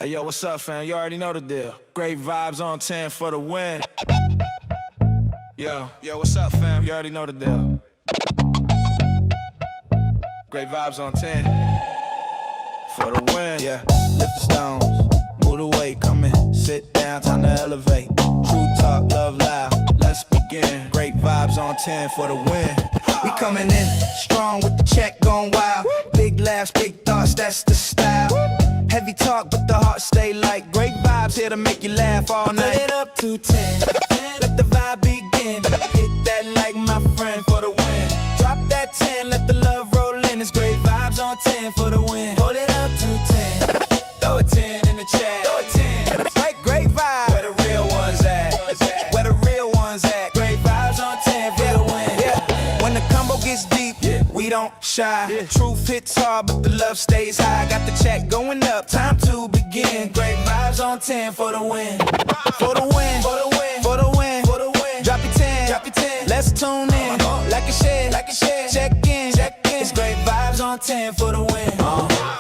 Hey yo, what's up, fam? You already know the deal. Great vibes on 10 for the win. Yo, what's up, fam? You already know the deal. Great vibes on 10 for the win. Yeah, lift the stones, move the weight, come in, sit down, time to elevate. True talk, love loud, let's begin. Great vibes on 10 for the win. We coming in strong with the check going wild. Big laughs, big thoughts, that's the style. Heavy talk, but the heart stay light. Great vibes here to make you laugh all night. Put it up to 10, let the vibe begin. Hit that like my friend for the win. Drop that 10, let the love roll in. It's great vibes on 10 for the win. Hold it up to 10, throw a 10 in the chat. Throw a 10, like great vibes. Where the real ones at? Where the real ones at? Great vibes on 10 for the win. Yeah. When the combo gets deep, we don't shy. Truth hits hard, but the love stays high. Got the check going up, time to begin. Great vibes on 10 for the win. For the win, for the win, for the win, for the win. Drop your 10, drop your 10. Let's tune in, like a share, like a share. Check in, check in. It's great vibes on 10 for the win.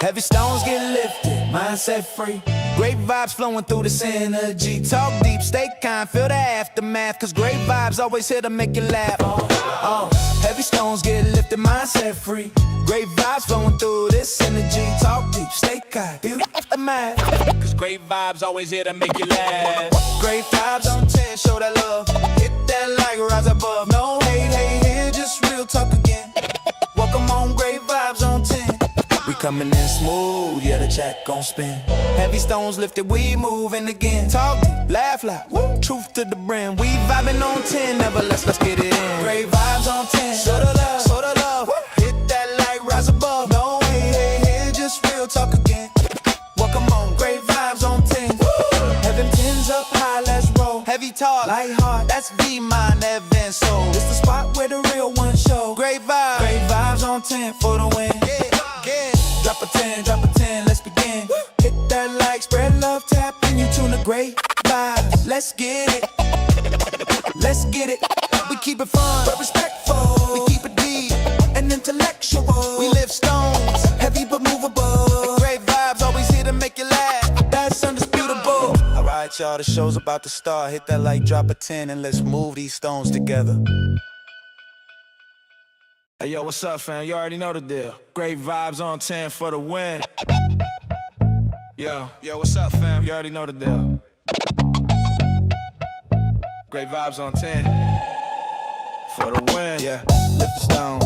Heavy stones get lifted, mindset free. Great vibes flowing through this energy. Talk deep, stay kind, feel the aftermath. Cause great vibes always here to make you laugh. Heavy stones get lifted, mindset free. Great vibes flowing through this energy. Talk deep, stay kind, feel the aftermath. Cause great vibes always here to make you laugh. Great vibes on 10, show that love. Hit that like, rise above. No hate, hate here, just real talk again. Welcome on, great vibes on 10. We coming in smooth, yeah, the check gon' spin. Heavy stones lifted, we moving again. Talk deep, laugh loud, woo. Truth to the brim. We vibing on 10, never let's get it in. Great vibes on 10, show the love, show the love. Woo. Hit that like, rise above. No hate, hate here, just real talk again. Welcome on, great vibes on 10. Woo. Heaven 10's up high, let's roll. Heavy talk, light heart, that's be mine, Evan Soul. It's the spot where the real ones show. Great vibes on 10 for the win. Drop a 10, drop a 10, let's begin. Hit that like, spread love, tap in, you tune the great vibes. Let's get it, let's get it. We keep it fun, but respectful. We keep it deep and intellectual. We lift stones, heavy but movable. Great vibes, always here to make you laugh. That's undisputable. Alright, y'all, the show's about to start. Hit that like, drop a 10, and let's move these stones together. Hey yo, what's up, fam? You already know the deal. Great vibes on 10 for the win. Yo, what's up, fam? You already know the deal. Great vibes on 10 for the win. Yeah, lift the stones,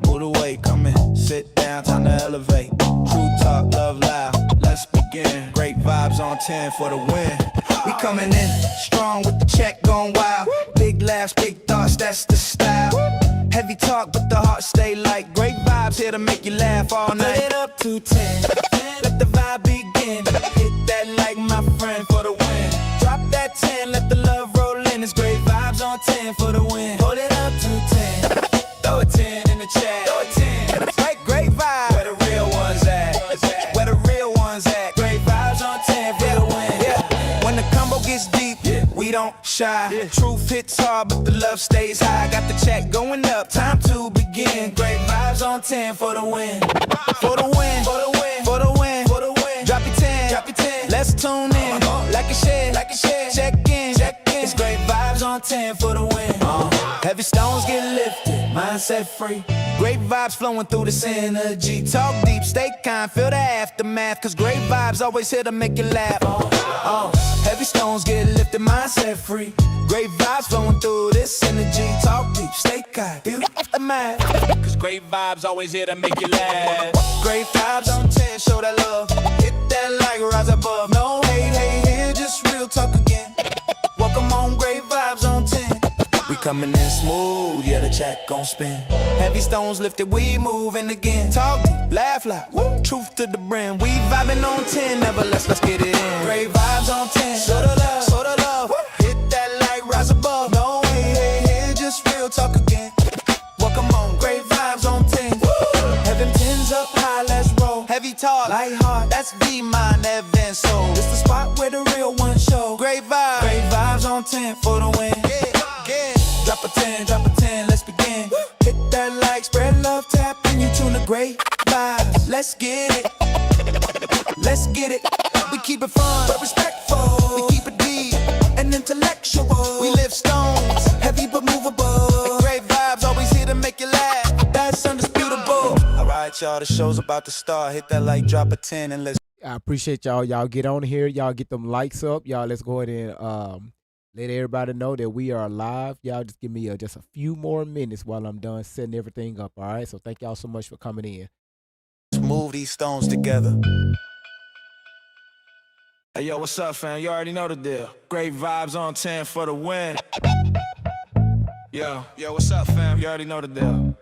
move the weight, come in, sit down, time to elevate. True talk, love loud, let's begin. Great vibes on 10 for the win. We coming in strong with the check going wild. Big laughs, big thoughts, that's the style. Heavy talk, but the heart stay light. Great vibes here to make you laugh all night. Put it up to 10, let the vibe begin. Hit that like my friend for the win. Drop that 10, let the love roll in. It's great vibes on 10 for the win. Hold it up to 10, throw a 10 in the chat. Throw a 10, like great vibes. Where the real ones at? Where the real ones at? Great vibes on 10 for the win. Yeah. When the combo gets deep, we don't shy. Truth hits hard, but the love stays high. Got the check going up, time to begin. Great vibes on 10 for the win. For the win, for the win, for the win, for the win. Drop your 10, drop your 10. Let's tune in, like a share, like a share. Check in, check in. It's great vibes on 10 for the win. Heavy stones get lifted, mindset free. Great vibes flowing through this energy. Talk deep, stay kind, feel the aftermath. Cause great vibes always here to make you laugh. Heavy stones get lifted, mindset free. Great vibes flowing through this energy. Talk deep, stay kind, feel the aftermath. Cause great vibes always here to make you laugh. Great vibes on 10, show that love. Hit that like, rise above. No hate, hate here, just real talk again. Welcome on, great vibes on 10. We coming in smooth, yeah, the check gon' spin. Heavy stones lifted, we moving again. Talk deep, laugh loud, woo. Truth to the brim. We vibing on 10, never let's get it in. Great vibes on 10, show the love, show the love. Woo. Hit that like, rise above. No hate, hate here, just real talk again. Welcome on, great vibes on 10. Woo. Heaven 10's up high, let's roll. Heavy talk, light heart, that's be mine, Evan Soul. It's the spot where the real ones show. Great vibes on 10 for the win. Drop a 10, drop a 10, let's begin. Hit that like, spread love, tap in, you tune the great vibes. Let's get it, let's get it. We keep it fun, but respectful. We keep it deep and intellectual. We lift stones, heavy but movable. Great vibes, always here to make you laugh. That's undisputable. Alright, y'all, the show's about to start. Hit that like, drop a 10, and let's. I appreciate y'all. Y'all get on here. Y'all get them likes up. Y'all, let's go ahead and let everybody know that we are live. Y'all just give me just a few more minutes while I'm done setting everything up. All right. So thank y'all so much for coming in. Let's move these stones together. Hey, yo, what's up, fam? You already know the deal. Great vibes on 10 for the win. Yo, what's up, fam? You already know the deal.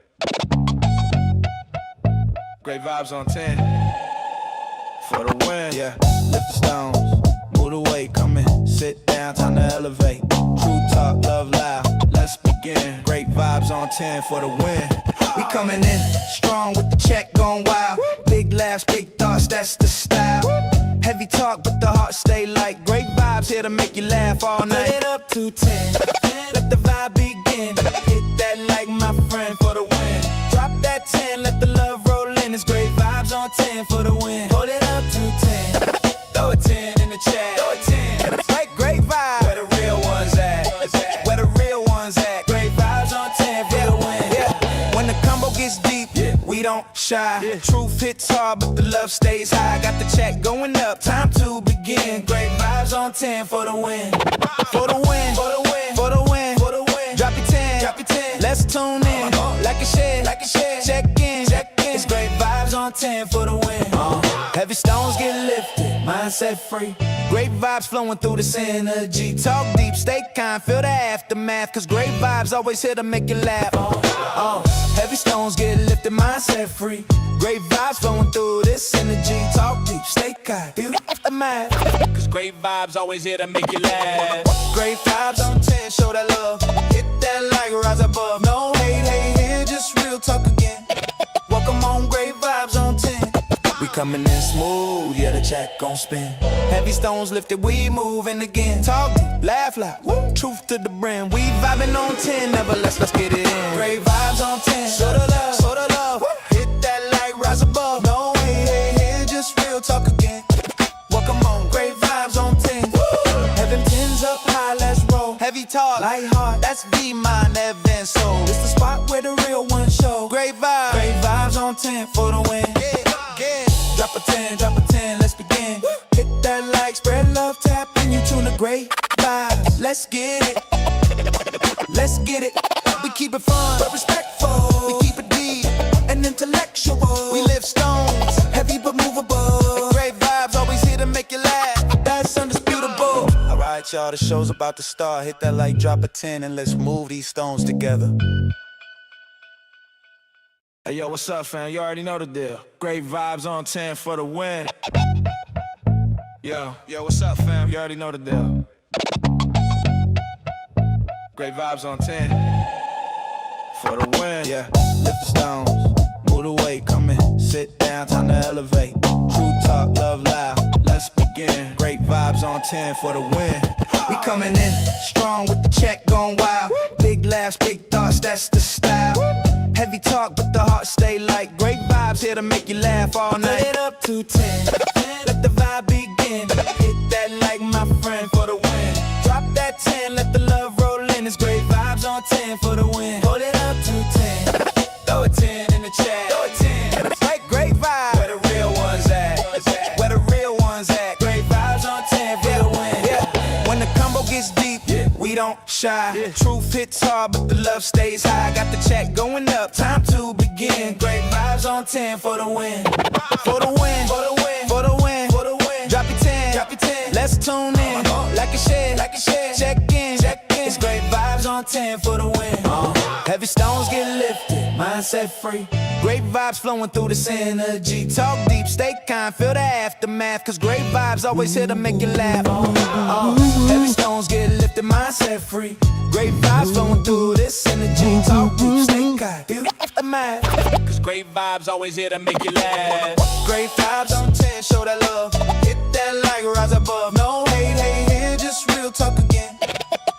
Great vibes on 10 for the win. Yeah, lift the stones, move the weight, come in, sit down, time to elevate. True talk, love loud, let's begin. Great vibes on 10 for the win. We coming in strong with the check going wild. Big laughs, big thoughts, that's the style. Heavy talk, but the heart stay light. Great vibes here to make you laugh all night. Put it up to 10, let the vibe begin. Hit that like my friend for the win. Drop that 10, let the love roll in. It's great vibes on 10 for the win. Hold it up to 10, throw a 10 in the chat. Throw a 10, like great vibes. Where the real ones at? Where the real ones at? Great vibes on 10 for the win. Yeah. When the combo gets deep, we don't shy. Truth hits hard, but the love stays high. Got the check going up, time to begin. Great vibes on 10 for the win. For the win, for the win, for the win, for the win. Drop your 10, drop your 10. Let's tune in, like a share, like a share. Check in, check in. It's great vibes on 10 for the win. Heavy stones get lifted, mindset free. Great vibes flowing through the synergy. Talk deep, stay kind, feel the aftermath. Cause great vibes always here to make you laugh. Heavy stones get lifted, mindset free. Great vibes flowing through this energy. Talk deep, stay kind, feel the aftermath. Cause great vibes always here to make you laugh. Great vibes on 10, show that love. Hit that like, rise above. No hate, hate here, just real talk again. Welcome on, great vibes on 10. We coming in smooth, yeah, the check gon' spin. Heavy stones lifted, we moving again. Talk deep, laugh loud, woo. Truth to the brim. We vibing on 10, never less, let's get it in. Great vibes on 10, show the love, show the love. Woo. Hit that light, rise above. No hate, hate here, just real talk again. Welcome on, great vibes on 10. Woo. Heaven 10's up high, let's roll. Heavy talk, light heart, that's V-Mind, Evan Soul. It's the spot where the real ones show. Great vibes on 10 for the win. Yeah. Drop a 10, drop a 10, let's begin. Hit that like, spread love, tap, and you tune the great vibes. Let's get it, let's get it. We keep it fun, but respectful. We keep it deep and intellectual. We lift stones, heavy but movable. Great vibes, always here to make you laugh. That's undisputable. Alright, y'all, the show's about to start. Hit that like, drop a 10, and let's move these stones together. Hey, yo, what's up, fam? You already know the deal. Great vibes on 10 for the win. Yo, what's up, fam? You already know the deal. Great vibes on 10 for the win. Yeah, lift the stones, move the weight, come in, sit down, time to elevate. True talk, love loud, let's begin. Great vibes on 10 for the win. We coming in strong with the check going wild. Big laughs, big thoughts, that's the style. Heavy talk, but the heart stay light. Great vibes here to make you laugh all night. Put it up to 10, let the vibe begin. Hit that like my friend for the win. Drop that 10, let the love roll in. It's great vibes on 10 for the win. Hold it up to 10, throw a 10 in the chat. Throw a 10, like great vibes. Where the real ones at? Where the real ones at? Great vibes on 10 for the win. Yeah. When the combo gets deep, we don't shy. Truth hits hard, but the love stays high. Got the check going up, time to begin. Great vibes on 10 for the win. For the win, for the win, for the win, for the win. Drop your 10, drop your 10. Let's tune in, like a share, like a share. Check in, check in. It's great vibes on 10 for the win. Heavy stones get lifted, mindset free. Great vibes flowing through the synergy. Talk deep, stay kind, feel the aftermath. Cause great vibes always here to make you laugh. Heavy stones get lifted, mindset free. Great vibes flowing through this energy. Talk deep, stay kind, feel the aftermath. Cause great vibes always here to make you laugh. Great vibes on 10, show that love. Hit that like, rise above. No hate, hate here, just real talk again.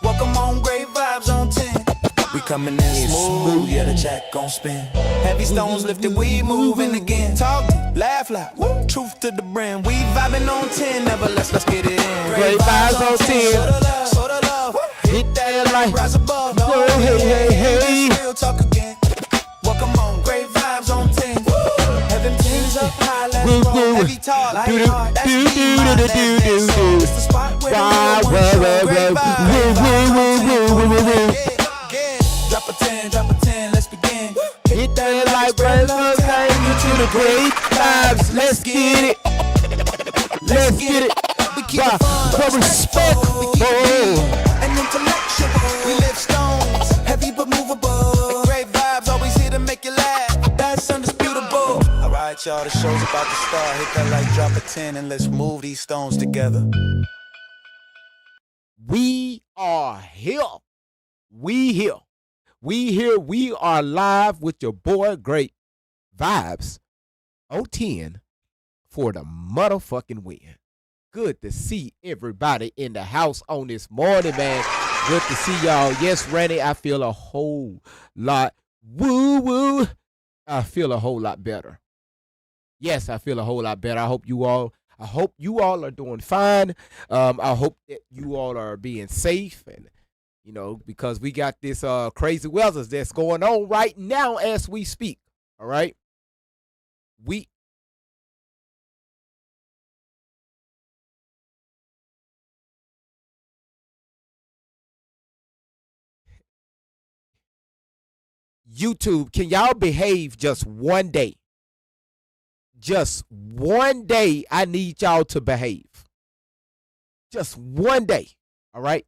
Welcome on, great vibes on 10. We coming in smooth. Yeah, the jack gon' spin. Heavy stones lifted, we moving again. Talk, laugh loud, woo. Truth to the brim. We vibing on 10, never less, let's get it in. Great vibes on 10. Show the love, Hit that like, rise above. No, oh, hey. real talk again. Welcome on, great vibes on 10. Heaven teams up high, let's roll. Heavy talk, light heart, that's me, my last dance song. It's the spot where the real one show. Great vibes. Drop a 10, let's begin. Hit that like, brother, thank you to the great vibes. Let's get it. Let's get it. We keep it fun, Respectful. and intellectual. We live stones, heavy but movable. Great vibes, always here to make you laugh. That's undisputable. Alright, y'all, the show's about to start. Hit that like, drop a 10, and let's move these stones together. We are here. We here. We here. We are live with your boy Great Vibes on 10 for the motherfucking win. Good to see everybody in the house on this morning, man. Good to see y'all. Yes, Randy, I feel a whole lot woo. I feel a whole lot better. Yes, I feel a whole lot better. I hope you all are doing fine. I hope that you all are being safe, and you know, because we got this crazy weather that's going on right now as we speak. All right. YouTube, can y'all behave just one day? Just one day, I need y'all to behave. Just one day, all right?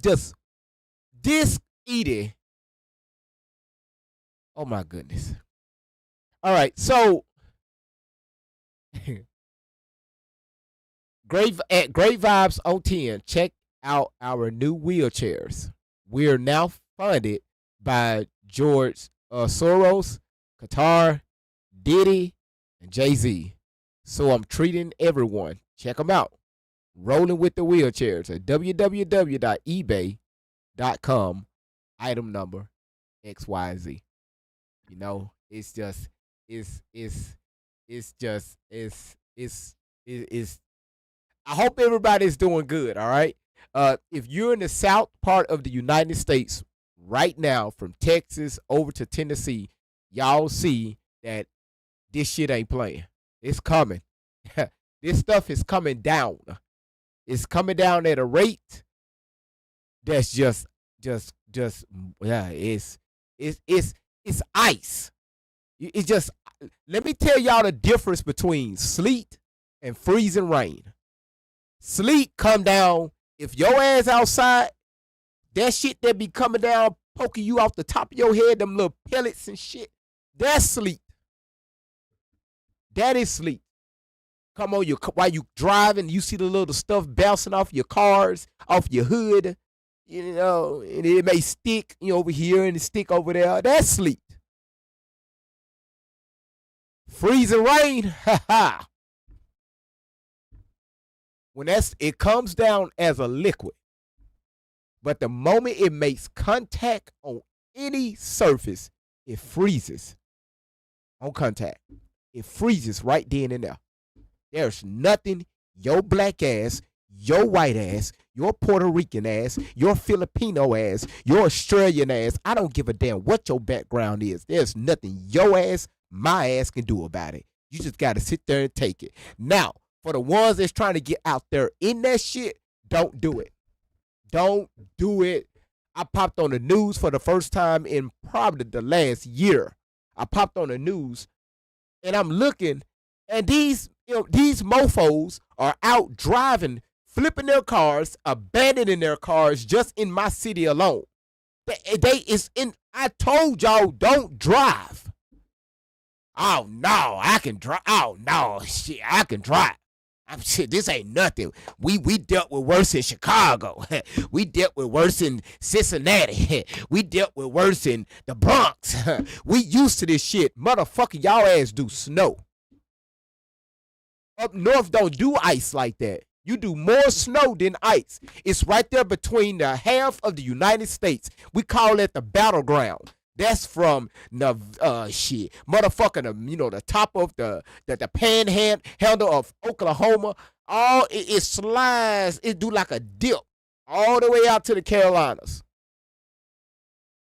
Just this eating. Oh my goodness. All right, so Great Vibes on 10, check out our new wheelchairs. We're now funded by George Soros, Qatar, Diddy, and Jay-Z. So I'm treating everyone. Check them out. Rolling with the wheelchairs at www.ebay.com, item number XYZ. You know, it's I hope everybody's doing good, all right? If you're in the south part of the United States right now, from Texas over to Tennessee, y'all see that this shit ain't playing. It's coming. This stuff is coming down. It's coming down at a rate that's just yeah, it's ice. It's just, let me tell y'all the difference between sleet and freezing rain. Sleet come down, if your ass outside, that shit that be coming down, poking you off the top of your head, them little pellets and shit, that's sleet. That is sleet. Come on, while you driving, you see the little stuff bouncing off your cars, off your hood, you know, and it may stick, you know, over here and it stick over there. That's sleet. Freezing rain, ha. When it comes down as a liquid, but the moment it makes contact on any surface, it freezes on contact. It freezes right then and there. There's nothing your black ass, your white ass, your Puerto Rican ass, your Filipino ass, your Australian ass, I don't give a damn what your background is. There's nothing your ass, my ass can do about it. You just got to sit there and take it. Now, for the ones that's trying to get out there in that shit, don't do it. Don't do it. I popped on the news for the first time in probably the last year. I popped on the news and I'm looking, and these mofos are out driving, flipping their cars, abandoning their cars just in my city alone. I told y'all, don't drive. Oh no, I can drive. Oh no, shit, I can drive. Shit, this ain't nothing. We dealt with worse in Chicago. We dealt with worse in Cincinnati. We dealt with worse in the Bronx. We used to this shit. Motherfucker, y'all ass do snow. Up north don't do ice like that. You do more snow than ice. It's right there between the half of the United States. We call it the battleground. That's from the motherfucking the top of the panhandle of Oklahoma. All it slides. It do like a dip all the way out to the Carolinas.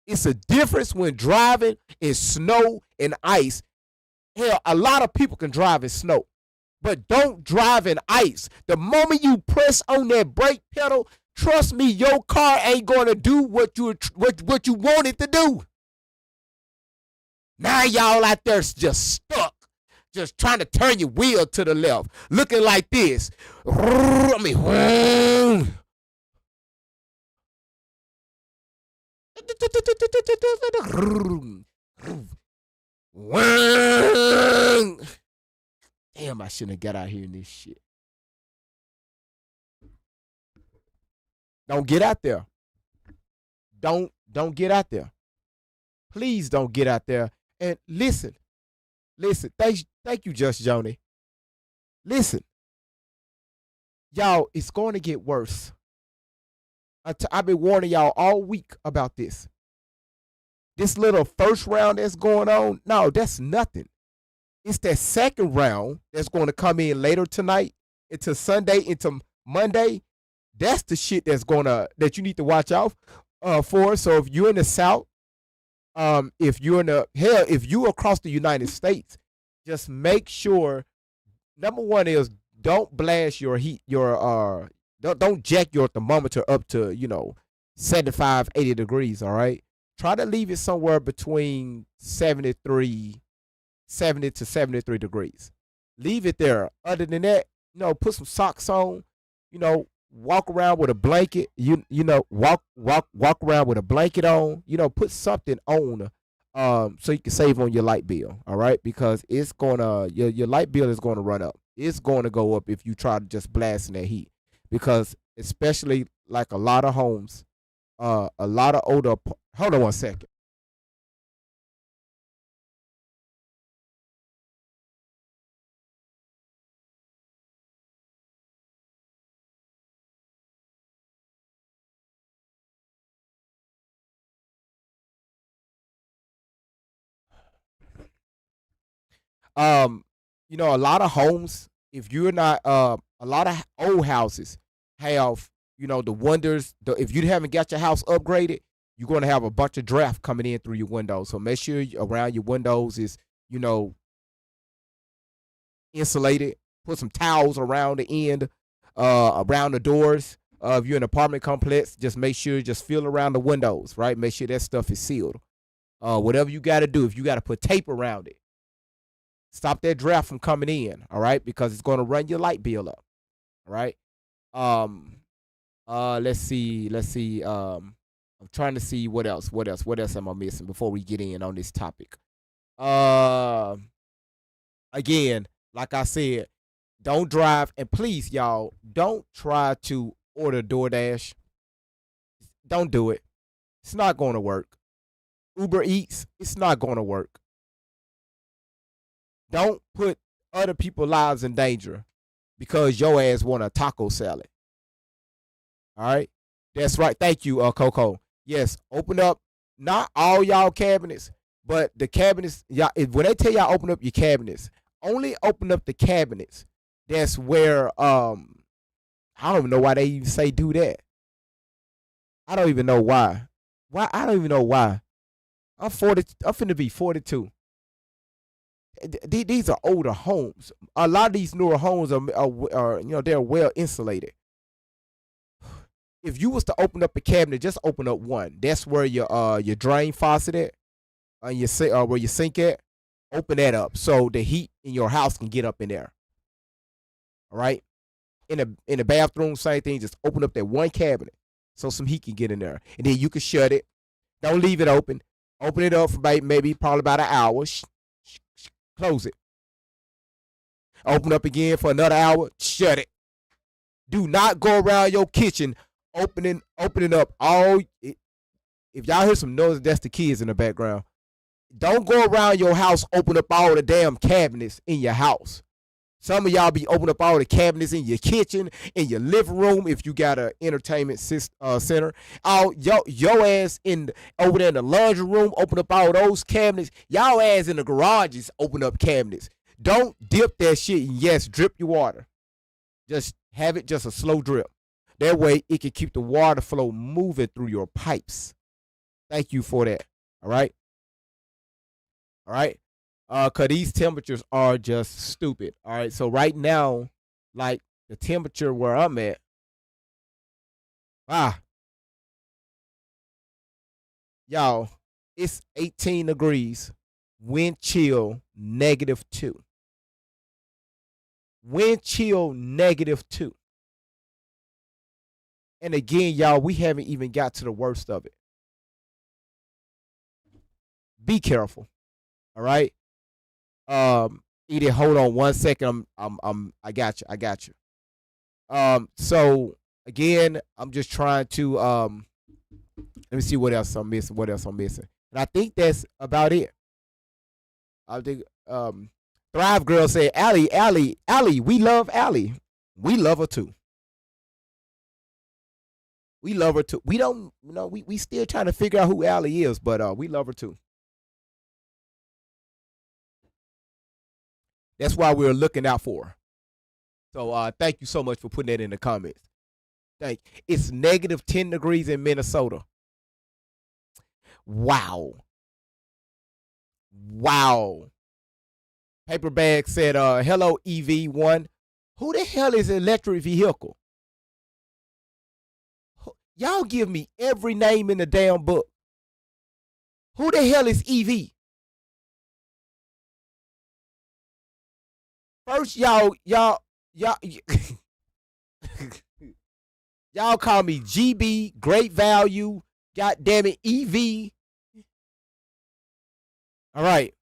It's a difference when driving in snow and ice. Hell, a lot of people can drive in snow, but don't drive in ice. The moment you press on that brake pedal, trust me, your car ain't gonna do what you want it to do. Now y'all out there just stuck, just trying to turn your wheel to the left, looking like this. I mean, damn, I shouldn't have got out here in this shit. Don't get out there. Don't get out there. Please don't get out there. And listen. Thank you, Just Joni. Listen, y'all, it's going to get worse. I've been warning y'all all week about this. This little first round that's going on, no, that's nothing. It's that second round that's going to come in later tonight into Sunday, into Monday. That's the shit that you need to watch out for. So if you're in the South, if you're across the United States, just make sure, number one is don't blast your heat, don't jack your thermometer up to 75, 80 degrees. All right, try to leave it somewhere between 70 to 73 degrees. Leave it there. Other than that, put some socks on. Walk around with a blanket. Walk around with a blanket on. Put something on, so you can save on your light bill. All right, because it's gonna your light bill is gonna run up. It's going to go up if you try to just blast in that heat. Because especially like a lot of homes, a lot of older. Hold on one second. A lot of homes, if you're not a lot of old houses have, the windows, if you haven't got your house upgraded, you're going to have a bunch of draft coming in through your windows. So make sure around your windows is, insulated. Put some towels around the end, around the doors. If you're in an apartment complex, just make sure, just feel around the windows, right? Make sure that stuff is sealed. Whatever you got to do, if you got to put tape around it, stop that draft from coming in, all right? Because it's going to run your light bill up, all right? Let's see. I'm trying to see what else am I missing before we get in on this topic. Again, like I said, don't drive, and please, y'all, don't try to order DoorDash. Don't do it. It's not going to work. Uber Eats, it's not going to work. Don't put other people's lives in danger because your ass want a taco salad. All right? That's right. Thank you, Coco. Yes, open up not all y'all cabinets, but the cabinets, y'all, when they tell y'all open up your cabinets, only open up the cabinets. That's where I don't even know why they even say do that. I don't even know why. I don't even know why. I'm finna be 42. These are older homes. A lot of these newer homes are they're well insulated. If you was to open up a cabinet, just open up one. That's where your drain faucet at, where your sink at. Open that up so the heat in your house can get up in there. All right. In the bathroom, same thing. Just open up that one cabinet so some heat can get in there, and then you can shut it. Don't leave it open. Open it up for probably about an hour. Close it. Open up again for another hour. Shut it. Do not go around your kitchen opening up all. If y'all hear some noise, that's the kids in the background. Don't go around your house, open up all the damn cabinets in your house. Some of y'all be opening up all the cabinets in your kitchen, in your living room, if you got an entertainment center. All your ass over there in the laundry room, open up all those cabinets. Y'all ass in the garages, open up cabinets. Don't dip that shit. Yes, drip your water. Just have it just a slow drip. That way it can keep the water flow moving through your pipes. Thank you for that. All right. All right. Cause these temperatures are just stupid. All right. So right now, like the temperature where I'm at, y'all, it's 18 degrees, wind chill -2. Wind chill -2. And again, y'all, we haven't even got to the worst of it. Be careful. All right. Edith, hold on 1 second. I got you. So again, I'm just trying to let me see what else I'm missing. And I think that's about it. I think Thrive Girl said, Allie, we love Allie. We love her too. We love her too. We don't, we still trying to figure out who Allie is, but we love her too. That's why we're looking out for her. So thank you so much for putting that in the comments. It's -10 degrees in Minnesota. Wow. Paperbag said, hello, EV1. Who the hell is electric vehicle? Y'all give me every name in the damn book. Who the hell is EV? First, y'all call me GB, great value, god damn it, EV. All right.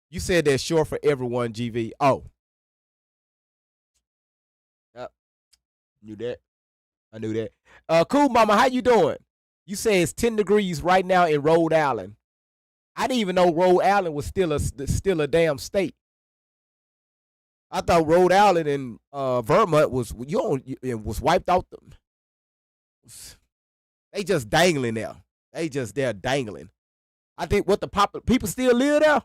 You said that's short for everyone, GV. Oh. Yep. Knew that. I knew that. Cool mama, how you doing? You say it's 10 degrees right now in Rhode Island. I didn't even know Rhode Island was still a damn state. I thought Rhode Island and Vermont was wiped out. They just dangling there. They're dangling. I think people still live there.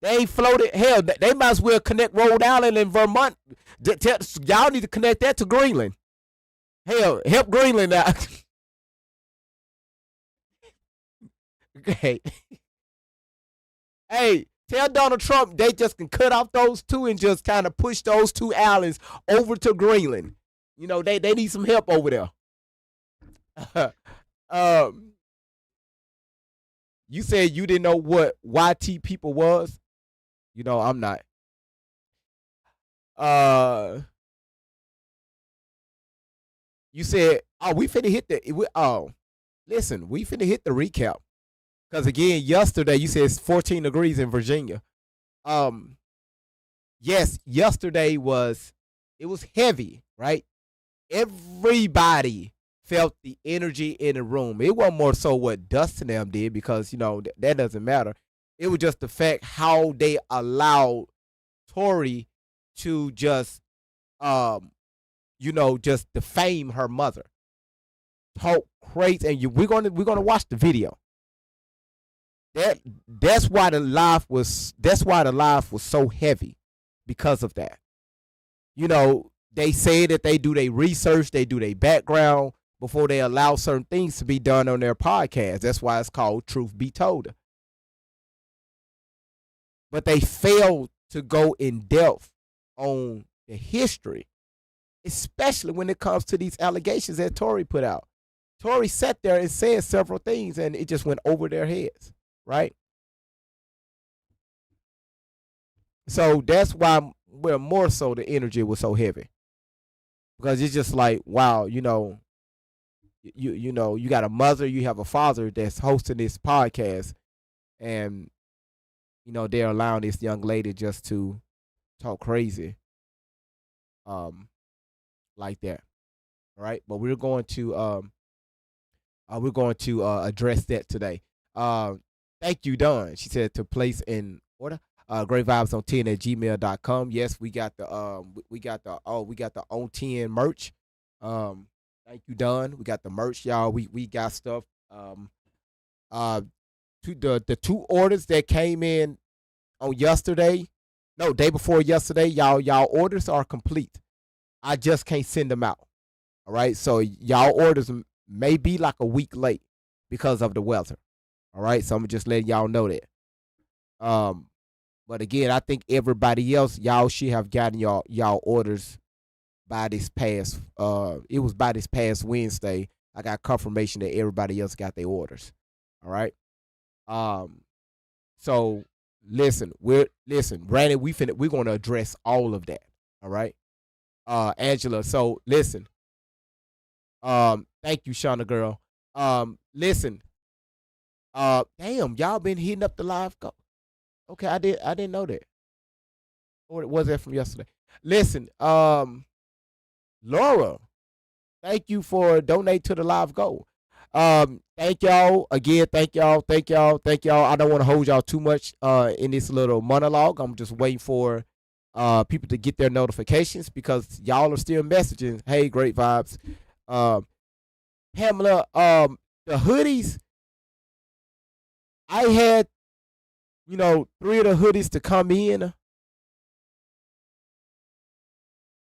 They ain't floated. Hell, they might as well connect Rhode Island and Vermont. Y'all need to connect that to Greenland. Hell, help Greenland out. Okay. Hey, tell Donald Trump they just can cut off those two and just kind of push those two islands over to Greenland. They need some help over there. You said you didn't know what YT people was. I'm not. You said, we finna hit listen, we finna hit the recap. Because again, yesterday you said it's 14 degrees in Virginia. Yes, yesterday it was heavy, right? Everybody felt the energy in the room. It wasn't more so what Dustin and them did, because that doesn't matter. It was just the fact how they allowed Tory to just just defame her mother. Talk crazy, and we're gonna watch the video. That's why the live was so heavy, because of that. They say that they do their research, they do their background before they allow certain things to be done on their podcast. That's why it's called Truth Be Told. But they failed to go in depth on the history, especially when it comes to these allegations that Tory put out. Tory sat there and said several things, and it just went over their heads, right? So that's why more so the energy was so heavy, because it's just like, wow, you got a mother, you have a father that's hosting this podcast, and they're allowing this young lady just to talk crazy, like that, all right? But we're going to address that today. Thank you, Dawn. She said to place in order. Great vibes on 10 at gmail.com. Yes, we got the we got the on 10 merch. Thank you, Dawn. We got the merch, y'all. We got stuff. Uh to the two orders that came in on yesterday, no, day before yesterday, y'all orders are complete. I just can't send them out. All right. So y'all orders may be like a week late because of the weather. All right. So I'm just letting y'all know that. Um, but again, I think everybody else, y'all should have gotten y'all orders by this past it was by this past Wednesday. I got confirmation that everybody else got their orders. All right. Um so Brandon, we're gonna address all of that. All right. Angela, so listen. Thank you, Shauna girl. Listen. Damn, y'all been hitting up the live go. Okay, I didn't know that. Or was that from yesterday? Listen, Laura, thank you for donate to the live goal. Thank y'all again. Thank y'all. I don't want to hold y'all too much in this little monologue. I'm just waiting for people to get their notifications because y'all are still messaging. Hey, great vibes. Pamela, the hoodies. I had, 3 of the hoodies to come in.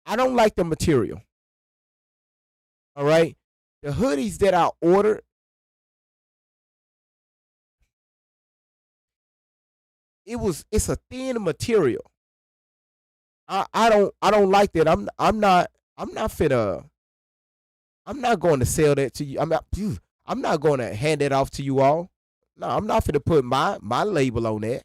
I don't like the material. All right. The hoodies that I ordered, it's a thin material. I don't like that. I'm not going to sell that to you. I'm not going to hand it off to you all. No, I'm not finna put my label on that.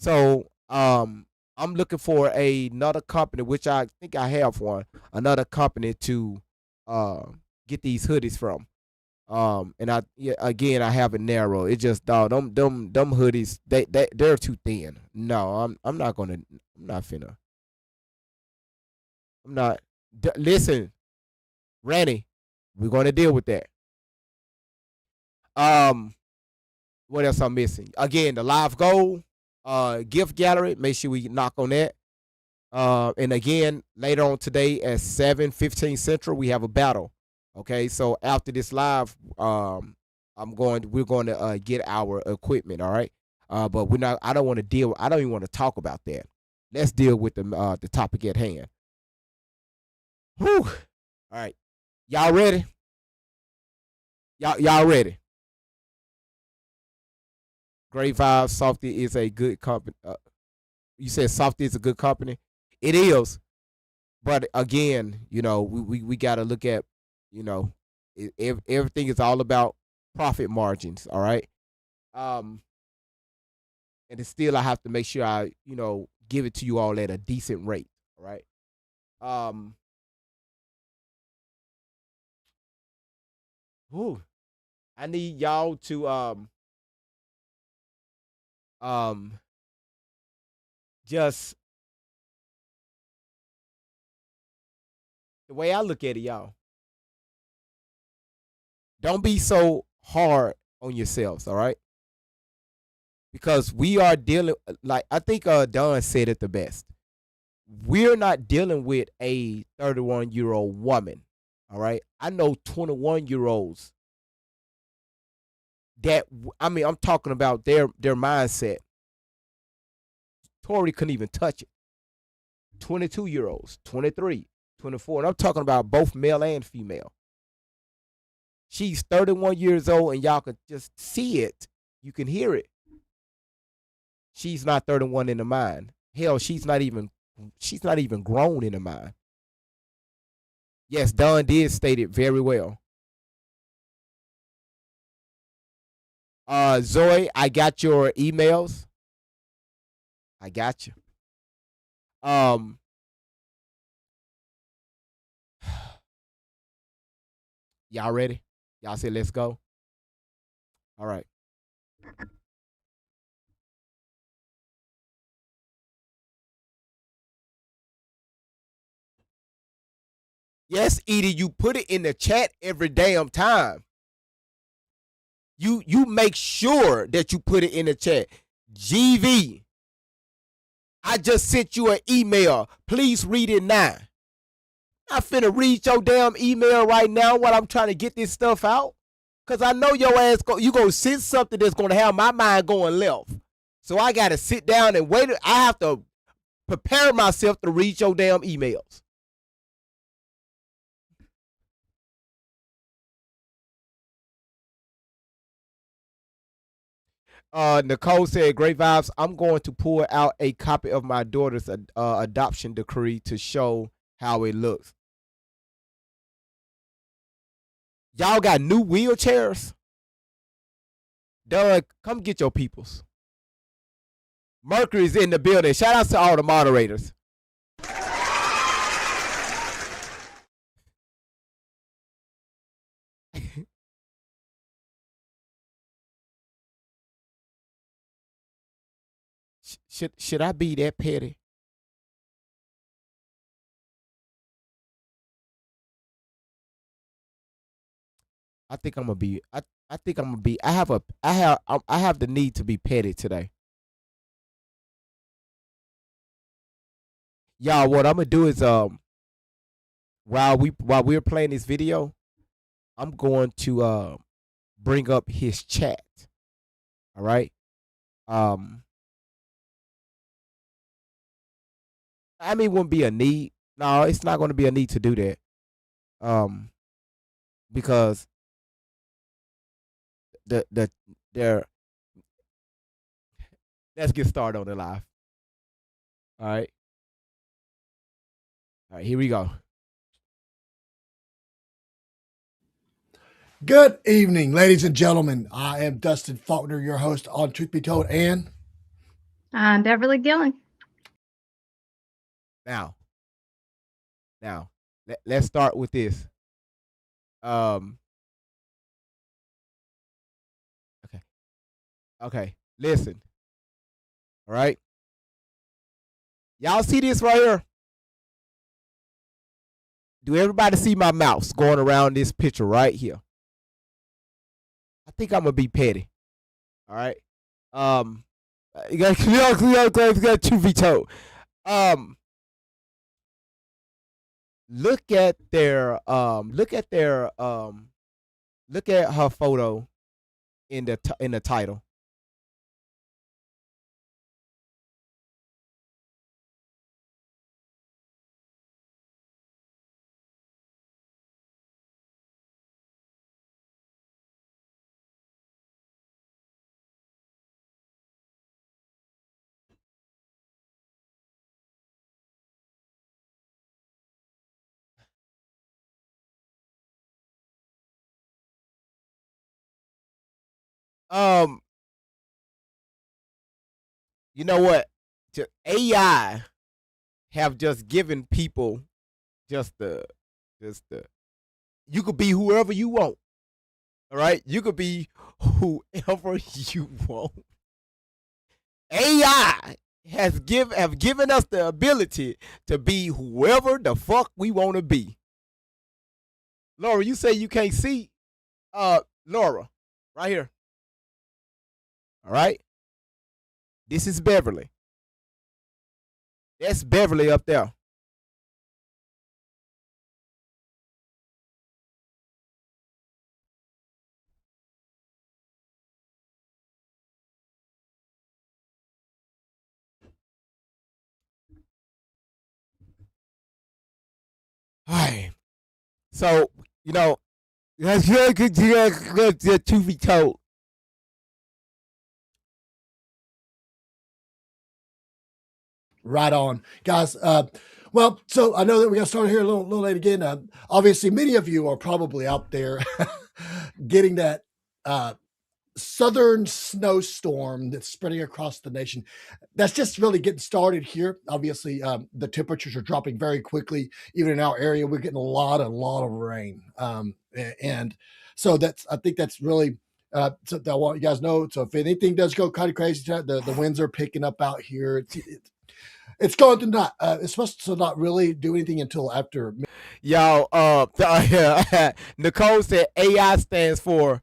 So I'm looking for another company, which I think I have one, another company to get these hoodies from. And again I have it narrow. It just dog them hoodies they're too thin. No, I'm not gonna. I'm not finna. I'm not. Listen, Randy, we're gonna deal with that. What else I'm missing? Again, the live goal, gift gallery. Make sure we knock on that. And again, later on today at 7:15 Central, we have a battle. Okay, so after this live, we're going to get our equipment. All right, but we're not. I don't want to deal. I don't even want to talk about that. Let's deal with the topic at hand. Whew. All right, y'all ready? Y'all ready? Great Vibes, Softy is a good company. You said Softy is a good company. It is, but again, we got to look at, everything is all about profit margins. All right, and it's still I have to make sure I, give it to you all at a decent rate. All right. Whew, I need y'all to just the way I look at it, y'all. Don't be so hard on yourselves, all right? Because we are dealing, like I think Don said it the best. We're not dealing with a 31-year-old woman, all right? I know 21-year-olds that, I'm talking about their mindset. Tori couldn't even touch it. 22-year-olds, 23, 24, and I'm talking about both male and female. She's 31 years old, and y'all can just see it. You can hear it. She's not 31 in the mind. Hell, she's not even grown in the mind. Yes, Don did state it very well. Zoe, I got your emails. I got you. Y'all ready? Y'all say let's go. All right. Yes, Edie, you put it in the chat every damn time. You make sure that you put it in the chat. GV, I just sent you an email. Please read it now. I finna read your damn email right now while I'm trying to get this stuff out. Cause I know your ass you gonna send something that's gonna have my mind going left. So I gotta sit down and wait. I have to prepare myself to read your damn emails. Nicole said, "Great vibes. I'm going to pull out a copy of my daughter's adoption decree to show how it looks." Y'all got new wheelchairs? Doug, come get your peoples. Mercury's in the building. Shout out to all the moderators. Should I be that petty? I think I'm gonna be. I think I'm gonna be. I have the need to be petty today. Y'all, what I'm gonna do is while we're playing this video, I'm going to bring up his chat. All right. I mean, it wouldn't be a need. No, it's not going to be a need to do that. Because they're let's get started on the live. All right. All right, here we go. Good evening, ladies and gentlemen. I am Dustin Faulkner, your host on Truth Be Told, and I'm Beverly Gillen. Now, let's start with this. Okay. Listen. All right. Y'all see this right here? Do everybody see my mouse going around this picture right here? I think I'm gonna be petty. All right. You got to be told. Look at her photo in the title. You know what? AI have just given people just the you could be whoever you want. All right? You could be whoever you want. AI have given us the ability to be whoever the fuck we want to be. Laura, you say you can't see? Laura, right here. All right? This is Beverly. That's Beverly up there. All right. So, you know, truth be told, right on, guys. Well, so I know that we got started here a little late again. Obviously, many of you are probably out there getting that southern snowstorm that's spreading across the nation. That's just really getting started here. Obviously, the temperatures are dropping very quickly. Even in our area, we're getting a lot of rain. And so I think that's really, so I want you guys to know. So if anything does go kind of crazy tonight, the winds are picking up out here. It's going to not, it's supposed to not really do anything until after. Y'all, Nicole said AI stands for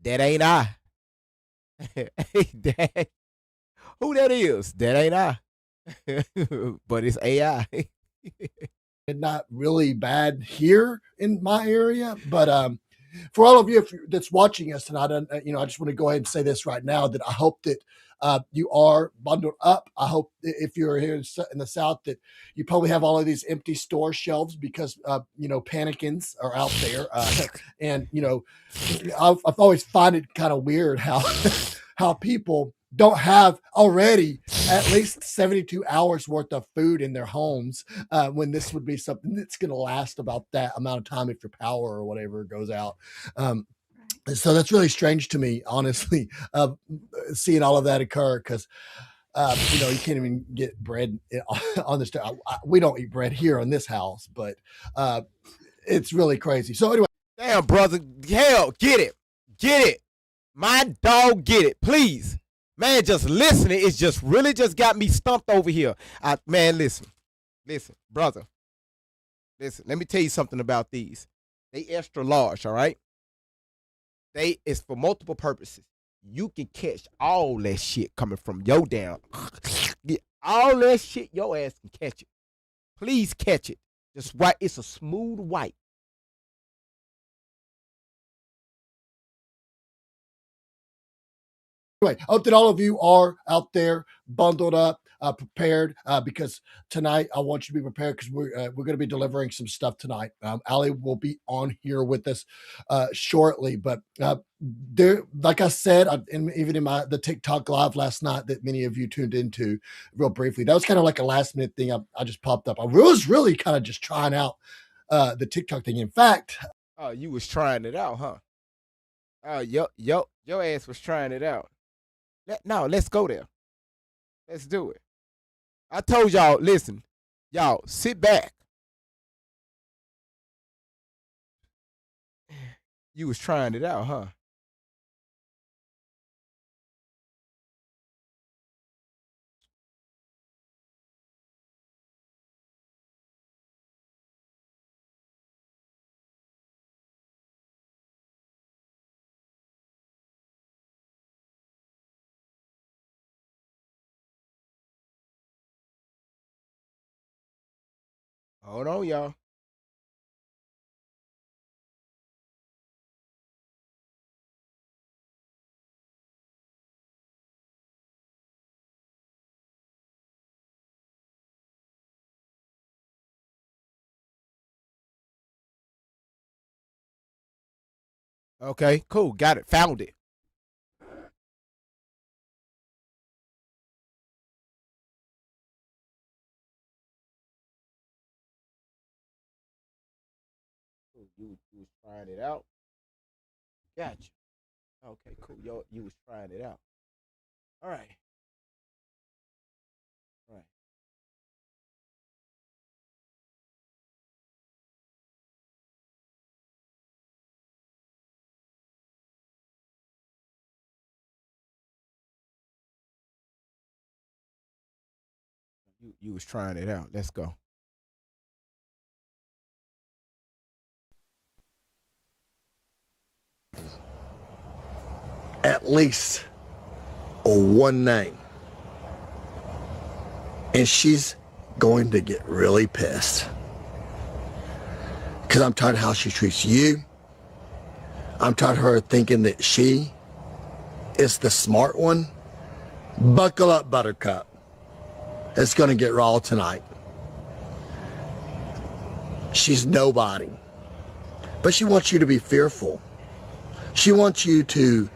That ain't I. That, who that is? That ain't I. But it's AI. And not really bad here in my area, but for all of you that's watching us tonight, I just want to go ahead and say this right now that I hope that you are bundled up. I hope if you're here in the South that you probably have all of these empty store shelves because panicans are out there, and I've always find it kind of weird how how people don't have already at least 72 hours worth of food in their homes when this would be something that's going to last about that amount of time if your power or whatever goes out. So that's really strange to me, honestly, seeing all of that occur because you can't even get bread on this. We don't eat bread here in this house, but it's really crazy. So anyway, damn, brother, hell, get it. My dog, get it, please. Man, just listening, it's just really just got me stumped over here. Man, listen, brother. Listen, let me tell you something about these. They extra large, all right? It's for multiple purposes. You can catch all that shit coming from your down. All that shit, your ass can catch it. Please catch it. Just white. It's a smooth white. Anyway, I hope that all of you are out there bundled up, prepared, because tonight I want you to be prepared because we're going to be delivering some stuff tonight. Allie will be on here with us shortly, but there, like I said, even in the TikTok live last night that many of you tuned into real briefly, that was kind of like a last minute thing. I just popped up. I was really kind of just trying out the TikTok thing. In fact, oh, you was trying it out, huh? Oh, your ass was trying it out. No, let's go there. Let's do it. I told y'all, listen, y'all, sit back. You was trying it out, huh? Hold on, y'all. Okay, cool. Got it. Found it. You was trying it out. Gotcha. Okay, cool. You was trying it out. All right. All right. You was trying it out. Let's go. at least one name. And she's going to get really pissed. Because I'm tired of how she treats you. I'm tired of her thinking that she is the smart one. Buckle up, Buttercup. It's going to get raw tonight. She's nobody. But she wants you to be fearful. She wants you to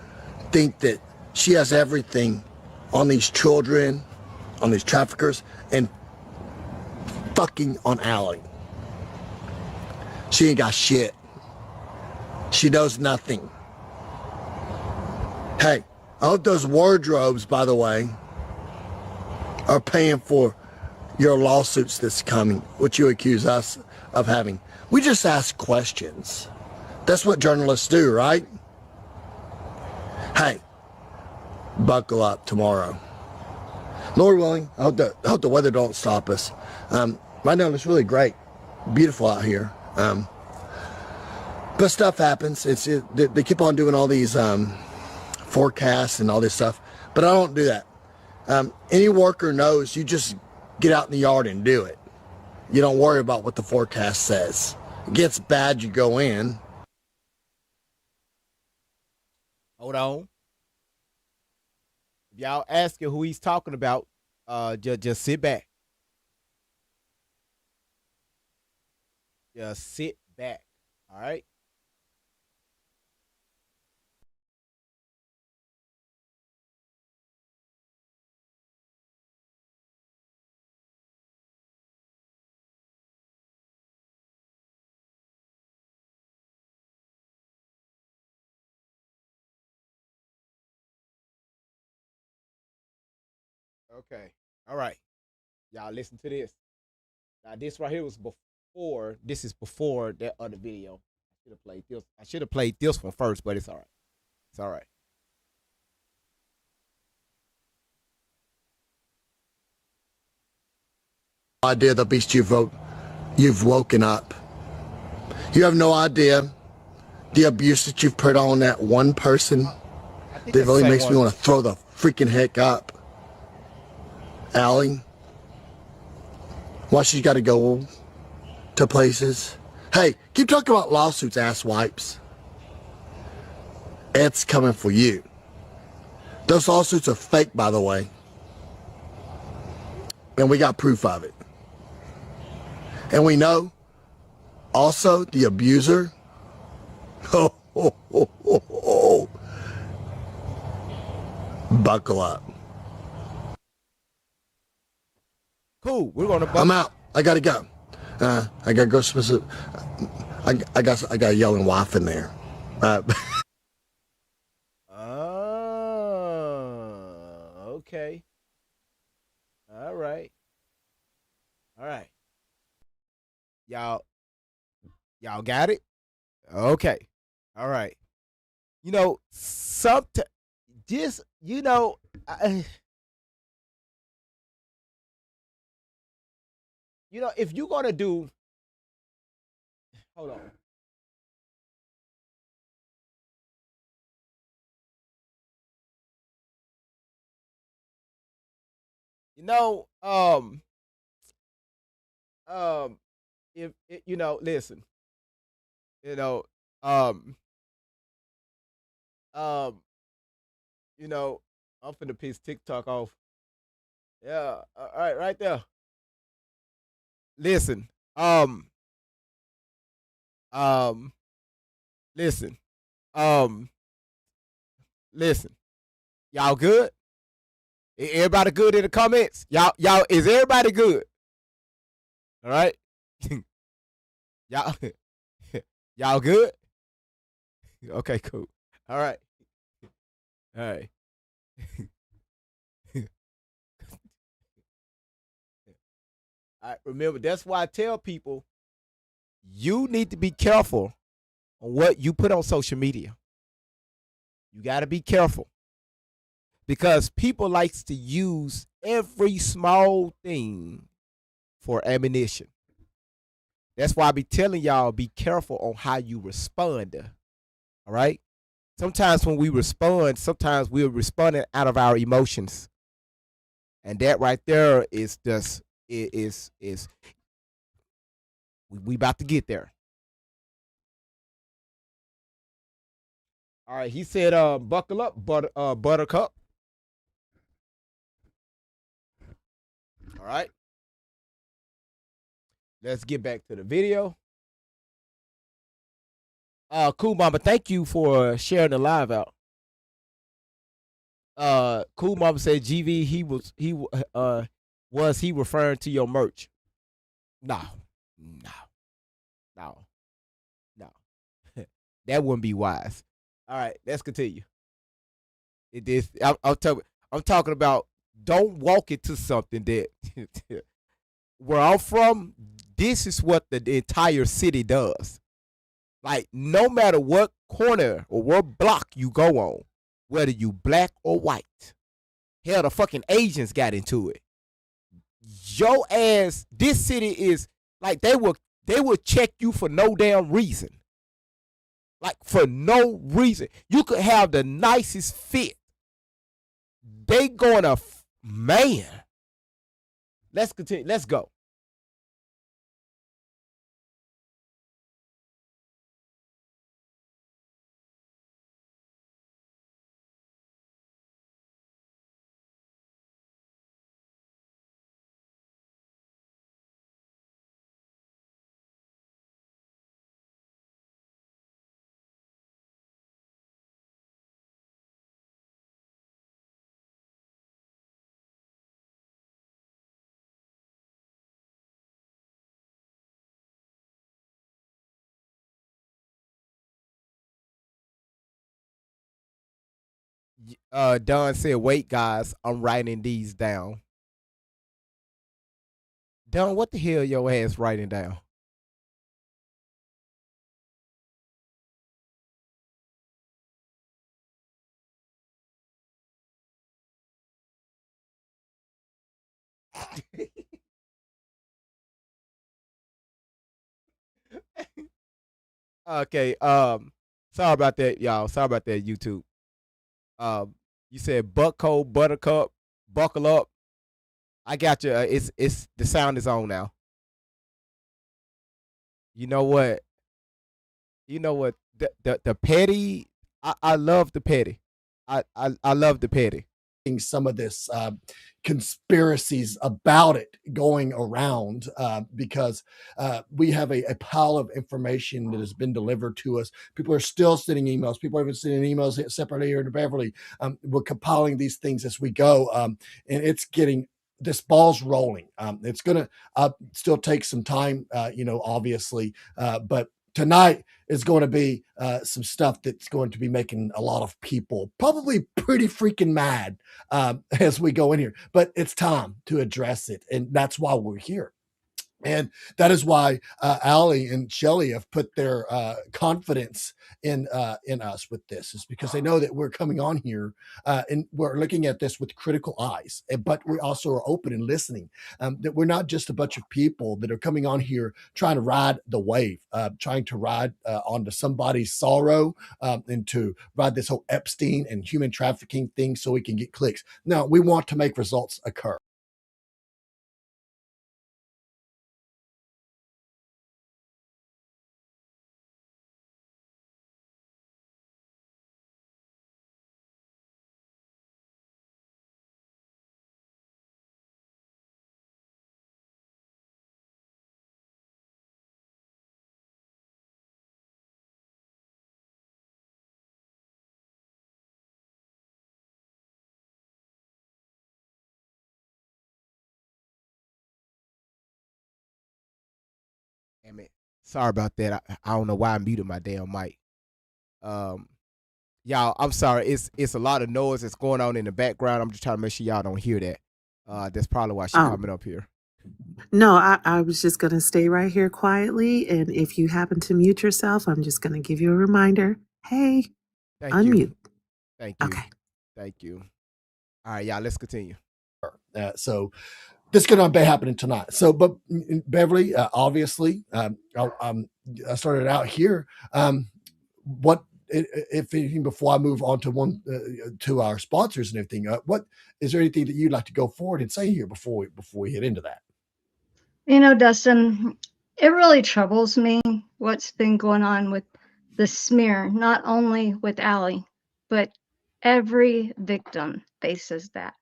think that she has everything on these children, on these traffickers, and fucking on Allie. She ain't got shit. She knows nothing. Hey, I hope those wardrobes, by the way, are paying for your lawsuits that's coming, which you accuse us of having. We just ask questions. That's what journalists do, right? Hey, buckle up tomorrow. Lord willing, I hope the weather don't stop us. Right now it's really great, beautiful out here. But But stuff happens. They keep on doing all these forecasts and all this stuff. But I don't do that. Any worker knows you just get out in the yard and do it. You don't worry about what the forecast says. It gets bad, you go in. Hold on. If y'all asking who he's talking about, just sit back. Just sit back. All right. Okay. All right. Y'all listen to this. Now this right here was before. This is before that other video. I should have played this. I should have played this one first, but it's all right. It's all right. Idea the beast you've woken up. You have no idea the abuse that you've put on that one person. That really makes me want to throw the freaking heck up. Allie, why she's got to go to places. Hey, keep talking about lawsuits, ass wipes. It's coming for you. Those lawsuits are fake, by the way. And we got proof of it. And we know also the abuser. Buckle up. Cool. We're gonna. I'm out. I gotta go. I gotta go. I got a yelling wife in there. Okay. All right. All right. Y'all got it? Okay. All right. You know, just, you know, you know, if you're going to do, hold on. You know, if you know, listen, you know, you know, I'm finna piss TikTok off. Yeah, all right, right there. Listen, listen, listen. Y'all good? Everybody good in the comments? Y'all, is everybody good? All right. y'all, y'all good? Okay, cool. All right. All right. All right. Remember, that's why I tell people you need to be careful on what you put on social media. You got to be careful because people likes to use every small thing for ammunition. That's why I be telling y'all be careful on how you respond. All right? Sometimes when we respond, sometimes we're responding out of our emotions. And that right there is just we about to get there. All right, he said buckle up, buttercup. All right. Let's get back to the video. Cool Mama, thank you for sharing the live out. Cool Mama said GV was he referring to your merch? No. That wouldn't be wise. All right, let's continue. I'm talking about don't walk into something that where I'm from, this is what the entire city does. Like, no matter what corner or what block you go on, whether you black or white, hell, the fucking Asians got into it. Your ass, this city is like they will check you for no damn reason. Like for no reason. You could have the nicest fit. They gonna man. Let's continue. Let's go. Don said, "Wait, guys, I'm writing these down." Don, what the hell your ass writing down? Okay. Sorry about that, y'all. Sorry about that, YouTube. You said Buckco, Buttercup, buckle up. I got you. It's the sound is on now. You know what? You know what? The petty. I love the petty. I love the petty. Some of this conspiracies about it going around because we have a pile of information that has been delivered to us. People are still sending emails. People are even sending emails separately here to Beverly. We're compiling these things as we go, and it's getting this ball's rolling. It's going to still take some time, obviously, but tonight is going to be some stuff that's going to be making a lot of people probably pretty freaking mad as we go in here. But it's time to address it, and that's why we're here. And that is why Allie and Shelly have put their confidence in us with this, is because they know that we're coming on here and we're looking at this with critical eyes, but we also are open and listening. That we're not just a bunch of people that are coming on here trying to ride the wave, trying to ride onto somebody's sorrow and to ride this whole Epstein and human trafficking thing so we can get clicks. No, we want to make results occur. Damn it. Sorry about that. I don't know why I muted my damn mic. Um, y'all, I'm sorry. It's a lot of noise that's going on in the background. I'm just trying to make sure y'all don't hear that. That's probably why she's Oh, coming up here. no, I was just going to stay right here quietly. And if you happen to mute yourself, I'm just going to give you a reminder. Hey, Thank unmute. you. Thank you. Okay. Thank you. All right, y'all, let's continue. So this is going to be happening tonight. So, but Beverly, obviously, I started out here. What, if anything, before I move on to to our sponsors and everything, what is there anything that you'd like to go forward and say here before we hit into that? Dustin, it really troubles me what's been going on with the smear, not only with Allie, but every victim faces that.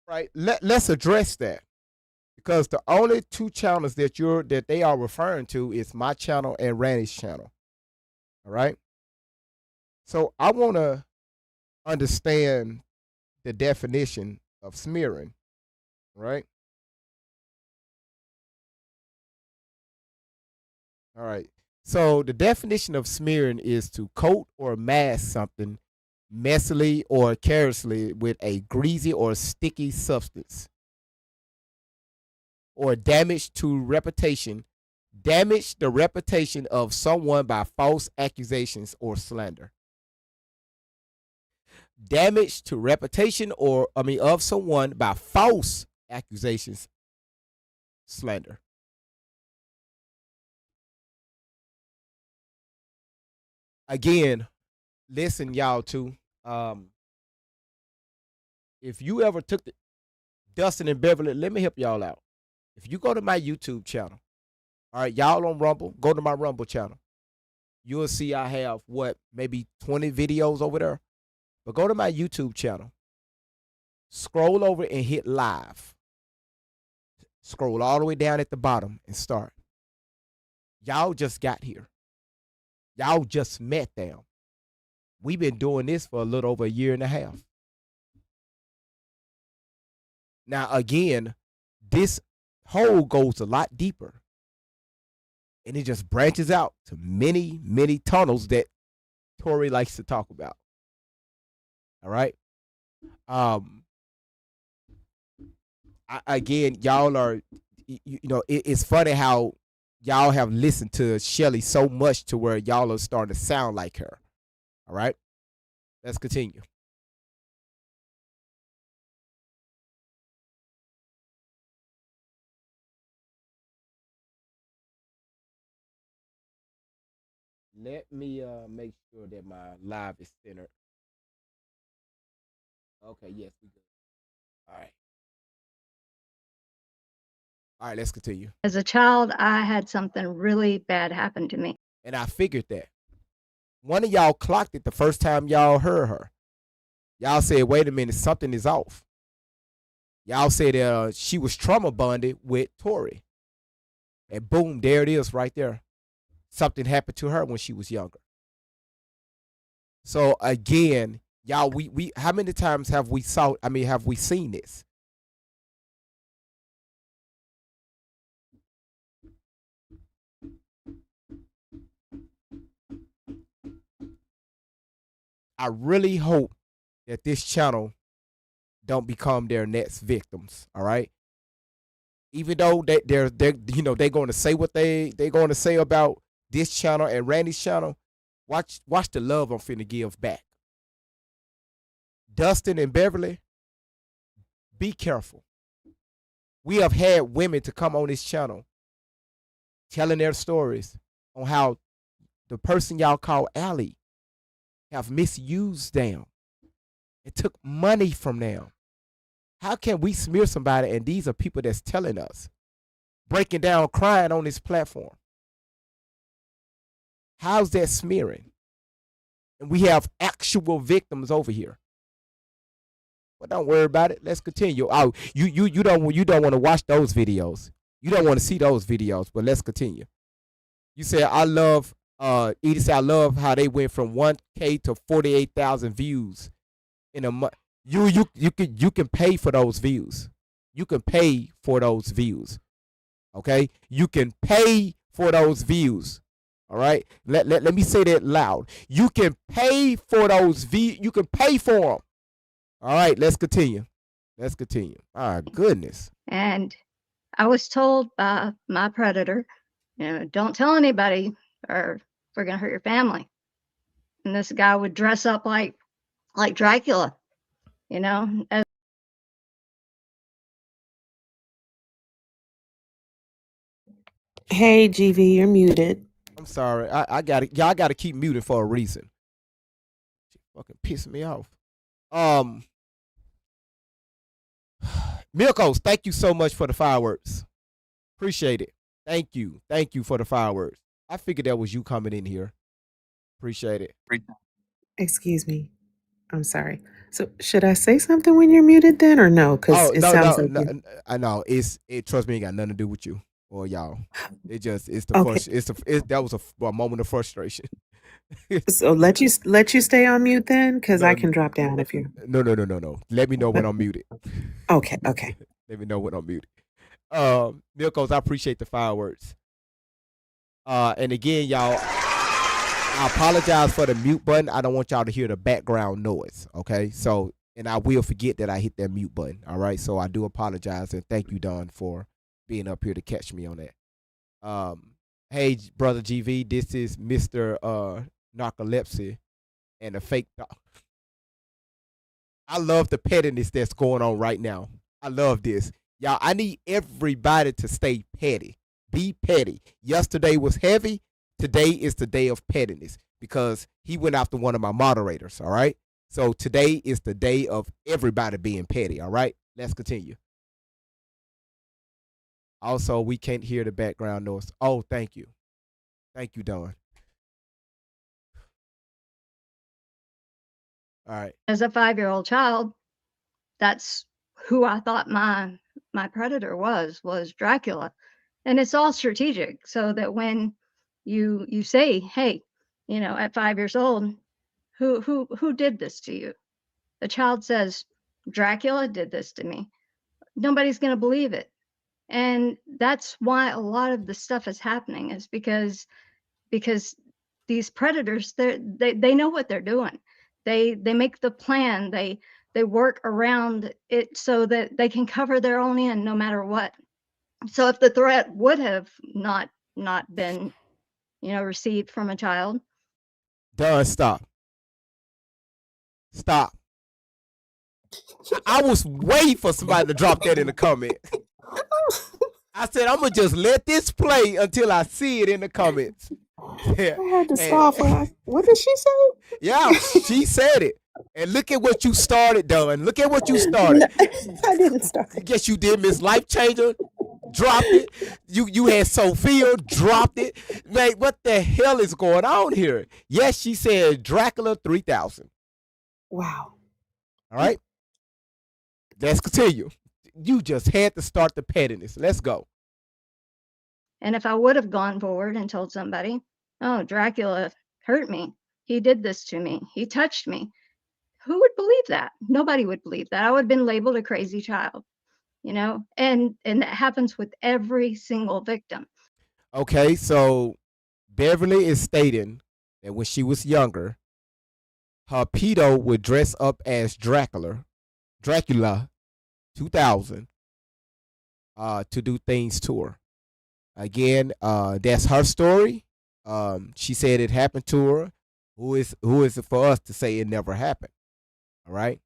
Right. Let's address that. Because the only two channels that they are referring to is my channel and Randy's channel. All right. So I want to understand the definition of smearing, right? All right. So the definition of smearing is to coat or mask something messily or carelessly with a greasy or sticky substance, or damage the reputation of someone by false accusations or slander. Damage to reputation of someone by false accusations, slander. again, listen, y'all, too. If you ever took the Dustin and Beverly, let me help y'all out. If you go to my YouTube channel, all right, y'all on Rumble, go to my Rumble channel. You'll see I have maybe 20 videos over there. But go to my YouTube channel, scroll over and hit live. Scroll all the way down at the bottom and start. Y'all just got here. Y'all just met them. We've been doing this for a little over a year and a half. Now, again, this hole goes a lot deeper. And it just branches out to many, many tunnels that Tori likes to talk about. All right. Again, y'all are, it's funny how y'all have listened to Shelly so much to where y'all are starting to sound like her. All right. Let's continue. Let me make sure that my live is centered. Okay, yes, we good. All right. All right, let's continue. As a child, I had something really bad happen to me. And I figured that. One of y'all clocked it the first time y'all heard her. Y'all said, wait a minute, something is off. Y'all said she was trauma bonded with Tori. And boom, there it is right there. Something happened to her when she was younger. So again, y'all, we how many times have we seen this? I really hope that this channel don't become their next victims. All right. Even though they're going to say what they're going to say about this channel and Randy's channel, watch the love I'm finna give back. Dustin and Beverly, be careful. We have had women to come on this channel telling their stories on how the person y'all call Allie have misused them and took money from them. How can we smear somebody and these are people that's telling us, breaking down, crying on this platform? How's that smearing? And we have actual victims over here. But don't worry about it. Let's continue. Oh, you don't want to watch those videos. You don't want to see those videos. But let's continue. You said Edie said I love how they went from 1K to 48,000 views in a month. You can pay for those views. You can pay for those views. Okay, you can pay for those views. All right. Let me say that loud. You can pay for those views. You can pay for them. All right. Let's continue. Let's continue. My goodness. And I was told by my predator, don't tell anybody or we're going to hurt your family. And this guy would dress up like Dracula, as Hey, GV, you're muted. I'm sorry. I got it. Y'all got to keep muting for a reason. She fucking pissing me off. Milkos, thank you so much for the fireworks. Appreciate it. Thank you. Thank you for the fireworks. I figured that was you coming in here. Appreciate it. Excuse me. I'm sorry. So should I say something when you're muted then or no? Because it sounds like you... I know. Trust me, it ain't got nothing to do with you or y'all. It's the Okay. that was a moment of frustration. So let you stay on mute then, because I can drop down if you. No. Let me know when I'm muted. Okay. Let me know when I'm muted. Milkos, I appreciate the fireworks. And again, y'all, I apologize for the mute button. I don't want y'all to hear the background noise. Okay, so and I will forget that I hit that mute button. All right, so I do apologize and thank you, Don, for being up here to catch me on that. Hey, brother GV, this is Mr. Narcolepsy and the fake dog. I love the pettiness that's going on right now. I love this. Y'all, I need everybody to stay petty. Be petty. Yesterday was heavy. Today is the day of pettiness. because he went after one of my moderators. All right. So today is the day of everybody being petty. All right. Let's continue. Also, we can't hear the background noise. Oh, thank you. Thank you, Dawn. All right. As a 5-year-old child, that's who I thought my predator was Dracula. And it's all strategic so that when you say, hey, at 5 years old, who did this to you? The child says, Dracula did this to me. Nobody's going to believe it. And that's why a lot of the stuff is happening, is because these predators, they know what they're doing. They make the plan. They work around it so that they can cover their own end no matter what. So if the threat would have not been, received from a child. Dawn, stop. Stop. I was waiting for somebody to drop that in the comment. I said, I'm going to just let this play until I see it in the comments. I had to stop her. What did she say? Yeah, she said it. And look at what you started, Dawn. Look at what you started. I didn't start. Yes, you did, Miss Life Changer. Dropped it. You had Sophia, dropped it. Man, what the hell is going on here? Yes, she said Dracula 3000. Wow. All right. Let's continue. You just had to start the pettiness. Let's go. And if I would have gone forward and told somebody, oh, Dracula hurt me, he did this to me, he touched me, who would believe that? Nobody would believe that. I would have been labeled a crazy child, and that happens with every single victim. Okay, so Beverly is stating that when she was younger, her pedo would dress up as Dracula 2000, to do things to her. Again, that's her story. She said it happened to her. Who is it for us to say it never happened? All right.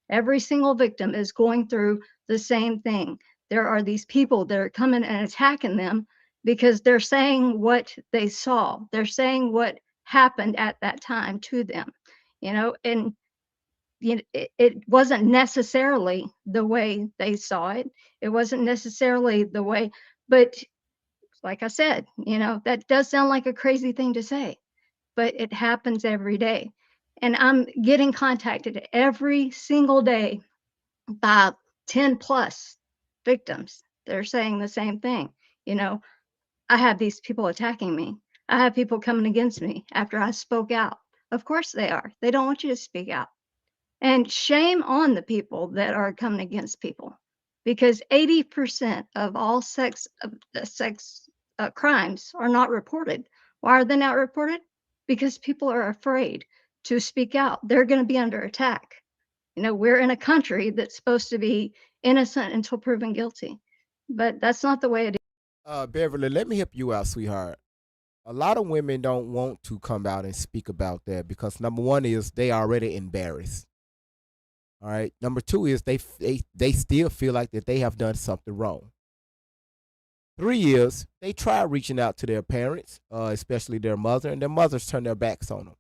Every single victim is going through the same thing. There are these people that are coming and attacking them because they're saying what they saw. They're saying what happened at that time to them, and it wasn't necessarily the way they saw it. It wasn't necessarily the way, but like I said, that does sound like a crazy thing to say, but it happens every day. And I'm getting contacted every single day by 10 plus victims. They're saying the same thing. I have these people attacking me. I have people coming against me after I spoke out. Of course they are. They don't want you to speak out. And shame on the people that are coming against people, because 80% of all sex crimes are not reported. Why are they not reported? Because people are afraid to speak out. They're going to be under attack. We're in a country that's supposed to be innocent until proven guilty, but that's not the way it is. Beverly, let me help you out, sweetheart. A lot of women don't want to come out and speak about that because number one is they already embarrassed. All right. Number two is they still feel like that they have done something wrong. 3 is they try reaching out to their parents, especially their mother, and their mothers turn their backs on them.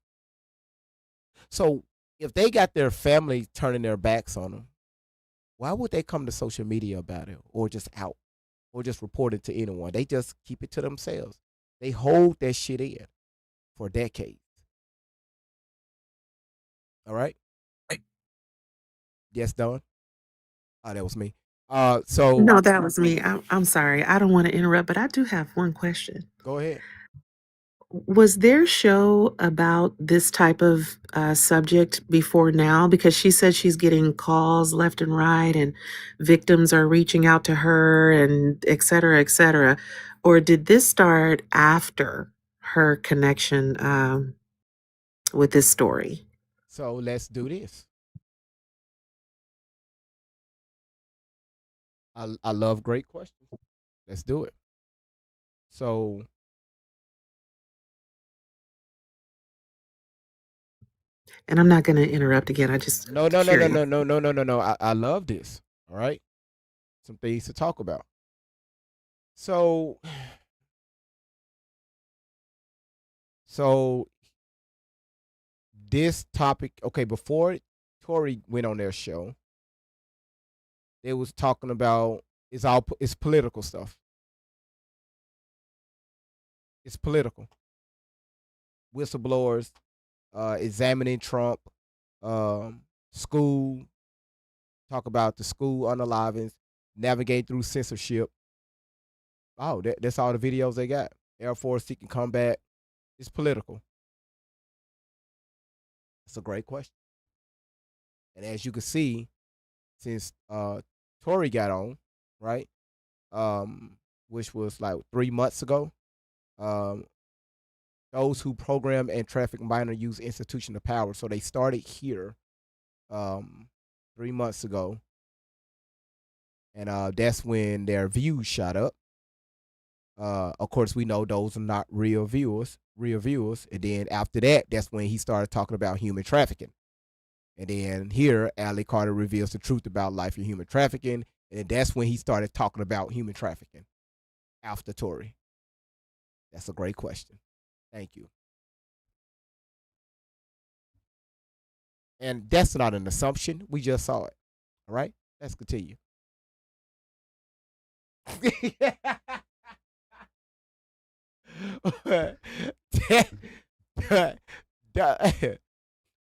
So if they got their family turning their backs on them, why would they come to social media about it or just out or just report it to anyone? They just keep it to themselves. They hold that shit in for decades. All right. Yes, Dawn. Oh, that was me. So No, that was me. I'm sorry. I don't want to interrupt, but I do have one question. go ahead. Was their show about this type of subject before now? Because she said she's getting calls left and right, and victims are reaching out to her, and et cetera, et cetera. Or did this start after her connection with this story? So let's do this. I love great questions. Let's do it. So And I'm not going to interrupt again. I just no. curious. I love this. All right. Some things to talk about. So, so this topic, okay, before Tory went on their show, they was talking about it's political stuff. It's political. Whistleblowers, examining Trump, school, talk about the school unalivings, navigate through censorship. Oh, that's all the videos they got. Air Force seeking combat. It's political. It's a great question. And as you can see, since Tory got on, right, which was like 3 months ago, those who program and traffic minor use institutional power. So they started here 3 months ago, and that's when their views shot up. Of course, we know those are not real viewers. And then after that, that's when he started talking about human trafficking. And then here, Ali Carter reveals the truth about life and human trafficking. And that's when he started talking about human trafficking after Tory. That's a great question. Thank you. And that's not an assumption. We just saw it. All right? Let's continue.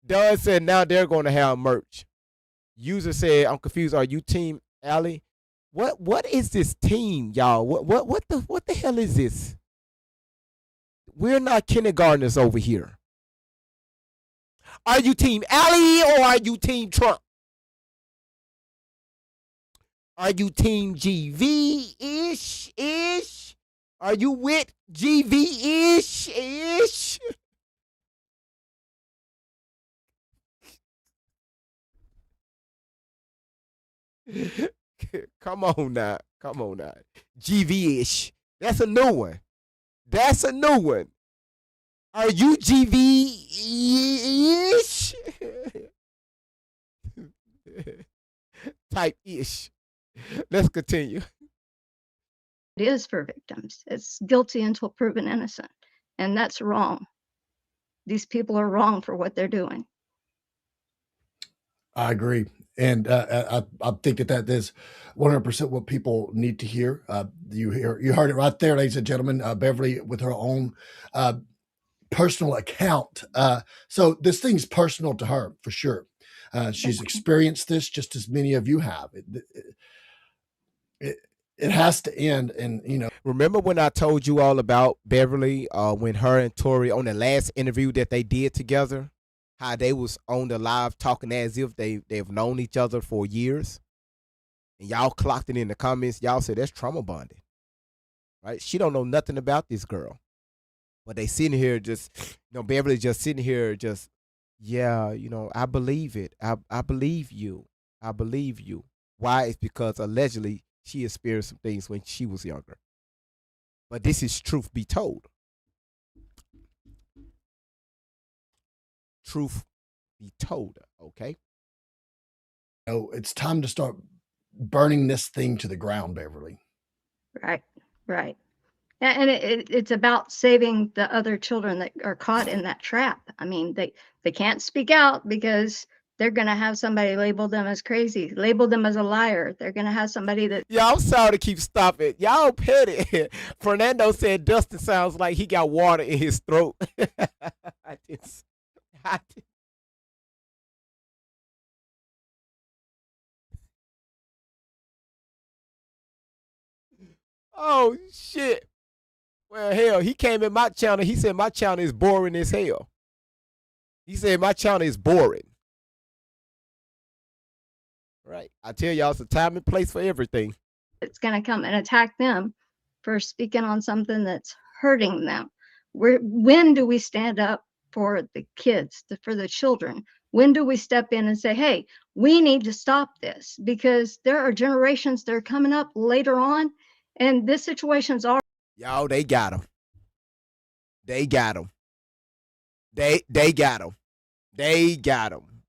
Doug said now they're going to have merch. User said, I'm confused. Are you Team Ali? What is this team, y'all? What the hell is this? We're not kindergartners over here. Are you Team Ali or are you Team Trump? Are you Team GV-ish? Are you with GV-ish? Come on now. GV-ish. That's a new one. Are you GV-ish? Type ish. Let's continue. It is for victims. It's guilty until proven innocent. And that's wrong. These people are wrong for what they're doing. I agree. And I think that is 100% what people need to hear. You heard it right there, ladies and gentlemen. Beverly with her own personal account. So this thing's personal to her for sure. She's experienced this just as many of you have. It has to end. And, you know, remember when I told you all about Beverly, when her and Tory on the last interview that they did together, how they was on the live talking as if they've known each other for years, and y'all clocked it in the comments. Y'all said that's trauma bonding, right? She don't know nothing about this girl, but they sitting here just, Beverly just sitting here just, yeah, I believe it. I believe you. I believe you. Why? It's because allegedly she experienced some things when she was younger. But this is truth be told. Truth be told, okay? It's time to start burning this thing to the ground, Beverly. Right. And it's about saving the other children that are caught in that trap. I mean, they can't speak out because they're going to have somebody label them as crazy, label them as a liar. They're going to have somebody that... Yeah, I'm sorry to keep stopping. Y'all petty. Fernando said Dustin sounds like he got water in his throat. I did. Oh, shit. Well, hell, he came in my channel. He said my channel is boring as hell. He said my channel is boring. Right. I tell y'all, it's a time and place for everything. It's going to come and attack them for speaking on something that's hurting them. When do we stand up for the kids, for the children? When do we step in and say, hey, we need to stop this? Because there are generations that are coming up later on, and this situation's already... Y'all, they got him. They got him. They got him. They got him.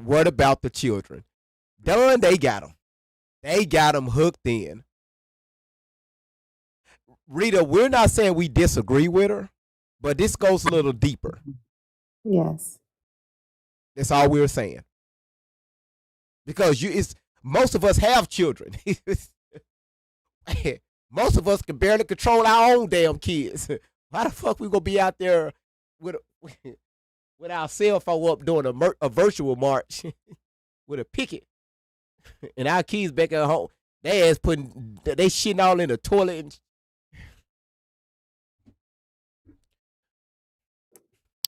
What about the children? Done, they got him. They got him hooked in. Rita, we're not saying we disagree with her, but this goes a little deeper. Yes. That's all we were saying. Because most of us have children. Most of us can barely control our own damn kids. Why the fuck we gonna be out there with our cell phone up doing a virtual march with a picket, and our kids back at home, they shitting all in the toilet. And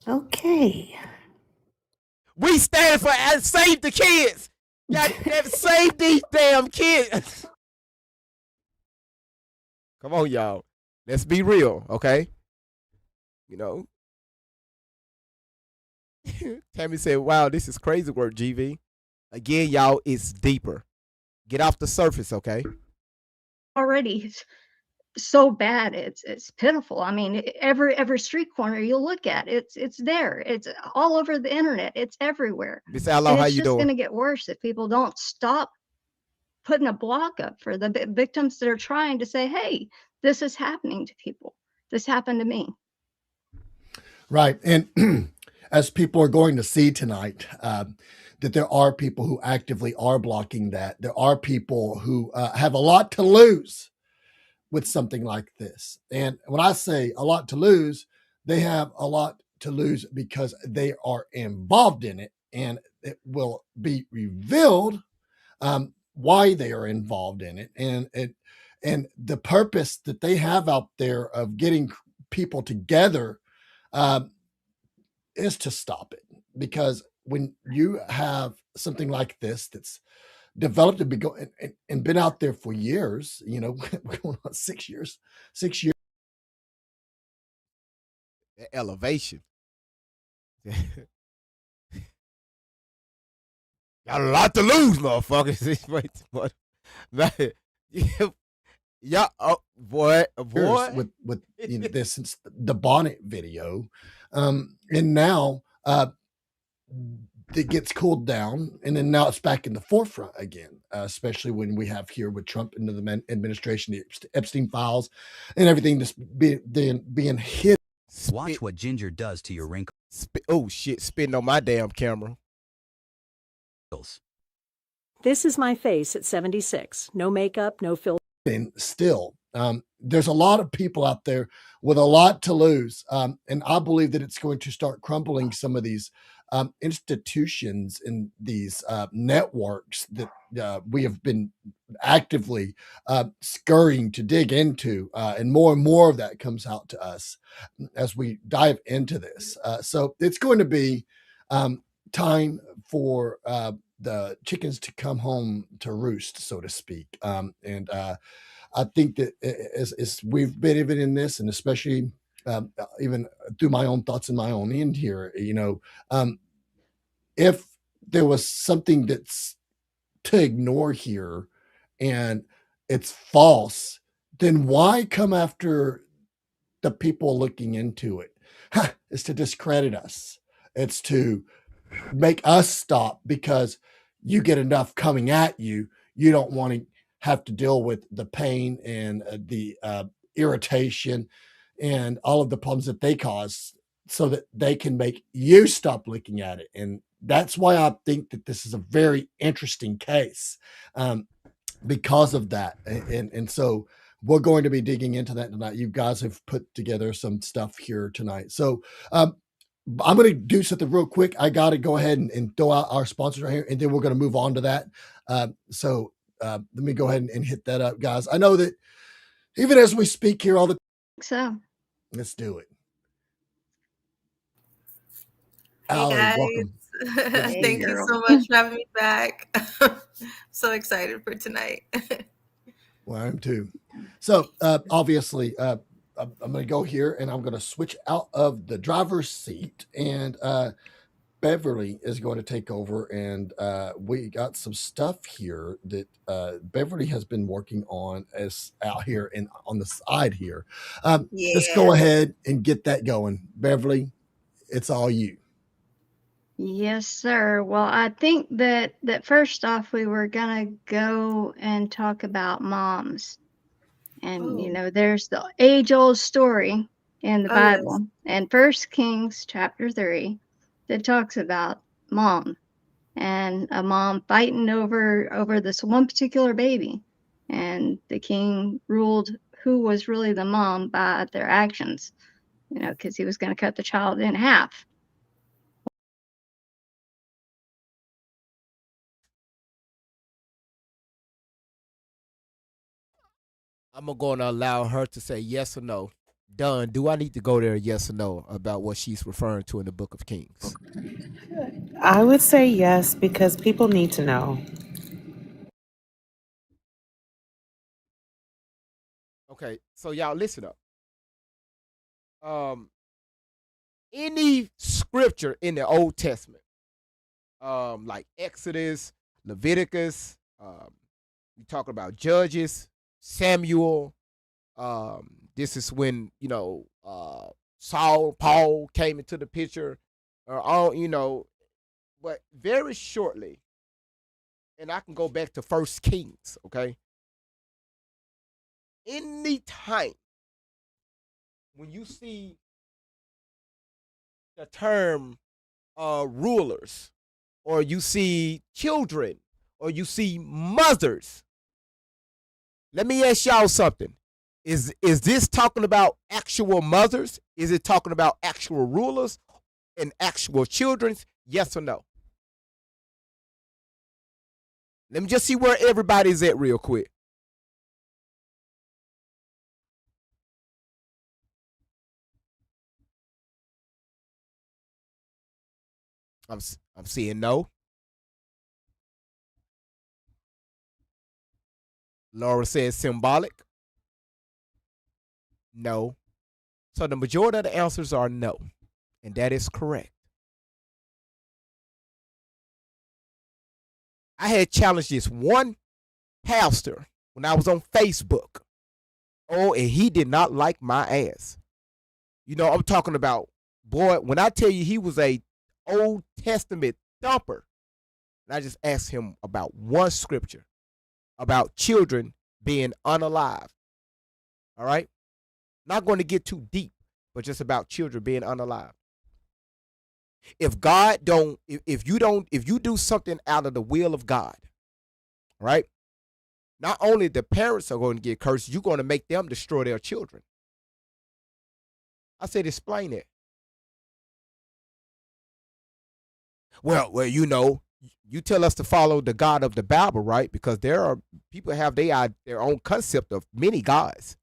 Okay. we stand for save the kids. God damn, save these damn kids. Come on, y'all. Let's be real, okay? You know. Tammy said, wow, this is crazy work, GV. Again, y'all, it's deeper. Get off the surface, okay? Already so bad, it's pitiful. I mean, every street corner you look at, it's there. It's all over the internet. It's everywhere. Miss Outlaw, And how it's you just going doing? to get worse if people don't stop putting a block up for the victims that are trying to say, hey, this is happening to people. This happened to me. Right. And as people are going to see tonight, that there are people who actively are blocking that. There are people who have a lot to lose with something like this. And when I say a lot to lose, they have a lot to lose because they are involved in it, and it will be revealed why they are involved in it, and the purpose that they have out there of getting people together is to stop it. Because when you have something like this that's developed and been out there for years, we're going on 6 years. Elevation. Got a lot to lose, motherfuckers. Yeah, oh, boy. with this since the bonnet video, and now it gets cooled down, and then now it's back in the forefront again, especially when we have here with Trump into the administration, the Epstein files, and everything that's being hid. Watch what ginger does to your wrinkles. Oh shit! Spitting on my damn camera. This is my face at 76. No makeup, no filter. And still, there's a lot of people out there with a lot to lose, and I believe that it's going to start crumbling some of these institutions and these networks that we have been actively scurrying to dig into, and more of that comes out to us as we dive into this. So it's going to be time for the chickens to come home to roost, so to speak. And I think that as we've been even in this, and especially even through my own thoughts and my own end here, if there was something that's to ignore here and it's false, then why come after the people looking into it? It's to discredit us. It's to make us stop because you get enough coming at you. You don't want to have to deal with the pain and the irritation and all of the problems that they cause, so that they can make you stop looking at it. And that's why I think that this is a very interesting case, because of that. And so we're going to be digging into that tonight. You guys have put together some stuff here tonight. So I'm going to do something real quick. I got to go ahead and throw out our sponsors right here, and then we're going to move on to that. So let me go ahead and hit that up, guys. I know that even as we speak here all the So let's do it. Hey Allie, guys. welcome. Thank you girl. so much for having me back. So excited for tonight. Well, I am too. So obviously, I'm going to go here and I'm going to switch out of the driver's seat, and Beverly is going to take over. And we got some stuff here that Beverly has been working on as out here and on the side here. Let's go ahead and get that going. Beverly, it's all you. Yes, sir. Well, I think that first off, we were gonna go and talk about moms. And Oh, there's the age-old story in the oh yes. Bible in First Kings chapter 3 that talks about mom and a mom fighting over this one particular baby. And the king ruled who was really the mom by their actions, because he was going to cut the child in half. I'm going to allow her to say yes or no. Done. Do I need to go there, yes or no, about what she's referring to in the Book of Kings? I would say yes because people need to know. Okay, so y'all listen up. Any scripture in the Old Testament, like Exodus, Leviticus, you talk about Judges, Samuel. This is when Saul, Paul came into the picture, or all but very shortly, and I can go back to First Kings. Okay, any time when you see the term rulers, or you see children, or you see mothers, let me ask y'all something. Is this talking about actual mothers? Is it talking about actual rulers and actual children? Yes or no? Let me just see where everybody's at real quick. I'm seeing no. Laura says symbolic. No. So the majority of the answers are no. And that is correct. I had challenged this one pastor when I was on Facebook. Oh, and he did not like my ass. I'm talking about, boy, when I tell you he was a Old Testament thumper, and I just asked him about one scripture about children being unalive. All right? Not going to get too deep, but just about children being unalive. If you do something out of the will of God, right? Not only the parents are going to get cursed, you're going to make them destroy their children. I said, explain it. Well, you tell us to follow the God of the Bible, right? Because there are people have their own concept of many gods.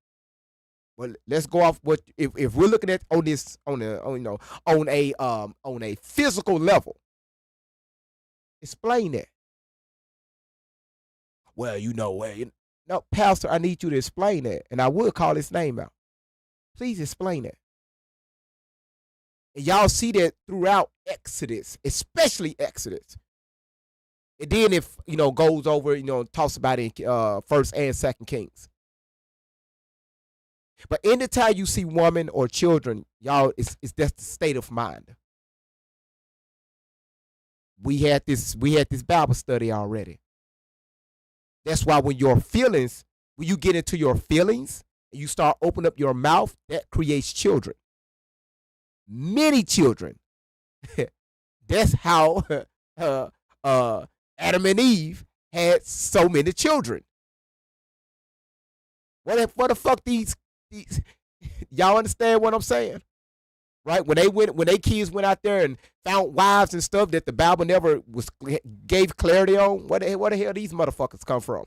Well, let's go off what if we're looking at on a physical level. Explain it. Well, no, Pastor, I need you to explain that, and I will call his name out. Please explain it. And y'all see that throughout Exodus, especially Exodus. And then if goes over, talks about it in First and Second Kings. But anytime you see women or children, y'all, it's that's the state of mind. We had this Bible study already. That's why when you get into your feelings and you start opening up your mouth, that creates children. Many children. That's how Adam and Eve had so many children. What the fuck these y'all understand what I'm saying? Right? When they kids went out there and found wives and stuff that the Bible never gave clarity on, where the hell these motherfuckers come from?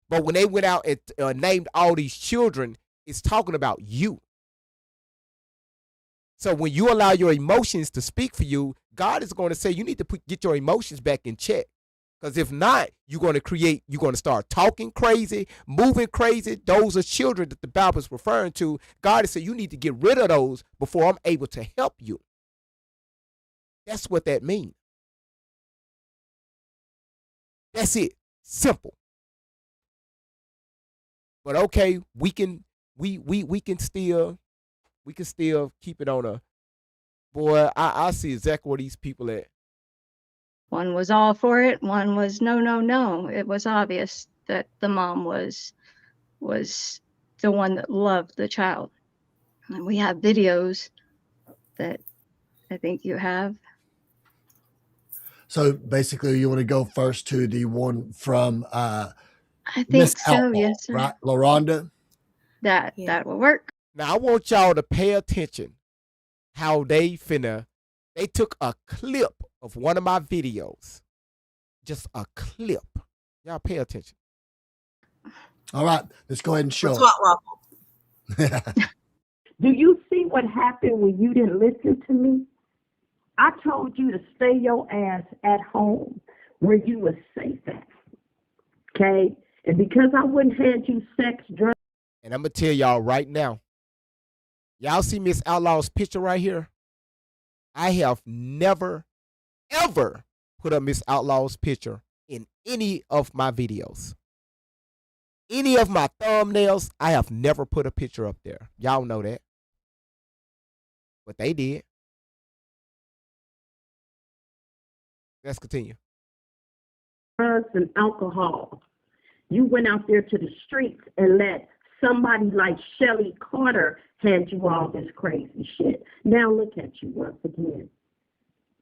But when they went out and named all these children, it's talking about you. So when you allow your emotions to speak for you, God is going to say you need to get your emotions back in check. Because if not, you're going to start talking crazy, moving crazy. Those are children that the Bible is referring to. God is saying you need to get rid of those before I'm able to help you. That's what that means. That's it. Simple. But okay, we can still keep it on a boy. I see exactly where these people at. One was all for it, one was no, no, no. It was obvious that the mom was the one that loved the child. And we have videos that I think you have. So basically, you want to go first to the one from I Miss think so, Outlaw, yes, sir. right? LaRonda? That Yeah. that will work. Now I want y'all to pay attention how they took a clip of one of my videos. Just a clip. Y'all pay attention. All right, let's go ahead and show Swat waffle. it. Do you see what happened when you didn't listen to me? I told you to stay your ass at home where you were safe at. Okay? And because I wouldn't hand you sex, drugs, And I'm going to tell y'all right now. Y'all see Miss Outlaw's picture right here? I have never, ever put up Miss Outlaw's picture in any of my videos. Any of my thumbnails, I have never put a picture up there. Y'all know that. But they did. Let's continue. drugs, and alcohol. You went out there to the streets and let somebody like Shelly Carter hand you all this crazy shit. Now look at you once again.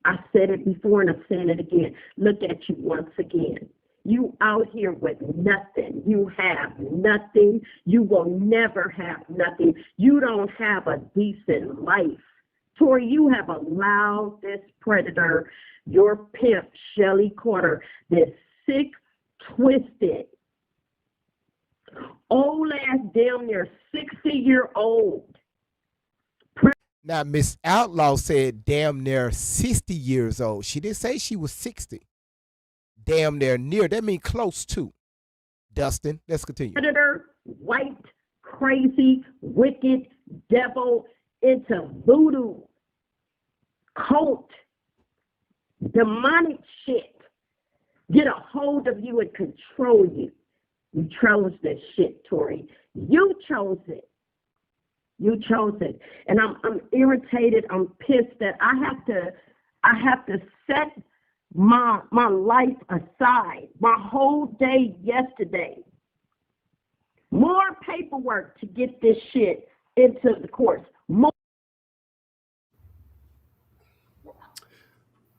I said it before and I'm saying it again. Look at you once again. You out here with nothing. You have nothing. You will never have nothing. You don't have a decent life. Tori, you have allowed this predator, your pimp, Shelly Carter, this sick, twisted, old ass, damn near 60-year-old. Now, Miss Outlaw said damn near 60 years old. She didn't say she was 60. Damn near near. That means close to. Dustin, let's continue. Predator, white, crazy, wicked, devil, into voodoo, cult, demonic shit. Get a hold of you and control you. You chose this shit, Tori. You chose it. You chose it. And I'm irritated. I'm pissed that I have to set my life aside. My whole day yesterday. More paperwork to get this shit into the courts. More.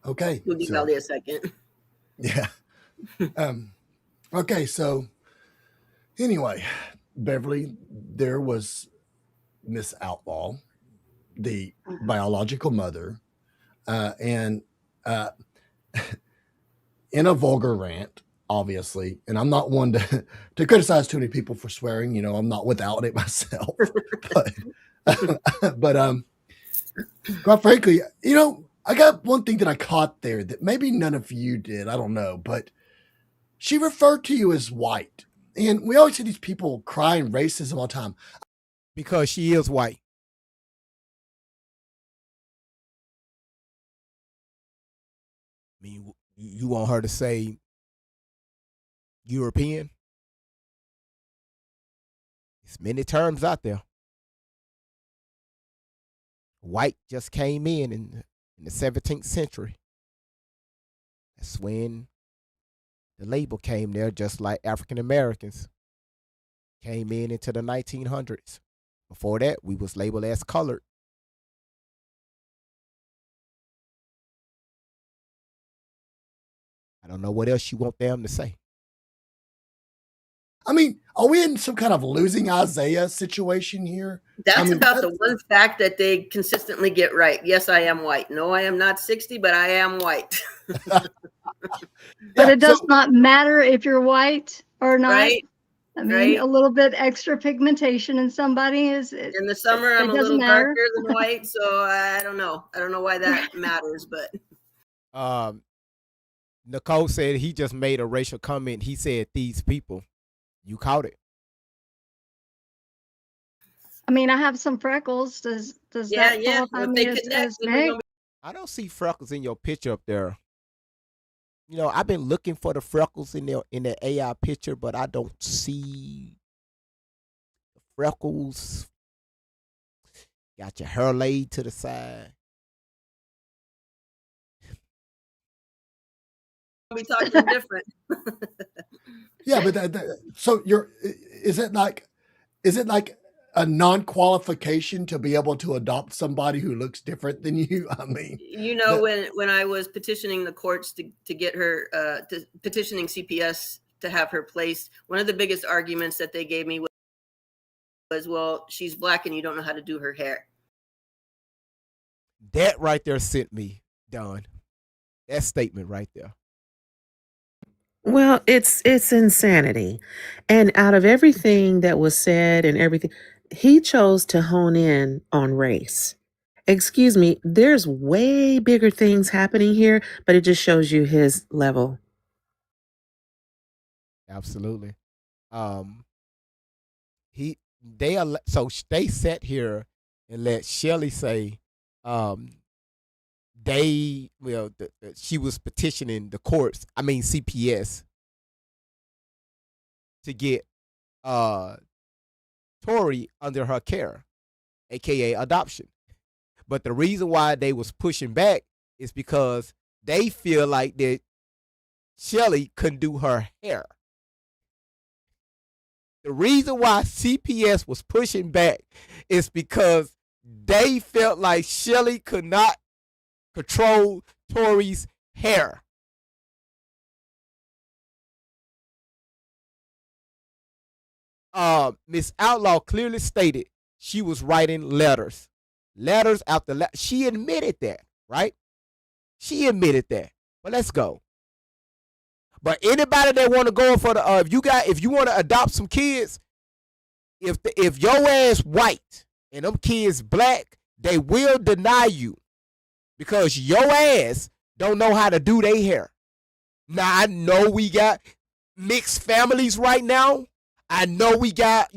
Okay. We'll give so- Ellie a second. Yeah. Okay, so anyway, Beverly, there was Miss Outlaw, the biological mother, and in a vulgar rant, obviously, and I'm not one to criticize too many people for swearing, I'm not without it myself. but quite frankly, I got one thing that I caught there that maybe none of you did. I don't know, but she referred to you as white. And we always see these people crying racism all the time. Because she is white. I mean, you want her to say European? There's many terms out there. White just came in the 17th century. That's when the label came there, just like African Americans came into the 1900s. Before that, we was labeled as colored. I don't know what else you want them to say. I mean, are we in some kind of losing Isaiah situation here? That's about the one fact that they consistently get right. Yes, I am white. No, I am not 60, but I am white. But it does not matter if you're white or not. Right? I mean, Right. a little bit extra pigmentation in somebody is. In the summer, it I'm a doesn't little matter. darker than white, so I don't know. I don't know why that matters, but Nicole said he just made a racial comment. He said these people. You caught it. I mean, I have some freckles. Does yeah, that yeah. qualify If me they as connect, then we're Meg? gonna be I don't see freckles in your picture up there. I've been looking for the freckles in the AI picture, but I don't see the freckles. Got your hair laid to the side. talking different. Yeah, but so is it like Is it like a non-qualification to be able to adopt somebody who looks different than you? I mean, You know, that, when I was petitioning the courts to get her, petitioning CPS to have her placed, one of the biggest arguments that they gave me was, well, she's black and you don't know how to do her hair. That right there sent me, Don. That statement right there. Well, it's insanity. And out of everything that was said and everything, he chose to hone in on race. Excuse me, there's way bigger things happening here, but it just shows you his level. Absolutely. Um, they sat here and let Shelly say, um, she was petitioning the courts. I mean CPS to get Tory under her care, aka adoption. But the reason why they was pushing back is because they feel like that Shelly couldn't do her hair. The reason why CPS was pushing back is because they felt like Shelly could not control Tory's hair. Miss Outlaw clearly stated she was writing letters. Letters after she admitted that, right? She admitted that. But let's go. But anybody that want to go for the if you want to adopt some kids, if your ass white and them kids black, they will deny you because your ass don't know how to do their hair. Now I know we got mixed families right now. I know we got,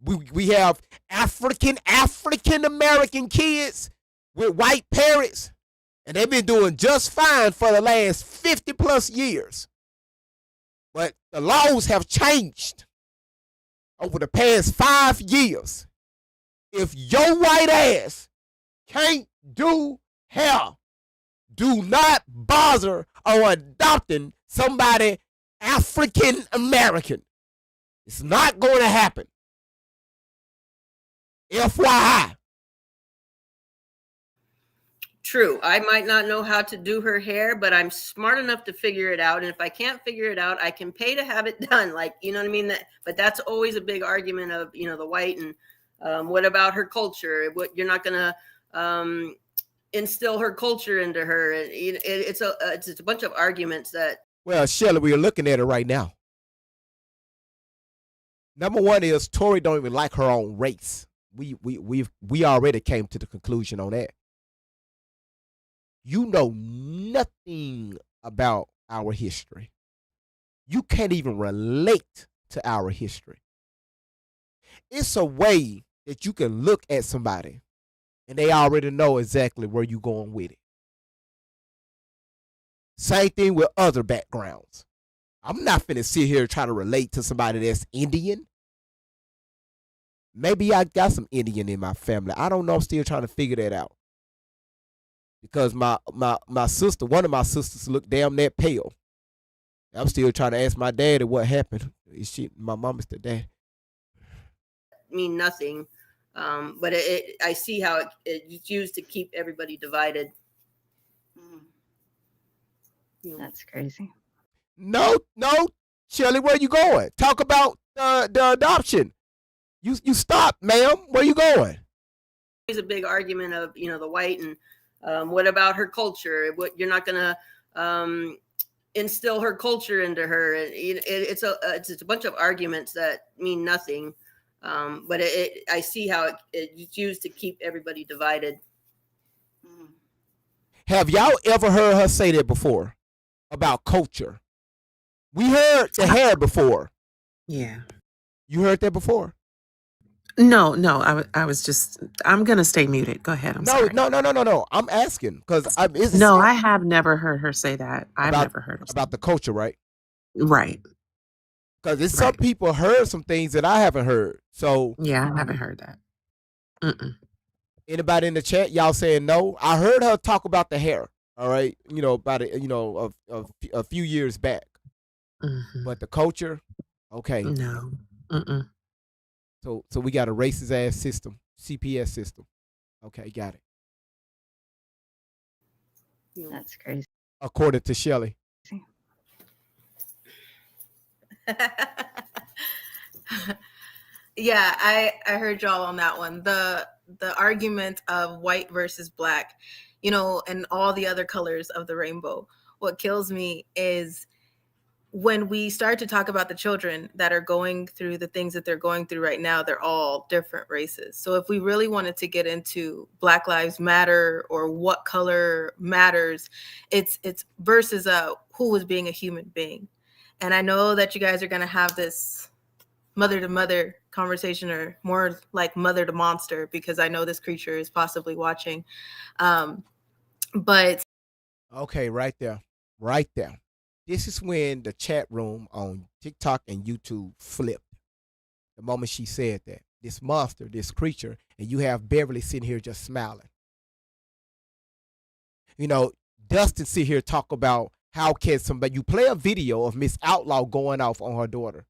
we have African American kids with white parents, and they've been doing just fine for the last 50 plus years. But the laws have changed over the past 5 years. If your white ass can't do hair, do not bother on adopting somebody African American. It's not going to happen. FYI. True. I might not know how to do her hair, but I'm smart enough to figure it out. And if I can't figure it out, I can pay to have it done. Like, you know what I mean? But that's always a big argument of, the white and what about her culture? What you're not going to instill her culture into her. And it's a bunch of arguments that. Well, Shelly, we are looking at it right now. Number one is Tory don't even like her own race. We already came to the conclusion on that. You know nothing about our history. You can't even relate to our history. It's a way that you can look at somebody and they already know exactly where you're going with it. Same thing with other backgrounds. I'm not finna sit here trying to relate to somebody that's Indian. Maybe I got some Indian in my family. I don't know. I'm still trying to figure that out. Because my sister, one of my sisters looked damn that pale. I'm still trying to ask my daddy what happened. My mom is the dad. Mean nothing. But I see how it's used to keep everybody divided. That's crazy. No, Shelly, where you going? Talk about the adoption. You stop, ma'am. Where you going? There's a big argument of, the white and what about her culture? What you're not going to instill her culture into her. It's a bunch of arguments that mean nothing. But I see how it's used to keep everybody divided. Have y'all ever heard her say that before about culture? We heard the hair before. Yeah. You heard that before? No, I was just, I'm going to stay muted. Go ahead. I'm sorry. No. I'm asking because No, I have never heard her say that. I've never heard her say about the culture, right? Right. Because it's some people heard some things that I haven't heard. So yeah, I haven't heard that. Anybody in the chat, y'all saying no? I heard her talk about the hair. All right, about it, a few years back. Mm-hmm. But the culture, okay. No. So we got a racist ass system, CPS system. Okay, got it. That's crazy. According to Shelley. Yeah, I heard y'all on that one. The argument of white versus black, and all the other colors of the rainbow. What kills me is when we start to talk about the children that are going through the things that they're going through right now, they're all different races. So if we really wanted to get into Black Lives Matter or what color matters, it's versus who was being a human being. And I know that you guys are going to have this mother to mother conversation, or more like mother to monster, because I know this creature is possibly watching. But okay, right there. This is when the chat room on TikTok and YouTube flipped. The moment she said that. This monster, this creature, and you have Beverly sitting here just smiling. Dustin sit here talk about how can somebody, you play a video of Miss Outlaw going off on her daughter.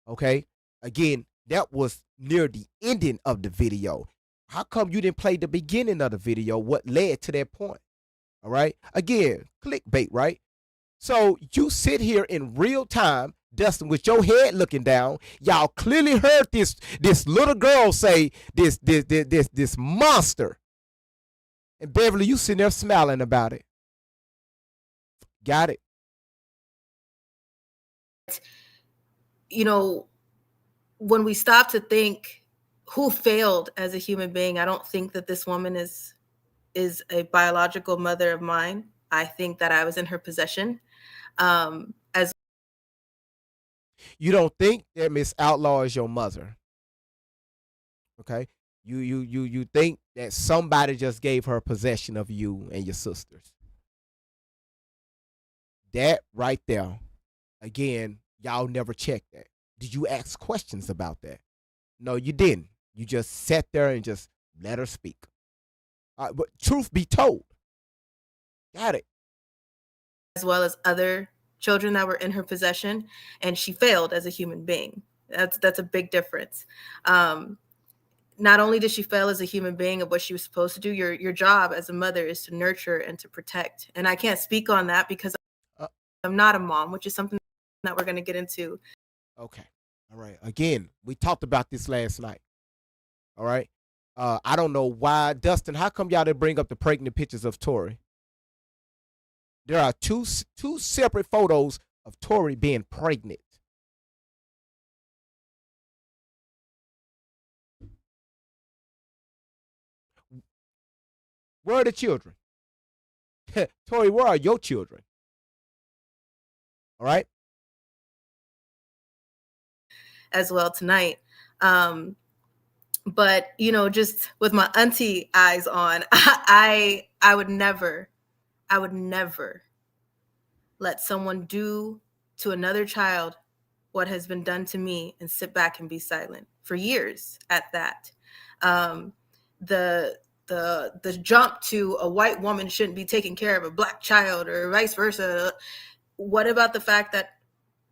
Okay? Again, that was near the ending of the video. How come you didn't play the beginning of the video? What led to that point? All right? Again, clickbait, right? So you sit here in real time, Dustin, with your head looking down. Y'all clearly heard this little girl say this monster. And Beverly, you sitting there smiling about it. Got it. When we stop to think who failed as a human being, I don't think that this woman is a biological mother of mine. I think that I was in her possession. As you don't think that Miss Outlaw is your mother. Okay? You think that somebody just gave her possession of you and your sisters. That right there, again, y'all never checked that. Did you ask questions about that? No, you didn't. You just sat there and just let her speak. But truth be told, got it. As well as other children that were in her possession, and she failed as a human being. That's a big difference. Not only did she fail as a human being of what she was supposed to do, your job as a mother is to nurture and to protect. And I can't speak on that because I'm not a mom, which is something that we're going to get into. Okay. All right. Again, we talked about this last night. All right. I don't know why. Dustin, how come y'all didn't bring up the pregnant pictures of Tori? There are two separate photos of Tori being pregnant. Where are the children? Tori, where are your children? All right. As well tonight. But, just with my auntie eyes on, I would never let someone do to another child what has been done to me and sit back and be silent for years at that. The jump to a white woman shouldn't be taking care of a black child or vice versa. What about the fact that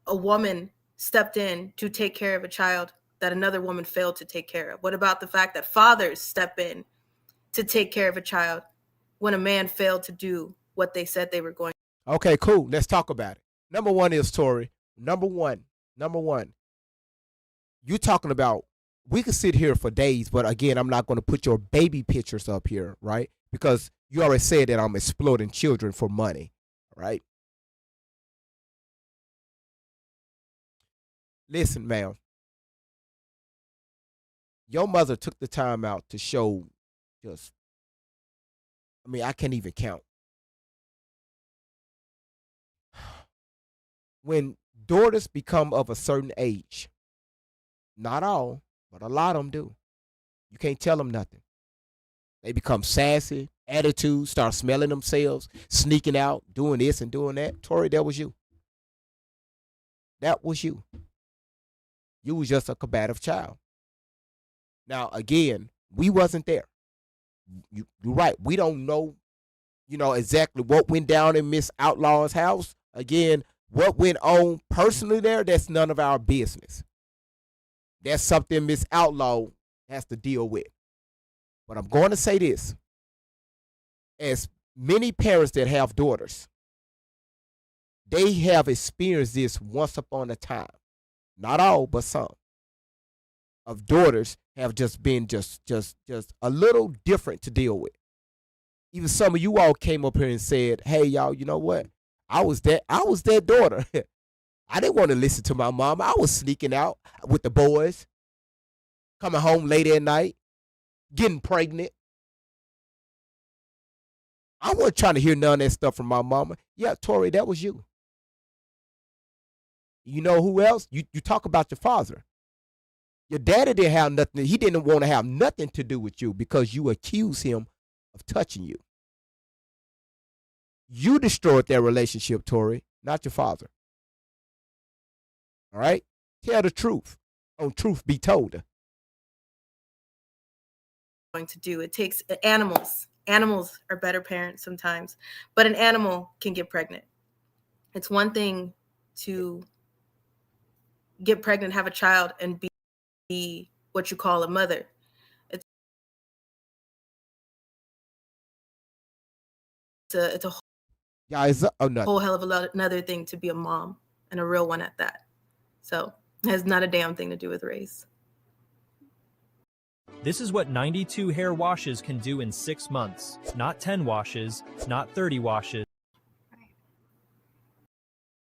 a woman stepped in to take care of a child that another woman failed to take care of? What about the fact that fathers step in to take care of a child when a man failed to do what they said they were going to? Okay, cool. Let's talk about it. Number one is Tori. Number one. You're talking about, we could sit here for days, but again, I'm not going to put your baby pictures up here, right? Because you already said that I'm exploiting children for money, right? Listen, ma'am. Your mother took the time out to show I can't even count. When daughters become of a certain age, not all, but a lot of them do. You can't tell them nothing. They become sassy, attitude, start smelling themselves, sneaking out, doing this and doing that. Tori, that was you. That was you. You was just a combative child. Now, again, we wasn't there. You're right. We don't know, exactly what went down in Miss Outlaw's house. Again, what went on personally there, that's none of our business. That's something Miss Outlaw has to deal with. But I'm going to say this. As many parents that have daughters, they have experienced this once upon a time. Not all, but some. Of daughters have just been just a little different to deal with. Even some of you all came up here and said, hey, y'all, you know what? I was that daughter. I didn't want to listen to my mom. I was sneaking out with the boys, coming home late at night, getting pregnant. I wasn't trying to hear none of that stuff from my mama. Yeah, Tori, that was you. You know who else? You talk about your father. Your daddy didn't have nothing. He didn't want to have nothing to do with you because you accused him of touching you. You destroyed that relationship, Tori, not your father. All right? Tell the truth. On truth be told. Going to do. It takes animals. Animals are better parents sometimes, but an animal can get pregnant. It's one thing to get pregnant, have a child, and be what you call a mother. It's a Yeah, whole hell of another thing to be a mom, and a real one at that. So it has not a damn thing to do with race. This is what 92 hair washes can do in 6 months. Not 10 washes, not 30 washes.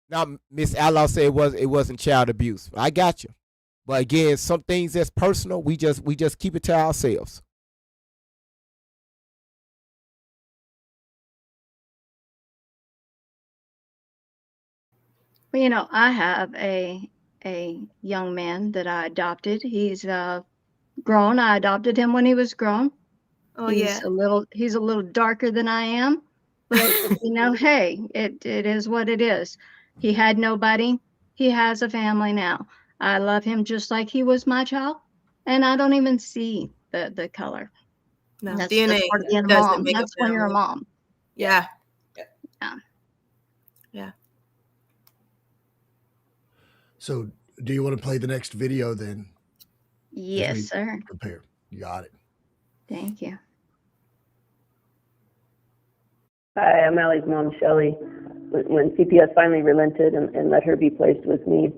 Now, Miss Outlaw said it wasn't child abuse. I got you. But again, some things that's personal, we just keep it to ourselves. Well, you know, I have a young man that I adopted. He's grown. I adopted him when he was grown. Oh, he's yeah. He's a little darker than I am, but you know, hey, it is what it is. He had nobody. He has a family now. I love him just like he was my child, and I don't even see the color. No, That's DNA part of being a doesn't mom. make a That's when you're a family. mom. Yeah. Yeah. Yeah. So, do you want to play the next video then? Yes, we sir. Prepare. You got it. Thank you. Hi, I'm Allie's mom, Shelly. When CPS finally relented and let her be placed with me,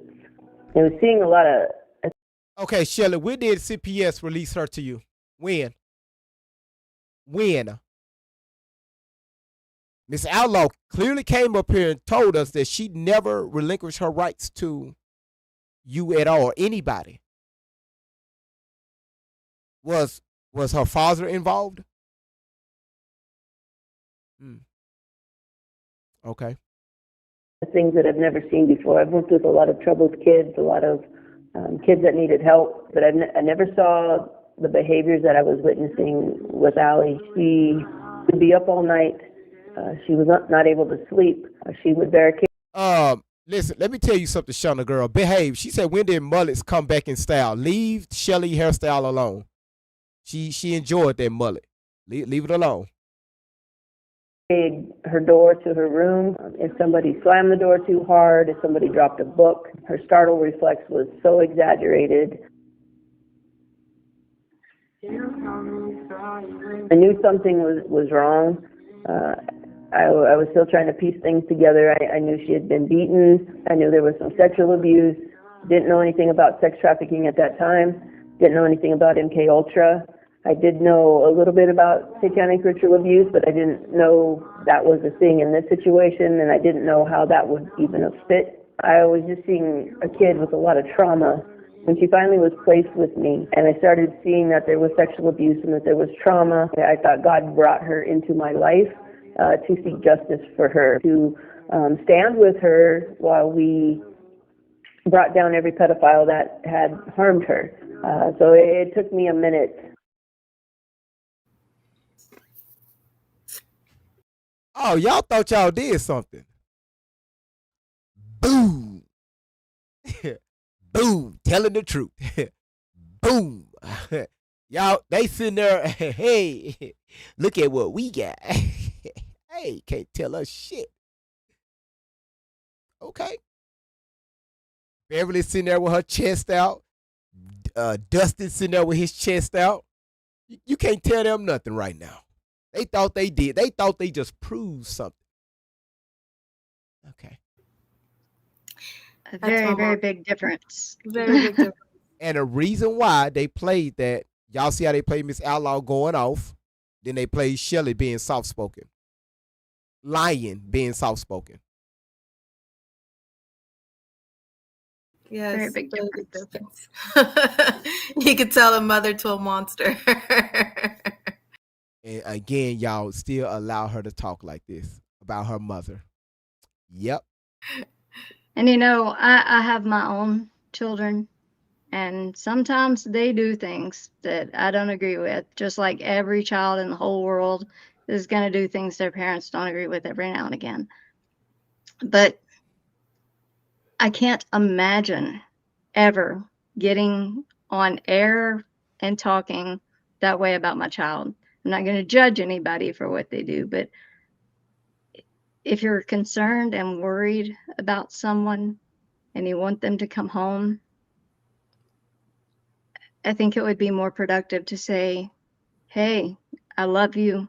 I was seeing a lot of. Okay, Shelly, when did CPS release her to you? When? Miss Outlaw clearly came up here and told us that she never relinquished her rights to you at all, anybody. Was her father involved? Okay. Things that I've never seen before. I've worked with a lot of troubled kids, a lot of kids that needed help, but I never saw the behaviors that I was witnessing with Allie. She would be up all night. She was not able to sleep. She would barricade. Listen, let me tell you something, Shauna girl. Behave. She said, when did mullets come back in style? Leave Shelly hairstyle alone. She enjoyed that mullet. Leave it alone. Her door to her room. If somebody slammed the door too hard, if somebody dropped a book, her startle reflex was so exaggerated. I knew something was wrong. I was still trying to piece things together. I knew she had been beaten. I knew there was some sexual abuse. Didn't know anything about sex trafficking at that time. Didn't know anything about MK Ultra. I did know a little bit about satanic ritual abuse, but I didn't know that was a thing in this situation, and I didn't know how that would even have fit. I was just seeing a kid with a lot of trauma. When she finally was placed with me, and I started seeing that there was sexual abuse and that there was trauma, I thought God brought her into my life to seek justice for her, to stand with her while we brought down every pedophile that had harmed her. So it took me a minute. Oh, y'all thought y'all did something. Boom. Boom. Telling the truth. Boom. Y'all, they sitting there, hey, look at what we got. Hey, can't tell us shit. Okay. Beverly sitting there with her chest out, Dustin sitting there with his chest out. You can't tell them nothing right now. They thought they did. They thought they just proved something. Okay. A That's very, my very mom. big difference. Very big difference. And the reason why they played that, y'all see how they played Miss Outlaw going off, then they played Shelly being soft spoken, lying being soft spoken. Yes, Very big very big difference. difference. You could tell a mother to a monster. And again, y'all still allow her to talk like this about her mother. Yep. And you know, I have my own children, and sometimes they do things that I don't agree with, just like every child in the whole world is going to do things their parents don't agree with every now and again. But I can't imagine ever getting on air and talking that way about my child. I'm not going to judge anybody for what they do, but if you're concerned and worried about someone and you want them to come home, I think it would be more productive to say, hey, I love you.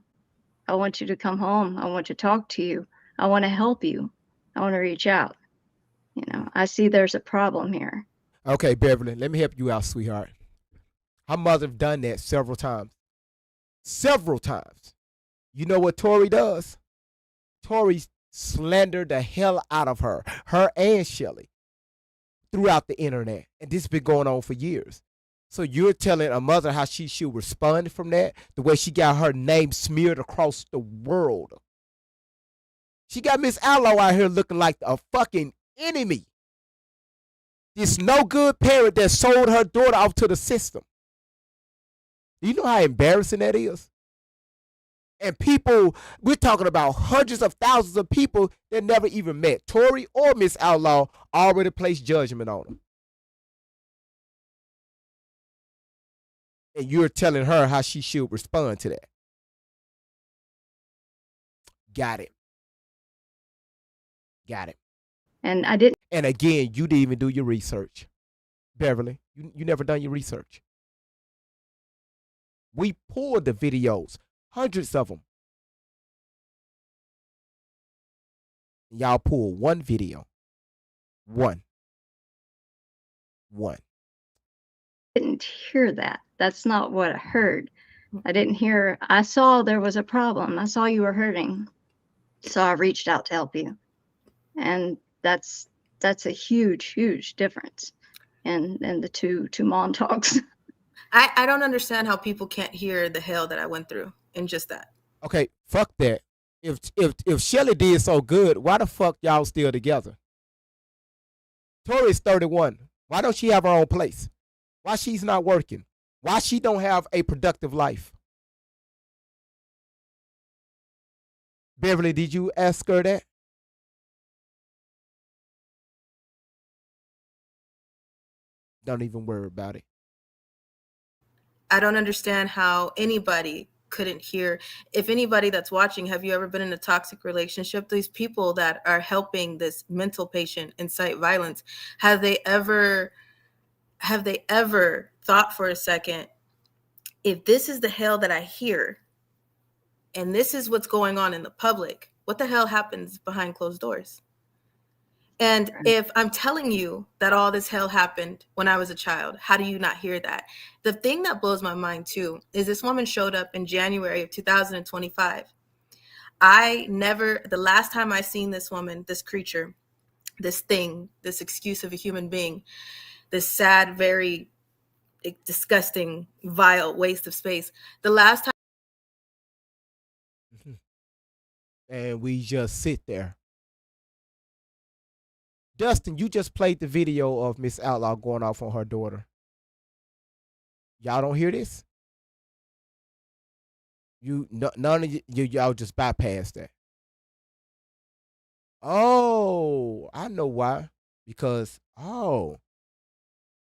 I want you to come home. I want to talk to you. I want to help you. I want to reach out. You know, I see there's a problem here. Okay, Beverly, let me help you out, sweetheart. Her mother done that several times. Several times. You know what Tori does? Tori slandered the hell out of her and Shelly, throughout the internet. And this has been going on for years. So you're telling a mother how she should respond from that? The way she got her name smeared across the world. She got Miss Outlaw out here looking like a fucking enemy. This no good parent that sold her daughter off to the system. Do you know how embarrassing that is? And people, we're talking about hundreds of thousands of people that never even met Tori or Miss Outlaw, already placed judgment on them. And you're telling her how she should respond to that. Got it. Got it. And I didn't. And again, you didn't even do your research. Beverly, you never done your research. We pulled the videos, hundreds of them. Y'all pulled one video. One. Didn't hear that. That's not what I heard. I didn't hear. I saw there was a problem. I saw you were hurting. So I reached out to help you. And that's a huge difference in the two mom talks. I don't understand how people can't hear the hell that I went through in just that. Okay, fuck that. If Shelly did so good, why the fuck y'all still together? Tori's 31. Why don't she have her own place? Why she's not working? Why she don't have a productive life? Beverly, did you ask her that? Don't even worry about it. I don't understand how anybody couldn't hear. If anybody that's watching, have you ever been in a toxic relationship? These people that are helping this mental patient incite violence, have they ever thought for a second, if this is the hell that I hear and this is what's going on in the public, what the hell happens behind closed doors? And if I'm telling you that all this hell happened when I was a child, how do you not hear that? The thing that blows my mind too is this woman showed up in January of 2025. The last time I seen this woman, this creature, this thing, this excuse of a human being, this sad, very disgusting, vile waste of space. The last time. And we just sit there. Dustin, you just played the video of Miss Outlaw going off on her daughter. Y'all don't hear this? None of y'all just bypass that. Oh, I know why. Because,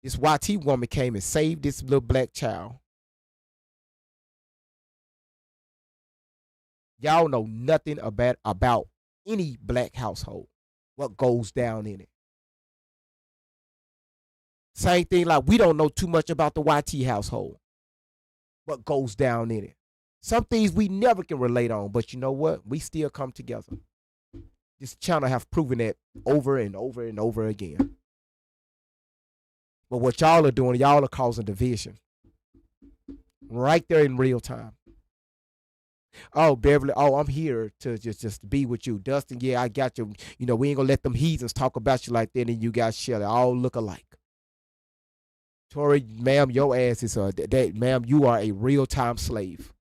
this YT woman came and saved this little black child. Y'all know nothing about any black household. What goes down in it. Same thing, like we don't know too much about the YT household, what goes down in it. Some things we never can relate on, but you know what? We still come together. This channel have proven that over and over and over again. But what y'all are doing, y'all are causing division. Right there in real time. Oh, Beverly, oh, I'm here to just be with you. Dustin, yeah, I got you. You know, we ain't gonna let them heathens talk about you like that, and you got Shelly. All look alike. Tori, ma'am, your ass is ma'am, you are a real-time slave.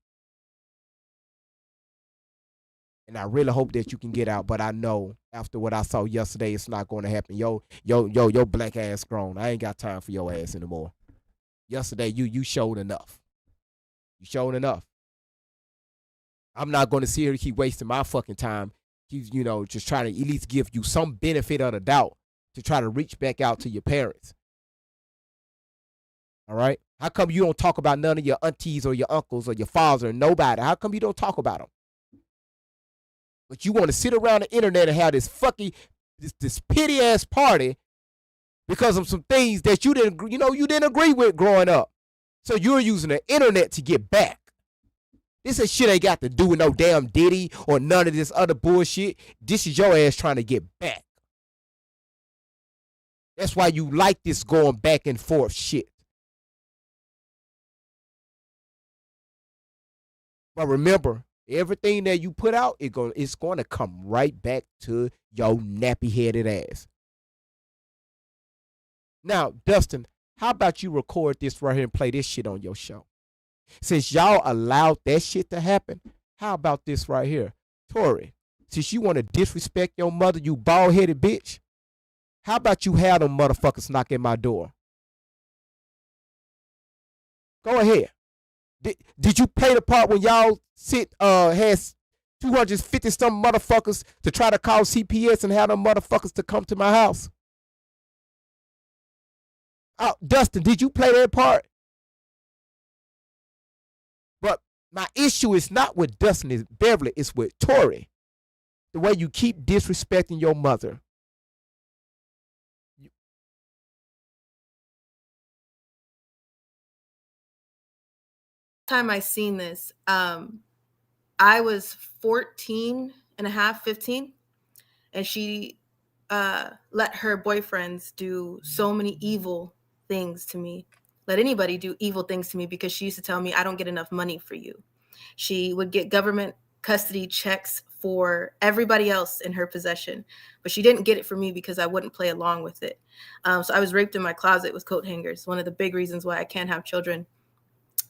And I really hope that you can get out, but I know after what I saw yesterday, it's not going to happen. Yo, black ass grown. I ain't got time for your ass anymore. Yesterday, you showed enough. You showed enough. I'm not going to sit here and keep wasting my fucking time. Keep, just trying to at least give you some benefit of the doubt to try to reach back out to your parents. All right? How come you don't talk about none of your aunties or your uncles or your fathers or nobody? How come you don't talk about them? But you want to sit around the internet and have this fucking, this pity ass party because of some things that you didn't agree with growing up. So you're using the internet to get back. This is shit ain't got to do with no damn Diddy or none of this other bullshit. This is your ass trying to get back. That's why you like this going back and forth shit. But remember, everything that you put out, it's going to come right back to your nappy-headed ass. Now, Dustin, how about you record this right here and play this shit on your show? Since y'all allowed that shit to happen, how about this right here? Tori, since you want to disrespect your mother, you bald-headed bitch, how about you have them motherfuckers knock at my door? Go ahead. Did you play the part when y'all has 250 some motherfuckers to try to call CPS and have them motherfuckers to come to my house? Oh, Dustin, did you play that part? But my issue is not with Dustin and Beverly, it's with Tori. The way you keep disrespecting your mother. Time I seen this, I was 14 and a half, 15, and she let her boyfriends do so many evil things to me. Let anybody do evil things to me because she used to tell me, I don't get enough money for you. She would get government custody checks for everybody else in her possession, but she didn't get it for me because I wouldn't play along with it. So I was raped in my closet with coat hangers. One of the big reasons why I can't have children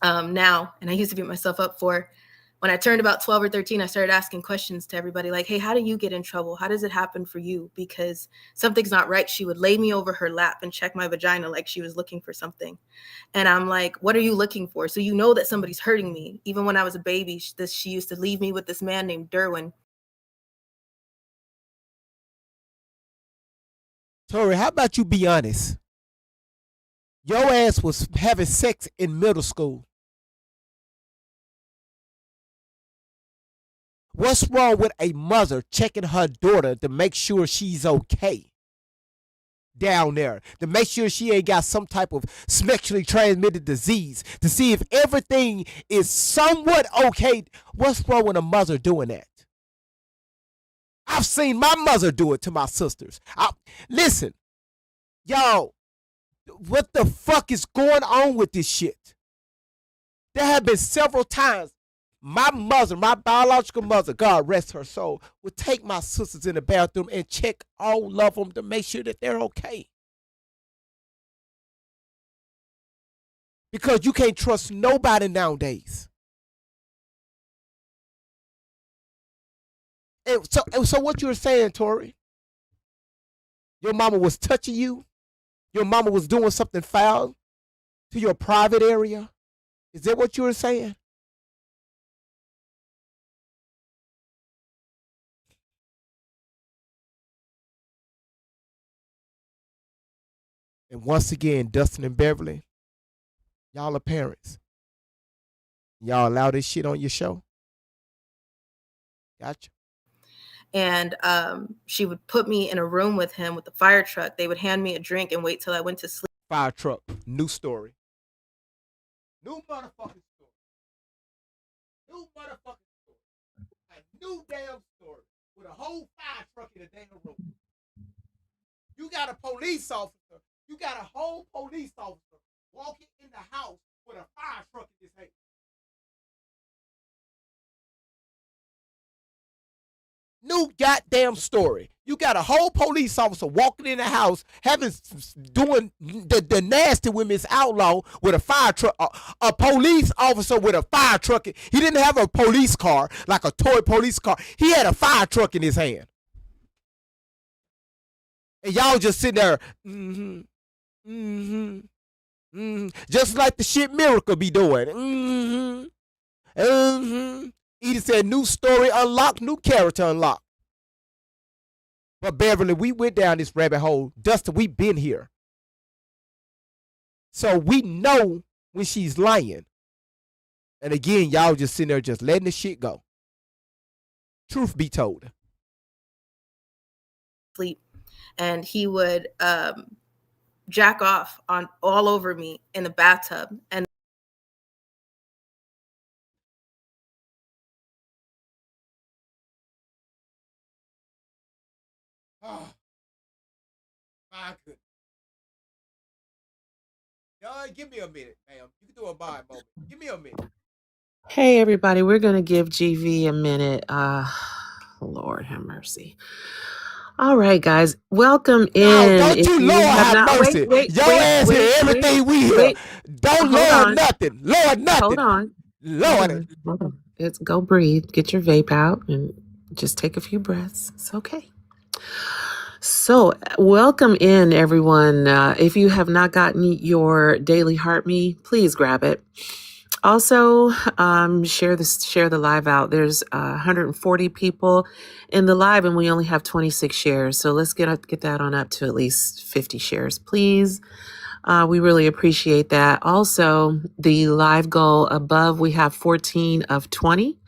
now, and I used to beat myself up for. When I turned about 12 or 13, I started asking questions to everybody like, hey, how do you get in trouble? How does it happen for you? Because something's not right. She would lay me over her lap and check my vagina like she was looking for something. And I'm like, what are you looking for? So you know that somebody's hurting me. Even when I was a baby, she used to leave me with this man named Derwin. Tori, how about you be honest? Your ass was having sex in middle school. What's wrong with a mother checking her daughter to make sure she's okay down there? To make sure she ain't got some type of sexually transmitted disease? To see if everything is somewhat okay? What's wrong with a mother doing that? I've seen my mother do it to my sisters. Listen, y'all, what the fuck is going on with this shit? There have been several times my mother, my biological mother, God rest her soul, would take my sisters in the bathroom and check all of them to make sure that they're okay. Because you can't trust nobody nowadays. And so what you're saying, Tori? Your mama was touching you? Your mama was doing something foul to your private area? Is that what you were saying? And once again, Dustin and Beverly, y'all are parents. Y'all allow this shit on your show? Gotcha. And she would put me in a room with him with the fire truck. They would hand me a drink and wait till I went to sleep. fire truck. New story. New motherfucking story. New motherfucking story. A new damn story with a whole fire truck in a damn room. You got a police officer. You got a whole police officer walking in the house with a fire truck in his hand. New goddamn story. You got a whole police officer walking in the house, doing the nasty with Miss Outlaw with a fire truck. A police officer with a fire truck. He didn't have a police car like a toy police car. He had a fire truck in his hand. And y'all just sitting there, just like the shit Miracle be doing. Edie said, new story unlocked, new character unlocked. But Beverly, we went down this rabbit hole. Dustin, we been here. So we know when she's lying. And again, y'all just sitting there just letting the shit go. Truth be told. Sleep, and he would jack off on all over me in the bathtub. And Oh, my goodness. Y'all, give me a minute, ma'am. You can do a mind moment. Give me a minute. Hey, everybody, we're going to give GV a minute. Lord have mercy. All right, guys, welcome in. No, don't If you, you Lord have have not, mercy. Your ass hear everything we hear. wait. Don't Hold Lord on. nothing. Lord nothing. Hold on. Lord. Hold on. It's go breathe. Get your vape out and just take a few breaths. It's okay. So, welcome in, everyone. If you have not gotten your Daily Heart Me, please grab it. Also, share the live out. There's 140 people in the live, and we only have 26 shares. So let's get that on up to at least 50 shares, please. We really appreciate that. Also, the live goal above, we have 14 of 20.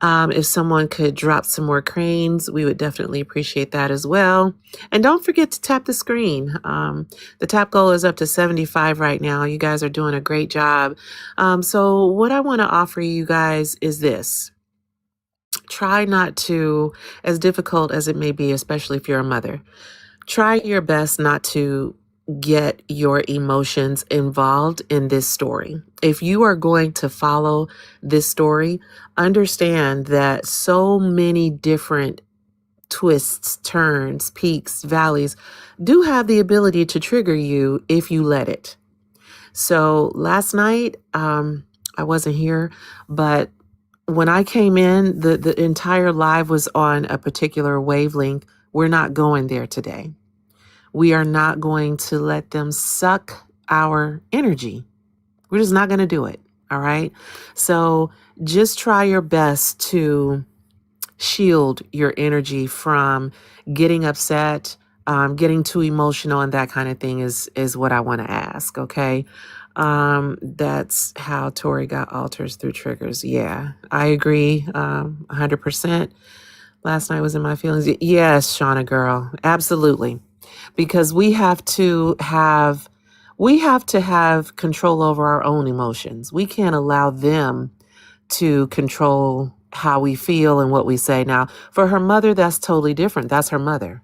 If someone could drop some more cranes, we would definitely appreciate that as well. And don't forget to tap the screen. The tap goal is up to 75 right now. You guys are doing a great job. So what I want to offer you guys is this. Try not to, as difficult as it may be, especially if you're a mother, try your best not to get your emotions involved in this story. If you are going to follow this story, understand that so many different twists, turns, peaks, valleys do have the ability to trigger you if you let it. So last night, I wasn't here, but when I came in, the entire live was on a particular wavelength. We're not going there today. We are not going to let them suck our energy. We're just not going to do it. All right. So just try your best to shield your energy from getting upset, getting too emotional, and that kind of thing is what I want to ask. Okay. That's how Tori got alters through triggers. Yeah, I agree. 100%. Last night was in my feelings. Yes, Shauna girl. Absolutely. Because we have to have control over our own emotions. We can't allow them to control how we feel and what we say. Now, for her mother, that's totally different. That's her mother.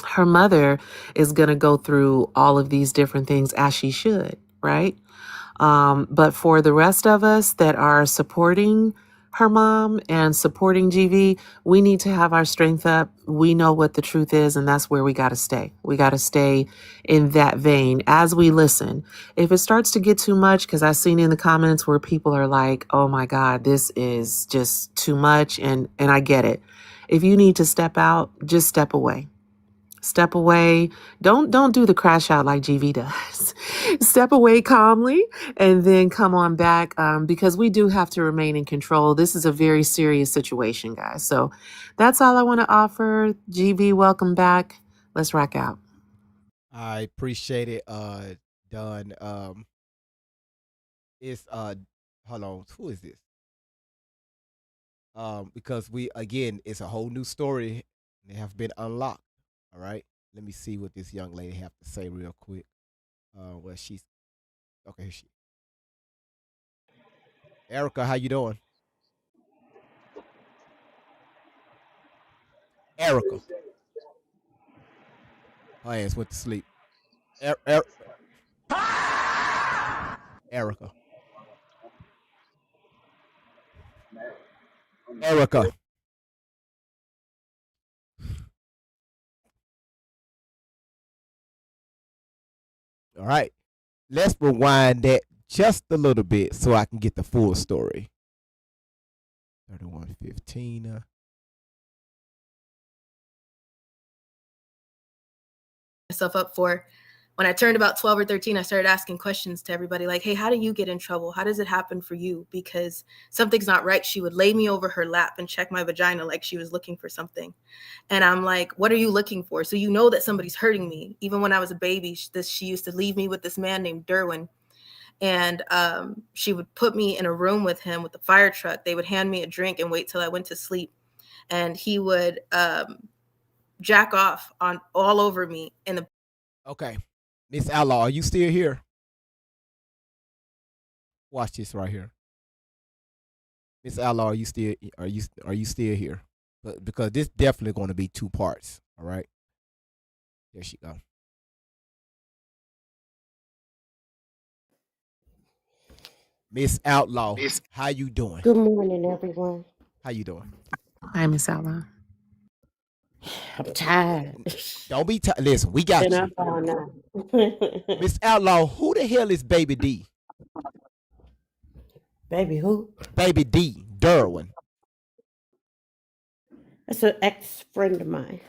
Her mother is going to go through all of these different things as she should, right? But for the rest of us that are supporting her mom and supporting GV, we need to have our strength up. We know what the truth is, and that's where we got to stay. We got to stay in that vein as we listen. If it starts to get too much, because I've seen in the comments where people are like, oh my God, this is just too much, and I get it. If you need to step out, just step away. Step away. Don't do the crash out like GV does. Step away calmly and then come on back, because we do have to remain in control. This is a very serious situation, guys. So that's all I want to offer. GV, welcome back. Let's rock out. I appreciate it, Don. It's hold on, who is this? Because it's a whole new story. They have been unlocked. All right. Let me see what this young lady have to say real quick. Well, she's okay. Here she. Erica, how you doing? Erica, her ass went to sleep. Erica. Erica. All right. Let's rewind that just a little bit so I can get the full story. 3115. Myself up for. When I turned about 12 or 13, I started asking questions to everybody like, hey, how do you get in trouble? How does it happen for you? Because something's not right. She would lay me over her lap and check my vagina like she was looking for something. And I'm like, what are you looking for? So you know that somebody's hurting me. Even when I was a baby, she used to leave me with this man named Derwin. And she would put me in a room with him with the fire truck. They would hand me a drink and wait till I went to sleep. And he would jack off on all over me in the. Okay. Miss Outlaw, are you still here? Watch this right here. Miss Outlaw, are you still here? But because this definitely going to be 2 parts. All right. There she go. Miss Outlaw, how you doing? Good morning, everyone. How you doing? Hi, Miss Outlaw. I'm tired. Don't be tired. Listen, we got And you. I'm falling out. Miss Outlaw, who the hell is Baby D? Baby, who? Baby D, Derwin. That's an ex-friend of mine.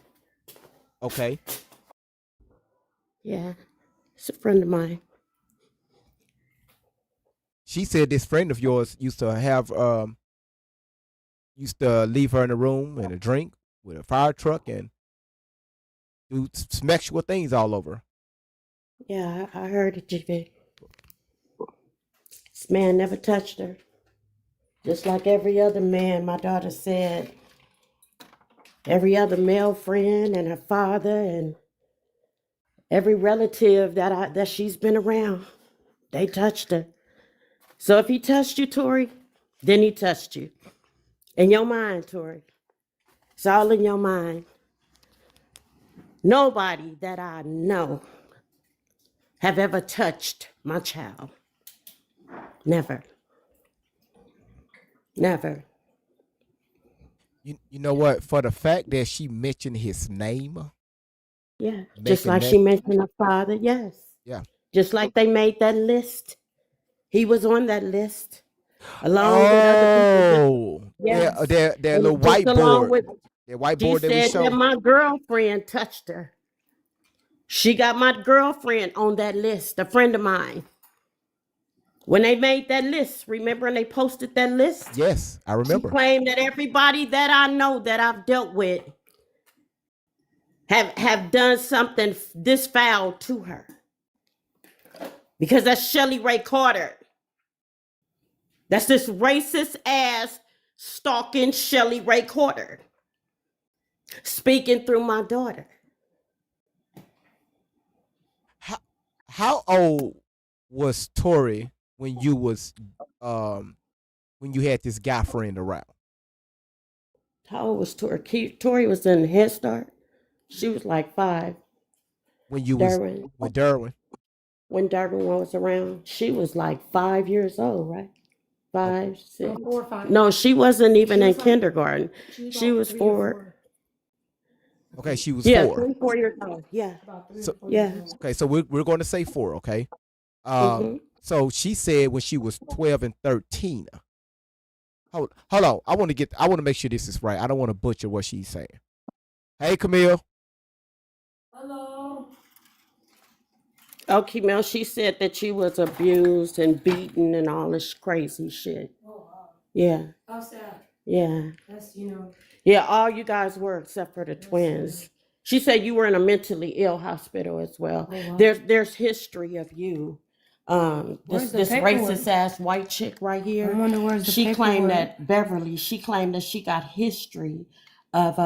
Okay. Yeah, it's a friend of mine. She said this friend of yours used to leave her in a room and a drink with a fire truck and do sexual things all over. Yeah, I heard it, GV. This man never touched her. Just like every other man, my daughter said, every other male friend and her father and every relative that she's been around, they touched her. So if he touched you, Tori, then he touched you. In your mind, Tori. It's all in your mind. Nobody that I know have ever touched my child. Never. Never. You know what? For the fact that she mentioned his name. Yeah. Just like she mentioned her father, yes. Yeah. Just like they made that list. He was on that list. Along with other people. Yeah, that And little just along whiteboard. with- That She whiteboard that we said that showed. my girlfriend touched her. She got my girlfriend on that list, a friend of mine. When they made that list, remember, and they posted that list? Yes, I She remember. claimed that everybody that I know that I've dealt with have done something this foul to her. Because that's Shelly Ray Carter. That's this racist ass stalking Shelly Ray Carter. Speaking through my daughter. How old was Tori when you had this guy friend around? How old was Tori? Tori was in Head Start. She was like 5. When you was Derwin. with Derwin? When Derwin was around, she was like 5 years old, right? 5, 6. 4 or 5. No, she wasn't even She in was like- kindergarten. She about was 3 or 4. Okay, she was Yeah, 4. 3, 4 years old. Yeah. About 3 So- or 4 Yeah. years old. Okay, so we're going to say 4. Okay. Mhm. So she said when she was 12 and 13. Hold on. I want to make sure this is right. I don't want to butcher what she's saying. Hey, Camille. Hello. Okay, Mel, she said that she was abused and beaten and all this crazy shit. Oh, wow. Yeah. How sad. Yeah. That's, Yeah, all you guys were except for the twins. She said you were in a mentally ill hospital as well. Oh, wow. There's history of you. Where's the This paperwork? racist ass white chick right here. I wonder where's the She claimed paperwork. that Beverly. She claimed that she got history of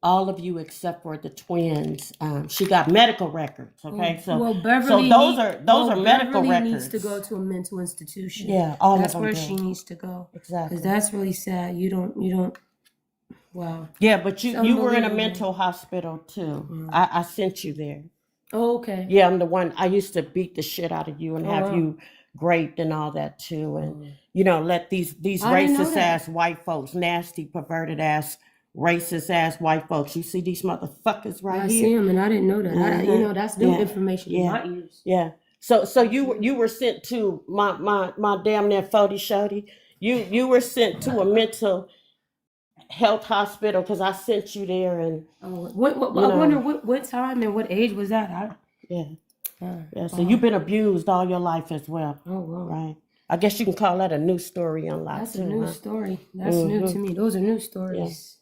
all of you except for the twins. She got medical records. Okay, Well, so Beverly those need- are medical Beverly records. needs to go to a mental institution. Yeah, all That's of them where do. she needs to go. Exactly. Because that's really sad. You don't. Wow. Yeah, but It's you were in a unbelievable. mental hospital too. I sent you there. Oh, okay. Yeah, I'm the one. I used to beat the shit out of you and Oh, have wow. you raped and all that too, and let these I didn't know racist that. ass white folks, nasty perverted ass racist ass white folks. You see these motherfuckers right I here. see him, and I didn't know that. Mhm. That's new Yeah. information in Yeah. my ears. Yeah. So you were sent to my damn near 40 shorty. You were sent to a mental health hospital because I sent you there and I know. wonder what time and what age was that? yeah. So you've been abused all your life as well. Oh, wow. Right. I guess you can call that a new story unlocked. That's a too, new huh? story. That's new to Mhm. me. Those are new stories.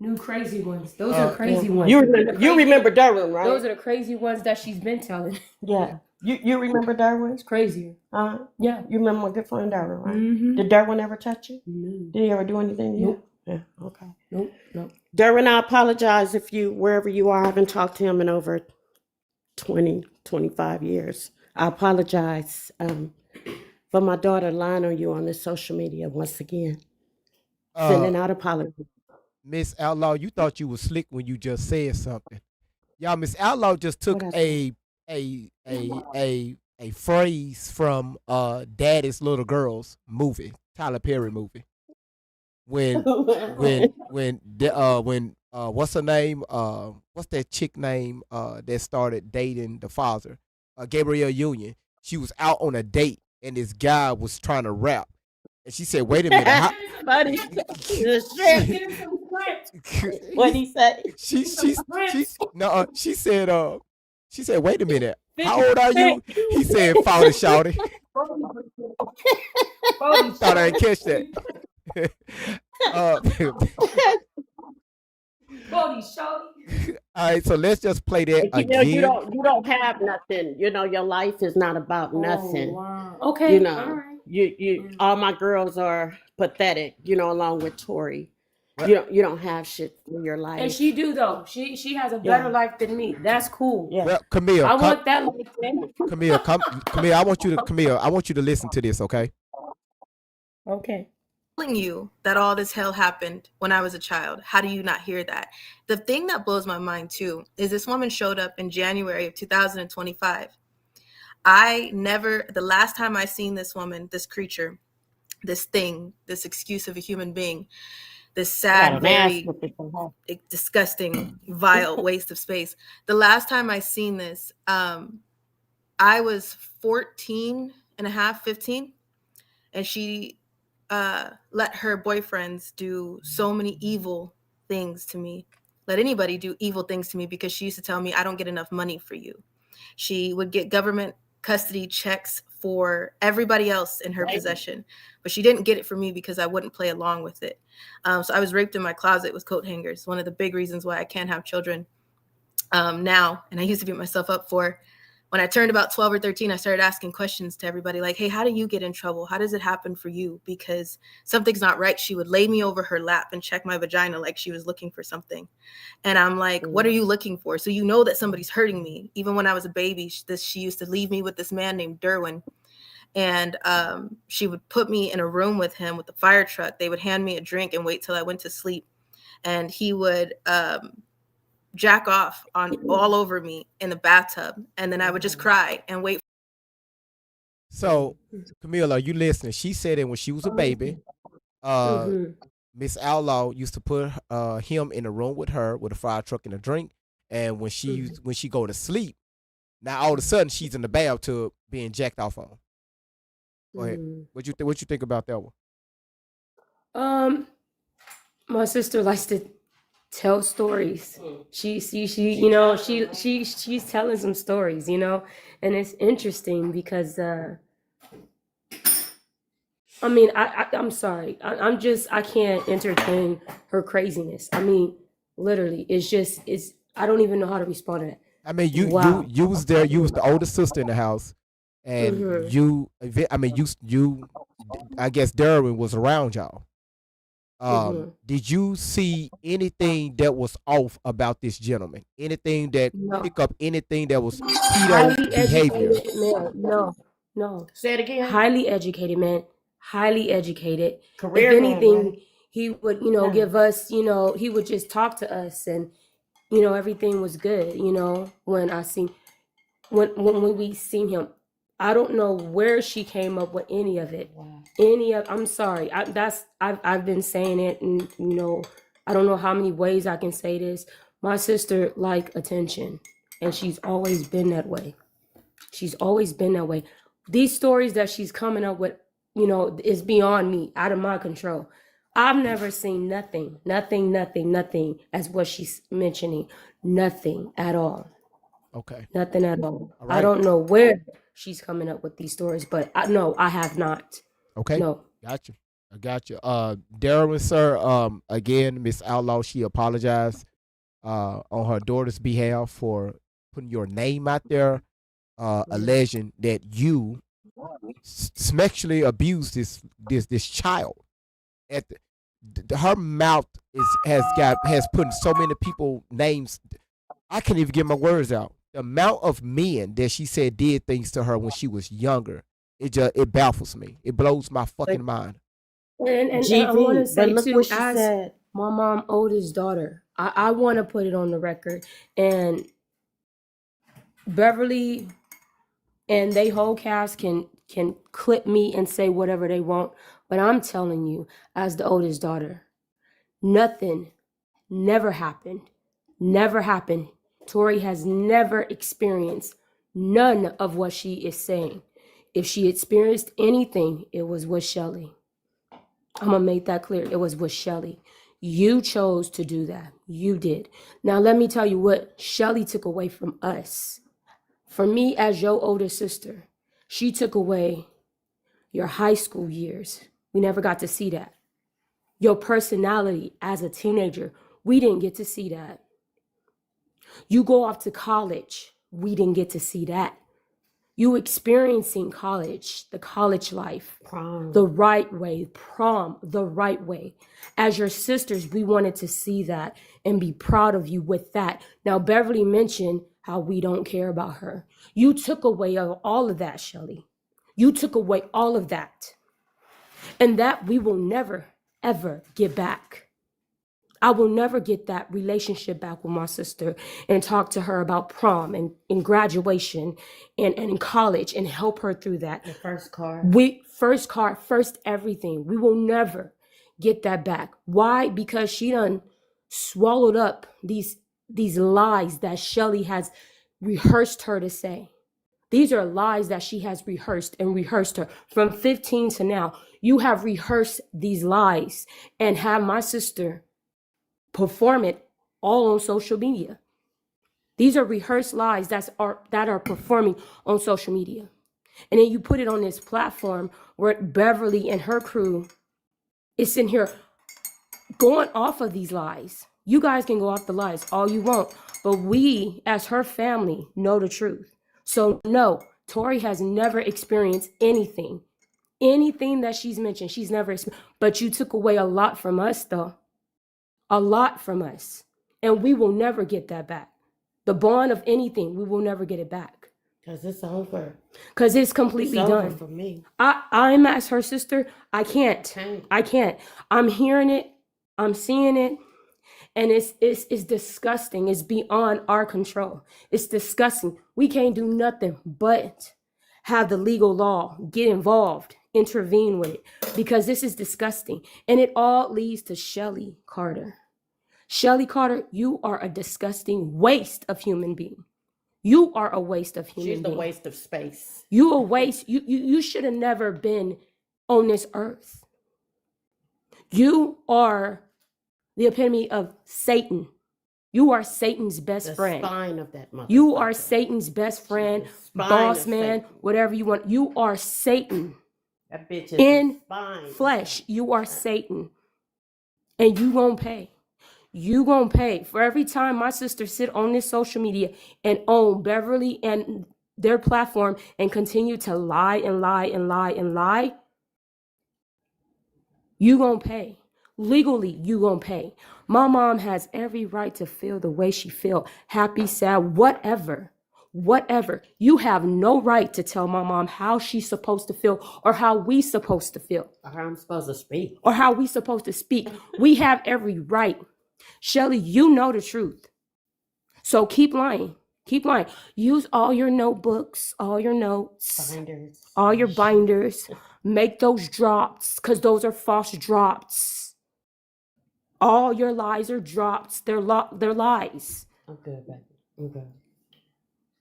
New crazy ones. Those Uh, are crazy ones. You Those are the remember, you crazy- remember Derwin, right? Those are the crazy ones that she's been telling. Yeah. You remember Derwin? It's crazier. Yeah. You remember my good friend Derwin, right? Mhm. Did Derwin ever touch you? No. Did he ever do anything to you? Nope. Yeah. Okay. Nope. Derwin, I apologize if wherever you are, I haven't talked to him in over 20, 25 years. I apologize for my daughter lying on you on this social media once again. Sending out apologies. Miss Outlaw, you thought you was slick when you just said something. Y'all, Miss Outlaw just took What I a phrase from Daddy's Little Girls movie, Tyler Perry movie. When what's her name? What's that chick name that started dating the father? Gabrielle Union. She was out on a date and this guy was trying to rap. And she said, wait a minute. Buddy, what'd he say? She said, wait a minute. How old are you? He said, 40 shawty. Thought I didn't catch that. All right, so let's just play that again. You don't have nothing. Your life is not about nothing. Wow. Okay. All right. You all my girls are pathetic, along with Tori. You don't have shit in your life. And she do though. She has a better life than me. That's cool. Yeah. Well, Camille, I want that life too. Camille, Camille, I want you to listen to this, okay? Okay. Telling you that all this hell happened when I was a child. How do you not hear that? The thing that blows my mind too is this woman showed up in January of 2025. The last time I seen this woman, this creature, this thing, this excuse of a human being, this sad, very disgusting, vile waste of space. The last time I seen this, I was 14 and a half, 15, and she let her boyfriends do so many evil things to me. Let anybody do evil things to me because she used to tell me, I don't get enough money for you. She would get government custody checks for everybody else in her possession, but she didn't get it for me because I wouldn't play along with it. So I was raped in my closet with coat hangers. One of the big reasons why I can't have children now, and I used to beat myself up for. When I turned about 12 or 13, I started asking questions to everybody like, hey, how do you get in trouble? How does it happen for you? Because something's not right. She would lay me over her lap and check my vagina like she was looking for something. And I'm like, what are you looking for? So you know that somebody's hurting me. Even when I was a baby, she used to leave me with this man named Derwin. And she would put me in a room with him with the fire truck. They would hand me a drink and wait till I went to sleep. And he would jack off all over me in the bathtub, and then I would just cry and wait. So, Camille, are you listening? She said that when she was a baby, Miss Outlaw used to put him in a room with her with a fire truck and a drink, and when she go to sleep, now all of a sudden she's in the bathtub being jacked off on. Go ahead. What you think about that one? My sister likes to tell stories. She's telling some stories, and it's interesting because I'm sorry. I can't entertain her craziness. I mean, literally, it's I don't even know how to respond to that. I mean, you was there. You was the oldest sister in the house, and I guess Derwin was around y'all. Mhm. Did you see anything that was off about this gentleman? Anything that No. pick up anything that was pedo Highly behavior? educated man. No, no. Say it again. Highly educated man. Highly educated. If Career man, anything, right? he would, Yeah. give us, he would just talk to us, and everything was good. When I seen when we seen him, I don't know where she came up with any of it. Wow. I'm sorry. I've been saying it, and I don't know how many ways I can say this. My sister like attention, and she's always been that way. She's always been that way. These stories that she's coming up with, is beyond me, out of my control. I've never seen nothing as what she's mentioning. Nothing at all. Okay. Nothing at all. All I right. don't know where she's coming up with these stories, but I have not. Okay. No. Gotcha. I got you. Darren, sir. Again, Miss Outlaw, she apologized on her daughter's behalf for putting your name out there, alleging that you sexually abused this child. At her mouth has put so many people names. I can't even get my words out. The amount of men that she said did things to her when she was younger, it baffles me. It blows my fucking mind. And I want to GV, say but look too, what she as said. my mom oldest daughter, I want to put it on the record, and Beverly and they whole cast can clip me and say whatever they want, but I'm telling you, as the oldest daughter, nothing never happened. Tori has never experienced none of what she is saying. If she experienced anything, it was with Shelly. I'm gonna make that clear. It was with Shelly. You chose to do that. You did. Now let me tell you what Shelly took away from us. For me, as your older sister, she took away your high school years. We never got to see that. Your personality as a teenager, we didn't get to see that. You go off to college, we didn't get to see that. You experiencing college, the college life, Prom. the right way, prom, the right way. As your sisters, we wanted to see that and be proud of you with that. Now, Beverly mentioned how we don't care about her. You took away all of that, Shelly. You took away all of that. And that we will never, ever get back. I will never get that relationship back with my sister and talk to her about prom and in graduation and in college and help her through that. The first car. First car, first everything. We will never get that back. Why? Because she done swallowed up these lies that Shelly has rehearsed her to say. These are lies that she has rehearsed her from 15 to now. You have rehearsed these lies and have my sister perform it all on social media. These are rehearsed lies that are performing on social media. And then you put it on this platform where Beverly and her crew is sitting here going off of these lies. You guys can go off the lies all you want, but we as her family know the truth. So no, Tori has never experienced anything that she's mentioned. She's never experienced, but you took away a lot from us though. A lot from us. And we will never get that back. The bond of anything, we will never get it back. Because it's over. Because it's completely It's over done. for me. I'm as her sister. I can't. I'm hearing it. I'm seeing it. And it's disgusting. It's beyond our control. It's disgusting. We can't do nothing but have the legal law get involved, intervene with it, because this is disgusting. And it all leads to Shelly Carter. Shelly Carter, you are a disgusting waste of human being. You are a waste of human being. She's a waste of space. You a waste. You should have never been on this earth. You are the epitome of Satan. You are Satan's best friend. The spine of that mother. You are Satan's best friend, spine boss of man, Satan. whatever you want. You are Satan. That bitch is In the spine. flesh. You are Satan. And you gonna pay. You gonna pay. For every time my sister sit on this social media and own Beverly and their platform and continue to lie and lie and lie and lie, you gonna pay. legally you gonna pay. My mom has every right to feel the way she feel, happy, sad, whatever. Whatever. You have no right to tell my mom how she's supposed to feel or how we supposed to feel Or how I'm supposed to speak. or how we supposed to speak. We have every right. Shelly, you know the truth. So keep lying. Keep lying. Use all your notebooks, all your notes, Binders. all your binders. Make those drops because those are false drops. All your lies are drops. They're lies. I'm good, baby. I'm good.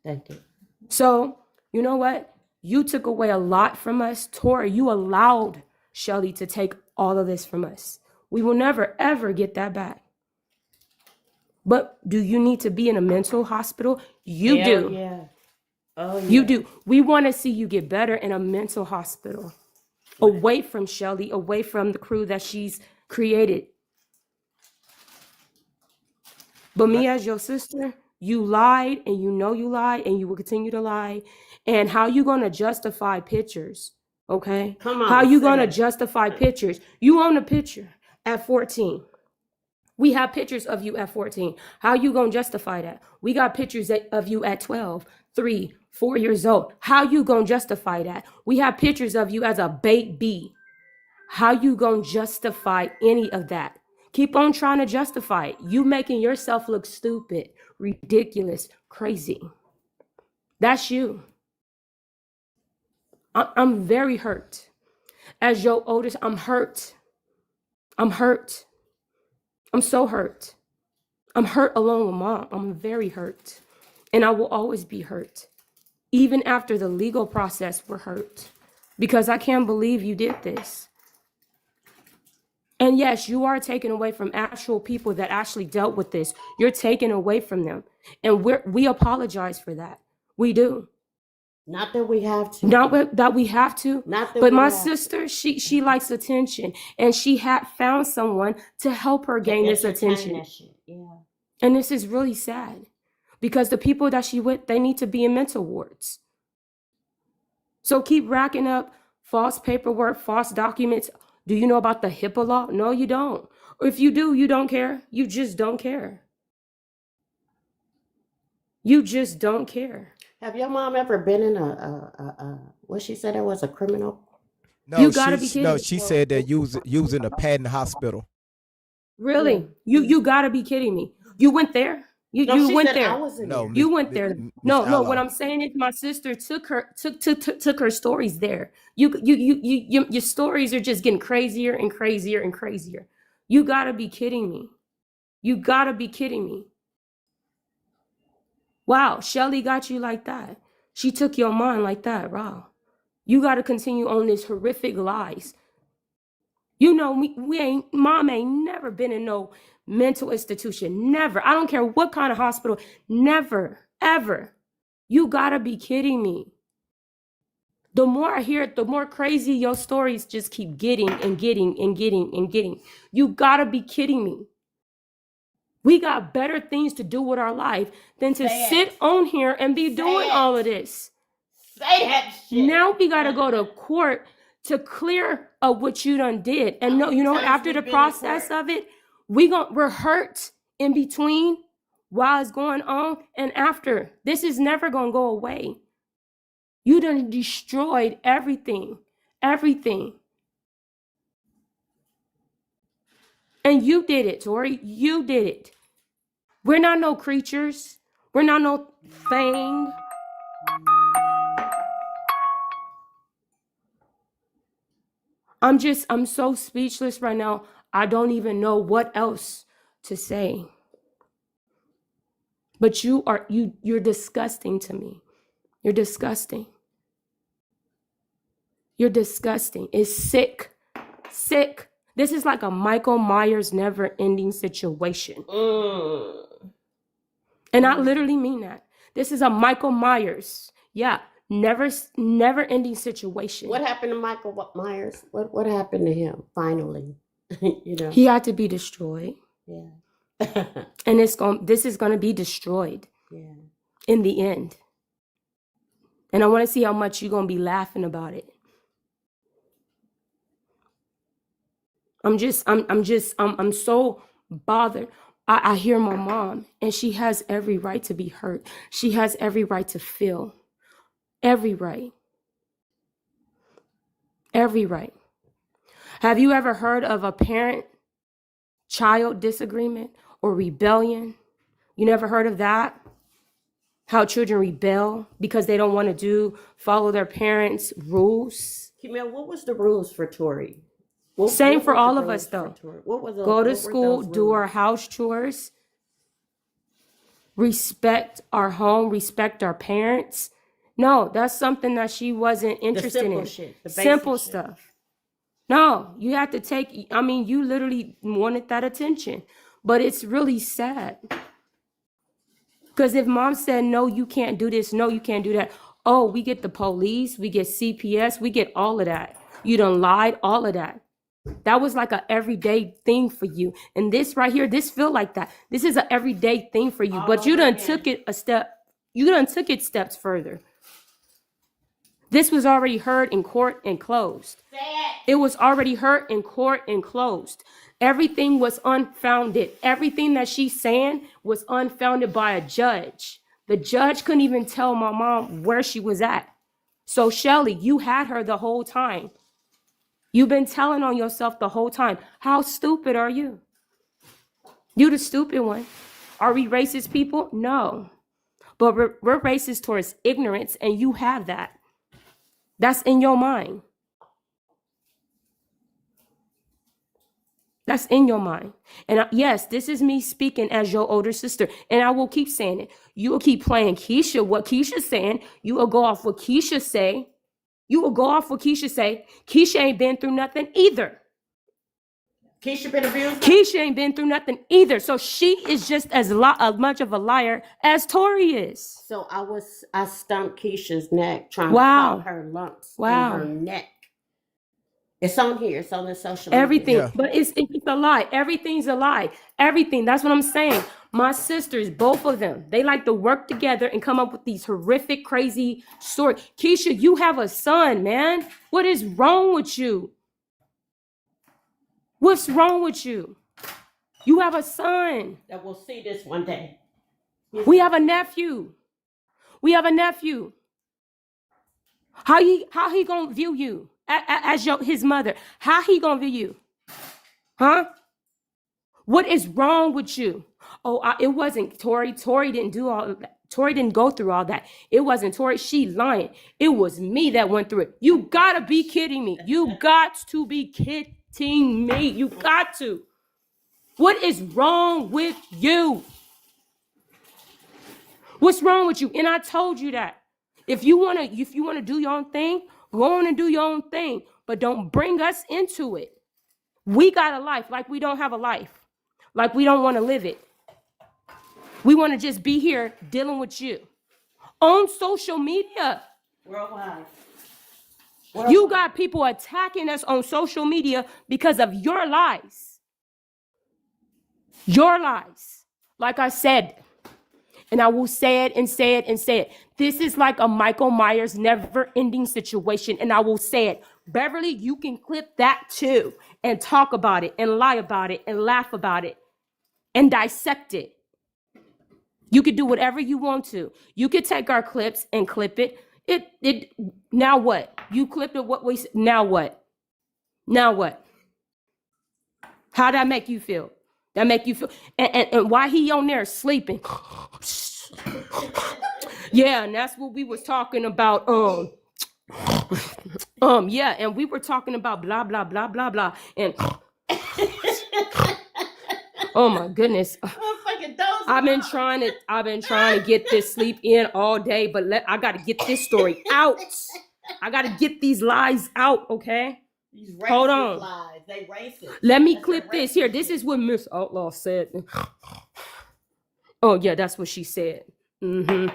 Thank you. So, you know what? You took away a lot from us. Tori, you allowed Shelly to take all of this from us. We will never, ever get that back. But do you need to be in a mental hospital? You Hell do. Yeah. Oh, yeah. You do. We want to see you get better in a mental hospital. Away from Shelly, away from the crew that she's created. But me as your sister, you lied and you know you lied and you will continue to lie. And how you going to justify pictures? Okay? Come on, How you say going to it. justify pictures? You own a picture at 14. We have pictures of you at 14. How you going to justify that? We got pictures of you at 12, 3, 4 years old. How you going to justify that? We have pictures of you as a baby. How you going to justify any of that? Keep on trying to justify it. You making yourself look stupid, ridiculous, crazy. That's you. I'm very hurt. As your oldest, I'm hurt. I'm hurt. I'm so hurt. I'm hurt alone with mom. I'm very hurt. And I will always be hurt. Even after the legal process, we're hurt. Because I can't believe you did this. And yes, you are taken away from actual people that actually dealt with this. You're taken away from them. And we apologize for that. We do. Not that we have to. Not that we have to. Not that But we my have sister, she likes attention. And she had found someone to help her gain this entertain attention. that shit. Yeah. And this is really sad. Because the people that she with, they need to be in mental wards. So keep racking up false paperwork, false documents. Do you know about the HIPAA law? No, you don't. Or if you do, you don't care. You just don't care. You just don't care. Have your mom ever been in what she said it was a criminal? No, You gotta be kidding. No, she said they're using a patent hospital. Really? You gotta be kidding me. You went there? You she went said there. I wasn't No, there. You Miss- went there. Miss No, what Ally. I'm saying is my sister took her stories there. Your stories are just getting crazier and crazier and crazier. You gotta be kidding me. You gotta be kidding me. Wow, Shelly got you like that. She took your mind like that. Wow. You gotta continue on this horrific lies. You know, mom ain't never been in no mental institution. Never. I don't care what kind of hospital. Never, ever. You gotta be kidding me. The more I hear it, the more crazy your stories just keep getting and getting and getting and getting. You gotta be kidding me. We got better things to do with our life than to Say it. sit on here and be doing it. all of this. Say that shit. Now we gotta go to court to clear up what you done did. And no, you know, times after we the been in process court? of it, we're hurt in between while it's going on and after. This is never gonna go away. You done destroyed everything. Everything. And you did it, Tori. You did it. We're not no creatures. We're not no thing. I'm so speechless right now. I don't even know what else to say. But you're disgusting to me. You're disgusting. You're disgusting. It's sick. Sick. This is like a Michael Myers never-ending situation. And I literally mean that. This is a Michael Myers. Yeah, never-ending situation. What happened to Michael Myers? What happened to him finally? You know. He had to be destroyed. Yeah. And this is gonna be destroyed Yeah. in the end. And I want to see how much you're gonna be laughing about it. I'm so bothered. I hear my mom, and she has every right to be hurt. She has every right to feel. Every right. Every right. Have you ever heard of a parent-child disagreement or rebellion? You never heard of that? How children rebel because they don't want to follow their parents' rules? Camille, what was the rules for Tori? Same for were the all of rules us, for though. Tori? What was Go to school, do our house chores, respect our home, respect our parents. No, that's something that she wasn't interested simple in. shit, the basic Simple shit. stuff. No, you have to take, I mean, you literally wanted that attention, but it's really sad. Because if mom said, no, you can't do this, no, you can't do that. Oh, we get the police, we get CPS, we get all of that. You done lied, all of that. That was like a everyday thing for you. And this right here, this feel like that. This is a everyday thing for you, but you done took it a step. You done took it steps further. This was already heard in court and closed. It was already heard in court and closed. Everything was unfounded. Everything that she's saying was unfounded by a judge. The judge couldn't even tell my mom where she was at. So Shelly, you had her the whole time. You've been telling on yourself the whole time. How stupid are you? You the stupid one. Are we racist people? No. But we're racist towards ignorance, and you have that. That's in your mind. That's in your mind. And yes, this is me speaking as your older sister. And I will keep saying it. You will keep playing Keisha, what Keisha's saying. You will go off what Keisha say. You will go off what Keisha say. Keisha ain't been through nothing either. Keisha been abused? Keisha ain't been through nothing either. So she is just as much of a liar as Tori is. So I stumped Keisha's neck trying to Wow. pop her lumps Wow. in her neck. It's on here. It's on the social media. Everything, Yeah. but it's a lie. Everything's a lie. Everything. That's what I'm saying. My sisters, both of them, they like to work together and come up with these horrific, crazy stories. Keisha, you have a son, man. What is wrong with you? What's wrong with you? You have a son. That we'll see this one day. We have a nephew. We have a nephew. How he gonna view you as his mother? How he gonna view you? Huh? What is wrong with you? Oh, it wasn't Tori. Tori didn't do all of that. Tori didn't go through all that. It wasn't Tori. She lying. It was me that went through it. You gotta be kidding me. You got to be kidding me. You got to. What is wrong with you? What's wrong with you? And I told you that. If you wanna do your own thing, go on and do your own thing. But don't bring us into it. We got a life like we don't have a life. Like we don't want to live it. We want to just be here dealing with you. On social media. Worldwide. You got people attacking us on social media because of your lies. Your lies. Like I said, and I will say it and say it and say it. This is like a Michael Myers never-ending situation, and I will say it. Beverly, you can clip that too and talk about it and lie about it and laugh about it and dissect it. You could do whatever you want to. You could take our clips and clip it. It now what? You clipped it what we now what? Now what? How that make you feel? That make you feel and why he on there sleeping? Yeah, and that's what we was talking about. Yeah, and we were talking about blah blah blah blah blah. And oh my goodness. I've been trying to get this sleep in all day, but I gotta get this story out. I gotta get these lies out, okay? These racist Hold on. lies. They racist. Let me clip this here. This is what Miss Outlaw said. Oh yeah, that's what she said. Mm-hmm.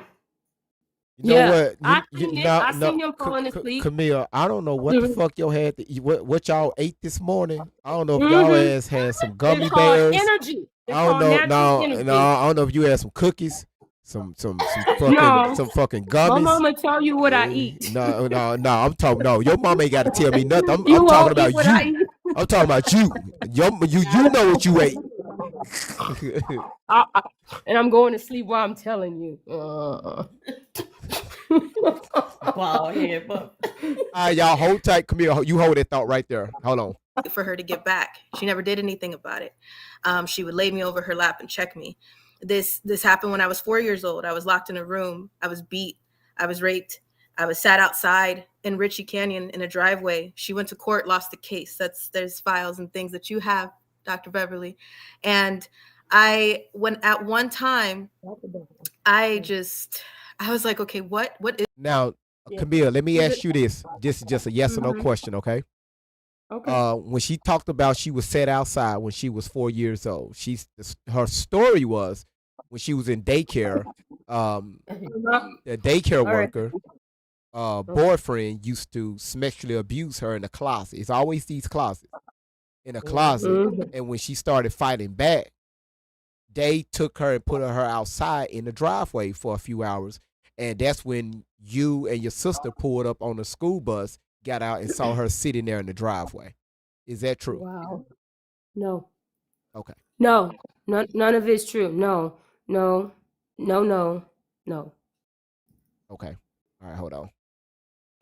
You know what? I seen him falling asleep. Camille, I don't know what the fuck y'all had to eat. What y'all ate this morning? I don't know if y'all ass had some gummy It's called bears. energy. It's I don't called know. natural energy. No, I don't know if you had some cookies, some fucking No. some fucking My gummies. mama tell you what I eat. No. I'm talking. No, your mama ain't got to tell me nothing. I'm You talking won't about eat what I you. eat. I'm talking about you. You know what you ate. And I'm going to sleep while I'm telling you. Bald head, but All right, y'all hold tight. Come here. You hold that thought right there. Hold on. For her to get back. She never did anything about it. She would lay me over her lap and check me. This happened when I was 4 years old. I was locked in a room. I was beat. I was raped. I was sat outside in Ritchie Canyon in a driveway. She went to court, lost the case. There's files and things that you have, Dr. Beverly. And when at one time, I was like, okay, what is Now, Camille, let me ask you this. This is just a yes or no question, okay? Okay. When she talked about she was set outside when she was 4 years old, her story was when she was in daycare, the daycare worker boyfriend used to sexually abuse her in the closet. It's always these closets. In a closet, and when she started fighting back, they took her and put her outside in the driveway for a few hours, and that's when you and your sister pulled up on the school bus, got out, and saw her sitting there in the driveway. Is that true? Wow. No. Okay. No. None of it's true. No. Okay. All right. Hold on.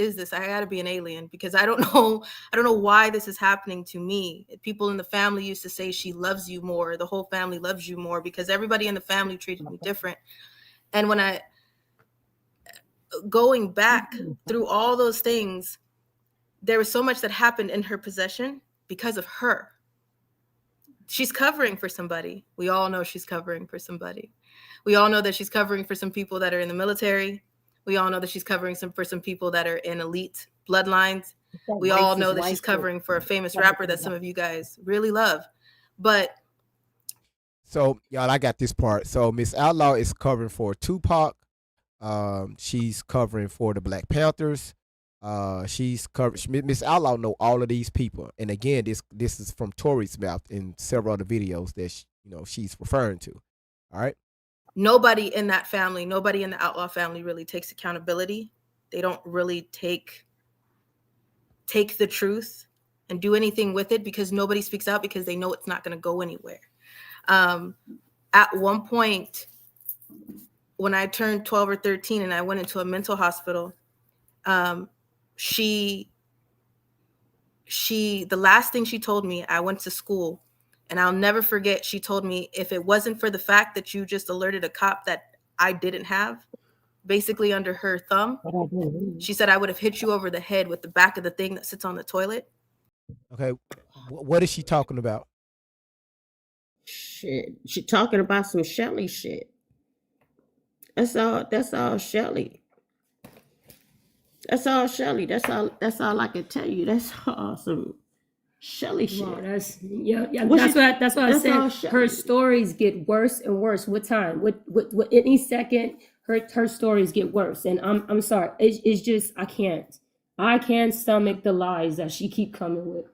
this? I gotta be an alien because I don't know why this is happening to me. People in the family used to say she loves you more. The whole family loves you more because everybody in the family treated me different. And when going back through all those things, there was so much that happened in her possession because of her. She's covering for somebody. We all know she's covering for somebody. We all know that she's covering for some people that are in the military. We all know that she's covering for some people that are in elite bloodlines. We all know that she's covering for a famous rapper that some of you guys really love. But so, y'all, I got this part. So Miss Outlaw is covering for Tupac. She's covering for the Black Panthers. She's covered. Miss Outlaw know all of these people, and again, this is from Tori's mouth in several of the videos that she's referring to. All right. Nobody in that family, nobody in the Outlaw family really takes accountability. They don't really take the truth and do anything with it because nobody speaks out because they know it's not going to go anywhere. At one point, when I turned 12 or 13 and I went into a mental hospital, the last thing she told me, I went to school, and I'll never forget, she told me, if it wasn't for the fact that you just alerted a cop that I didn't have, basically under her thumb, she said I would have hit you over the head with the back of the thing that sits on the toilet. Okay. What is she talking about? shit, she talking about some Shelly shit. That's all Shelly. That's all Shelly. That's all I can tell you. That's all some Shelly shit. Wow, yeah. What That's what I that's all said. Her Shelly. stories get worse and worse with time. With any second, her stories get worse. And I'm sorry. It's just I can't stomach the lies that she keep coming with.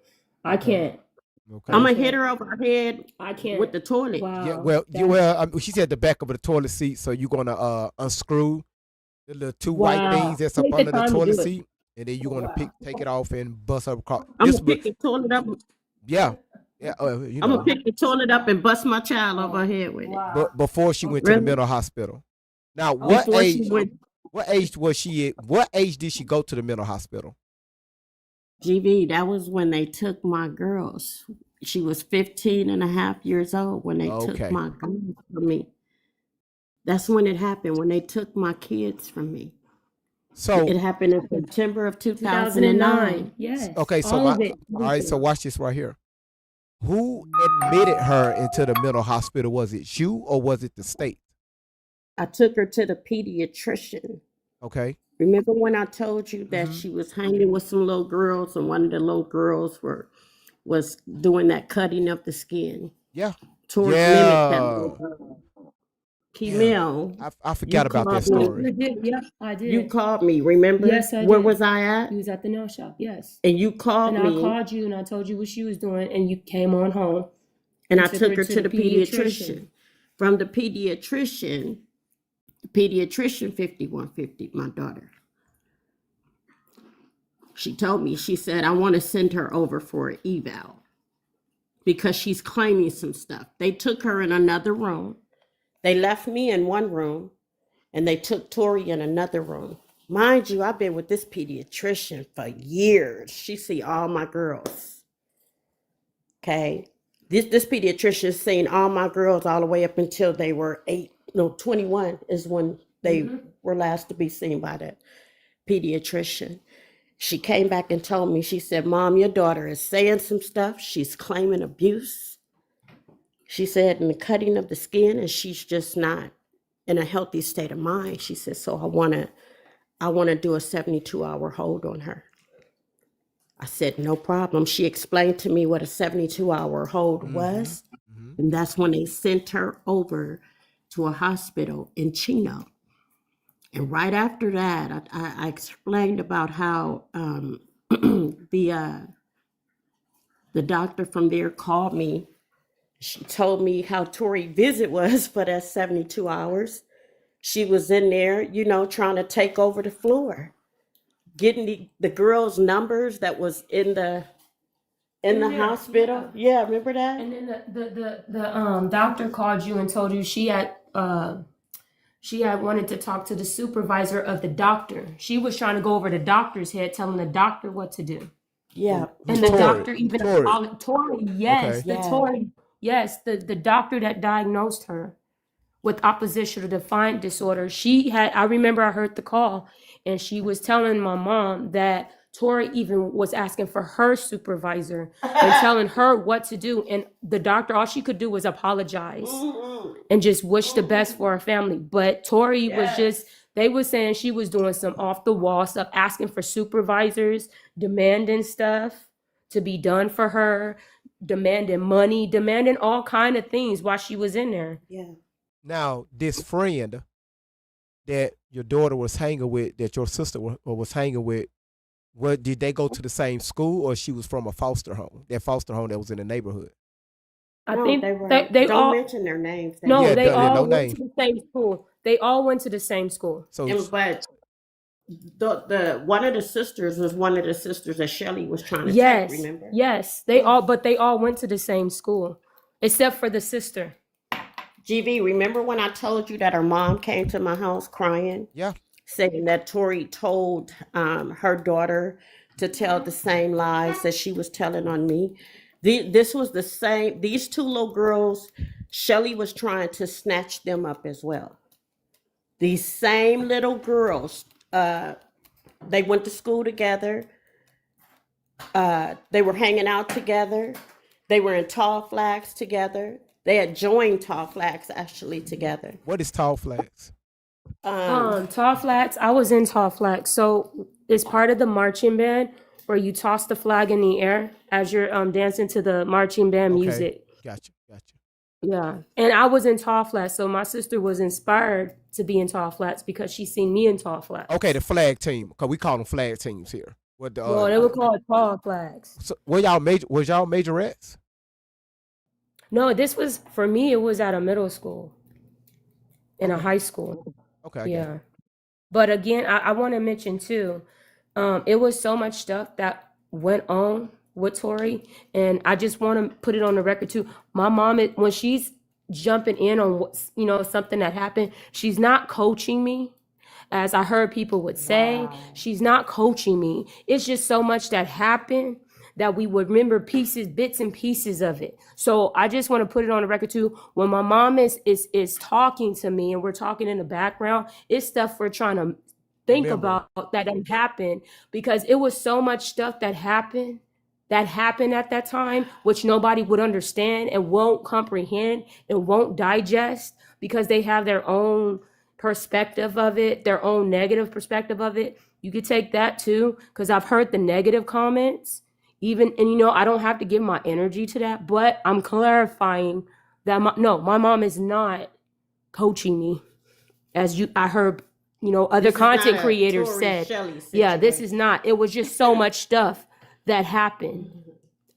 I can't. Okay. I'm gonna hit her over her head I can't. with the toilet. Wow. She's at the back of the toilet seat, so you're gonna unscrew the little two white Wow. things that's up Take the under the time to toilet do it. seat, and then you're gonna take it off and bust her across. I'm gonna pick the toilet up. Yeah. I'm gonna pick the toilet up and bust my child over her head with it. But before she went to Really? the mental hospital. Now, what Before she age? went- What age was she at? What age did she go to the mental hospital? GV, that was when they took my girls. She was 15 and a half years old when they Okay. took my girls from me. That's when it happened, when they took my kids from me. So It happened in September of 2009. Yes. okay, so all of it. all right, so watch this right here. Who admitted her into the mental hospital? Was it you or was it the state? I took her to the pediatrician. Okay. Remember when I told you that Mhm. she was hanging with some little girls and one of the little girls was doing that cutting of the skin? Yeah. Towards mimic that Yeah. little girl. Kimel, I forgot about that called me. story. I did. Yeah, I did. You called me, remember? Yes, I Where did. was I at? You was at the nail shop. Yes. And you called And I me, called you and I told you what she was doing, and you came on home. and I and took her to the pediatrician. From the pediatrician 5150, my daughter. She told me, she said, I want to send her over for an eval. because she's claiming some stuff. They took her in another room. They left me in one room and they took Tori in another room. Mind you, I've been with this pediatrician for years. She see all my girls. Okay. This pediatrician seen all my girls all the way up until they were 21 is when they were last to be seen by the pediatrician. She came back and told me, she said, Mom, your daughter is saying some stuff. She's claiming abuse. She said, in the cutting of the skin, and she's just not in a healthy state of mind. She said, so I want to do a 72-hour hold on her. I said, no problem. She explained to me what a 72-hour hold was. And that's when they sent her over to a hospital in Chino. And right after that, I explained about how the doctor from there called me. She told me how Tori's visit was for that 72 hours. She was in there, trying to take over the floor, getting the girls' numbers that was in the hospital. Yeah, remember that? And then the doctor called you and told you she had wanted to talk to the supervisor of the doctor. She was trying to go over the doctor's head, telling the doctor what to do. Yeah. And the doctor even Tori. Tori, yes, Okay. the Tori, yes, the doctor that diagnosed her with oppositional defiant disorder. I remember I heard the call, and she was telling my mom that Tori even was asking for her supervisor and telling her what to do. And the doctor, all she could do was apologize and just wish the best for her family. But Tori was just, they were saying she was doing some off the wall stuff, asking for supervisors, demanding stuff to be done for her, demanding money, demanding all kind of things while she was in there. Yeah. Now, this friend that your daughter was hanging with, that your sister was hanging with, did they go to the same school, or she was from a foster home? That foster home that was in the neighborhood. I No, think they they all mention their names. no, Yeah, they no all name. went to the same school. They all went to the same school. So But the one of the sisters was one of the sisters that Shelly was trying to Yes, take, remember? yes, they all went to the same school, except for the sister. GV, remember when I told you that her mom came to my house crying? Yeah. Saying that Tori told her daughter to tell the same lies that she was telling on me. This was the same, these two little girls, Shelly was trying to snatch them up as well. These same little girls, they went to school together. They were hanging out together. They were in Tall Flags together. They had joined Tall Flags actually together. what is Tall Flags? Tall Flats. I was in Tall Flats, so it's part of the marching band where you toss the flag in the air as you're dancing to the marching band Okay. music. Gotcha. Yeah, and I was in Tall Flats, so my sister was inspired to be in Tall Flats because she seen me in Tall Flats. Okay, the flag team, because we call them flag teams here. What the Well, they were called Tall Flags. so, was y'all majorettes? No, this was for me. It was at a middle school, in a high school. Okay. I got it. Yeah. But again, I want to mention too, it was so much stuff that went on with Tori, and I just want to put it on the record too. My mom, when she's jumping in on what's, something that happened, she's not coaching me, as I heard people would say. She's not coaching me. It's just so much that happened that we would remember bits and pieces of it. So I just want to put it on the record too. When my mom is talking to me and we're talking in the background, it's stuff we're trying to think Remember. about that didn't happen, because it was so much stuff that happened at that time, which nobody would understand and won't comprehend and won't digest, because they have their own perspective of it, their own negative perspective of it. You could take that too, because I've heard the negative comments. And I don't have to give my energy to that, but I'm clarifying that my mom is not coaching me, as I heard, other This is content not a creators Tori said. Shelley Yeah, this situation. is not. It was just so much stuff that happened.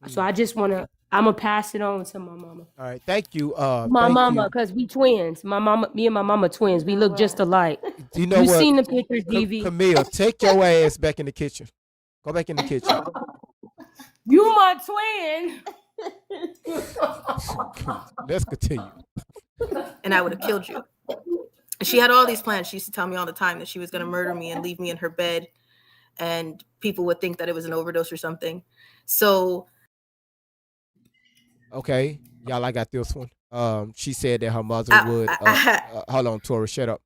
So I just I'm gonna pass it on to my mama. All right. Thank you. My thank mama, you. because we twins. Me and my mama twins. We look just alike. You know You what? seen the pictures, DV? Camille, take your ass back in the kitchen. Go back in the kitchen. You my twin. Let's continue. and I would have killed you. And she had all these plans. She used to tell me all the time that she was going to murder me and leave me in her bed, and people would think that it was an overdose or something. So Okay, y'all, I got this one. She said that her mother would. Hold on, Tori, shut up.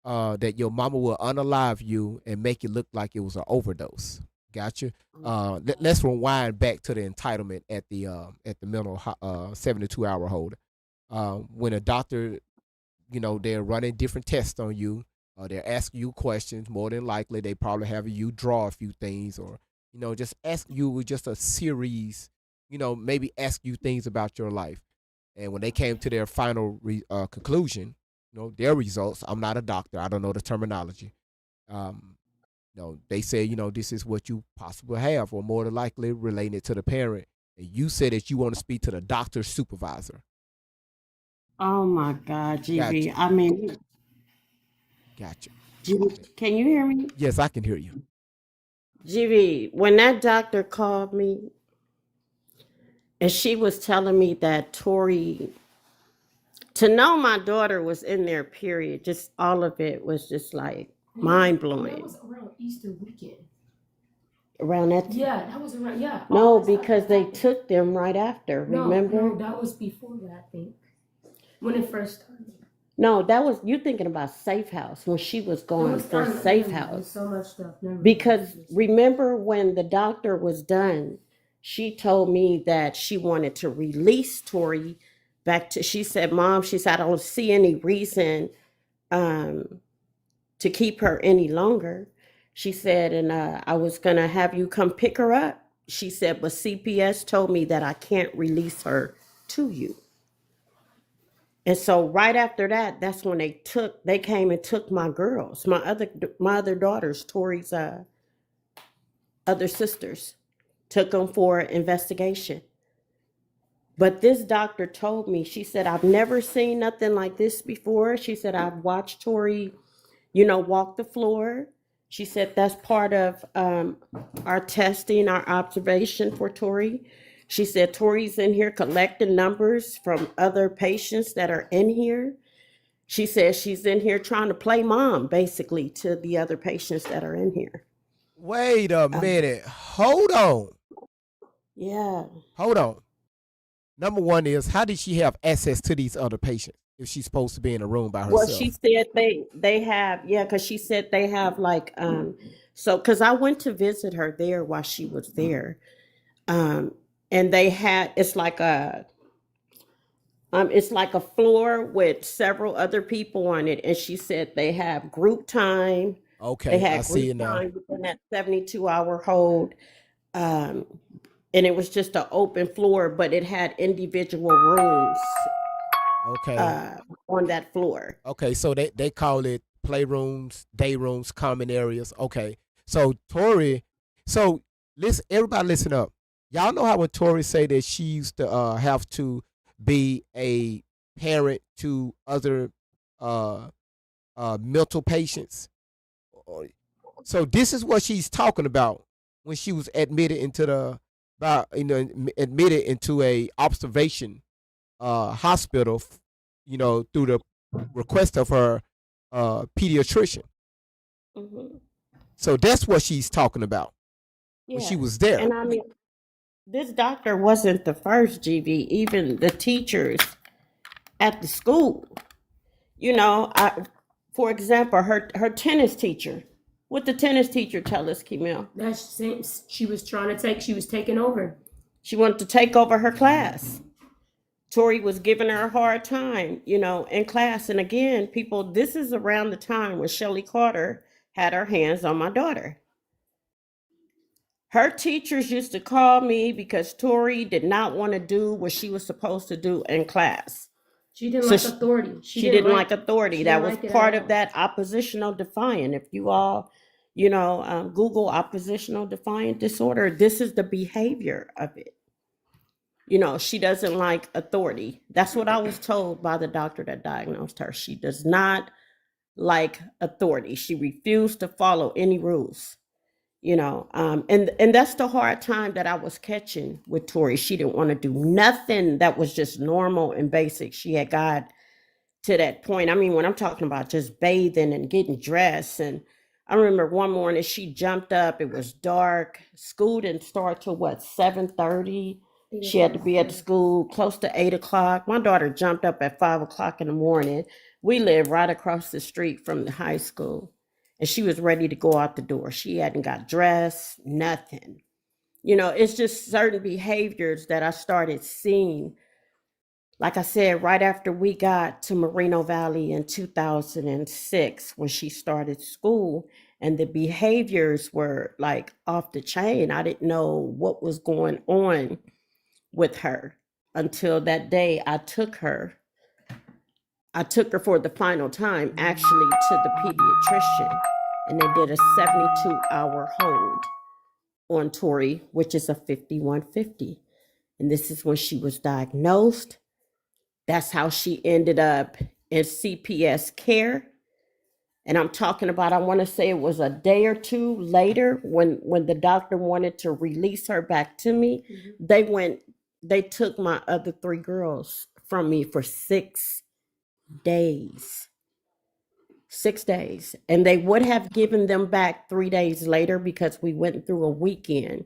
That your mama will unalive you and make it look like it was an overdose. Gotcha. Let's rewind back to the entitlement at the mental 72-hour hold. When a doctor, they're running different tests on you. They're asking you questions. More than likely, they probably have you draw a few things, or just ask you just a series. Maybe ask you things about your life. And when they came to their final conclusion, their results. I'm not a doctor. I don't know the terminology. They say, this is what you possibly have, or more than likely relating it to the parent. And you said that you want to speak to the doctor's supervisor. Oh my God, GB. Gotcha. I mean, Gotcha. GB, can you hear me? Yes, I can hear you. GB, when that doctor called me and she was telling me that Tori, to know my daughter was in there, period, just all of it was just like mind blowing. That was around Easter weekend. Around that? Yeah, that was around, yeah. No, because they took them right after, remember? No, that was before that, I think. When it first started. No, that was, you thinking about Safe House, when she was going for Safe House. So much stuff. Because remember when the doctor was done, she told me that she wanted to release Tori back to, she said, Mom, she said, I don't see any reason to keep her any longer. She said, and I was going to have you come pick her up. She said, but CPS told me that I can't release her to you. And so right after that, that's when they came and took my girls, my other daughters, Tori's other sisters, took them for investigation. But this doctor told me, she said, I've never seen nothing like this before. She said, I've watched Tori, walk the floor. She said, that's part of our testing, our observation for Tori. She said, Tori's in here collecting numbers from other patients that are in here. She says she's in here trying to play mom, basically, to the other patients that are in here. Wait a minute. Hold on. Yeah. Hold on. Number one is, how did she have access to these other patients if she's supposed to be in a room by herself? Well, she said they have, because she said they have like, because I went to visit her there while she was there. And they had, it's like a floor with several other people on it. And she said they have group time. Okay, they had I see it now. time within that 72-hour hold. And it was just an open floor, but it had individual rooms. Okay. On that floor. Okay, so they call it playrooms, day rooms, common areas. Okay, so Tori, everybody listen up. Y'all know how when Tori say that she used to have to be a parent to other mental patients. So this is what she's talking about when she was admitted into a observation hospital, through the request of her pediatrician. Mm-hmm. So that's what she's talking about when she was there. And I mean, this doctor wasn't the first, GB. Even the teachers at the school, for example, her tennis teacher. What the tennis teacher tell us, Kimel? She was taking over. She wanted to take over her class. Tori was giving her a hard time, in class. And again, people, this is around the time when Shelly Carter had her hands on my daughter. Her teachers used to call me because Tori did not want to do what she was supposed to do in class. She didn't like authority. She didn't like authority. That was part of that oppositional defiant. If you all, Google oppositional defiant disorder, this is the behavior of it. She doesn't like authority. That's what I was told by the doctor that diagnosed her. She does not like authority. She refused to follow any rules. And that's the hard time that I was catching with Tori. She didn't want to do nothing that was just normal and basic. She had got to that point. I mean, when I'm talking about just bathing and getting dressed, and I remember one morning she jumped up. It was dark. School didn't start till what, 7:30. She had to be at the school close to 8 o'clock. My daughter jumped up at 5 o'clock in the morning. We live right across the street from the high school, and she was ready to go out the door. She hadn't got dressed, nothing. It's just certain behaviors that I started seeing. Like I said, right after we got to Moreno Valley in 2006, when she started school, and the behaviors were like off the chain. I didn't know what was going on with her until that day I took her for the final time, actually, to the pediatrician, and they did a 72-hour hold on Tori, which is a 5150. And this is when she was diagnosed. That's how she ended up in CPS care. And I'm talking about, I want to say it was a day or two later when the doctor wanted to release her back to me. They took my other 3 girls from me for 6 days. 6 days. And they would have given them back 3 days later because we went through a weekend.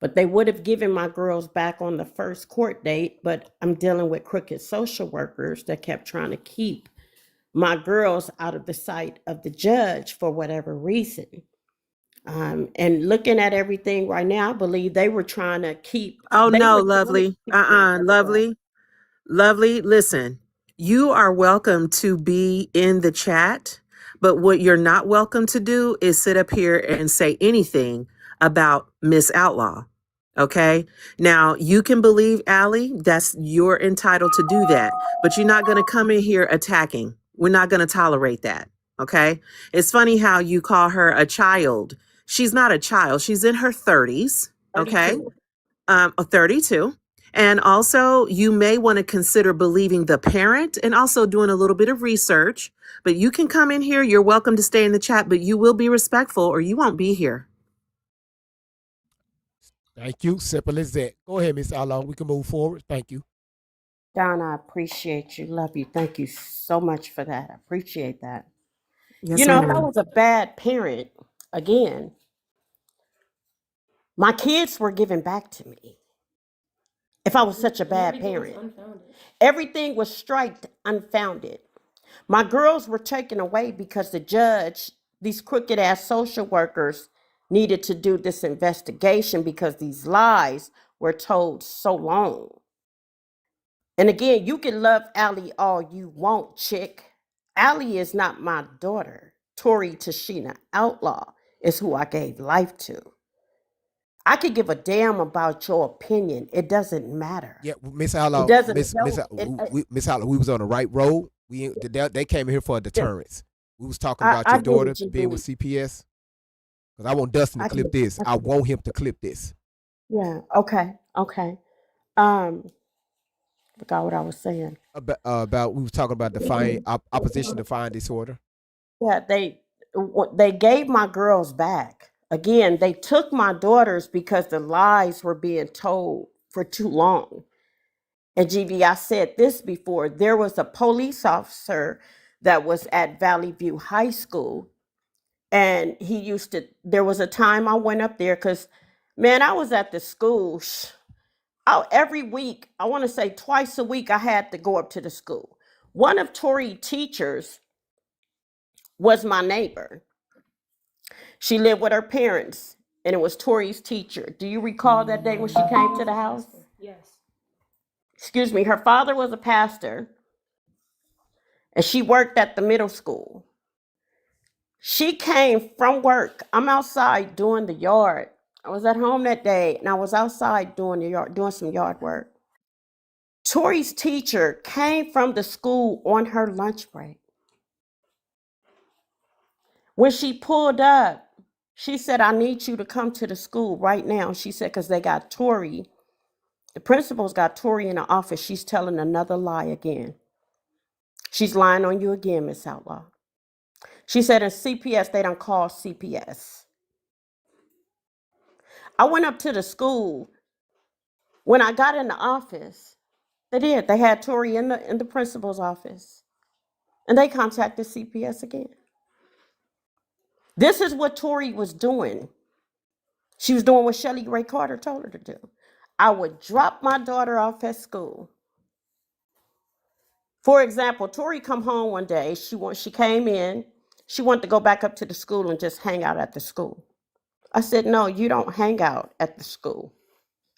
But they would have given my girls back on the first court date. But I'm dealing with crooked social workers that kept trying to keep my girls out of the sight of the judge for whatever reason. And looking at everything right now, I believe they were trying to keep. Oh they no, were trying to lovely. keep my other girls. Lovely. Listen, you are welcome to be in the chat, but what you're not welcome to do is sit up here and say anything about Miss Outlaw. Okay. Now you can believe Allie, you're entitled to do that, but you're not going to come in here attacking. We're not going to tolerate that. Okay. It's funny how you call her a child. She's not a child. She's in her 30s. Okay. 32. 32. And also, you may want to consider believing the parent and also doing a little bit of research. But you can come in here. You're welcome to stay in the chat, but you will be respectful or you won't be here. Thank you. Simple as that. Go ahead, Miss Outlaw. We can move forward. Thank you. Don, I appreciate you. Love you. Thank you so much for that. I appreciate that. Yes, If I ma'am. was a bad parent, again, my kids were given back to me. If I was such a bad parent, everything was striked unfounded. My girls were taken away because the judge, these crooked ass social workers, needed to do this investigation because these lies were told so long. And again, you can love Allie all you want, chick. Allie is not my daughter. Tori Tashina Outlaw is who I gave life to. I could give a damn about your opinion. It doesn't matter. Yeah, Miss Outlaw, It doesn't. Miss Outlaw, we was on the right road. They came here for a deterrence. We was talking about I your get daughter what you being do. with CPS. Because I want Dustin to I clip get- this. I want him to clip this. Yeah. Okay. Forgot what I was saying. About we was talking about opposition defiant disorder. Yeah, they gave my girls back. Again, they took my daughters because the lies were being told for too long. And GV, I said this before. There was a police officer that was at Valley View High School. And there was a time I went up there because, man, I was at the school. Every week, I want to say twice a week, I had to go up to the school. One of Tori's teachers was my neighbor. She lived with her parents, and it was Tori's teacher. Do you recall that day when she came to the house? Yes. Excuse me, her father was a pastor, and she worked at the middle school. She came from work. I'm outside doing the yard. I was at home that day, and I was outside doing some yard work. Tori's teacher came from the school on her lunch break. When she pulled up, she said, I need you to come to the school right now. She said, because they got Tori. The principal's got Tori in the office. She's telling another lie again. She's lying on you again, Miss Outlaw. She said in CPS, they don't call CPS. I went up to the school. When I got in the office, they had Tori in the principal's office, and they contacted CPS again. This is what Tori was doing. She was doing what Shelly Ray Carter told her to do. I would drop my daughter off at school. For example, Tori come home one day. She came in. She wanted to go back up to the school and just hang out at the school. I said, no, you don't hang out at the school.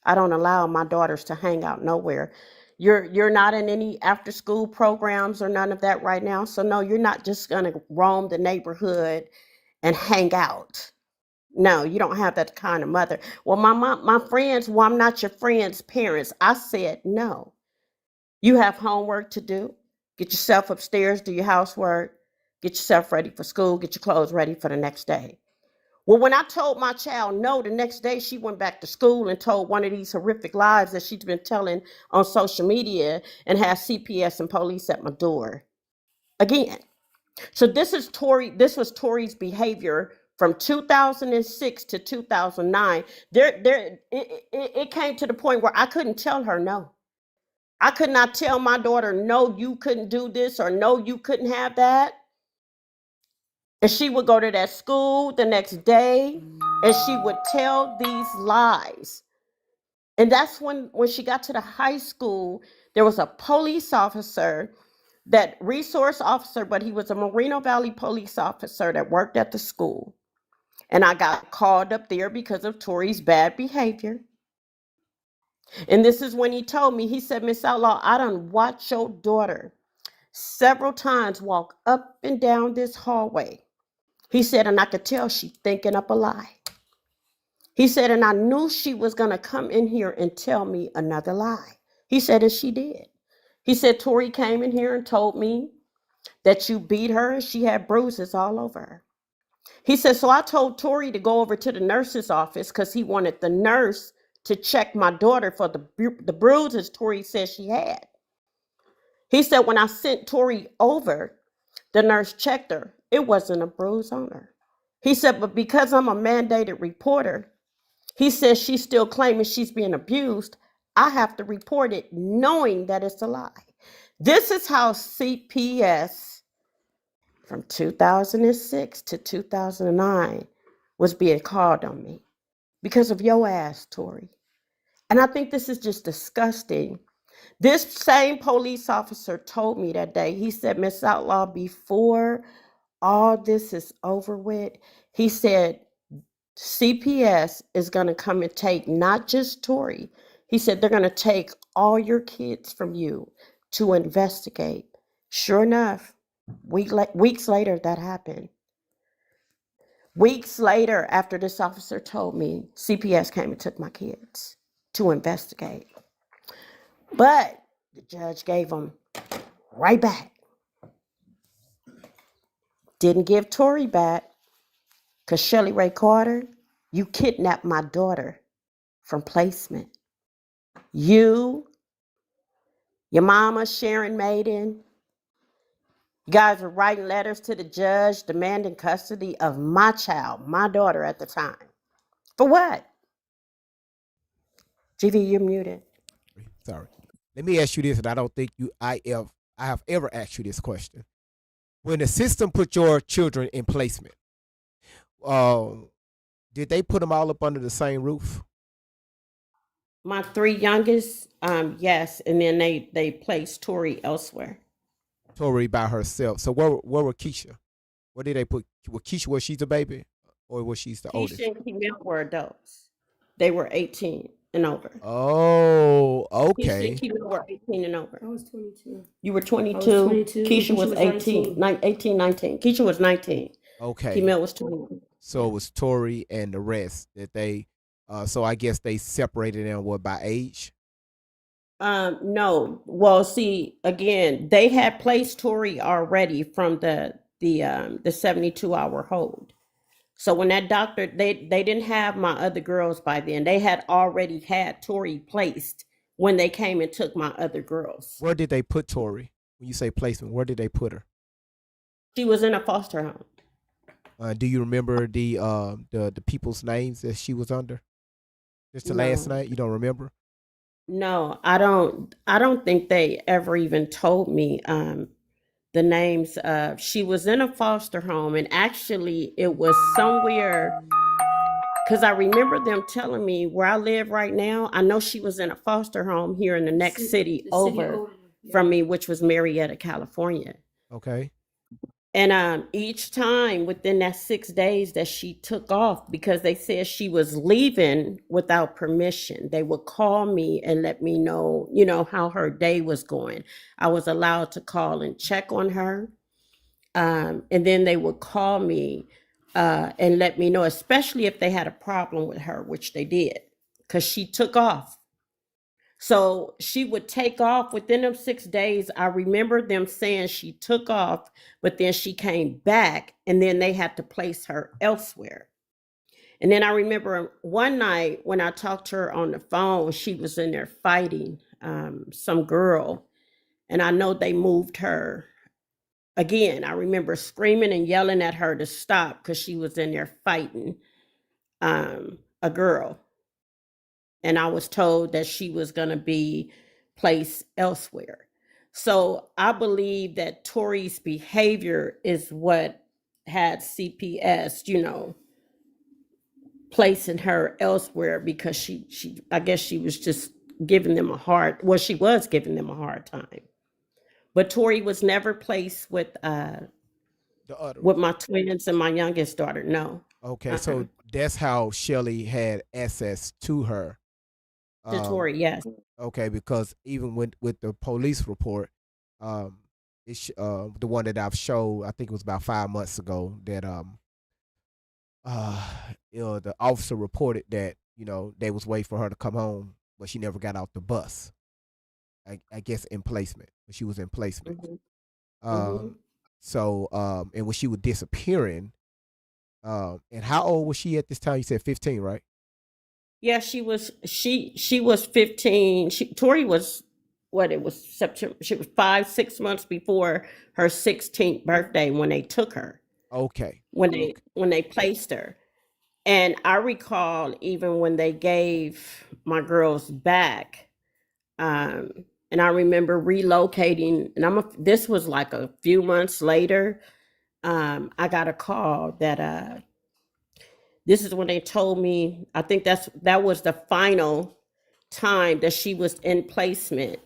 I don't allow my daughters to hang out nowhere. You're not in any after school programs or none of that right now. So no, you're not just gonna roam the neighborhood and hang out. No, you don't have that kind of mother. Well, my friends, well, I'm not your friend's parents. I said, no. You have homework to do. Get yourself upstairs, do your housework, get yourself ready for school, get your clothes ready for the next day. Well, when I told my child no, the next day she went back to school and told one of these horrific lies that she's been telling on social media and had CPS and police at my door again. So this was Tori's behavior from 2006 to 2009. It came to the point where I couldn't tell her no. I could not tell my daughter, no, you couldn't do this, or no, you couldn't have that. And she would go to that school the next day and she would tell these lies. And that's when she got to the high school, there was a police officer, that resource officer, but he was a Moreno Valley police officer that worked at the school. And I got called up there because of Tori's bad behavior. And this is when he told me, he said, Miss Outlaw, I done watched your daughter several times walk up and down this hallway. He said, and I could tell she thinking up a lie. He said, and I knew she was going to come in here and tell me another lie. He said, and she did. He said, Tori came in here and told me that you beat her and she had bruises all over her. He said, so I told Tori to go over to the nurse's office because he wanted the nurse to check my daughter for the bruises Tori said she had. He said, when I sent Tori over, the nurse checked her. It wasn't a bruise on her. He said, but because I'm a mandated reporter, he says she's still claiming she's being abused. I have to report it knowing that it's a lie. This is how CPS from 2006 to 2009 was being called on me because of your ass, Tori. And I think this is just disgusting. This same police officer told me that day, he said, Miss Outlaw, before all this is over with, he said, CPS is going to come and take not just Tori. He said, they're going to take all your kids from you to investigate. Sure enough, weeks later, that happened. Weeks later, after this officer told me, CPS came and took my kids to investigate. But the judge gave them right back. Didn't give Tori back because Shelly Ray Carter, you kidnapped my daughter from placement. You, your mama, Sharon Maiden, you guys were writing letters to the judge demanding custody of my child, my daughter at the time. For what? GV, you're muted. Sorry. Let me ask you this, and I don't think I have ever asked you this question. When the system put your children in placement, did they put them all up under the same roof? My three youngest, yes, and then they placed Tori elsewhere. Tori by herself. So where were Keisha? Where did they put? Keisha, was she the baby, or was she the oldest? Keisha and Camille were adults. They were 18 and over. Oh, okay. Keisha and Camille were 18 and over. I was 22. You were 22. I was 22. Keisha was 18, 19. Keisha was 19. Okay. Camille was 21. So it was Tori and the rest that they. So I guess they separated them by age. No. Well, see, again, they had placed Tori already from the 72-hour hold. So when that doctor, they didn't have my other girls by then. They had already had Tori placed when they came and took my other girls. Where did they put Tori? When you say placement, where did they put her? She was in a foster home. Do you remember the people's names that she was under? Just the last No. night? You don't remember? No, I don't think they ever even told me the names of she was in a foster home, and actually it was somewhere because I remember them telling me where I live right now. I know she was in a foster home here in the next city over from me, which was Marietta, California. Okay. And each time within that 6 days that she took off, because they said she was leaving without permission, they would call me and let me know, how her day was going. I was allowed to call and check on her. And then they would call me and let me know, especially if they had a problem with her, which they did, because she took off. So she would take off within them 6 days. I remember them saying she took off, but then she came back and then they had to place her elsewhere. And then I remember one night when I talked to her on the phone, she was in there fighting some girl. And I know they moved her. Again, I remember screaming and yelling at her to stop because she was in there fighting a girl. And I was told that she was going to be placed elsewhere. So I believe that Tori's behavior is what had CPS, placing her elsewhere because she I guess she was just giving them a hard, well, she was giving them a hard time. But Tori was never placed with The other. my twins and my youngest daughter. No. Okay, so that's how Shelly had access to her. To Tori, yes. Okay, because even with the police report, it's the one that I've showed, I think it was about 5 months ago, that the officer reported that they was waiting for her to come home, but she never got off the bus. I guess in placement, but she was in placement. So and when she was disappearing, and how old was she at this time? You said 15, right? Yeah, she was 15. Tori was what, it was September. She was 5-6 months before her 16th birthday when they took her. Okay. When they placed her. And I recall even when they gave my girls back, and I remember relocating, and this was like a few months later. I got a call that this is when they told me, I think that was the final time that she was in placement.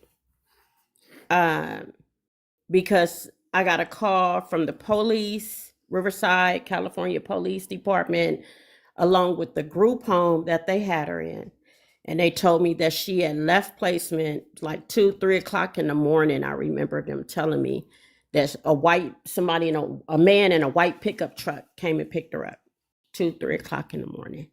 Because I got a call from the police, Riverside, California Police Department, along with the group home that they had her in. And they told me that she had left placement like 2-3 o'clock in the morning. I remember them telling me that a man in a white pickup truck came and picked her up 2-3 o'clock in the morning,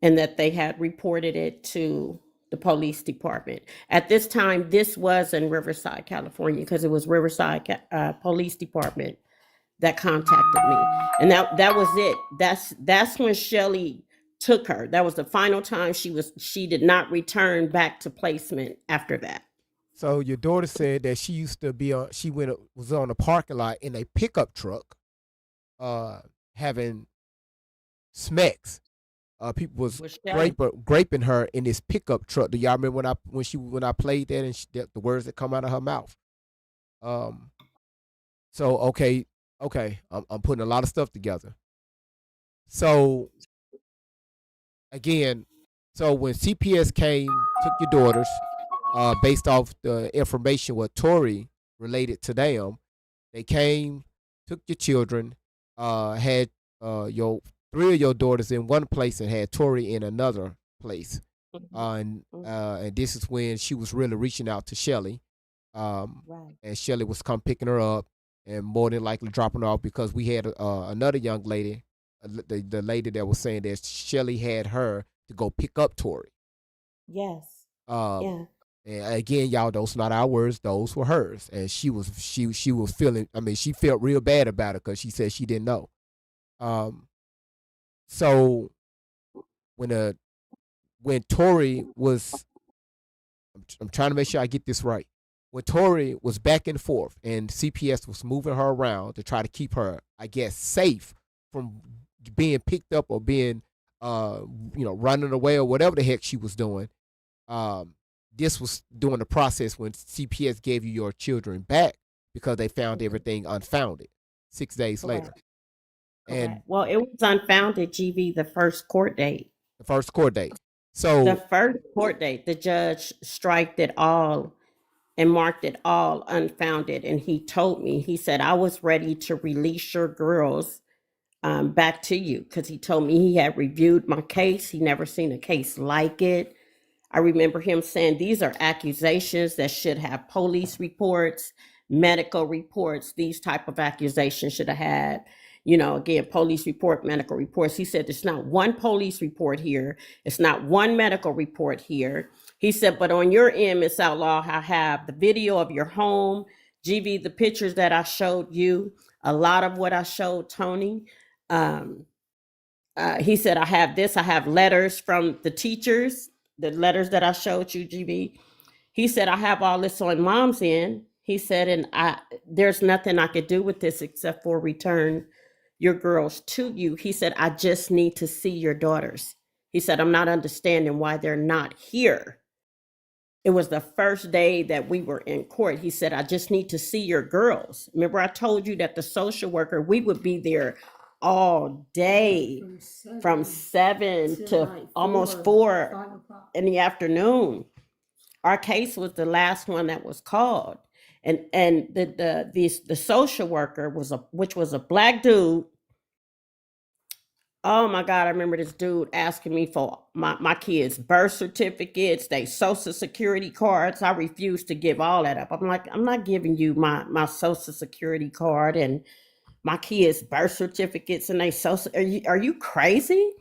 and that they had reported it to the police department. At this time, this was in Riverside, California, because it was Riverside Police Department that contacted me, and that was it. That's when Shelly took her. That was the final time she did not return back to placement after that. So your daughter said that she used to be was on a parking lot in a pickup truck, having smacks. People was graping her in this pickup truck. Do y'all remember when I played that and the words that come out of her mouth? So okay, I'm putting a lot of stuff together. So again, so when CPS came, took your daughters, based off the information what Tori related to them, they came, took your children, had your 3 of your daughters in one place and had Tori in another place. And this is when she was really reaching out to Shelly. Right. And Shelly was come picking her up and more than likely dropping her off, because we had another young lady, the lady that was saying that Shelly had her to go pick up Tori. Yes. Yeah. And again, y'all, those not our words; those were hers. And she was feeling. I mean, she felt real bad about it because she said she didn't know. So when Tori was, I'm trying to make sure I get this right. When Tori was back and forth, and CPS was moving her around to try to keep her, I guess, safe from being picked up or being running away or whatever the heck she was doing. This was during the process when CPS gave you your children back because they found everything unfounded 6 days later. And Well, it was unfounded, GV, the first court date. the first court date. The So first court date, the judge striked it all and marked it all unfounded. And he told me, he said, I was ready to release your girls back to you, because he told me he had reviewed my case. He never seen a case like it. I remember him saying these are accusations that should have police reports, medical reports. These type of accusations should have had, again, police report, medical reports. He said there's not one police report here. It's not one medical report here. He said, but on your end, Miss Outlaw, I have the video of your home, GV, the pictures that I showed you, a lot of what I showed Tony. He said, I have this. I have letters from the teachers, the letters that I showed you, GV. He said, I have all this on mom's end. He said, and there's nothing I could do with this except for return your girls to you. He said, I just need to see your daughters. He said, I'm not understanding why they're not here. It was the first day that we were in court. He said, I just need to see your girls. Remember, I told you that the social worker, we would be there all day from 7 to almost 4 in the afternoon. Our case was the last one that was called. And the social worker which was a black dude. Oh my God, I remember this dude asking me for my kids' birth certificates, they social security cards. I refused to give all that up. I'm like, I'm not giving you my social security card and my kids' birth certificates and they social. Are you crazy?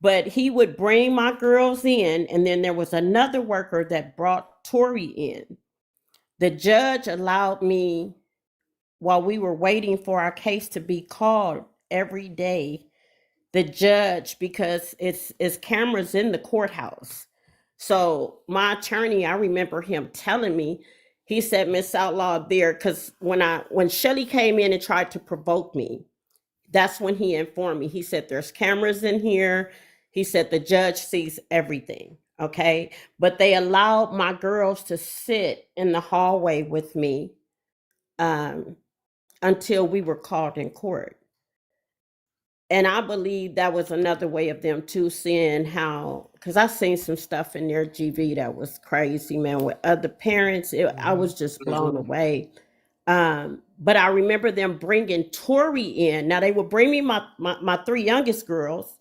But he would bring my girls in, and then there was another worker that brought Tori in. The judge allowed me, while we were waiting for our case to be called every day, the judge, because it's cameras in the courthouse. So my attorney, I remember him telling me, he said, Miss Outlaw, there, because when Shelly came in and tried to provoke me, that's when he informed me. He said, there's cameras in here. He said, the judge sees everything. Okay. But they allowed my girls to sit in the hallway with me until we were called in court. And I believe that was another way of them too seeing how, because I seen some stuff in their GV that was crazy, man, with other parents. I was just blown away. But I remember them bringing Tori in. Now they would bring me my 3 youngest girls.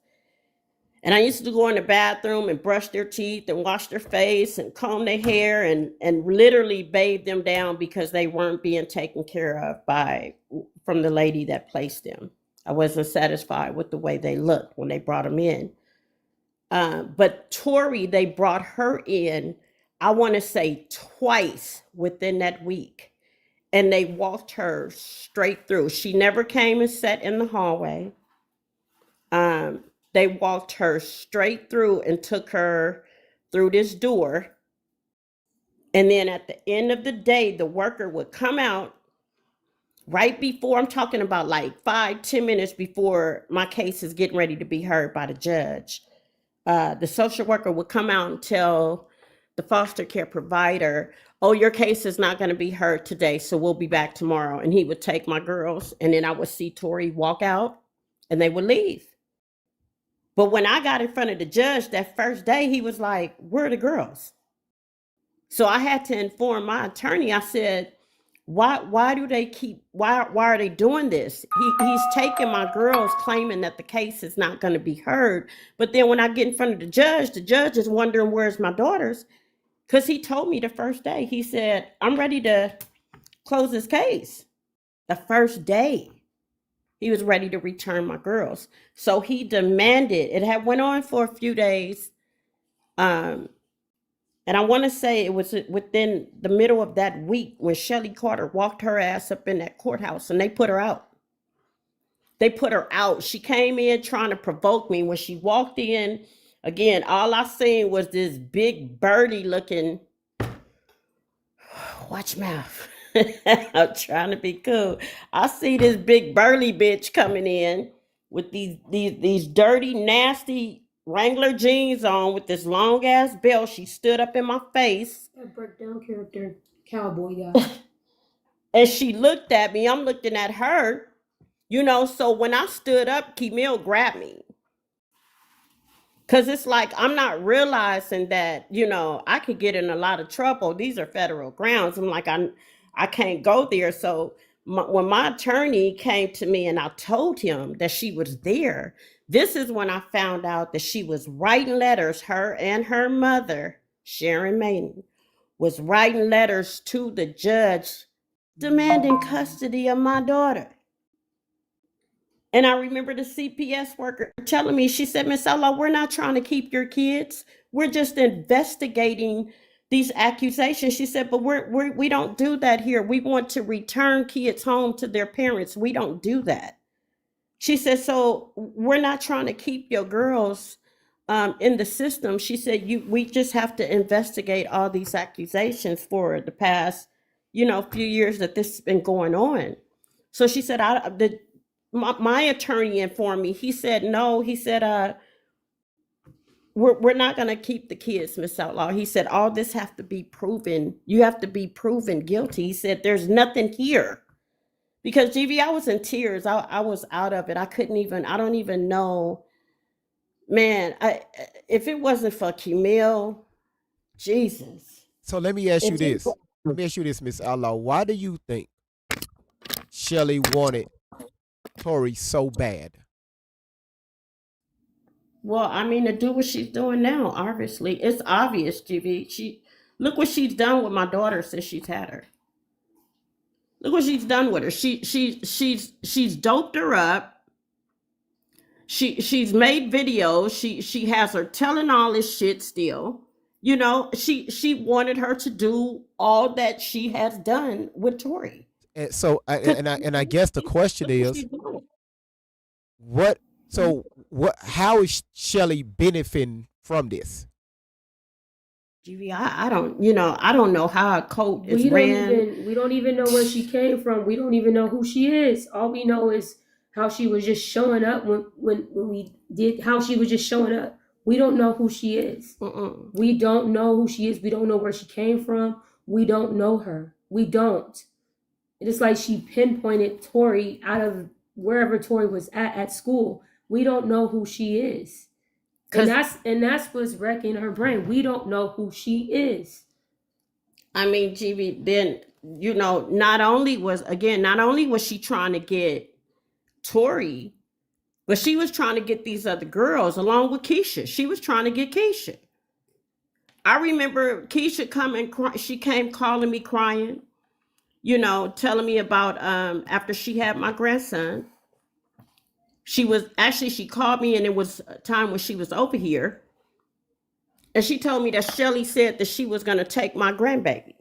And I used to go in the bathroom and brush their teeth and wash their face and comb their hair and literally bathe them down because they weren't being taken care of from the lady that placed them. I wasn't satisfied with the way they looked when they brought them in. But Tori, they brought her in, I want to say twice within that week. And they walked her straight through. She never came and sat in the hallway. They walked her straight through and took her through this door. And then at the end of the day, the worker would come out right before, I'm talking about like 5-10 minutes before my case is getting ready to be heard by the judge. The social worker would come out and tell the foster care provider, oh, your case is not going to be heard today, so we'll be back tomorrow. And he would take my girls, and then I would see Tori walk out, and they would leave. But when I got in front of the judge that first day, he was like, where are the girls? So I had to inform my attorney. I said, why are they doing this? He's taking my girls, claiming that the case is not going to be heard. But then when I get in front of the judge is wondering, where's my daughters? Because he told me the first day, he said, I'm ready to close this case. The first day, he was ready to return my girls. So he demanded, it had went on for a few days. And I want to say it was within the middle of that week when Shelly Carter walked her ass up in that courthouse and they put her out. They put her out. She came in trying to provoke me. When she walked in, again, all I seen was this big birdie looking, watch mouth. I'm trying to be cool. I see this big burly bitch coming in with these dirty, nasty Wrangler jeans on with this long ass belt. She stood up in my face. That breakdown character, cowboy guy. And she looked at me. I'm looking at her. You know, so when I stood up, Keemil grabbed me. Cause it's like I'm not realizing that, you know, I could get in a lot of trouble. These are federal grounds. I'm like, I can't go there. So when my attorney came to me and I told him that she was there, this is when I found out that she was writing letters. Her and her mother, Sharon Maiden, was writing letters to the judge demanding custody of my daughter. And I remember the CPS worker telling me, she said, Miss Ella, we're not trying to keep your kids. We're just investigating these accusations. She said, but we don't do that here. We want to return kids home to their parents. We don't do that. She said, so we're not trying to keep your girls in the system. She said, we just have to investigate all these accusations for the past, you know, few years that this has been going on. So she said, my attorney informed me. He said, no, he said, we're not going to keep the kids, Miss Outlaw. He said, all this have to be proven. You have to be proven guilty. He said, there's nothing here. Because GV, I was in tears. I was out of it. I don't even know. Man, if it wasn't for Keemil, Jesus. So let me ask you this. Let me ask you this, Miss Outlaw. Why do you think Shelly wanted Tory so bad? Well, I mean, to do what she's doing now, obviously. It's obvious, GV. Look what she's done with my daughter since she's had her. Look what she's done with her. She's doped her up. She's made videos. She has her telling all this shit still. You know, she wanted her to do all that she has done with Tory. And so, I guess the question is, how is Shelly benefiting from this? GV, I don't know how a coat is ran. We don't even know where she came from. We don't even know who she is. All we know is how she was just showing up when we did, how she was just showing up. We don't know who she is. We don't know who she is. We don't know where she came from. We don't know her. We don't. It's like she pinpointed Tory out of wherever Tory was at school. We don't know who she is. And that's what's wrecking her brain. We don't know who she is. I mean, GV, then, you know, not only was she trying to get Tory, but she was trying to get these other girls along with Keisha. She was trying to get Keisha. I remember Keisha she came calling me crying, you know, telling me about after she had my grandson. She called me, and it was a time when she was over here. And she told me that Shelly said that she was going to take my grandbaby.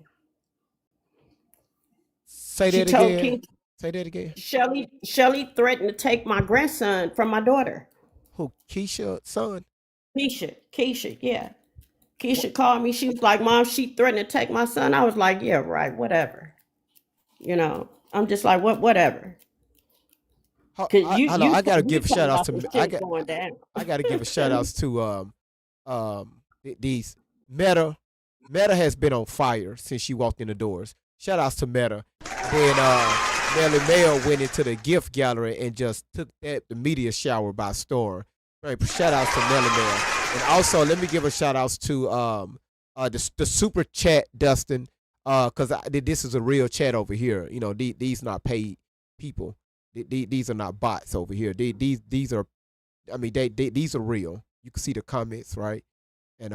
Say that again. Shelly threatened to take my grandson from my daughter. Who, Keisha's son? Keisha, yeah. Keisha called me. She was like, Mom, she threatened to take my son. I was like, yeah, right, whatever. You know, I'm just like, whatever. I gotta give shout outs to I gotta give a shout outs to these Meta. Meta has been on fire since she walked in the doors. Shout outs to Meta. Then Melly Mail went into the gift gallery and just took the media shower by storm. Right, shout outs to Melly Mail. And also let me give a shout outs to the super chat, Dustin, because this is a real chat over here. You know, these not paid people. These are not bots over here. These are, I mean, these are real. You can see the comments, right? And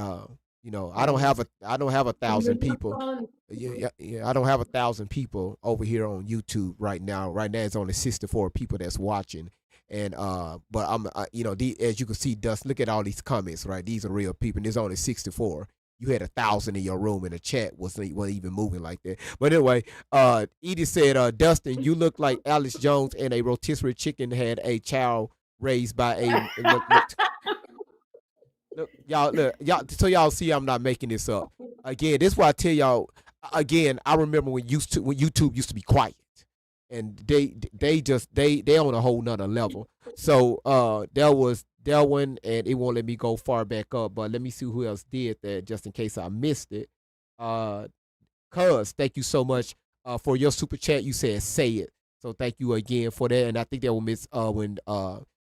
you know, I don't have 1,000 people. Yeah, I don't have 1,000 people over here on YouTube right now. Right now, it's only 64 people that's watching. And but I'm, you know, as you can see, Dust. Look at all these comments, right? These are real people. And there's only 64. You had 1,000 in your room, and the chat wasn't even moving like that. But anyway, Edie said, Dustin, you look like Alex Jones and a rotisserie chicken had a child raised by a. Look, y'all. So y'all see, I'm not making this up. Again, this is why I tell y'all. Again, I remember when YouTube used to be quiet, and they on a whole nother level. So there was that one, and it won't let me go far back up. But let me see who else did that, just in case I missed it. Cuz, thank you so much for your super chat. You said say it, so thank you again for that. And I think that was Miss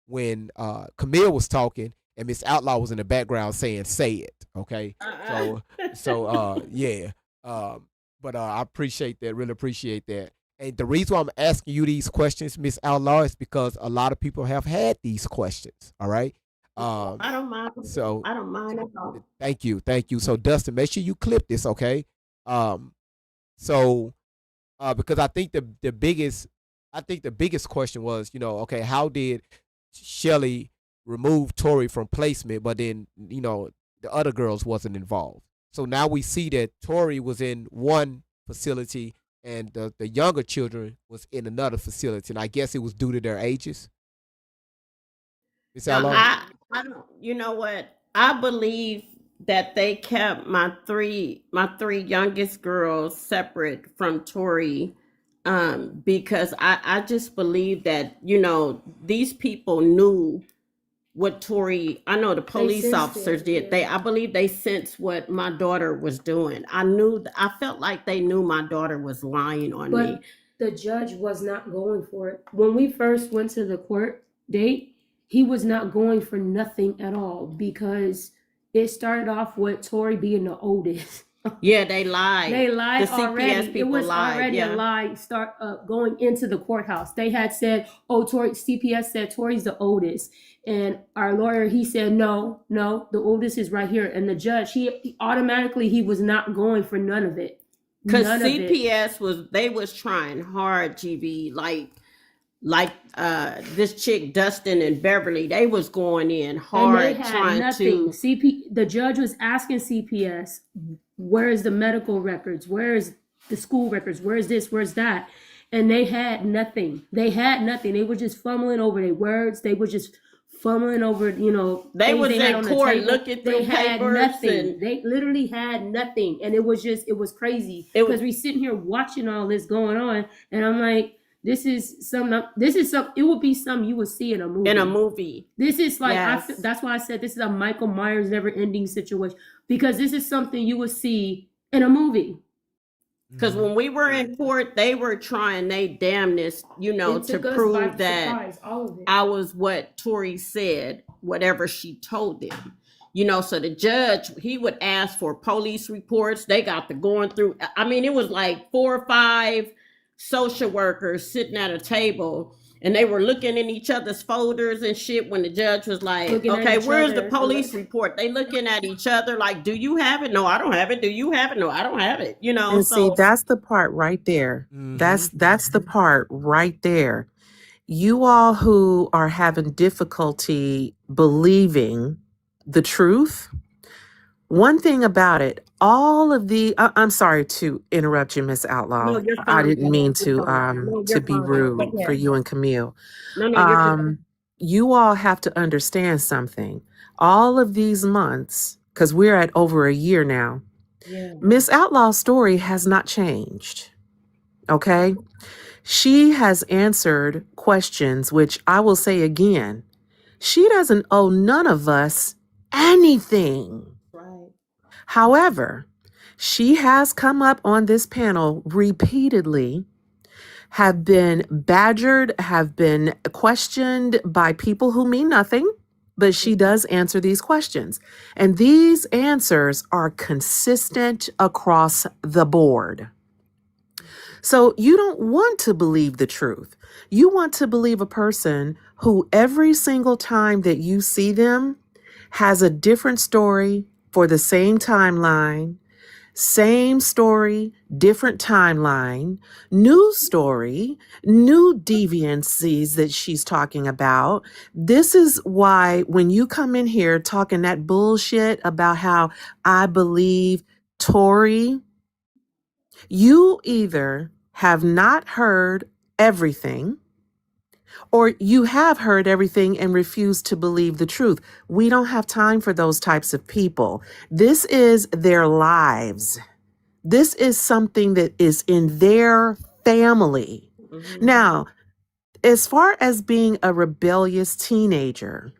when Camille was talking and Miss Outlaw was in the background saying say it. Okay, so yeah. But I appreciate that. Really appreciate that. And the reason why I'm asking you these questions, Miss Outlaw, is because a lot of people have had these questions. All right. I don't mind. So I don't mind at all. thank you. So Dustin, make sure you clip this, okay? So because I think the biggest question was, okay, how did Shelly remove Tori from placement, but then the other girls wasn't involved? So now we see that Tori was in one facility and the younger children was in another facility, and I guess it was due to their ages. Miss No, Outlaw? I don't. You know what? I believe that they kept my three youngest girls separate from Tori, because I just believe that these people knew what Tori. I know the police sensed officers it, did. yeah. I believe they sensed what my daughter was doing. I felt like they knew my daughter was lying on me. But the judge was not going for it. When we first went to the court date, he was not going for nothing at all because it started off with Tori being the oldest. Yeah, they lied. They lied The CPS already. It people was lied. already Yeah. a lie going into the courthouse. They had said, CPS said Tori's the oldest. And our lawyer, he said, no, the oldest is right here. And the judge, he automatically, he was not going for none of it. Because None of it. CPS was trying hard, GB, like this chick Dustin and Beverly, they was going in And hard they had trying nothing. to. The judge was asking CPS, where is the medical records? Where is the school records? Where is this? Where's that? And they had nothing. They were just fumbling over their words. They were just fumbling over, They things was had in on the court table. looking through They had papers nothing. and They literally had nothing. And it was crazy. It was- Because we sitting here watching all this going on. And I'm like, it would be something you would see in a movie. This is like, Yes. that's why I said this is a Michael Myers never ending situation, because this is something you would see in a movie. Because when we were in court, they were trying they damnness, It to took us by prove that surprise, all of it. I was what Tori said, whatever she told them. So the judge, he would ask for police reports. They got to going through. I mean, it was like 4 or 5 social workers sitting at a table, and they were looking in each other's folders and shit when the judge was like, Looking at okay, each where's the other. police report? They looking at each other like, do you have it? No, I don't have it. Do you have it? No, I don't have it. And see, that's the part right there. That's the part right there. You all who are having difficulty believing the truth, one thing about it, all of the I'm sorry to interrupt you, Miss Outlaw. No, you're I fine. didn't mean You're to fine. No, to you're be fine. rude Go for ahead. you and Camille. No, you're good. You all have to understand something. All of these months, because we're at over a year now, Yeah. Miss Outlaw's story has not changed. Okay? She has answered questions, which I will say again, she doesn't owe none of us anything. Right. However, she has come up on this panel repeatedly, have been badgered, have been questioned by people who mean nothing, but she does answer these questions. And these answers are consistent across the board. So you don't want to believe the truth. You want to believe a person who every single time that you see them has a different story for the same timeline, same story, different timeline, new story, new deviancies that she's talking about. This is why when you come in here talking that bullshit about how I believe Tori, you either have not heard everything or you have heard everything and refuse to believe the truth. We don't have time for those types of people. This is their lives. This is something that is in their family. Mhm. Now, as far as being a rebellious teenager,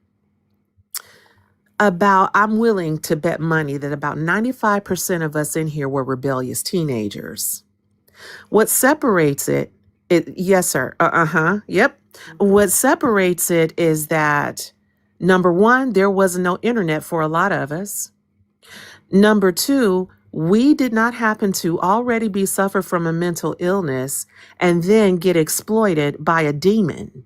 I'm willing to bet money that about 95% of us in here were rebellious teenagers. What separates yes, sir. Yep. What separates it is that number one, there was no internet for a lot of us. Number two, we did not happen to already be suffer from a mental illness and then get exploited by a demon.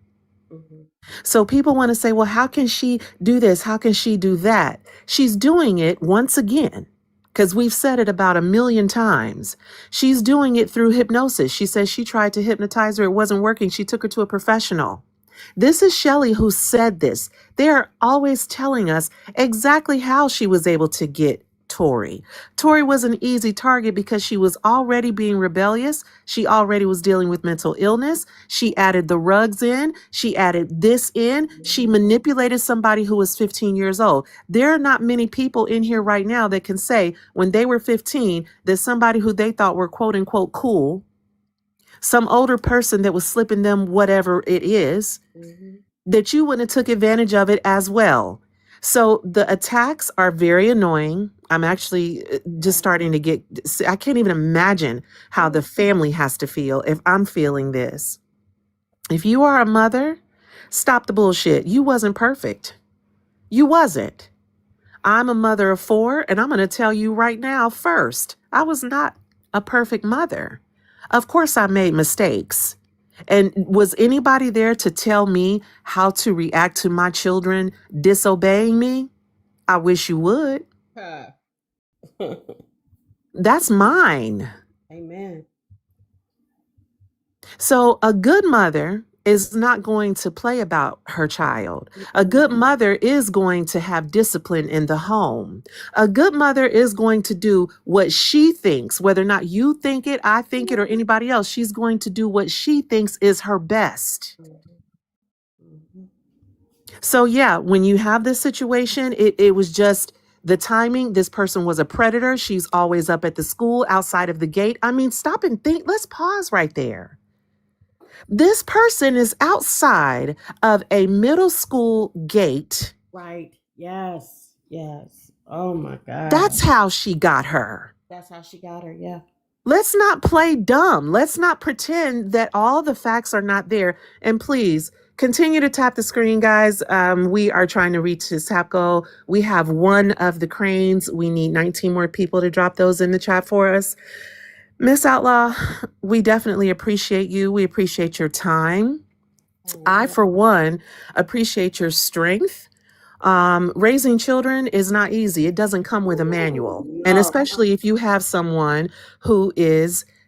So people want to say, well, how can she do this? How can she do that? She's doing it once again, because we've said it about 1,000,000 times. She's doing it through hypnosis. She says she tried to hypnotize her. It wasn't working. She took her to a professional. This is Shelly who said this. They are always telling us exactly how she was able to get Tori. Tori was an easy target because she was already being rebellious. She already was dealing with mental illness. She added the rugs in. She added this in. She manipulated somebody who was 15 years old. There are not many people in here right now that can say when they were 15 that somebody who they thought were quote unquote cool, some older person that was slipping them whatever it is, that you wouldn't have took advantage of it as well. So the attacks are very annoying. I'm actually just starting to I can't even imagine how the family has to feel if I'm feeling this. If you are a mother, stop the bullshit. You wasn't perfect. You wasn't. I'm a mother of 4, and I'm going to tell you right now first, I was not a perfect mother. Of course, I made mistakes. And was anybody there to tell me how to react to my children disobeying me? I wish you would. That's mine. Amen. So a good mother is not going to play about her child. A good mother is going to have discipline in the home. A good mother is going to do what she thinks, whether or not you think it, I think it, or anybody else. She's going to do what she thinks is her best. So yeah, when you have this situation, it was just the timing. This person was a predator. She's always up at the school outside of the gate. I mean, stop and think. Let's pause right there. This person is outside of a middle school gate. Right. Yes. Yes. Oh my God. That's how she got her. That's how she got her. Yeah. Let's not play dumb. Let's not pretend that all the facts are not there. And please continue to tap the screen, guys. We are trying to reach this tap goal. We have one of the cranes. We need 19 more people to drop those in the chat for us. Miss Outlaw, we definitely appreciate you. We appreciate your time. I, for one, appreciate your strength. Raising children is not easy. It doesn't come with a manual. And especially if you have someone who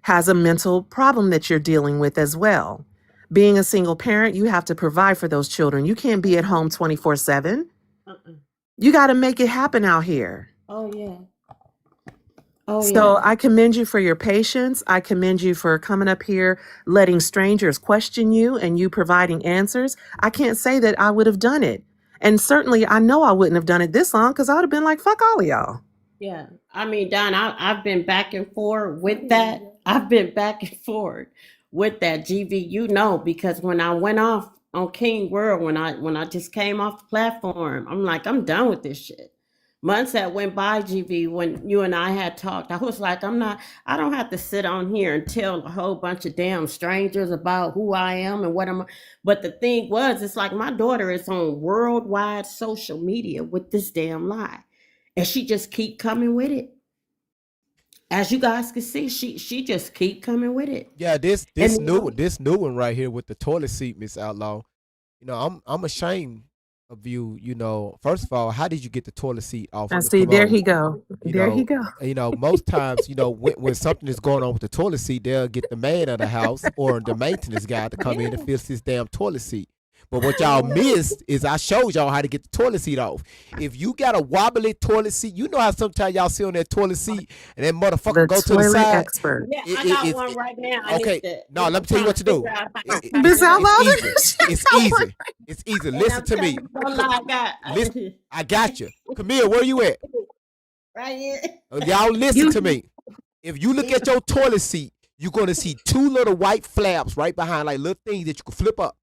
has a mental problem that you're dealing with as well. Being a single parent, you have to provide for those children. You can't be at home 24/7. You got to make it happen out here. Oh, yeah. Oh, So yeah. I commend you for your patience. I commend you for coming up here, letting strangers question you and you providing answers. I can't say that I would have done it. And certainly I know I wouldn't have done it this long because I would have been like, fuck all of y'all. Yeah. I mean, Don, I've been back and forth with that. I've been back and forth with that, GV, you know, because when I went off on King World, when I just came off the platform, I'm like, I'm done with this shit. Months that went by, GV, when you and I had talked, I was like, I don't have to sit on here and tell a whole bunch of damn strangers about who I am and what I'm. But the thing was, it's like my daughter is on worldwide social media with this damn lie. And she just keep coming with it. As you guys can see, she just keep coming with it. Yeah, this And new one right here with the toilet seat, Miss Outlaw. You know, I'm ashamed of you. You know, first of all, how did you get the toilet seat off? I of the see, there commode? he go. You There know, he go. You know, most times, you know, when something is going on with the toilet seat, they'll get the man of the house or the maintenance guy to come in and fix this damn toilet seat. But what y'all missed is I showed y'all how to get the toilet seat off. If you got a wobbly toilet seat, you know how sometimes y'all sit on that toilet seat and that motherfucker The go to the toilet side. expert. Yeah, I got one right now. I Okay, need to, no, let me tell you what to do. Miss Outlaw, It's easy. It's easy. Listen to me. Listen, I got you. Camille, where you at? Right here. Y'all listen to me. If you look at your toilet seat, you're going to see 2 little white flaps right behind, like little things that you can flip up.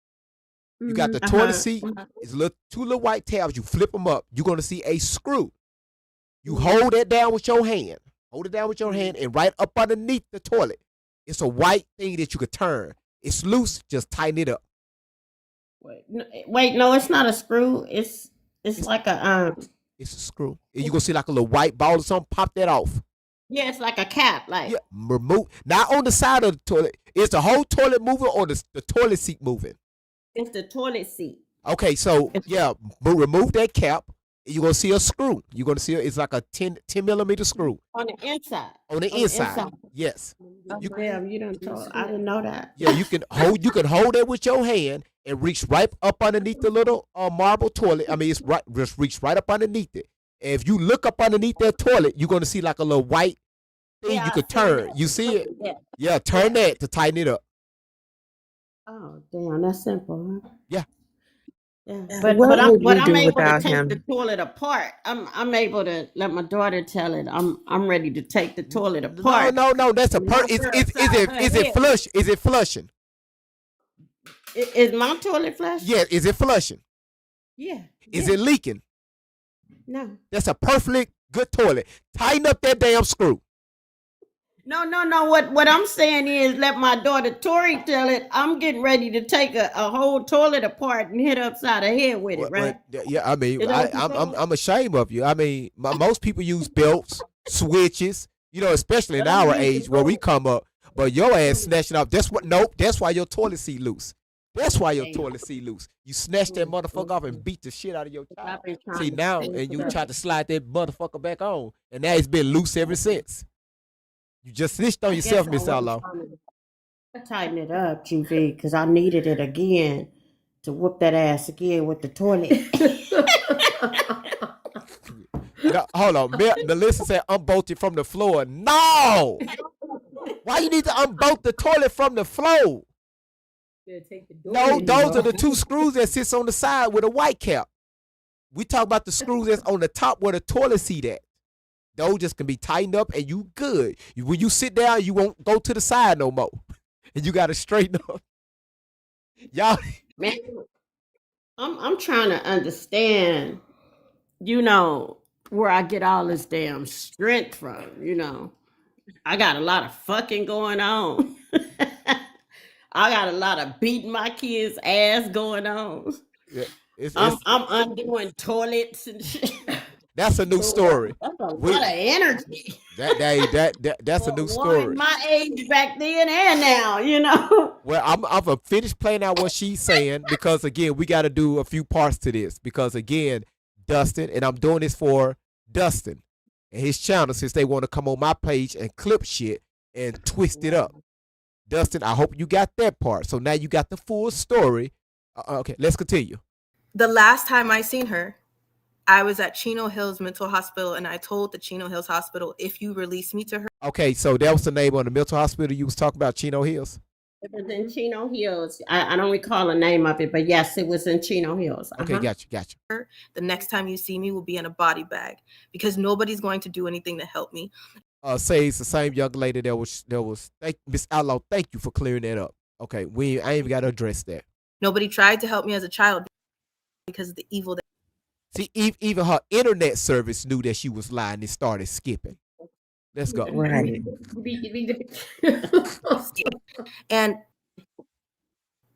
You got the Uh toilet huh. seat. It's two little white tabs. You flip them up. You're gonna see a screw. You Mm-hmm. hold that down with your hand. Hold it down with your hand, and right up underneath the toilet, it's a white thing that you could turn. It's loose. Just tighten it up. Wait, no, it's not a screw. It's like a It's a screw. And you gonna see like a little white ball or something. Pop that off. yeah, it's like a cap. Like Yeah, remove. Not on the side of the toilet. Is the whole toilet moving or the toilet seat moving? it's the toilet seat. Okay, so yeah, but remove that cap. You're gonna see a screw. You're gonna see it's like a 10 millimeter screw On the inside. on the inside. Yes. Oh, damn, you done told. I didn't know that. Yeah, you can hold it with your hand and reach right up underneath the little marble toilet. I mean, it's right, just reach right up underneath it. And if you look up underneath that toilet, you're gonna see like a little white thing Yeah, you I could see turn. that. You see it? Yeah. Yeah, turn that to tighten it up. Oh, damn, that's simple, huh? Yeah. Yeah. What But I'm would you do able to without take him? the toilet apart. I'm able to let my daughter tell it. I'm ready to take the toilet apart. No. That's a and per. knock her upside her Is it head. flush? Is it flushing? Is my toilet flush? Yeah. Is it flushing? Yeah. Is yeah. it leaking? No. That's a perfectly good toilet. Tighten up that damn screw. No. What I'm saying is let my daughter Tori tell it. I'm getting ready to take a whole toilet apart and hit her upside her head with it, right? Yeah, I mean, Is that what you're I'm saying? I'm ashamed of you. I mean, most people use belts, switches, especially in But I'm our using age where we both. come up. But your ass snatching up. That's why your toilet seat loose. That's why your Damn. toilet seat loose. You snatched that motherfucker off and beat the shit out of your child. I've been trying See to now, fix and you it up. tried to slide that motherfucker back on, and now it's been loose ever since. You just snitched on I yourself, guess I Miss wasn't Outlaw. trying to tighten it up, GV, because I needed it again to whoop that ass again with the toilet. No, hold on, Melissa said unbolt it from the floor. No, why you need to unbolt the toilet from the floor? No, those are the two screws that sits on the side with a white cap. We talk about the screws that's on the top where the toilet seat at. Those just can be tightened up and you good. When you sit down, you won't go to the side no more. And you gotta straighten up. Y'all, Man, I'm trying to understand, where I get all this damn strength from. I got a lot of fucking going on. I got a lot of beating my kids' ass going on. yeah, I'm undoing toilets and shit. that's a new story. That's a We- lot of energy. That's a new One story. my age back then and now. Well, I'm gonna finish playing out what she's saying because again, we got to do a few parts to this because again, Dustin, and I'm doing this for Dustin and his channel since they want to come on my page and clip shit and twist it up. Dustin, I hope you got that part. So now you got the full story. Okay, let's continue. The last time I seen her, I was at Chino Hills Mental Hospital, and I told the Chino Hills Hospital, if you release me to her, Okay, so that was the name of the mental hospital you was talking about, Chino Hills. It was in Chino Hills. I don't recall the name of it, but yes, it was in Chino Hills. Okay, got you. the next time you see me will be in a body bag because nobody's going to do anything to help me. Say it's the same young lady that was Miss Outlaw. Thank you for clearing that up. Okay, I ain't even got to address that. Nobody tried to help me as a child because of the evil that See, even her internet service knew that she was lying and started skipping. Let's go. Right. and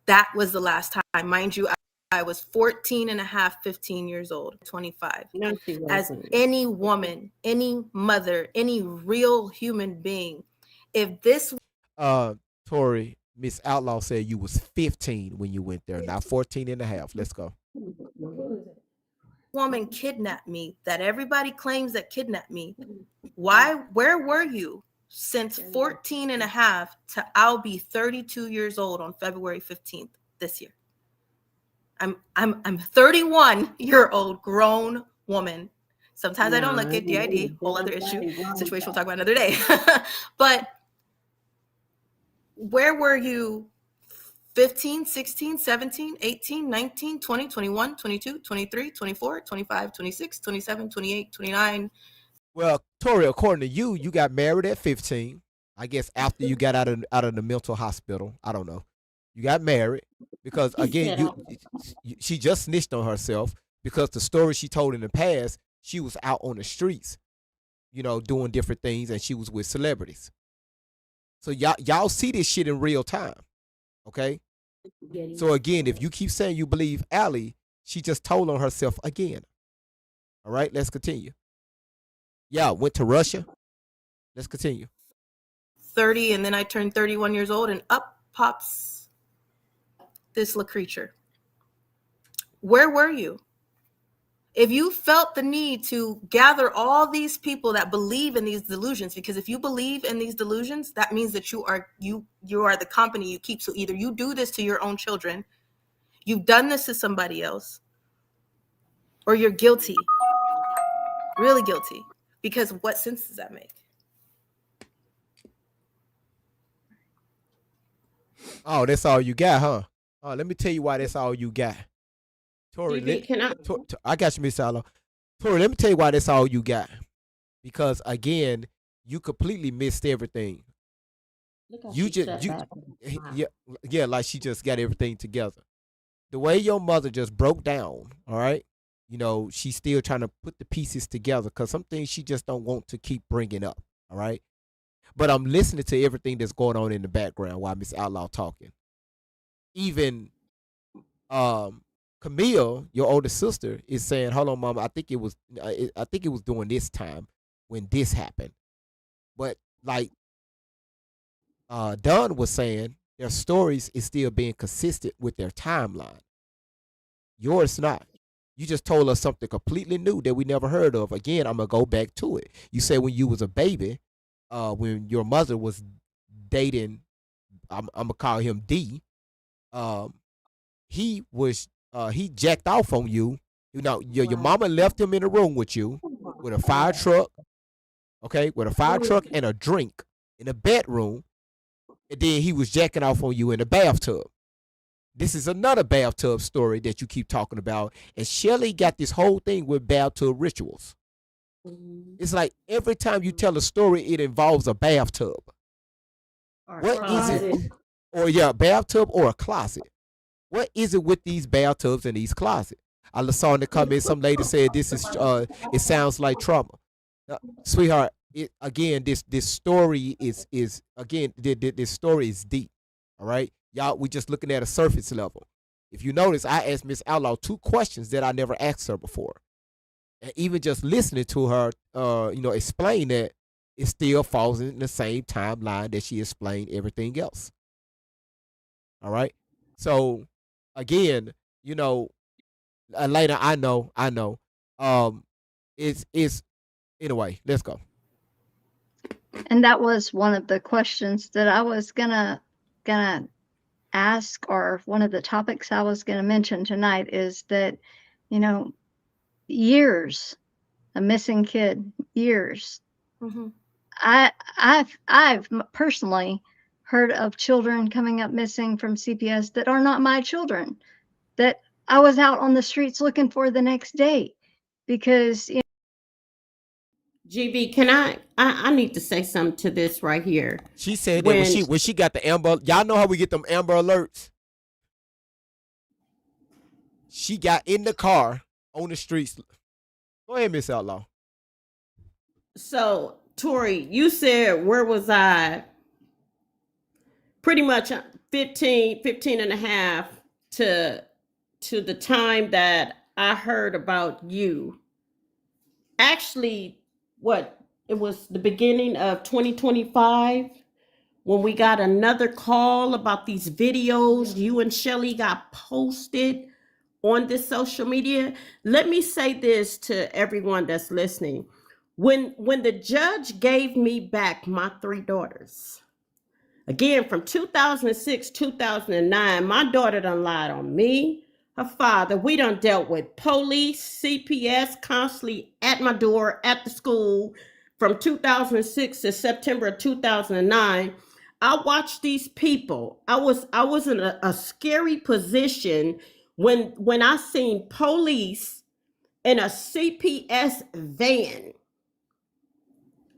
that was the last time. Mind you, I was 14 and a half, 15 years old, 25. No, she As wasn't. any woman, any mother, any real human being, if this Tori, Miss Outlaw said you was 15 when you went there, not 14 and a half. Let's go. woman kidnapped me, that everybody claims that kidnapped me, where were you since 14 and a half to I'll be 32 years old on February 15th this year? I'm 31-year-old grown woman. Sometimes I don't look at DID, whole other issue, situation we'll talk about another day. But where were you 15, 16, 17, 18, 19, 20, 21, 22, 23, 24, 25, 26, 27, 28, 29. Well, Tori, according to you, you got married at 15. I guess after you got out of the mental hospital. I don't know. You got married because He again, said, she just snitched on herself because the story she told in the past, she was out on the streets, doing different things, and she was with celebrities. So y'all see this shit in real time, okay? So again, if you keep saying you believe Allie, she just told on herself again. All right, let's continue. Yeah, went to Russia. Let's continue. 30, and then I turned 31 years old, and up pops this little creature. Where were you? If you felt the need to gather all these people that believe in these delusions, because if you believe in these delusions, that means that you are the company you keep. So either you do this to your own children, you've done this to somebody else, or you're guilty, really guilty. Because what sense does that make? Oh, that's all you got, huh? Oh, let me tell you why that's all you got. Tori, I got you, Miss Salo. Tori, let me tell you why that's all you got. Because again, you completely missed everything. Yeah, like she just got everything together. The way your mother just broke down, all right? She's still trying to put the pieces together because some things she just don't want to keep bringing up, all right? But I'm listening to everything that's going on in the background while Miss Outlaw talking. Even Camille, your older sister, is saying, "Hold on, Mama. I think it was during this time when this happened." But like Don was saying, their stories is still being consistent with their timeline. Yours not. You just told us something completely new that we never heard of. Again, I'm gonna go back to it. You said when you was a baby, when your mother was dating, I'm gonna call him D. He jacked off on you. Your mama left him in a room with you with a fire truck, okay, with a fire truck and a drink in a bedroom, and then he was jacking off on you in a bathtub. This is another bathtub story that you keep talking about, and Shelly got this whole thing with bathtub rituals. It's like every time you tell a story, it involves a bathtub. What is it? Or bathtub or a closet. What is it with these bathtubs and these closets? I saw in the comments some lady said this is it sounds like trauma. Sweetheart, this story is again this story is deep. All right, y'all, we just looking at a surface level. If you notice, I asked Miss Outlaw 2 questions that I never asked her before, and even just listening to her, explain that, it still falls in the same timeline that she explained everything else. All right, so again, Elena, I know. It's anyway. Let's go. And that was one of the questions that I was gonna ask, or one of the topics I was gonna mention tonight is that, years, a missing kid, years. Mm-hmm. I've personally heard of children coming up missing from CPS that are not my children, that I was out on the streets looking for the next day, because GB, can I need to say something to this right here. She said that when she got the Amber, y'all know how we get them Amber Alerts. She got in the car on the streets. Go ahead, Miss Outlaw. So, Tori, you said, where was I? Pretty much 15 and a half to the time that I heard about you. Actually, it was the beginning of 2025 when we got another call about these videos you and Shelly got posted on this social media. Let me say this to everyone that's listening. When the judge gave me back my 3 daughters, again, from 2006, 2009, my daughter done lied on me, her father. We done dealt with police, CPS constantly at my door, at the school. From 2006 to September of 2009, I watched these people. I was in a scary position when I seen police in a CPS van.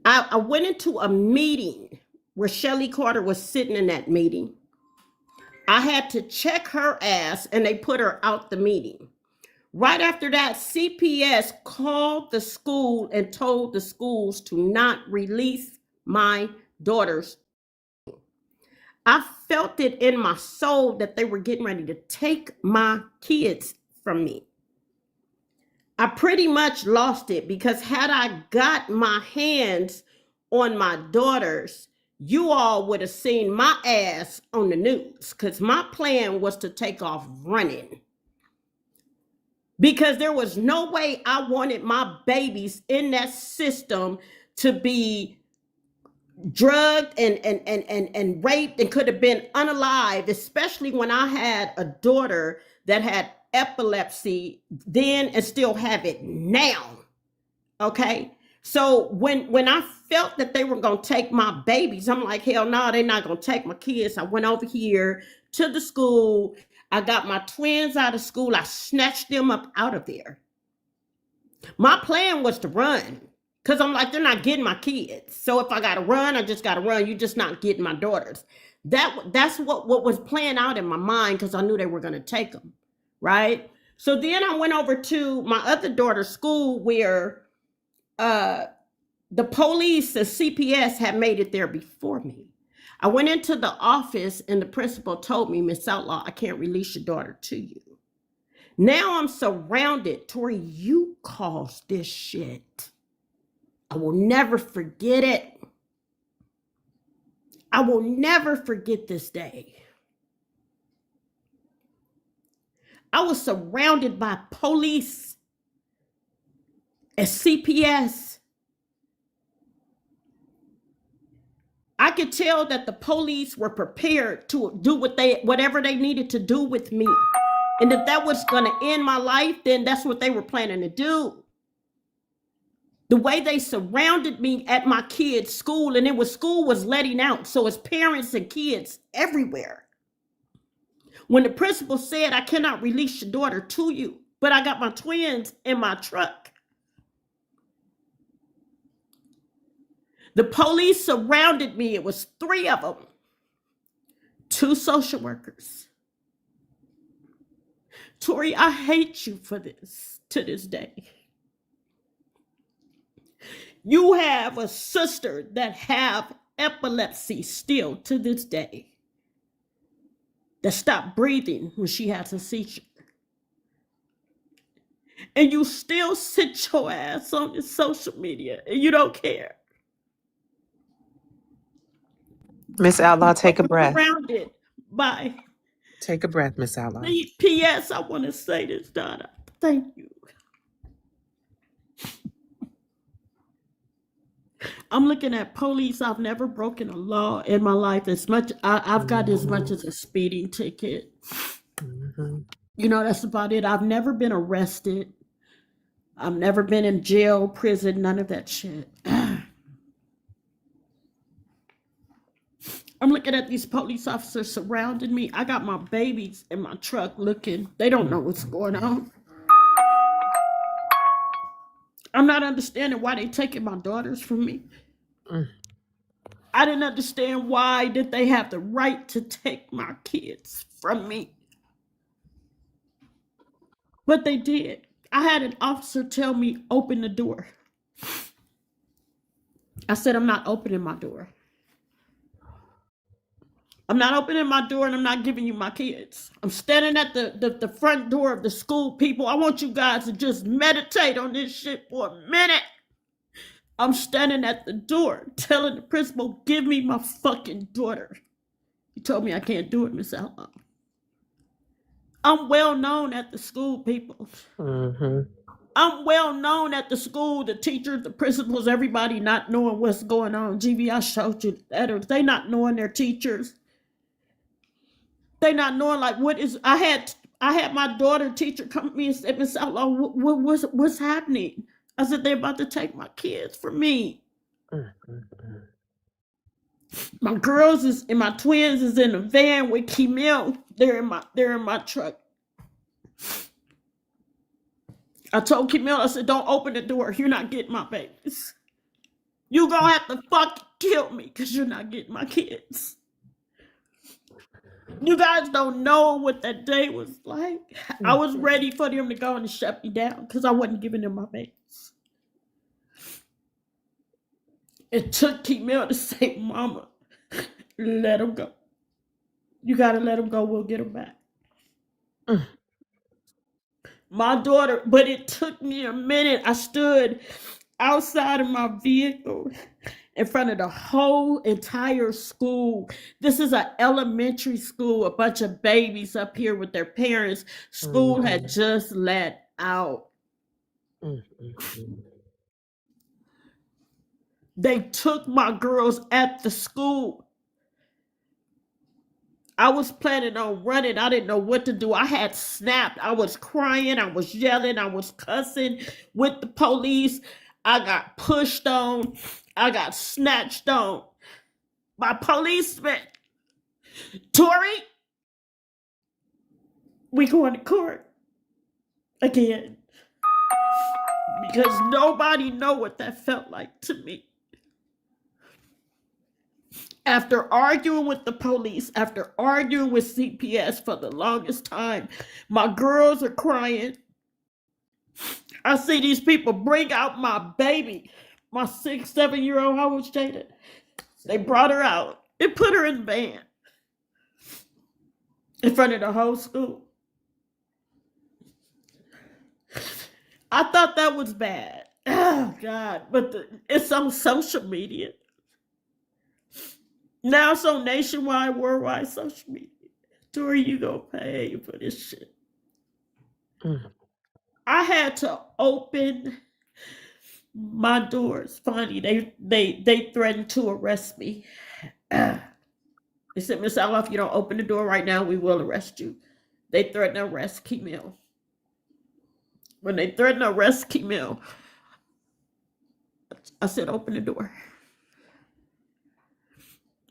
I went into a meeting where Shelly Carter was sitting in that meeting. I had to check her ass and they put her out the meeting. Right after that, CPS called the school and told the schools to not release my daughters. I felt it in my soul that they were getting ready to take my kids from me. I pretty much lost it because had I got my hands on my daughters, you all would have seen my ass on the news because my plan was to take off running. Because there was no way I wanted my babies in that system to be drugged and raped and could have been unalived, especially when I had a daughter that had epilepsy then and still have it now. Okay. So when I felt that they were going to take my babies, I'm like, hell no, they're not going to take my kids. I went over here to the school. I got my twins out of school. I snatched them up out of there. My plan was to run because I'm like, they're not getting my kids. So if I got to run, I just got to run. You're just not getting my daughters. That's what was playing out in my mind because I knew they were going to take them. Right. So then I went over to my other daughter's school where the police and CPS had made it there before me. I went into the office and the principal told me, Miss Outlaw, I can't release your daughter to you. Now I'm surrounded. Tori, you caused this shit. I will never forget it. I will never forget this day. I was surrounded by police and CPS. I could tell that the police were prepared to do whatever they needed to do with me. And if that was going to end my life, then that's what they were planning to do. The way they surrounded me at my kids' school, and school was letting out. So it's parents and kids everywhere. When the principal said, I cannot release your daughter to you, but I got my twins in my truck. The police surrounded me. It was 3 of them, 2 social workers. Tori, I hate you for this to this day. You have a sister that have epilepsy still to this day that stopped breathing when she has a seizure. And you still sit your ass on your social media and you don't care. Miss Outlaw, take a breath. Surrounded by. Take a breath, Miss Outlaw. P.S. I want to say this, Donna. Thank you. I'm looking at police. I've never broken a law in my life. I've got as much as a speeding ticket. Mm-hmm. You know, that's about it. I've never been arrested. I've never been in jail, prison, none of that shit. I'm looking at these police officers surrounding me. I got my babies in my truck looking. They don't know what's going on. I'm not understanding why they taking my daughters from me. I didn't understand why did they have the right to take my kids from me. But they did. I had an officer tell me, open the door. I said, I'm not opening my door. I'm not opening my door and I'm not giving you my kids. I'm standing at the front door of the school, people. I want you guys to just meditate on this shit for a minute. I'm standing at the door telling the principal, give me my fucking daughter. He told me I can't do it, Miss Outlaw. I'm well known at the school, people. Mm-hmm. I'm well known at the school, the teachers, the principals, everybody not knowing what's going on. GV, I showed you the letters. They not knowing their teachers. They not knowing like what is. I had my daughter teacher come to me and said, Miss Outlaw, what's happening? I said, they're about to take my kids from me. Mm-hmm. My girls and my twins is in a van with Keemel. They're in my truck. I told Keemel, I said, don't open the door. You're not getting my babies. You're gonna have to fucking kill me because you're not getting my kids. You guys don't know what that day was like. I was ready for them to go and shut me down because I wasn't giving them my babies. It took Keemel to say, Mama, let him go. You got to let him go. We'll get him back. My daughter, but it took me a minute. I stood outside of my vehicle in front of the whole entire school. This is an elementary school, a bunch of babies up here with their parents. School had just let out. They took my girls at the school. I was planning on running. I didn't know what to do. I had snapped. I was crying. I was yelling. I was cussing with the police. I got pushed on. I got snatched on by policemen. Tori, we going to court again. Because nobody know what that felt like to me. After arguing with the police, after arguing with CPS for the longest time, my girls are crying. I see these people bring out my baby, my 6, 7-year-old. How was Jada? They brought her out and put her in the van in front of the whole school. I thought that was bad. Oh, God. But it's on social media. Now it's on nationwide, worldwide social media. Tori, you gonna pay for this shit. I had to open my doors. Finally, they threatened to arrest me. They said, Miss Ella, if you don't open the door right now, we will arrest you. They threatened to arrest Keemel. When they threatened to arrest Keemel, I said, open the door.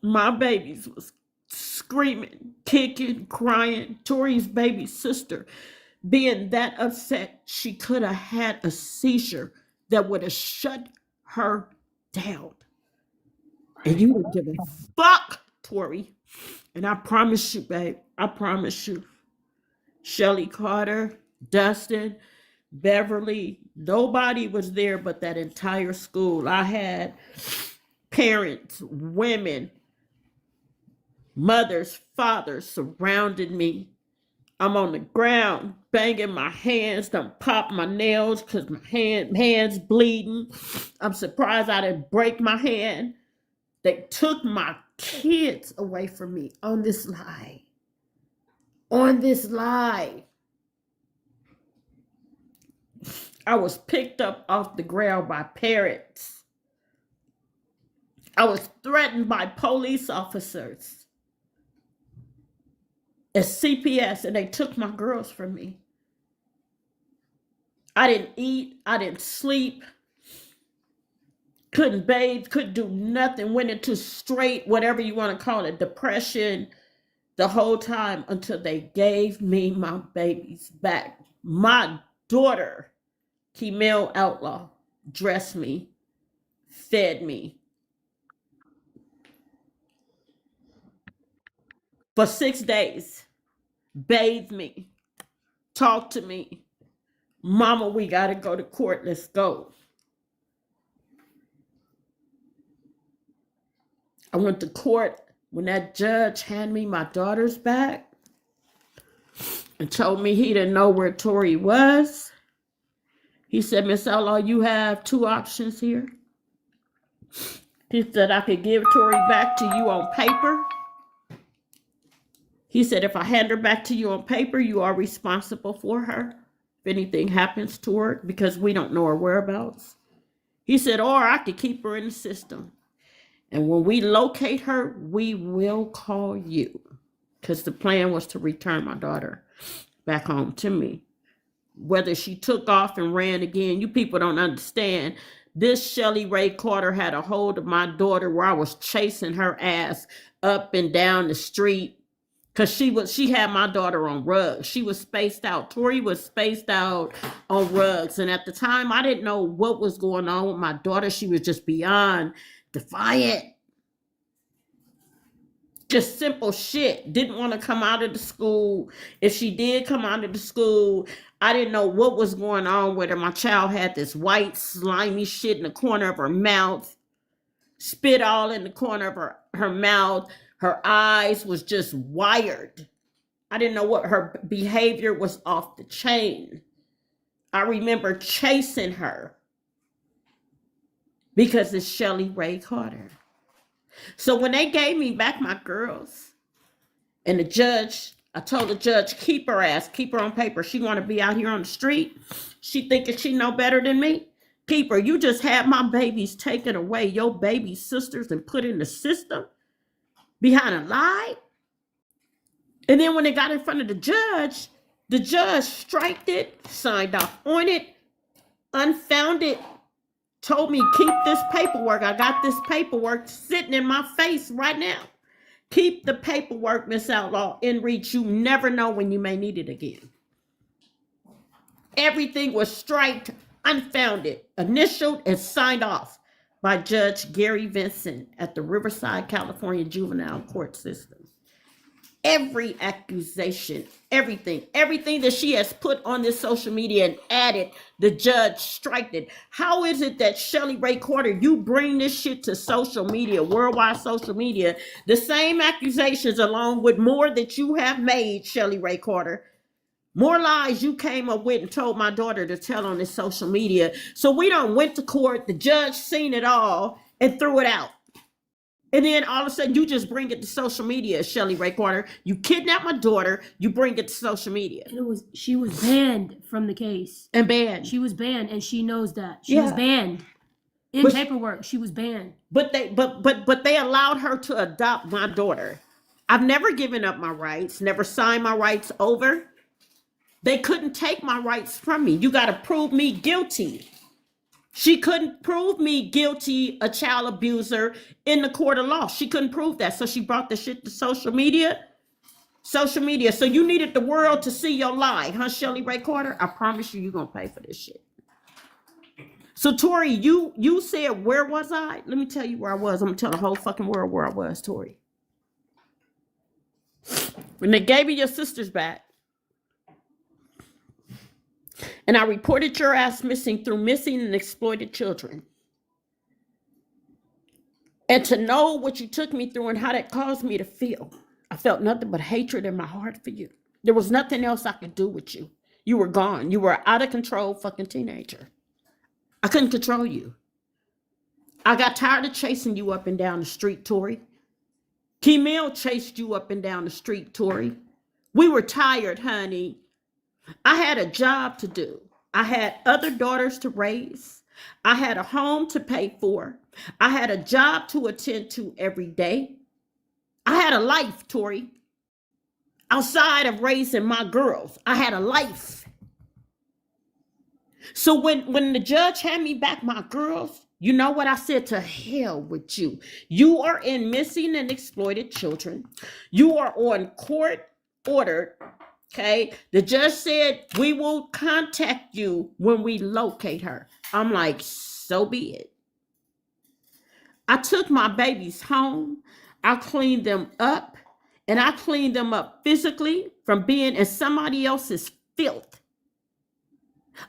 My babies was screaming, kicking, crying. Tori's baby sister being that upset, she could have had a seizure that would have shut her down. And you would give a fuck, Tori. And I promise you, babe, I promise you, Shelly Carter, Dustin, Beverly, nobody was there but that entire school. I had parents, women, mothers, fathers surrounded me. I'm on the ground, banging my hands, done pop my nails because my hand's bleeding. I'm surprised I didn't break my hand. They took my kids away from me on this lie. On this lie. I was picked up off the ground by parents. I was threatened by police officers at CPS, and they took my girls from me. I didn't eat. I didn't sleep. Couldn't bathe. Couldn't do nothing. Went into straight, whatever you want to call it, depression the whole time until they gave me my babies back. My daughter, Keemel Outlaw, dressed me, fed me. For 6 days, bathed me, talked to me. Mama, we got to go to court. Let's go. I went to court when that judge handed me my daughters back and told me he didn't know where Tori was. He said, Miss Outlaw, you have 2 options here. He said, I could give Tori back to you on paper. He said, if I hand her back to you on paper, you are responsible for her if anything happens to her because we don't know her whereabouts. He said, or I could keep her in the system. And when we locate her, we will call you. Because the plan was to return my daughter back home to me. Whether she took off and ran again, you people don't understand. This Shelly Ray Carter had a hold of my daughter where I was chasing her ass up and down the street. Because she had my daughter on rugs. She was spaced out. Tori was spaced out on rugs. And at the time, I didn't know what was going on with my daughter. She was just beyond defiant. Just simple shit. Didn't want to come out of the school. If she did come out of the school, I didn't know what was going on with her. My child had this white, slimy shit in the corner of her mouth, spit all in the corner of her mouth. Her eyes was just wired. I didn't know what her behavior was, off the chain. I remember chasing her because it's Shelly Ray Carter. So when they gave me back my girls, and I told the judge, keep her ass, keep her on paper. She want to be out here on the street. She thinking she know better than me. Keep her. You just had my babies taken away, your baby sisters, and put in the system behind a lie. And then when they got in front of the judge striked it, signed off on it, unfounded, told me, keep this paperwork. I got this paperwork sitting in my face right now. Keep the paperwork, Miss Outlaw, in reach. You never know when you may need it again. Everything was striked, unfounded, initialed, and signed off by Judge Gary Vincent at the Riverside, California Juvenile Court System. Every accusation, everything that she has put on this social media and added, the judge striked it. How is it that Shelly Ray Carter, you bring this shit to social media, worldwide social media, the same accusations along with more that you have made, Shelly Ray Carter, more lies you came up with and told my daughter to tell on this social media. So we done went to court, the judge seen it all and threw it out. And then all of a sudden, you just bring it to social media, Shelly Ray Carter. You kidnap my daughter. You bring it to social media. And she was banned from the case. And banned. She was banned, and she knows that. She was banned. In paperwork, she was banned. But they allowed her to adopt my daughter. I've never given up my rights, never signed my rights over. They couldn't take my rights from me. You got to prove me guilty. She couldn't prove me guilty, a child abuser, in the court of law. She couldn't prove that. So she brought the shit to social media. Social media. So you needed the world to see your lie, huh, Shelly Ray Carter? I promise you're going to pay for this shit. So, Tori, you said, where was I? Let me tell you where I was. I'm going to tell the whole fucking world where I was, Tori. When they gave me your sisters back, and I reported your ass missing through missing and exploited children. And to know what you took me through and how that caused me to feel, I felt nothing but hatred in my heart for you. There was nothing else I could do with you. You were gone. You were an out of control fucking teenager. I couldn't control you. I got tired of chasing you up and down the street, Tori. Keemel chased you up and down the street, Tori. We were tired, honey. I had a job to do. I had other daughters to raise. I had a home to pay for. I had a job to attend to every day. I had a life, Tori. Outside of raising my girls, I had a life. So when the judge had me back my girls, you know what I said? To hell with you. You are in missing and exploited children. You are on court ordered. Okay, the judge said, we will contact you when we locate her. I'm like, so be it. I took my babies home. I cleaned them up, and I cleaned them up physically from being in somebody else's filth.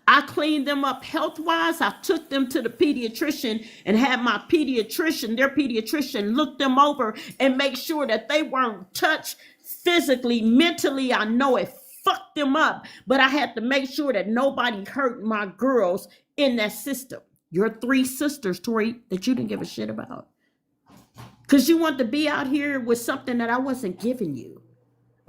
I cleaned them up health-wise. I took them to the pediatrician and had my their pediatrician look them over and make sure that they weren't touched physically, mentally. I know it fucked them up, but I had to make sure that nobody hurt my girls in that system. Your 3 sisters, Tori, that you didn't give a shit about. Because you want to be out here with something that I wasn't giving you.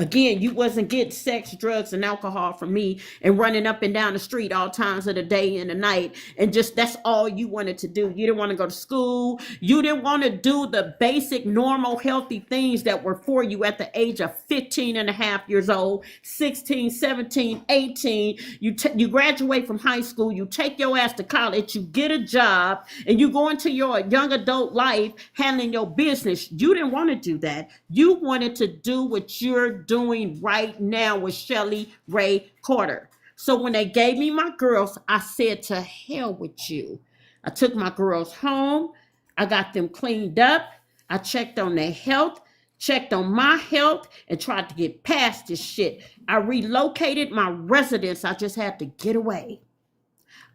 Again, you wasn't getting sex, drugs, and alcohol from me and running up and down the street all times of the day and the night. And just that's all you wanted to do. You didn't want to go to school. You didn't want to do the basic, normal, healthy things that were for you at the age of 15 and a half years old, 16, 17, 18. You graduate from high school. You take your ass to college. You get a job. And you go into your young adult life handling your business. You didn't want to do that. You wanted to do what you're doing right now with Shelly Ray Carter. So when they gave me my girls, I said, to hell with you. I took my girls home. I got them cleaned up. I checked on their health. checked on my health, and tried to get past this shit. I relocated my residence. I just had to get away.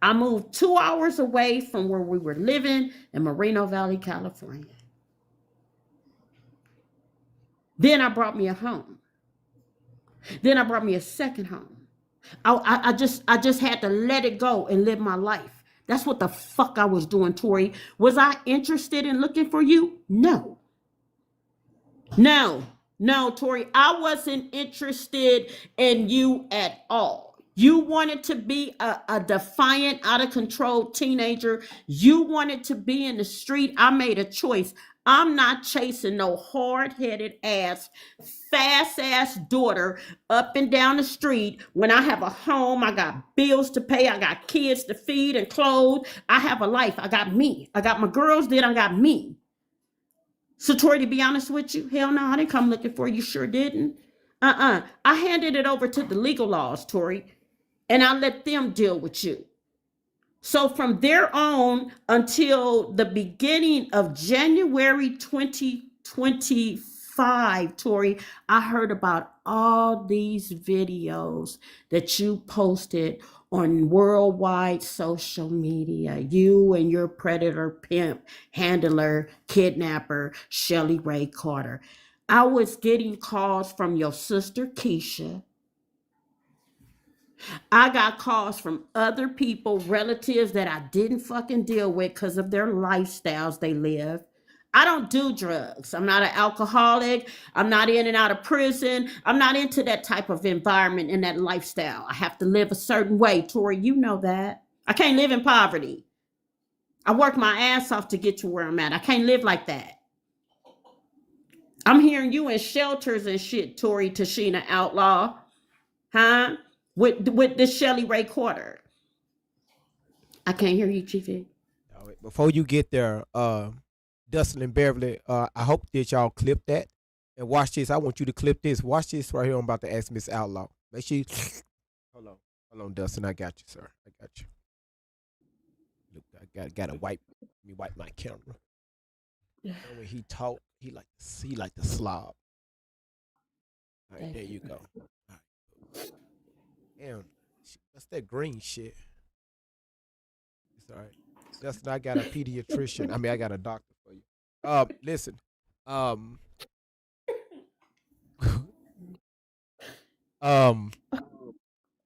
I moved 2 hours away from where we were living in Moreno Valley, California. Then I brought me a home. Then I brought me a second home. I just had to let it go and live my life. That's what the fuck I was doing, Tori. Was I interested in looking for you? No. No, Tori, I wasn't interested in you at all. You wanted to be a defiant, out of control teenager. You wanted to be in the street. I made a choice. I'm not chasing no hard-headed ass, fast-ass daughter up and down the street when I have a home, I got bills to pay, I got kids to feed and clothe. I have a life. I got me. I got my girls, then I got me. So, Tori, to be honest with you, hell no, I didn't come looking for you. Sure didn't. I handed it over to the legal laws, Tori, and I let them deal with you. So from there on until the beginning of January 2025, Tori, I heard about all these videos that you posted on worldwide social media. You and your predator, pimp, handler, kidnapper, Shelly Ray Carter. I was getting calls from your sister, Keisha. I got calls from other people, relatives that I didn't fucking deal with because of their lifestyles they live. I don't do drugs. I'm not an alcoholic. I'm not in and out of prison. I'm not into that type of environment and that lifestyle. I have to live a certain way. Tori, you know that. I can't live in poverty. I work my ass off to get to where I'm at. I can't live like that. I'm hearing you in shelters and shit, Tori Tashina Outlaw. Huh? With the Shelly Ray Carter. I can't hear you, Chiefy. All right, before you get there, Dustin and Beverly, I hope that y'all clip that and watch this. I want you to clip this. Watch this right here. I'm about to ask Miss Outlaw. Make sure you hold on, Dustin. I got you, sir. I got you. Look, I gotta wipe. Let me wipe my camera. And when he talk, he like to slob. All right, there you go. All right. Damn, that's that green shit. It's all right. Dustin, I got a pediatrician. I mean, I got a doctor for you. Listen.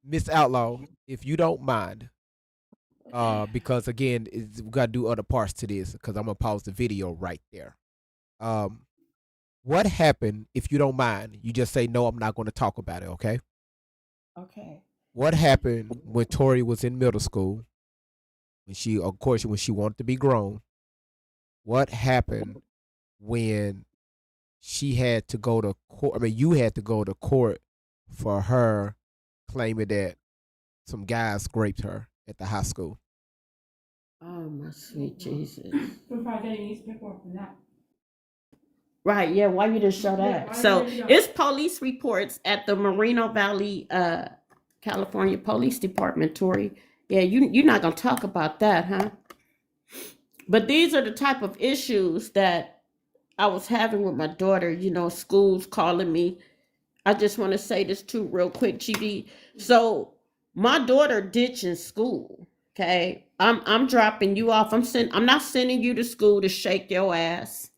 Miss Outlaw, if you don't mind, because again, we gotta do other parts to this, because I'm gonna pause the video right there. What happened, if you don't mind? You just say no. I'm not going to talk about it. Okay. Okay. What happened when Tori was in middle school? When she wanted to be grown. What happened when she had to go to court? I mean, you had to go to court for her claiming that some guys raped her at the high school. Oh, my sweet Jesus. We're probably getting these paperwork from that. Right, yeah, why you didn't show that? So it's police reports at the Moreno Valley, California Police Department, Tori. Yeah, you're not going to talk about that, huh? But these are the type of issues that I was having with my daughter, schools calling me. I just want to say this too real quick, GB. So my daughter ditching school, okay? I'm dropping you off. I'm not sending you to school to shake your ass.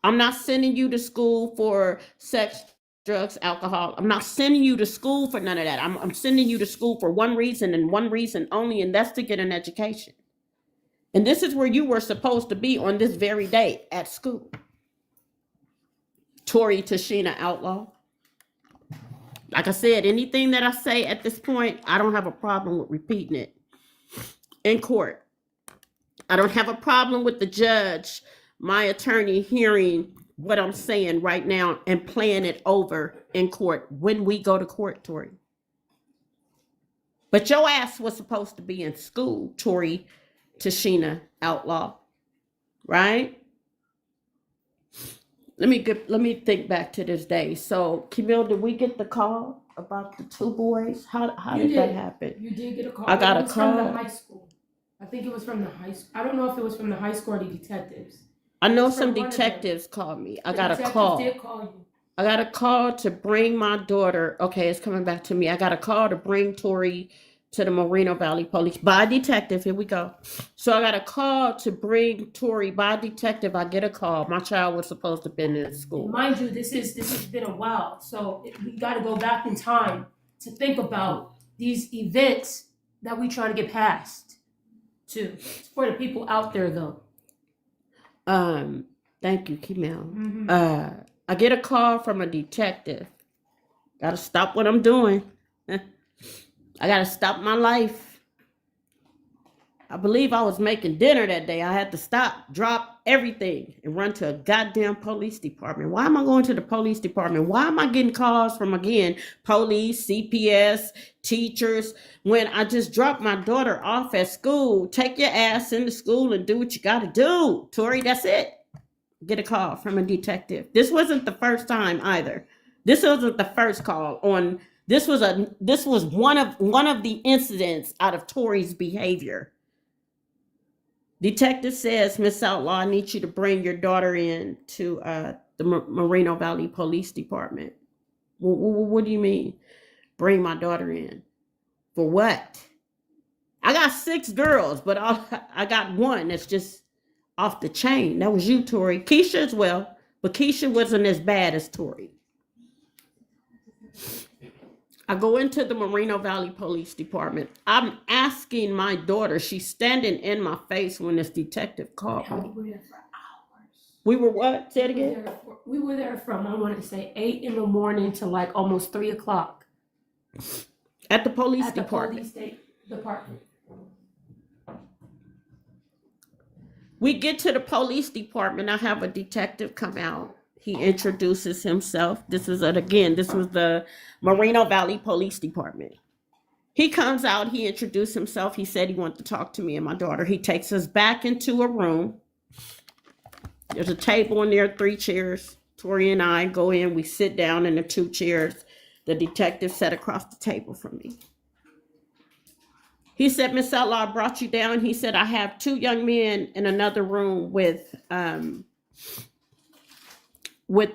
I'm not sending you to school for sex, drugs, alcohol. I'm not sending you to school for none of that. I'm sending you to school for one reason and one reason only, and that's to get an education. And this is where you were supposed to be on this very day, at school. Tori Tashina Outlaw. Like I said, anything that I say at this point, I don't have a problem with repeating it in court. I don't have a problem with the judge, my attorney, hearing what I'm saying right now and playing it over in court when we go to court, Tori. But your ass was supposed to be in school, Tori Tashina Outlaw, right? Let me think back to this day. So, Camille, did we get the call about the two boys? How did that happen? You did get a call. I got a It was from call. the high school. I think it was from the high school. I don't know if it was from the high school or the detectives. I know It's from some one of them. detectives called me. I The got a detective call. did call you. I got a call to bring my daughter. Okay, it's coming back to me. I got a call to bring Tori to the Moreno Valley Police by a detective. Here we go. So I got a call to bring Tori by a detective. I get a call. My child was supposed to have been in school. And mind you, this has been a while, so we got to go back in time to think about these events that we trying to get past. Too, it's for the people out there though. Thank you, Kimel. Mhm. I get a call from a detective. Gotta stop what I'm doing. I gotta stop my life. I believe I was making dinner that day. I had to stop, drop everything, and run to a goddamn police department. Why am I going to the police department? Why am I getting calls from, again, police, CPS, teachers, when I just dropped my daughter off at school? Take your ass into school and do what you gotta do. Tori, that's it. Get a call from a detective. This wasn't the first time either. This wasn't the first call on. This was one of the incidents out of Tori's behavior. Detective says, Miss Outlaw, I need you to bring your daughter in to the Moreno Valley Police Department. What do you mean? Bring my daughter in. For what? I got 6 girls, but I got one that's just off the chain. That was you, Tori. Keisha as well, but Keisha wasn't as bad as Tori. I go into the Moreno Valley Police Department. I'm asking my daughter. She's standing in my face when this detective called We me. were there for hours. We were what? Say it again. We were there from, I want to say, 8 in the morning to like almost 3 o'clock. At the police At the department. police department. We get to the police department. I have a detective come out. He introduces himself. This was the Moreno Valley Police Department. He comes out, he introduced himself. He said he wanted to talk to me and my daughter. He takes us back into a room. There's a table in there, 3 chairs. Tori and I go in, we sit down in the 2 chairs. The detective sat across the table from me. He said, Miss Outlaw, I brought you down. He said, I have 2 young men in another room with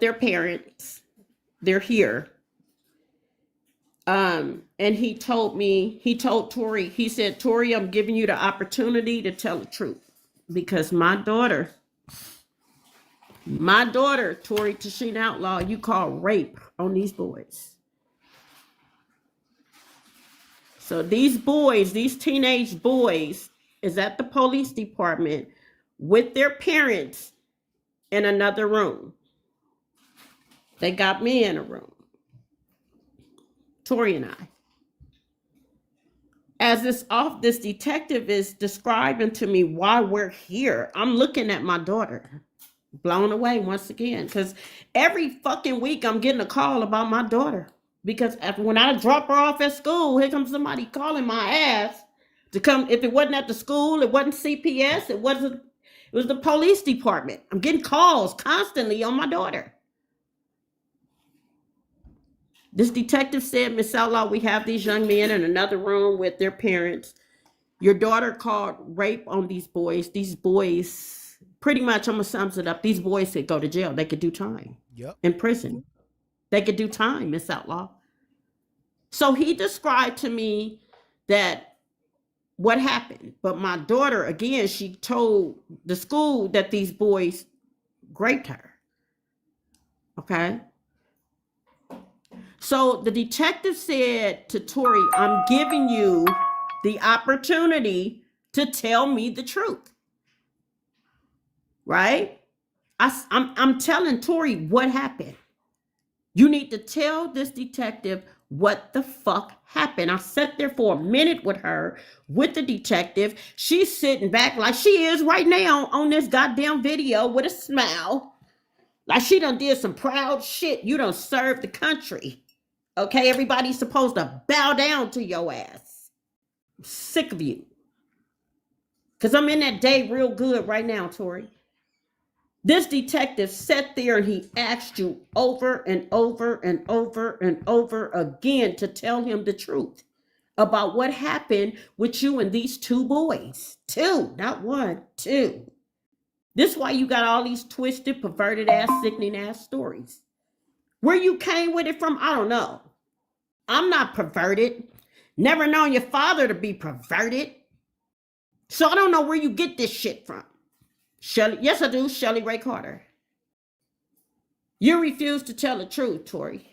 their parents. They're here. And he told Tori, he said, Tori, I'm giving you the opportunity to tell the truth. Because my daughter, Tori Tashina Outlaw, you call rape on these boys. So these boys, these teenage boys, is at the police department with their parents in another room. They got me in a room. Tori and I. As this detective is describing to me why we're here, I'm looking at my daughter, blown away once again, because every fucking week I'm getting a call about my daughter. Because when I drop her off at school, here comes somebody calling my ass to come. If it wasn't at the school, it wasn't CPS, it was the police department. I'm getting calls constantly on my daughter. This detective said, Miss Outlaw, we have these young men in another room with their parents. Your daughter called rape on these boys. These boys, pretty much, I'm going to sum it up. These boys could go to jail. They could do time in prison. They could do time, Miss Outlaw. So he described to me that what happened. But my daughter, again, she told the school that these boys raped her. Okay? So the detective said to Tori, I'm giving you the opportunity to tell me the truth. Right? I'm telling Tori what happened. You need to tell this detective what the fuck happened. I sat there for a minute with her, with the detective. She's sitting back like she is right now on this goddamn video with a smile. Like she done did some proud shit. You done served the country. Okay, everybody's supposed to bow down to your ass. I'm sick of you. Because I'm in that day real good right now, Tori. This detective sat there and he asked you over and over and over and over again to tell him the truth about what happened with you and these 2 boys. 2, not 1, 2. This is why you got all these twisted, perverted ass, sickening ass stories. Where you came with it from, I don't know. I'm not perverted. Never known your father to be perverted. So I don't know where you get this shit from. Shelley, yes, I do, Shelley Ray Carter. You refuse to tell the truth, Tori.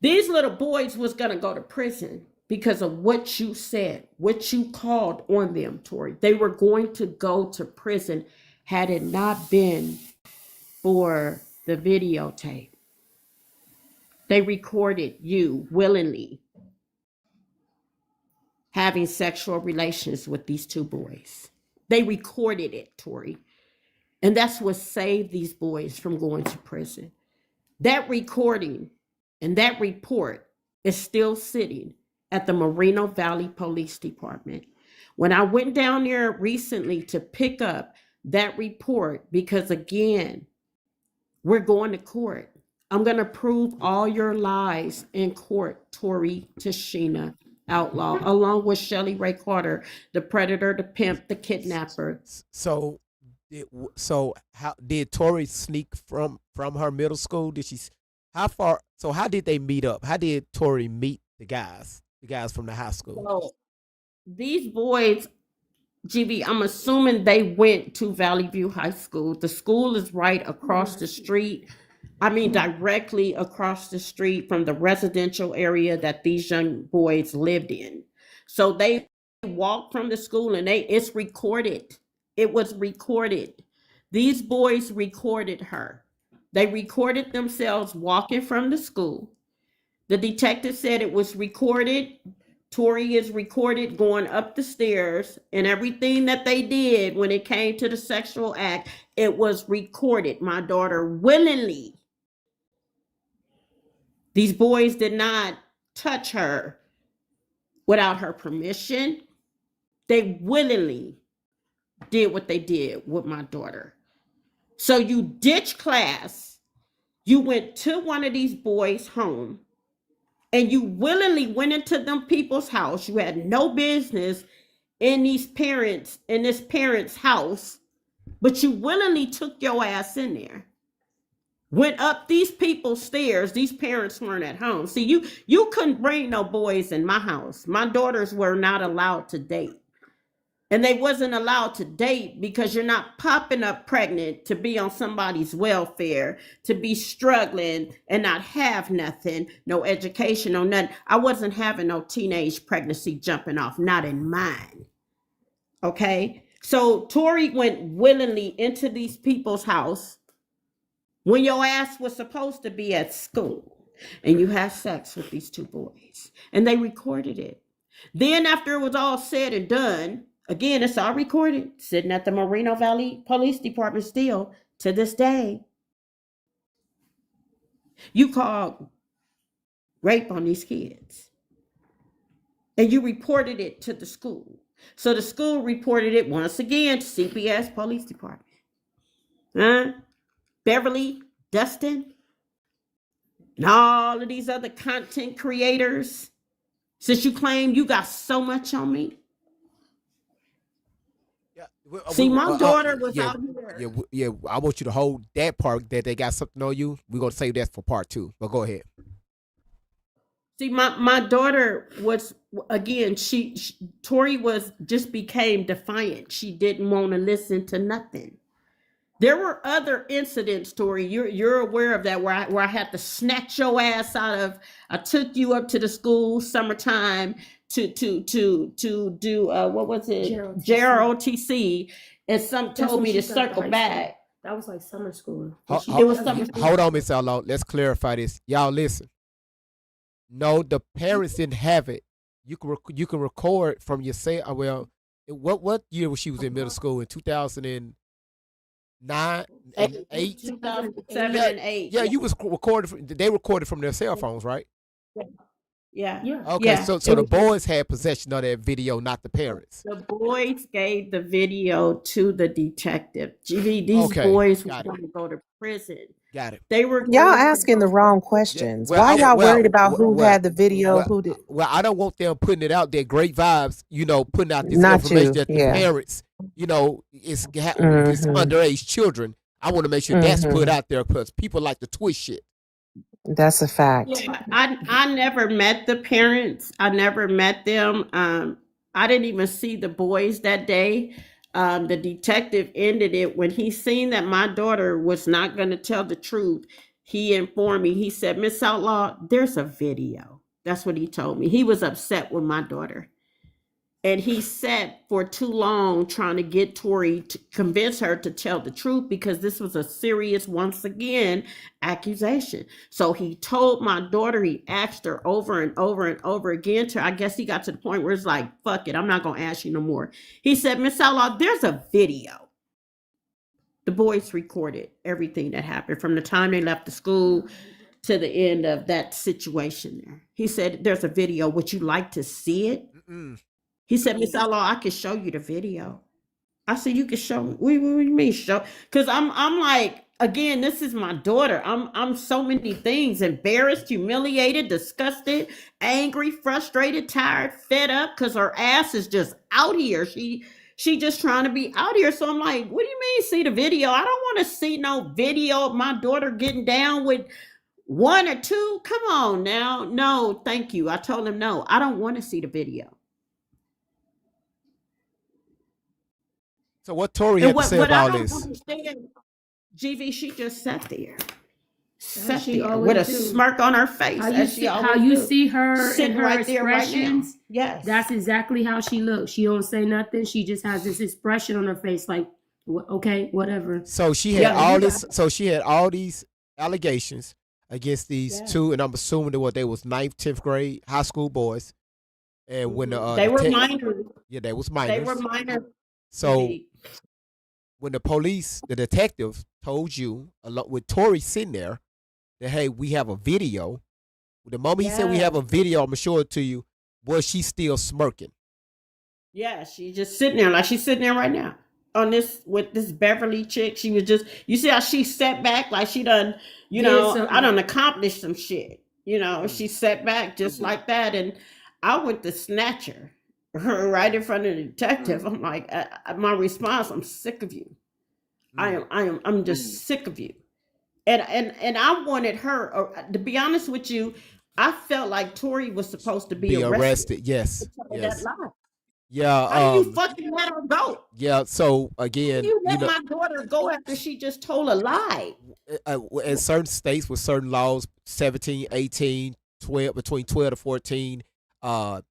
These little boys was gonna go to prison because of what you said, what you called on them, Tori. They were going to go to prison had it not been for the videotape. They recorded you willingly having sexual relations with these two boys. They recorded it, Tori. And that's what saved these boys from going to prison. That recording and that report is still sitting at the Moreno Valley Police Department. When I went down there recently to pick up that report, because again, we're going to court. I'm going to prove all your lies in court, Tori Tashina Outlaw, along with Shelley Ray Carter, the predator, the pimp, the kidnapper. So how did Tori sneak from her middle school? Did she? How far? So how did they meet up? How did Tori meet the guys from the high school? So these boys, GB, I'm assuming they went to Valley View High School. The school is right across the street. I mean, directly across the street from the residential area that these young boys lived in. So they walked from the school and it's recorded. It was recorded. These boys recorded her. They recorded themselves walking from the school. The detective said it was recorded. Tori is recorded going up the stairs, and everything that they did when it came to the sexual act, it was recorded. My daughter willingly. These boys did not touch her without her permission. They willingly did what they did with my daughter. So you ditched class. You went to one of these boys' home and you willingly went into them people's house. You had no business in this parent's house, but you willingly took your ass in there. Went up these people's stairs. These parents weren't at home. See, you couldn't bring no boys in my house. My daughters were not allowed to date. And they wasn't allowed to date because you're not popping up pregnant to be on somebody's welfare, to be struggling and not have nothing, no education, no nothing. I wasn't having no teenage pregnancy jumping off, not in mine. Okay? So Tori went willingly into these people's house when your ass was supposed to be at school, and you had sex with these two boys, and they recorded it. Then after it was all said and done, again, it's all recorded, sitting at the Moreno Valley Police Department still to this day. You called rape on these kids, and you reported it to the school. So the school reported it once again to CPS Police Department. Beverly, Dustin, and all of these other content creators, since you claim you got so much on me. See, my daughter was out here. Yeah, I want you to hold that part that they got something on you. We're going to save that for part 2, but go ahead. See, my daughter was, again, Tori just became defiant. She didn't want to listen to nothing. There were other incidents, Tori. You're aware of that, where I had to snatch your ass out of. I took you up to the school summertime to do what was it? JROTC, and some told me to circle back. That was like summer school. Hold on, Miss Outlaw. Let's clarify this. Y'all listen. No, the parents didn't have it. You can record from your say. Well, what year was she was in middle school? In 2009 and 8? 2007 and 8. Yeah, you was recorded. They recorded from their cell phones, right? Yeah. Okay, yeah. so the boys had possession of that video, not the parents. The boys gave the video to the detective. These boys were going to go to prison. Got it. They were Y'all asking the wrong questions. Why y'all worried about who had the video? Who did? Well, I don't want them putting it out there. Great vibes, putting out this information that the parents you know, it's Mhm. underage children. I want to make sure that's put Mhm. out there because people like to twist shit. That's a fact. Yeah, I never met the parents. I never met them. I didn't even see the boys that day. The detective ended it when he seen that my daughter was not going to tell the truth. He informed me. He said, "Miss Outlaw, there's a video." That's what he told me. He was upset with my daughter. And he sat for too long trying to get Tori to convince her to tell the truth because this was a serious, once again, accusation. So he told my daughter, he asked her over and over and over again. I guess he got to the point where it's like, fuck it, I'm not going to ask you no more. He said, "Miss Outlaw, there's a video." The boys recorded everything that happened from the time they left the school to the end of that situation there. He said, "There's a video. Would you like to see it?" He said, "Miss Outlaw, I can show you the video." I said, "You can show me." What do you mean show? Because I'm like, again, this is my daughter. I'm so many things: embarrassed, humiliated, disgusted, angry, frustrated, tired, fed up, because her ass is just out here. She just trying to be out here. So I'm like, what do you mean see the video? I don't want to see no video of my daughter getting down with one or two. Come on now. No, thank you. I told him no. I don't want to see the video. So what Tori And had to say what I about don't this? understand, GV, she just sat there, As she with a always do. smark on her face, How you as she see, always how you do. see her and Sitting her right there, right now. expressions. Yes. That's exactly how she looks. She don't say nothing. She just has this expression on her face, like, okay, whatever. So she had all this. So she had all these allegations against these two, and I'm assuming that they was 9th, 10th grade high school boys. And when They were minors. yeah, they was minors. They were minors. So indeed. when the detective told you, along with Tori sitting there, that hey, we have a video. The moment he said we have a video, I'm gonna show it to you. Was she still smirking? Yeah, she's just sitting there like she's sitting there right now on this with this Beverly chick. She was just, you see how she sat back like she done, you know, I done accomplished some shit. You know, she sat back just like that, and I went to snatch her right in front of the detective. I'm like, my response, I'm sick of you. I'm just sick of you. And I wanted her, to be honest with you, I felt like Tori was supposed to be arrested. Yes. For Yes. that lie. Yeah. How you fucking let her go? Yeah. So again, You let my daughter go after she just told a lie. In certain states with certain laws, 17, 18, 12, between 12 to 14,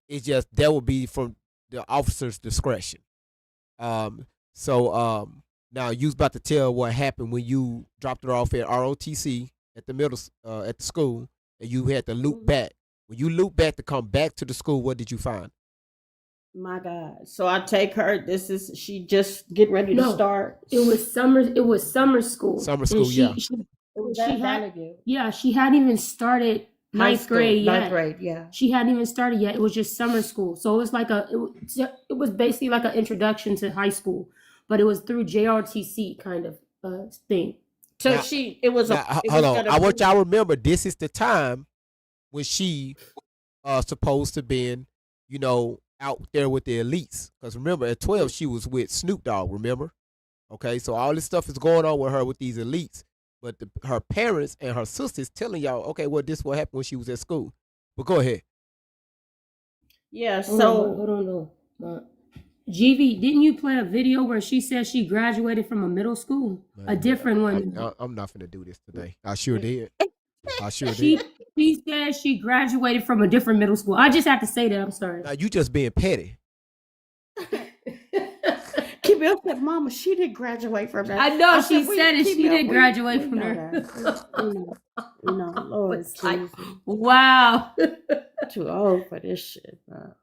it's just that would be from the officer's discretion. Now you was about to tell what happened when you dropped her off at ROTC at the school, and you had to loop back. When you loop back to come back to the school, what did you find? My God. So I take her, she just getting ready to start. It was summer school. Summer school, yeah. She hadn't even started ninth grade yet. Ninth grade, yeah. She hadn't even started yet. It was just summer school. So it was like it was basically like an introduction to high school, but it was through JRTC kind of thing. So hold on. I want y'all to remember this is the time when she supposed to been, you know, out there with the elites. Because remember, at 12 she was with Snoop Dogg. Remember? Okay, so all this stuff is going on with her with these elites. But her parents and her sisters telling y'all, okay, well, this is what happened when she was at school. But go ahead. Yeah, hold on. GV, didn't you play a video where she said she graduated from a middle school? A different one. I'm not going to do this today. I sure did. She said she graduated from a different middle school. I just have to say that. I'm sorry. Now, you just being petty. Keep it up that mama, she didn't graduate from that. I know she said it. She didn't graduate from there. No, Lord, wow. Too old for this shit, bro.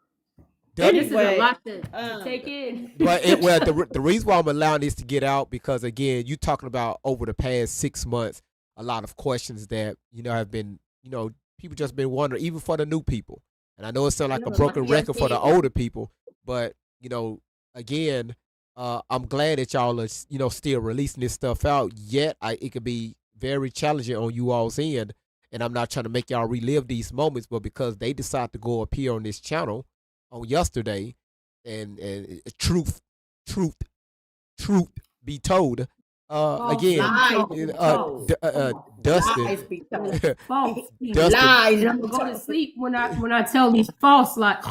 This is a lot to take in. But the reason why I'm allowing this to get out, because again, you talking about over the past 6 months, a lot of questions that, you know, have been, you know, people just been wondering, even for the new people. And I know it sounds like a broken record for the older people, but, you know, again, I'm glad that y'all are, you know, still releasing this stuff out. Yet it could be very challenging on you all's end. And I'm not trying to make y'all relive these moments, but because they decide to go up here on this channel on yesterday, and truth truth be told, again, Dustin, Lies be told. False be Dustin, lies. And I'm gonna go to sleep when I tell these false lies.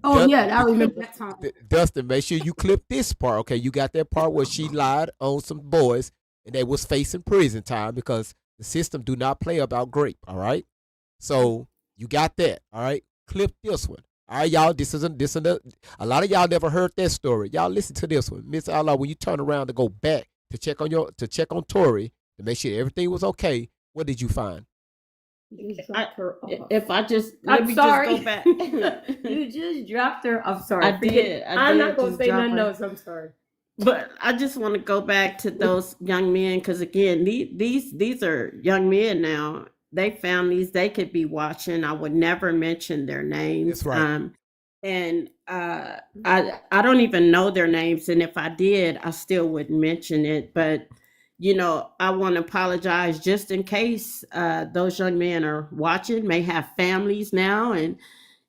Oh yeah, I remember that time. Dustin, make sure you clip this part. Okay, you got that part where she lied on some boys and they was facing prison time because the system do not play about grape. All right, so you got that. All right, clip this one. All right, y'all. This is a lot of y'all never heard that story. Y'all listen to this one, Miss Outlaw. When you turn around to go back to check on Tori to make sure everything was okay, what did you find? If I just I'm sorry. Just go back. You just dropped her. I'm sorry. I did. I'm not gonna just say drop nothing her. else. I'm sorry. But I just want to go back to those young men because again, these are young men now. They families they could be watching. I would never mention their names. That's right. And I don't even know their names, and if I did, I still wouldn't mention it. But you know, I want to apologize just in case those young men are watching, may have families now, and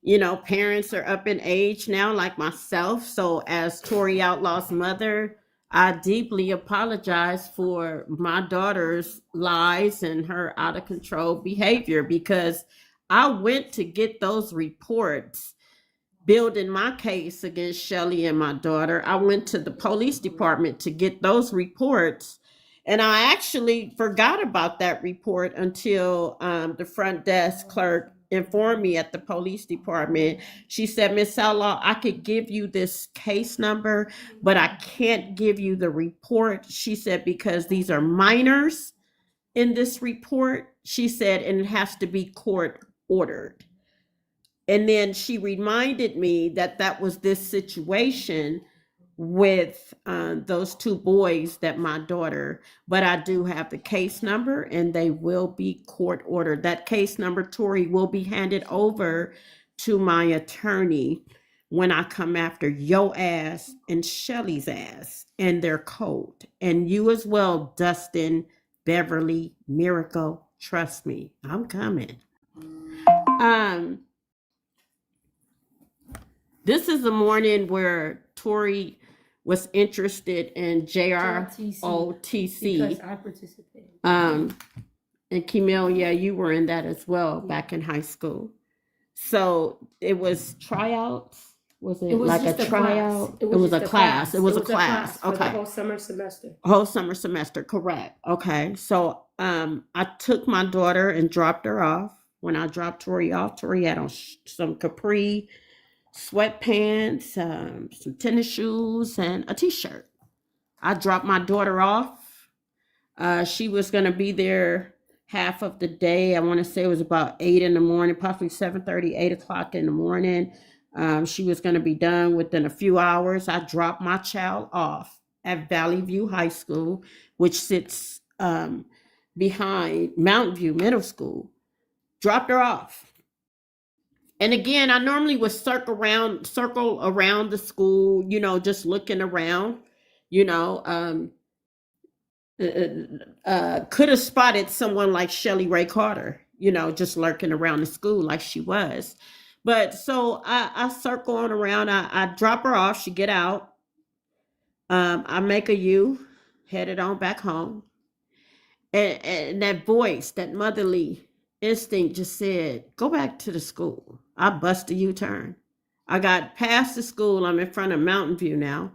you know, parents are up in age now, like myself. So, as Tori Outlaw's mother, I deeply apologize for my daughter's lies and her out of control behavior because I went to get those reports building my case against Shelly and my daughter. I went to the police department to get those reports. And I actually forgot about that report until the front desk clerk informed me at the police department. She said, Miss Outlaw, I could give you this case number, but I can't give you the report. She said, because these are minors in this report. She said, and it has to be court ordered. And then she reminded me that that was this situation with those two boys that my daughter, but I do have the case number and they will be court ordered. That case number, Tori, will be handed over to my attorney when I come after your ass and Shelly's ass and their code. And you as well, Dustin, Beverly, Miracle, trust me, I'm coming. This is the morning where Tori was interested in JROTC. Because I participated. And Kimel, yeah, you were in that as well back in high school. So it was tryouts. Was it, like a tryout? It was a class. It was a class. For the Okay. whole summer semester. Whole summer semester, correct. Okay. So I took my daughter and dropped her off. When I dropped Tori off, Tori had on some capri sweatpants, some tennis shoes, and a t-shirt. I dropped my daughter off. She was going to be there half of the day. I want to say it was about 8 in the morning, possibly 7:30, 8 o'clock in the morning. She was going to be done within a few hours. I dropped my child off at Valley View High School, which sits behind Mountain View Middle School. Dropped her off. And again, I normally would circle around the school, you know, just looking around, you know, could have spotted someone like Shelly Ray Carter, you know, just lurking around the school like she was. But so I circle on around, I drop her off, she get out. I make a U, headed on back home. And that voice, that motherly instinct just said, go back to the school. I bust a U-turn. I got past the school. I'm in front of Mountain View now.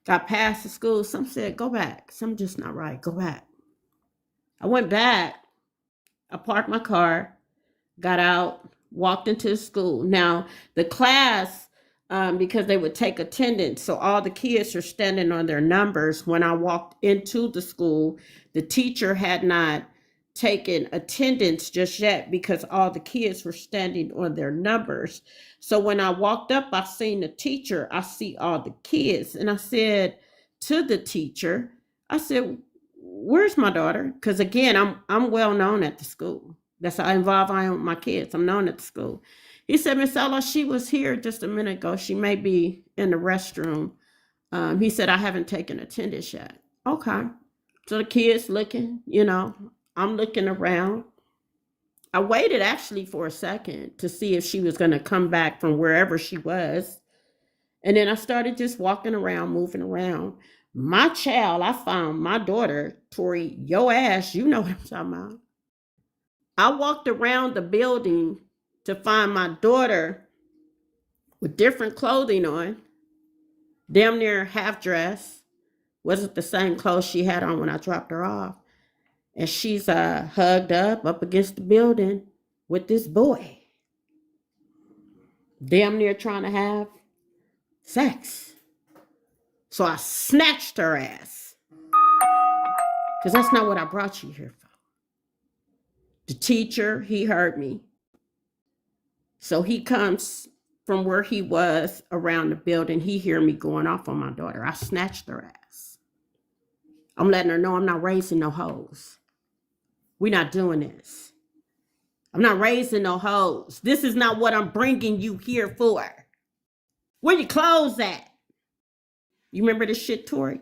Got past the school. Some said, go back. Some just not right. Go back. I went back. I parked my car, got out, walked into the school. Now, the class, because they would take attendance, so all the kids are standing on their numbers. When I walked into the school, the teacher had not taken attendance just yet because all the kids were standing on their numbers. So when I walked up, I seen the teacher, I see all the kids, and I said to the teacher, I said, where's my daughter? Because again, I'm well known at the school. That's how involved I am with my kids. I'm known at the school. He said, Miss Ella, she was here just a minute ago. She may be in the restroom. He said, I haven't taken attendance yet. Okay. So the kids looking, you know, I'm looking around. I waited actually for a second to see if she was going to come back from wherever she was. And then I started just walking around, moving around. My child, I found my daughter, Tori, your ass, you know what I'm talking about. I walked around the building to find my daughter with different clothing on, damn near half dressed. Wasn't the same clothes she had on when I dropped her off. And she's hugged up against the building with this boy. Damn near trying to have sex. So I snatched her ass. Because that's not what I brought you here for. The teacher, he heard me. So he comes from where he was around the building. He hear me going off on my daughter. I snatched her ass. I'm letting her know I'm not raising no hoes. We're not doing this. I'm not raising no hoes. This is not what I'm bringing you here for. Where your clothes at? You remember this shit, Tori?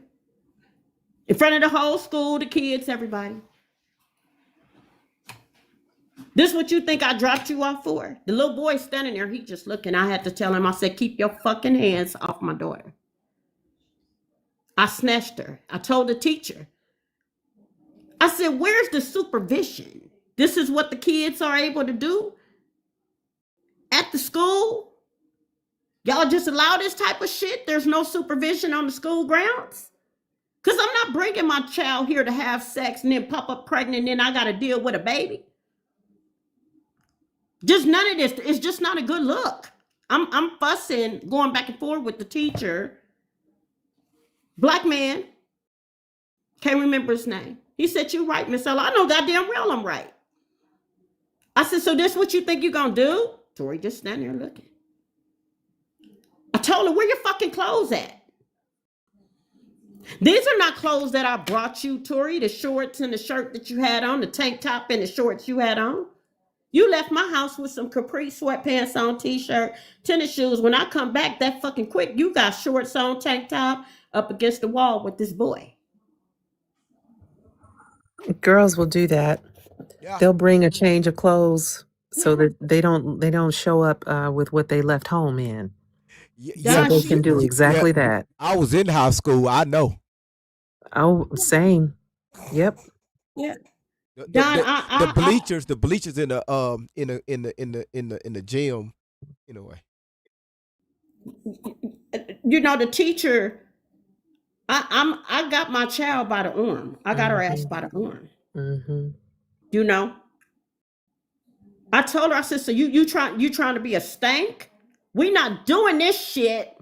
In front of the whole school, the kids, everybody. This what you think I dropped you off for? The little boy standing there, he just looking. I had to tell him, I said, keep your fucking hands off my daughter. I snatched her. I told the teacher. I said, where's the supervision? This is what the kids are able to do at the school? Y'all just allow this type of shit? There's no supervision on the school grounds? Because I'm not bringing my child here to have sex and then pop up pregnant and then I got to deal with a baby. Just none of this. It's just not a good look. I'm fussing, going back and forth with the teacher. Black man. Can't remember his name. He said, you right, Miss Ella. I know goddamn well I'm right. I said, so this what you think you're going to do? Tori just standing there looking. I told her, where your fucking clothes at? These are not clothes that I brought you, Tori. The shorts and the shirt that you had on, the tank top and the shorts you had on. You left my house with some Capri sweatpants on, t-shirt, tennis shoes. When I come back that fucking quick, you got shorts on, tank top, up against the wall with this boy. Girls will do that. Yeah. They'll bring a change of clothes so that they don't show up with what they left home in. So they can do exactly that. I was in high school. I know. Oh, same. Yep. Yeah. The bleachers in the gym, anyway. You know, the teacher, I got my child by the arm. I got her ass by the arm. Mm-hmm. You know, I told her, I said, so you trying to be a stank? We not doing this shit.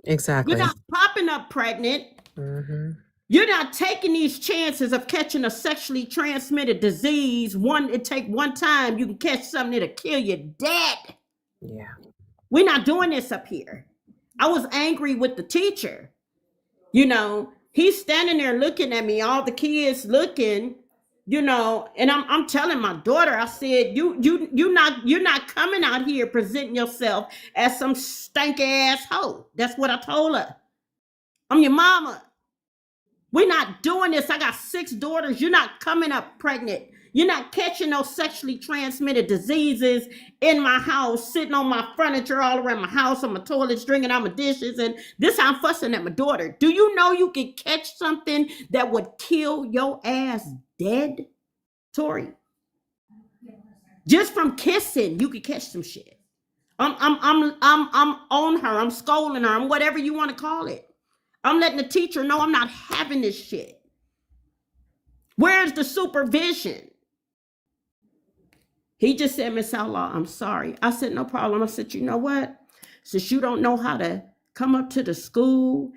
Exactly. You're not popping up pregnant. Mm-hmm. You're not taking these chances of catching a sexually transmitted disease. It take one time, you can catch something that'll kill you dead. Yeah. We're not doing this up here. I was angry with the teacher. You know, he's standing there looking at me, all the kids looking, you know, and I'm telling my daughter, I said, you're not coming out here presenting yourself as some stanky ass hoe. That's what I told her. I'm your mama. We're not doing this. I got 6 daughters. You're not coming up pregnant. You're not catching those sexually transmitted diseases in my house, sitting on my furniture all around my house, on my toilets, drinking out my dishes. And this how I'm fussing at my daughter. Do you know you can catch something that would kill your ass dead, Tori? Just from kissing, you could catch some shit. I'm on her. I'm scolding her. I'm whatever you want to call it. I'm letting the teacher know I'm not having this shit. Where's the supervision? He just said, Miss Outlaw, I'm sorry. I said, no problem. I said, you know what? Since you don't know how to come up to the school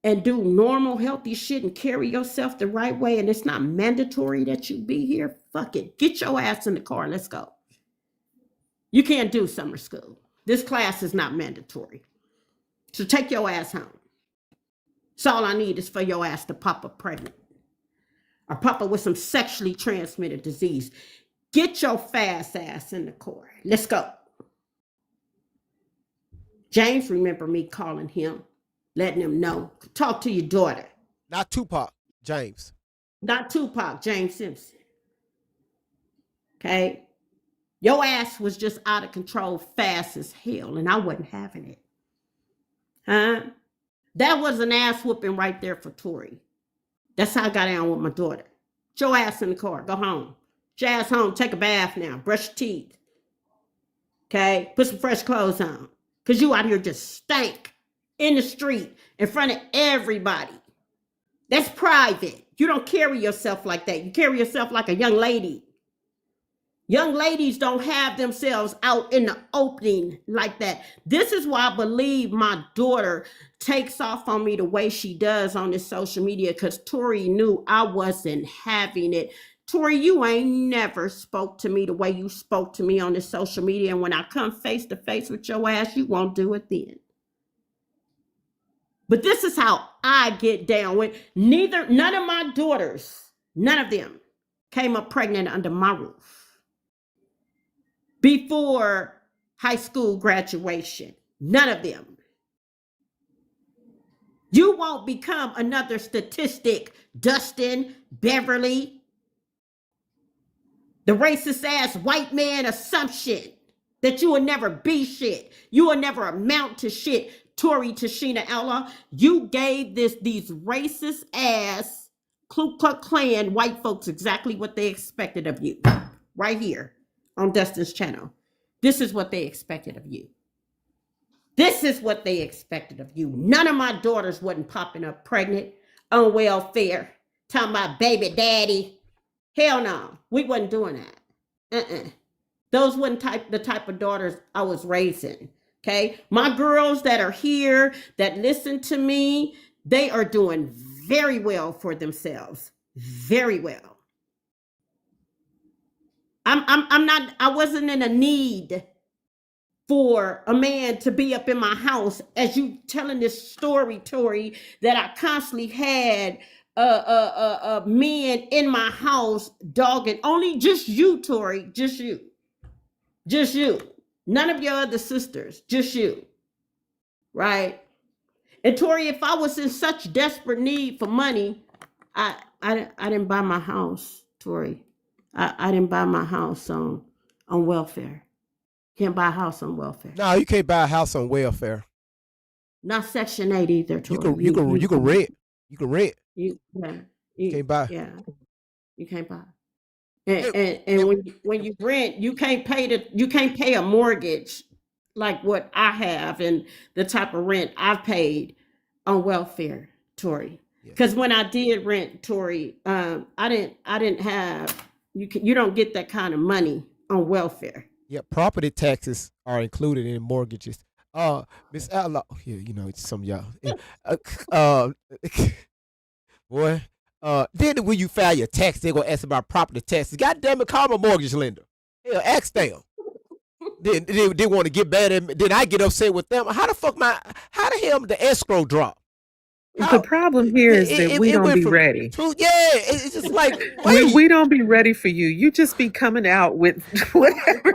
and do normal, healthy shit and carry yourself the right way, and it's not mandatory that you be here, fuck it. Get your ass in the car. Let's go. You can't do summer school. This class is not mandatory. So take your ass home. So all I need is for your ass to pop up pregnant or pop up with some sexually transmitted disease. Get your fast ass in the car. Let's go. James remember me calling him, letting him know. Talk to your daughter. Not Tupac, James. Not Tupac, James Simpson. Okay? Your ass was just out of control fast as hell, and I wasn't having it. Huh? That was an ass whooping right there for Tori. That's how I got down with my daughter. Get your ass in the car. Go home. Get your ass home. Take a bath now. Brush your teeth. Okay? Put some fresh clothes on. Because you out here just stank in the street in front of everybody. That's private. You don't carry yourself like that. You carry yourself like a young lady. Young ladies don't have themselves out in the opening like that. This is why I believe my daughter takes off on me the way she does on this social media, because Tori knew I wasn't having it. Tori, you ain't never spoke to me the way you spoke to me on this social media. And when I come face to face with your ass, you won't do it then. But this is how I get down with none of my daughters, none of them came up pregnant under my roof before high school graduation. None of them. You won't become another statistic, Dustin, Beverly, the racist ass white man assumption that you will never be shit. You will never amount to shit. Tori Tashina Outlaw, you gave these racist ass Ku Klux Klan white folks exactly what they expected of you. Right here on Dustin's channel. This is what they expected of you. This is what they expected of you. None of my daughters wasn't popping up pregnant on welfare, talking about baby daddy. Hell no, we wasn't doing that. Those weren't the type of daughters I was raising. Okay, my girls that are here that listen to me, they are doing very well for themselves. Very well. I wasn't in a need for a man to be up in my house, as you telling this story, Tori, that I constantly had men in my house dogging. Only just you, Tori, just you. Just you. None of your other sisters, just you. Right? And Tori, if I was in such desperate need for money, I didn't buy my house, Tori. I didn't buy my house on welfare. Can't buy a house on welfare. No, you can't buy a house on welfare. Not Section 8 either, Tori. You can rent. You can rent. You can't buy. Yeah. You can't buy. And when you rent, you can't pay a mortgage like what I have and the type of rent I've paid on welfare, Tori. Because when I did rent, Tori, I didn't have, you don't get that kind of money on welfare. Yeah, property taxes are included in mortgages. Miss Outlaw, yeah, you know, some of y'all. Boy, then when you file your tax, they're gonna ask about property taxes. God damn it, call my mortgage lender. Hell, ask them. Then they want to get bad at me. Then I get upset with them. How the hell the escrow drop? The problem here is that we don't be ready. It's just like we don't be ready for you. You just be coming out with whatever.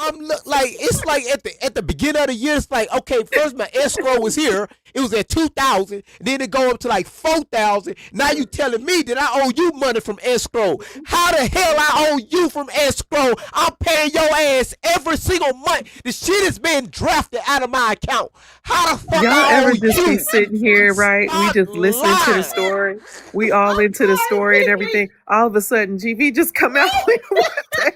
It's like at the beginning of the year, it's like, okay, first my escrow was here. It was at 2,000. Then it go up to like 4,000. Now you telling me that I owe you money from escrow. How the hell I owe you from escrow? I'm paying your ass every single month. The shit is being drafted out of my account. How the fuck Y'all I owe ever just you? be sitting here, right? We just listen to the story. We all into the story and everything. All of a sudden, GV just come out with what the hell?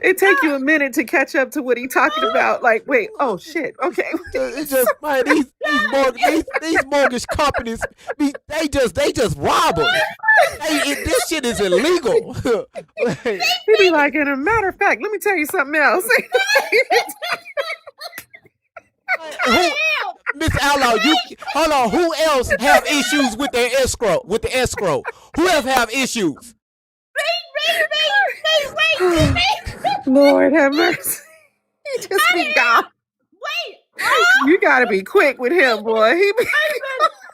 It take you a minute to catch up to what he talking about. Like, wait, oh shit, okay. It's just man, these mortgage companies, they just rob us. This shit is illegal. He'd be like, and a matter of fact, let me tell you something else. Miss Outlaw, hold on. Who else have issues with their escrow? With the escrow, who else have issues? Lord have mercy. He just be gone. You gotta be quick with him, boy. I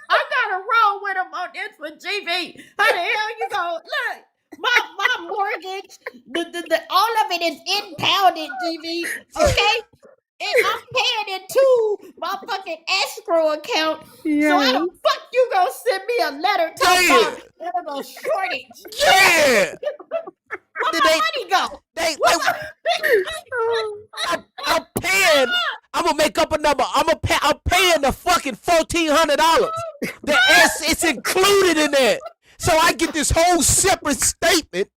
gotta roll with him on this with GV. How the hell you go? Look, my mortgage, the all of it is impounded, GV. Okay. And I'm paying it to my fucking escrow account. Yeah. So how the fuck you gonna send me a letter talking about a shortage? Yeah. Where my money go? I'm I'm gonna make up a number. I'm paying the fucking $1,400. It's included in that. So I get this whole separate statement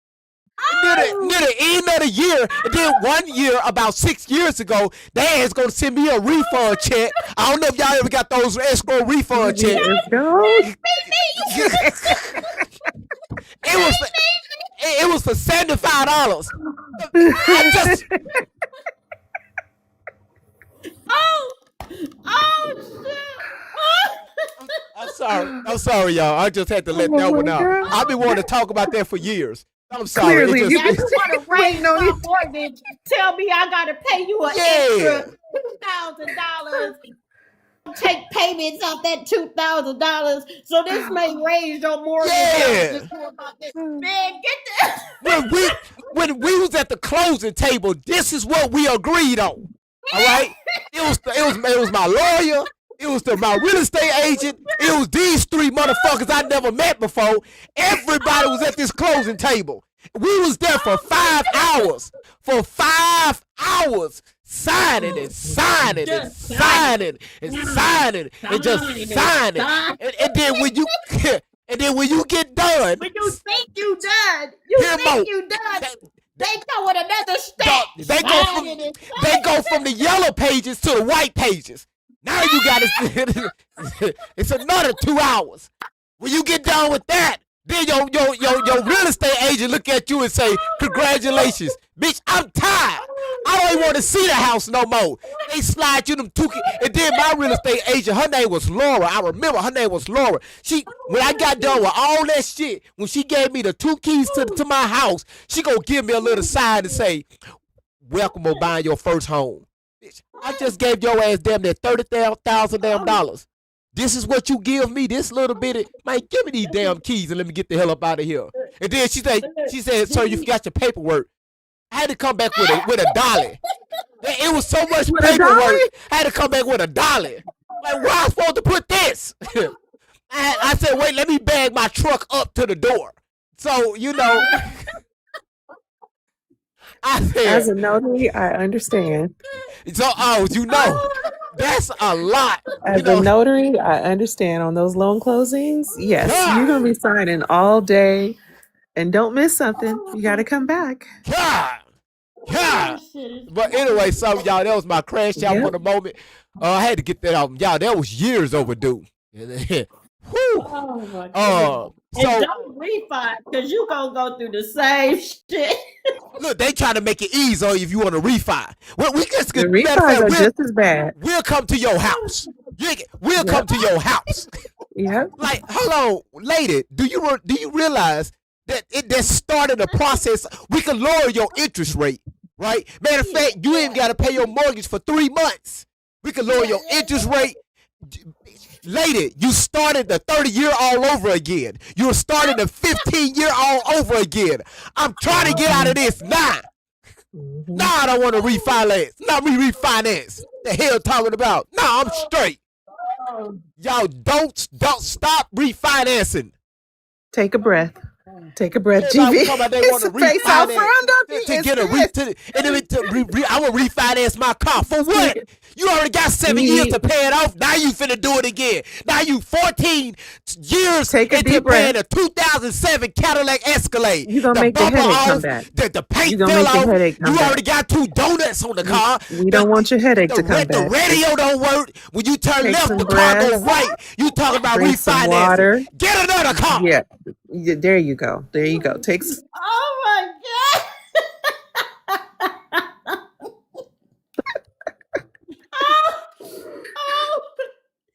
near the end of the year, and then 1 year, about 6 years ago, they is gonna send me a refund check. I don't know if y'all ever got those escrow refund checks. It was for $75. I just I'm sorry, y'all. I just had to let that one out. I've been wanting to talk about that for years. I'm sorry. Clearly, It you just, just want to raise my mortgage. Tell me I got to pay you an extra $2,000. Take payments off that $2,000. So this may raise your mortgage. Yeah. Man, get that. when we was at the closing table, this is what we agreed on. All right? It was my lawyer. It was my real estate agent. It was these three motherfuckers I never met before. Everybody was at this closing table. We was there for 5 hours. For 5 hours. Signing and signing and signing and signing and just signing. And then when you get done. When you think you done. They go with another step. They go from the yellow pages to the white pages. Now you got it. It's another 2 hours. When you get done with that, then your real estate agent look at you and say, "Congratulations, bitch. I'm tired. I don't even want to see the house no more." They slide you them two keys. And then my real estate agent, her name was Laura. I remember her name was Laura. When I got done with all that shit, when she gave me the 2 keys to my house, she gonna give me a little sign and say, "Welcome on buying your first home." Bitch, I just gave your ass damn near $30,000 damn dollars. This is what you give me, this little bitty, man, give me these damn keys and let me get the hell up out of here. And then she said, "Sir, you forgot your paperwork." I had to come back with a dolly. It was so much paperwork. I had to come back with a dolly. Like, where am I supposed to put this? I said, "Wait, let me bag my truck up to the door." So, you know. I said, as a notary, I understand. So, that's a lot. As a notary, I understand on those loan closings. Yes, you're gonna be signing all day, and don't miss something. You got to come back. God. But anyway, so y'all, that was my crash out for the moment. I had to get that out. Y'all, that was years overdue. Oh my God. And don't refi, because you gonna go through the same shit. Look, they trying to make it easy if you want to refi. We just the refis are just as bad. We'll come to your house. We'll come to your house. Yep. Like, hold on, lady. Do you realize that that started a process? We can lower your interest rate, right? Matter of fact, you ain't got to pay your mortgage for 3 months. We can lower your interest rate. Lady, you started the 30-year all over again. You're starting the 15-year all over again. I'm trying to get out of this now. Nah, I don't want to refinance. Not refinance. The hell talking about? Nah, I'm straight. Y'all don't stop refinancing. Take a breath. Take a breath, Yeah, GB. It's a face out front, I will refinance my car for what? You already got 7 years to pay it off. Now you finna do it again. Now you 14 years into paying a 2007 Cadillac Escalade. You gonna make the headache come back. The paint fell off. You already got 2 donuts on the car. We don't want your headache to come back. The radio don't work. When you turn left, the car go right. You talking about refinancing. Get another car. Yeah, there you go. There you go. Takes. Oh my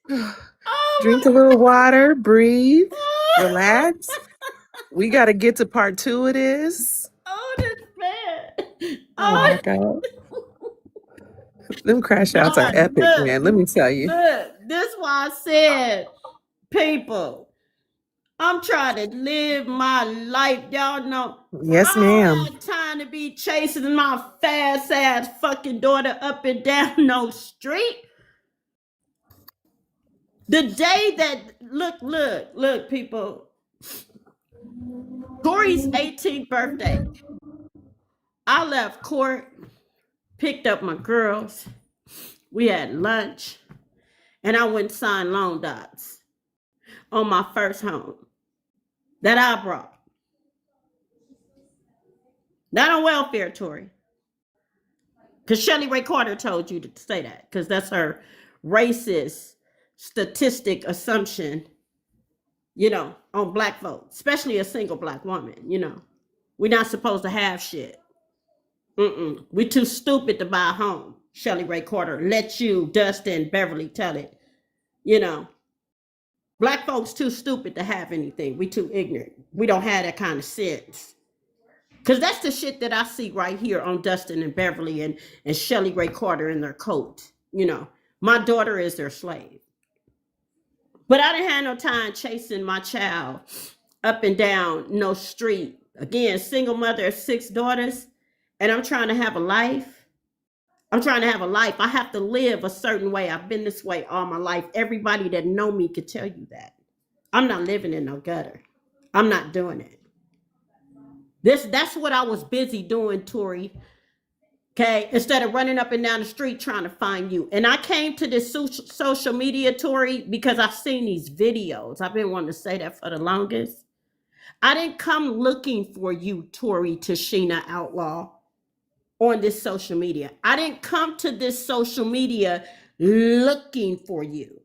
God. Drink a little water, breathe, relax. We got to get to part 2 of this. Oh, that's bad. Oh my God. Them crash outs are epic, man. Let me tell you. Look, this is why I said, people, I'm trying to live my life. Y'all know. Yes, ma'am. I'm not trying to be chasing my fast ass fucking daughter up and down no street. The day that look, people. Corey's 18th birthday. I left court, picked up my girls, We had lunch, and I went and signed loan docs on my first home that I brought. Not on welfare, Tori. Because Shelley Ray Carter told you to say that, because that's her racist statistic assumption, you know, on black folks, especially a single black woman, you know. We're not supposed to have shit. We're too stupid to buy a home. Shelley Ray Carter, let you, Dustin, Beverly tell it. You know, black folks too stupid to have anything. We too ignorant. We don't have that kind of sense. Because that's the shit that I see right here on Dustin and Beverly and Shelley Ray Carter in their coat. You know, my daughter is their slave. But I didn't have no time chasing my child up and down no street. Again, single mother of 6 daughters, and I'm trying to have a life. I'm trying to have a life. I have to live a certain way. I've been this way all my life. Everybody that know me could tell you that. I'm not living in no gutter. I'm not doing it. That's what I was busy doing, Tori. Okay, instead of running up and down the street trying to find you. And I came to this social media, Tori, because I've seen these videos. I've been wanting to say that for the longest. I didn't come looking for you, Tori Tashina Outlaw, on this social media. I didn't come to this social media looking for you.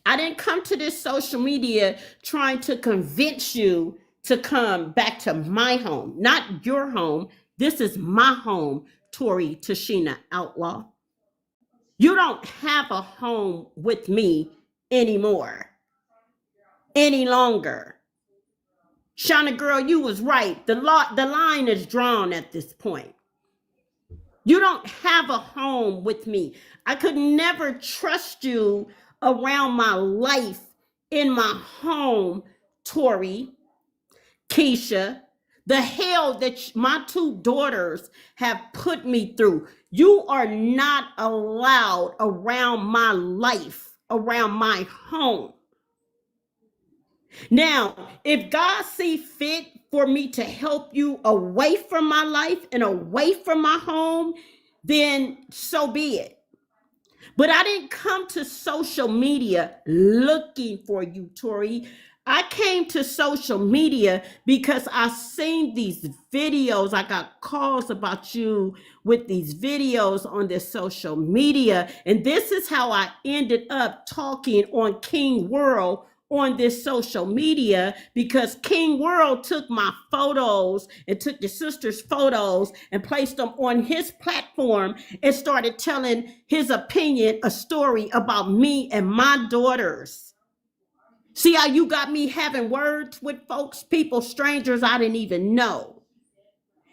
I didn't come to this social media trying to convince you to come back to my home, not your home. This is my home, Tori Tashina Outlaw. You don't have a home with me anymore, any longer. Shauna girl, you was right. The line is drawn at this point. You don't have a home with me. I could never trust you around my life, in my home, Tori, Keisha. The hell that my 2 daughters have put me through. You are not allowed around my life, around my home. Now, if God see fit for me to help you away from my life and away from my home, then so be it. But I didn't come to social media looking for you, Tori. I came to social media because I seen these videos. I got calls about you with these videos on this social media. And this is how I ended up talking on King World on this social media, because King World took my photos and took your sister's photos and placed them on his platform and started telling his opinion, a story about me and my daughters. See how you got me having words with folks, people, strangers I didn't even know.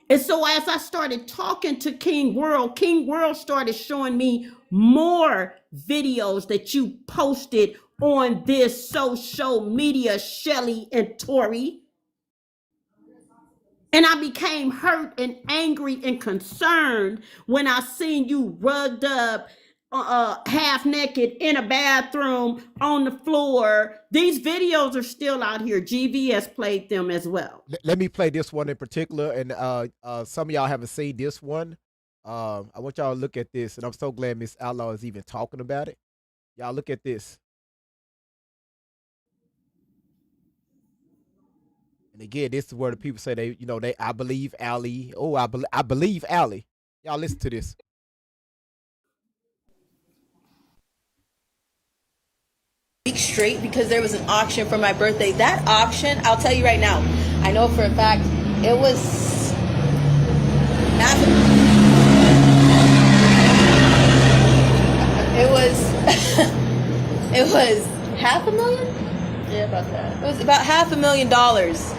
And so as I started talking to King World started showing me more videos that you posted on this social media, Shelley and Tori. And I became hurt and angry and concerned when I seen you rugged up, half naked in a bathroom on the floor. These videos are still out here. GVS played them as well. Let me play this one in particular, and some of y'all haven't seen this one. I want y'all to look at this, and I'm so glad Miss Outlaw is even talking about it. Y'all look at this. And again, this is where the people say I believe Allie. Oh, I believe Allie. Y'all listen to this. Week straight because there was an auction for my birthday. That auction, I'll tell you right now, I know for a fact it was it was $500,000? Yeah, about that. It was about $500,000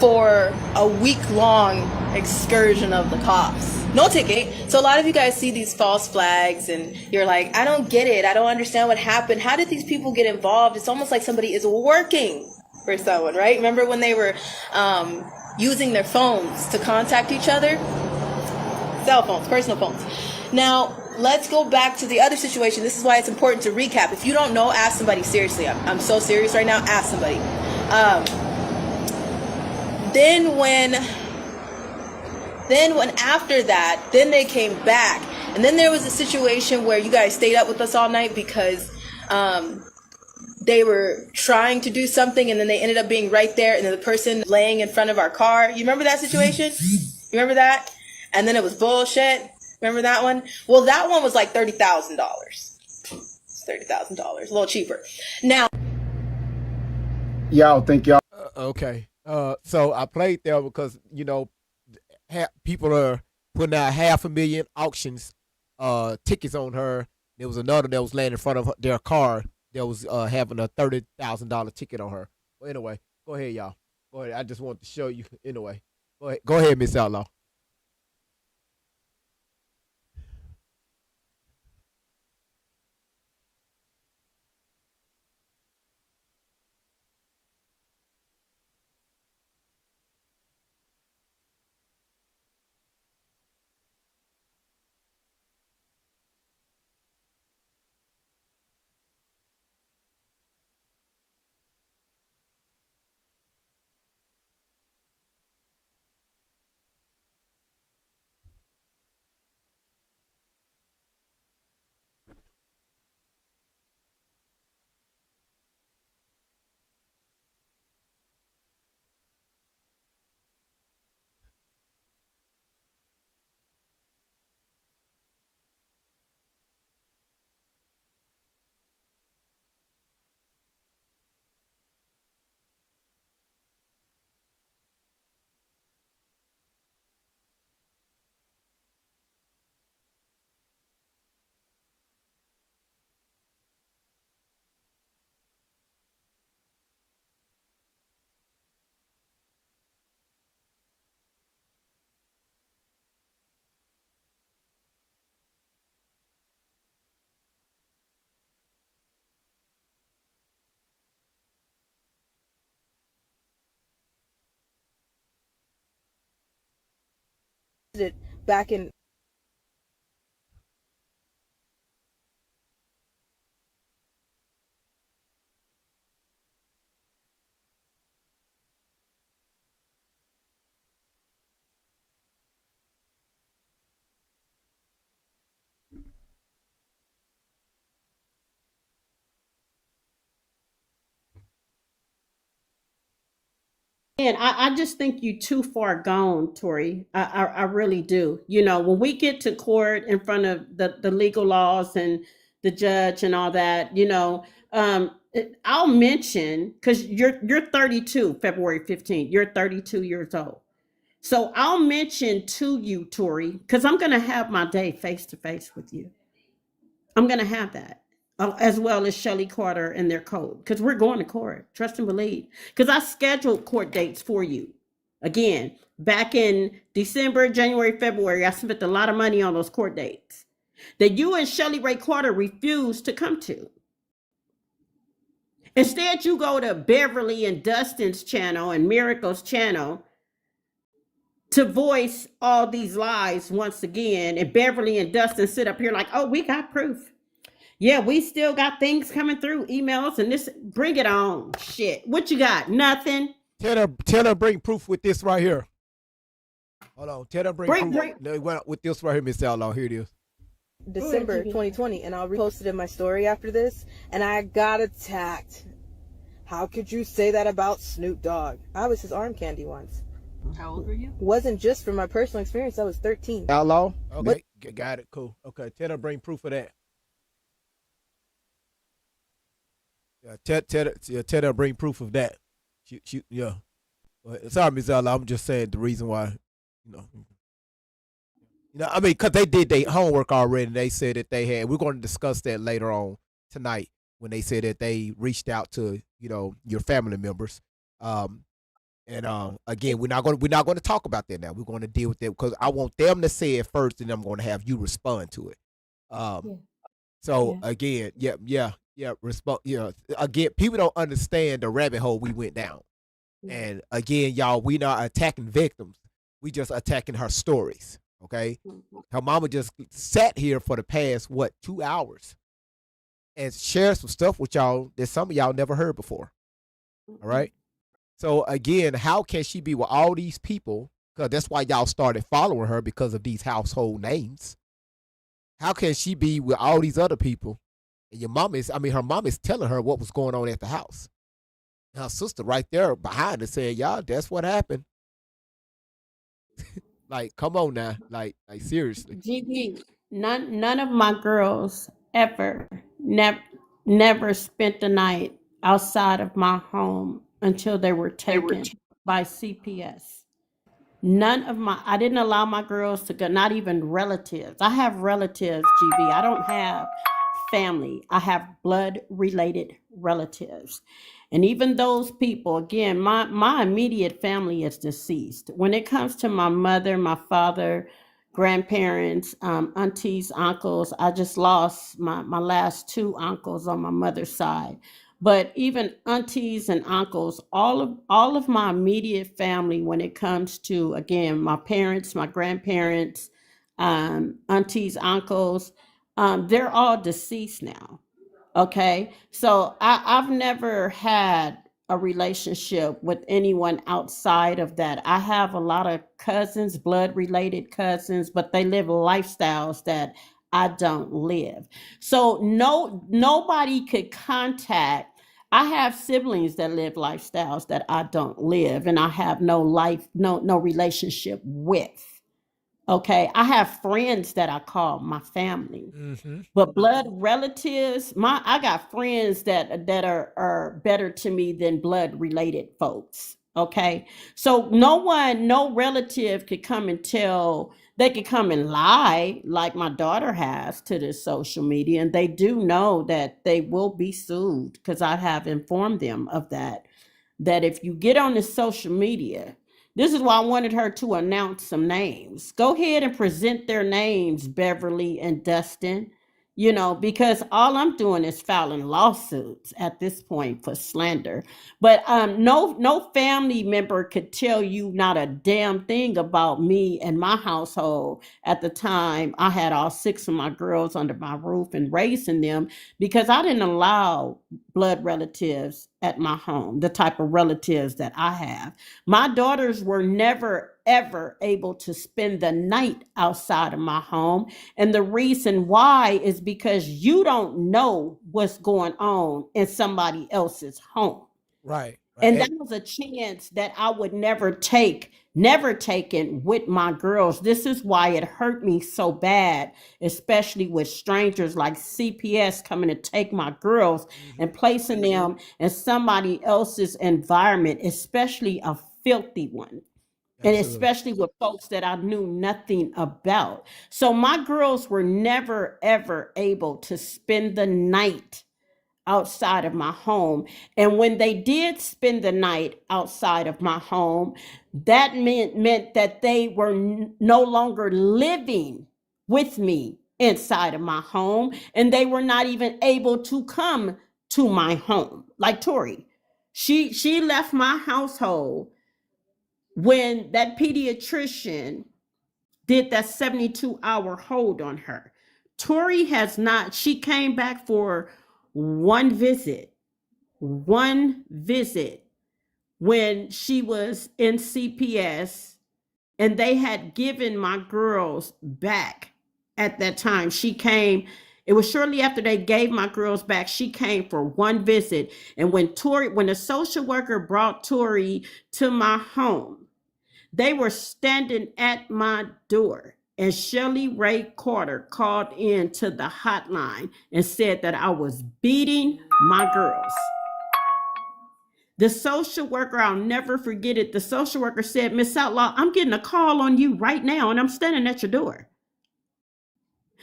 for a week-long excursion of the cops. No ticket. So a lot of you guys see these false flags and you're like, I don't get it. I don't understand what happened. How did these people get involved? It's almost like somebody is working for someone, right? Remember when they were using their phones to contact each other? Cell phones, personal phones. Now, let's go back to the other situation. This is why it's important to recap. If you don't know, ask somebody. Seriously, I'm so serious right now. Ask somebody. Then when Then when after that, then they came back. And then there was a situation where you guys stayed up with us all night because they were trying to do something and then they ended up being right there and then the person laying in front of our car. You remember that situation? You remember that? And then it was bullshit. Remember that one? Well, that one was like $30,000. $30,000, a little cheaper. Now, Y'all think y'all okay? So I played there because people are putting out 500,000 auctions, tickets on her. There was another that was laying in front of their car that was having a $30,000 ticket on her. Well, anyway, go ahead, y'all. Go ahead. I just wanted to show you. Anyway, go ahead, Miss Outlaw. back in And I just think you too far gone, Tori. I really do. When we get to court in front of the legal laws and the judge and all that, I'll mention because you're 32, February 15th. You're 32 years old. So I'll mention to you, Tori, because I'm gonna have my day face to face with you. I'm gonna have that. As well as Shelley Carter and their code, because we're going to court. Trust and believe. Because I scheduled court dates for you. Again, back in December, January, February, I spent a lot of money on those court dates that you and Shelley Ray Carter refused to come to. Instead, you go to Beverly and Dustin's channel and Miracle's channel to voice all these lies once again. And Beverly and Dustin sit up here like, oh, we got proof. Yeah, we still got things coming through, emails and this. Bring it on. Shit. What you got? Nothing. Tell her bring proof with this right here. Hold on. Tell her bring proof with this right here, Miss Outlaw. Here it is. December 2020, and I'll repost it in my story after this, and I got attacked. How could you say that about Snoop Dogg? I was his arm candy once. How old were you? Wasn't just from my personal experience. I was 13. Outlaw? Okay, got it. Cool. Okay, tell her bring proof of that. Yeah, tell her bring proof of that. Yeah. Sorry, Ms. Outlaw. I'm just saying the reason why, I mean, because they did their homework already. And they said that they had. We're going to discuss that later on tonight when they said that they reached out to your family members. Again, we're not going to talk about that now. We're going to deal with that because I want them to say it first, and I'm going to have you respond to it. Again, respond. Again, people don't understand the rabbit hole we went down. And again, y'all, we not attacking victims. We just attacking her stories. Okay, her mama just sat here for the past 2 hours and shared some stuff with y'all that some of y'all never heard before. All right. So again, how can she be with all these people Because that's why y'all started following her, because of these household names. How can she be with all these other people? And her mom is telling her what was going on at the house. And her sister right there behind her saying, y'all, that's what happened. Like, come on now. Like seriously. GB, none of my girls ever never spent the night outside of my home until they were taken by CPS. I didn't allow my girls to go, not even relatives. I have relatives, GB. I don't have family. I have blood related relatives. And even those people, again, my immediate family is deceased. When it comes to my mother, my father, grandparents, aunties, uncles, I just lost my last 2 uncles on my mother's side. But even aunties and uncles, all of my immediate family, when it comes to, again, my parents, my grandparents, aunties, uncles, they're all deceased now. Okay. So I've never had a relationship with anyone outside of that. I have a lot of cousins, blood related cousins, but they live lifestyles that I don't live. So nobody could contact. I have siblings that live lifestyles that I don't live, and I have no relationship with. Okay. I have friends that I call my family. Mm-hmm. But blood relatives, I got friends that are better to me than blood related folks. Okay. So no relative could come and they could come and lie like my daughter has to this social media. And they do know that they will be sued, because I have informed them of that if you get on the social media, this is why I wanted her to announce some names. Go ahead and present their names, Beverly and Dustin, because all I'm doing is filing lawsuits at this point for slander. But no family member could tell you not a damn thing about me and my household at the time I had all 6 of my girls under my roof and raising them, because I didn't allow blood relatives at my home, the type of relatives that I have. My daughters were never, ever able to spend the night outside of my home. And the reason why is because you don't know what's going on in somebody else's home. Right. And that was a chance that I would never taken with my girls. This is why it hurt me so bad, especially with strangers like CPS coming to take my girls and placing them in somebody else's environment, especially a filthy one. And especially with folks that I knew nothing about. So my girls were never, ever able to spend the night outside of my home. And when they did spend the night outside of my home, that meant that they were no longer living with me inside of my home, and they were not even able to come to my home. Like Tori, she left my household when that pediatrician did that 72-hour hold on her. Tori has not. She came back for one visit when she was in CPS, and they had given my girls back at that time. She came, it was shortly after they gave my girls back. She came for one visit. And when the social worker brought Tori to my home, they were standing at my door. And Shelly Ray Carter called in to the hotline and said that I was beating my girls. The social worker, I'll never forget it. The social worker said, "Miss Outlaw, I'm getting a call on you right now, and I'm standing at your door."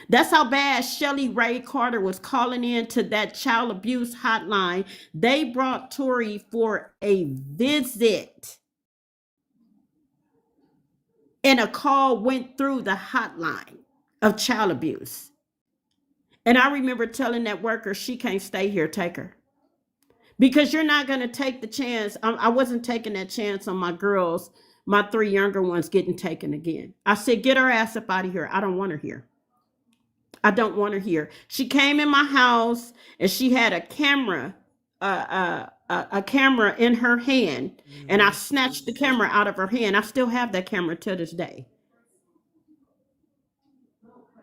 That's how bad Shelly Ray Carter was calling in to that child abuse hotline. They brought Tori for a visit, and a call went through the hotline of child abuse. And I remember telling that worker, she can't stay here, take her. Because you're not going to take the chance. I wasn't taking that chance on my girls, my 3 younger ones getting taken again. I said, get her ass up out of here. I don't want her here. I don't want her here. She came in my house and she had a camera, a camera in her hand, and I snatched the camera out of her hand. I still have that camera to this day.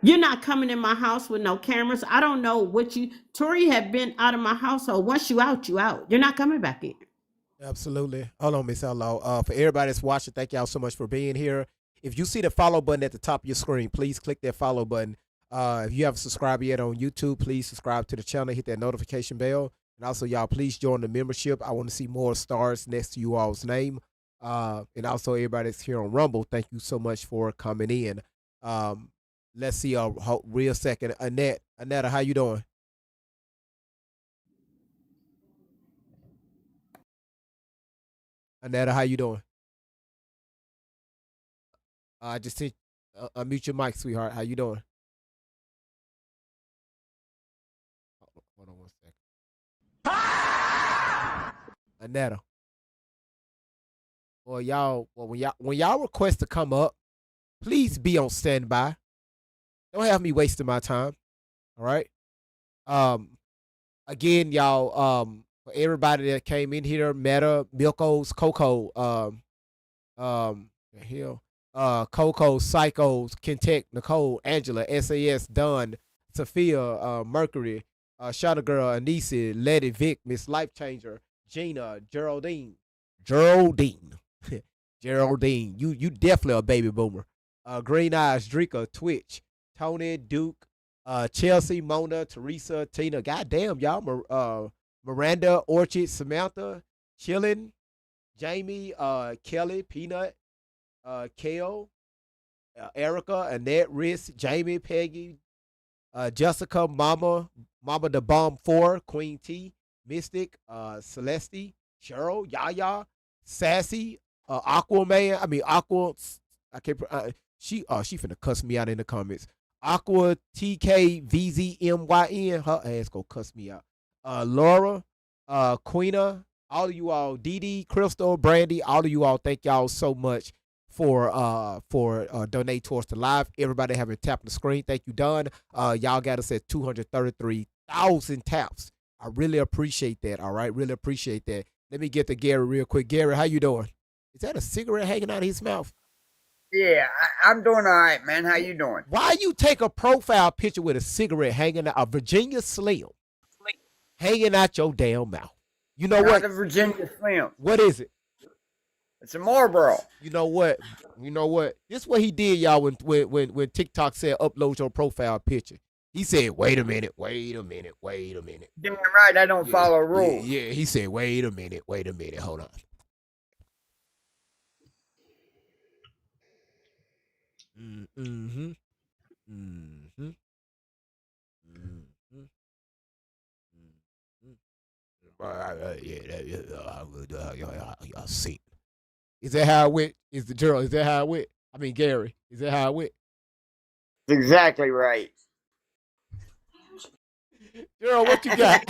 You're not coming in my house with no cameras. I don't know what you, Tori had been out of my household. Once you out, you out. You're not coming back in. Absolutely. Hold on, Miss Outlaw. For everybody that's watching, thank y'all so much for being here. If you see the follow button at the top of your screen, please click that follow button. If you haven't subscribed yet on YouTube, please subscribe to the channel, hit that notification bell. And also, y'all, please join the membership. I want to see more stars next to you all's name. And also, everybody that's here on Rumble, thank you so much for coming in. Let's see a real second. Annetta, how you doing? Annetta, how you doing? I just sent unmute your mic, sweetheart. How you doing? Hold on 1 second. Annetta. Well, when y'all request to come up, please be on standby. Don't have me wasting my time. All right. Again, y'all, for everybody that came in here, Meta, Milkos, Coco, Coco, Psychos, Kentech, Nicole, Angela, SAS, Dunn, Sophia, Mercury, Shadow Girl, Anisi, Letty, Vic, Miss Life Changer, Gina, Geraldine, Geraldine, you definitely a baby boomer. Green Eyes, Drika, Twitch, Tony, Duke, Chelsea, Mona, Teresa, Tina. Goddamn, y'all. Miranda, Orchid, Samantha, Chillin, Jamie, Kelly, Peanut, Kale, Erica, Annette, Riss, Jamie, Peggy, Jessica, Mama the Bomb 4, Queen T, Mystic, Celeste, Cheryl, Yaya, Sassy, Aquaman. I mean Aqua. I can't. She finna cuss me out in the comments. Aqua TKVZMYN. Her ass go cuss me out. Laura, Queena, all of you all, Dee, Crystal, Brandy, all of you all. Thank y'all so much for donate towards the live. Everybody having tapped the screen. Thank you, Don. Y'all got us at 233,000 taps. I really appreciate that. All right, really appreciate that. Let me get to Gary real quick. Gary, how you doing? Is that a cigarette hanging out of his mouth? Yeah, I'm doing all right, man. How you doing? Why you take a profile picture with a cigarette hanging out, a Virginia Slim, hanging out your damn mouth? You know what? Not a Virginia Slim. What is it? It's a Marlboro. You know what? This is what he did, y'all, when TikTok said upload your profile picture. He said, wait a minute. Damn right, I don't follow rules. Yeah, he said, wait a minute, hold on. Mm-hmm. Mm-hmm. Mm-hmm. Y'all see. Is that how it went? Is that how it went? I mean, Gary, is that how it went? That's exactly right. Gerald, what you got?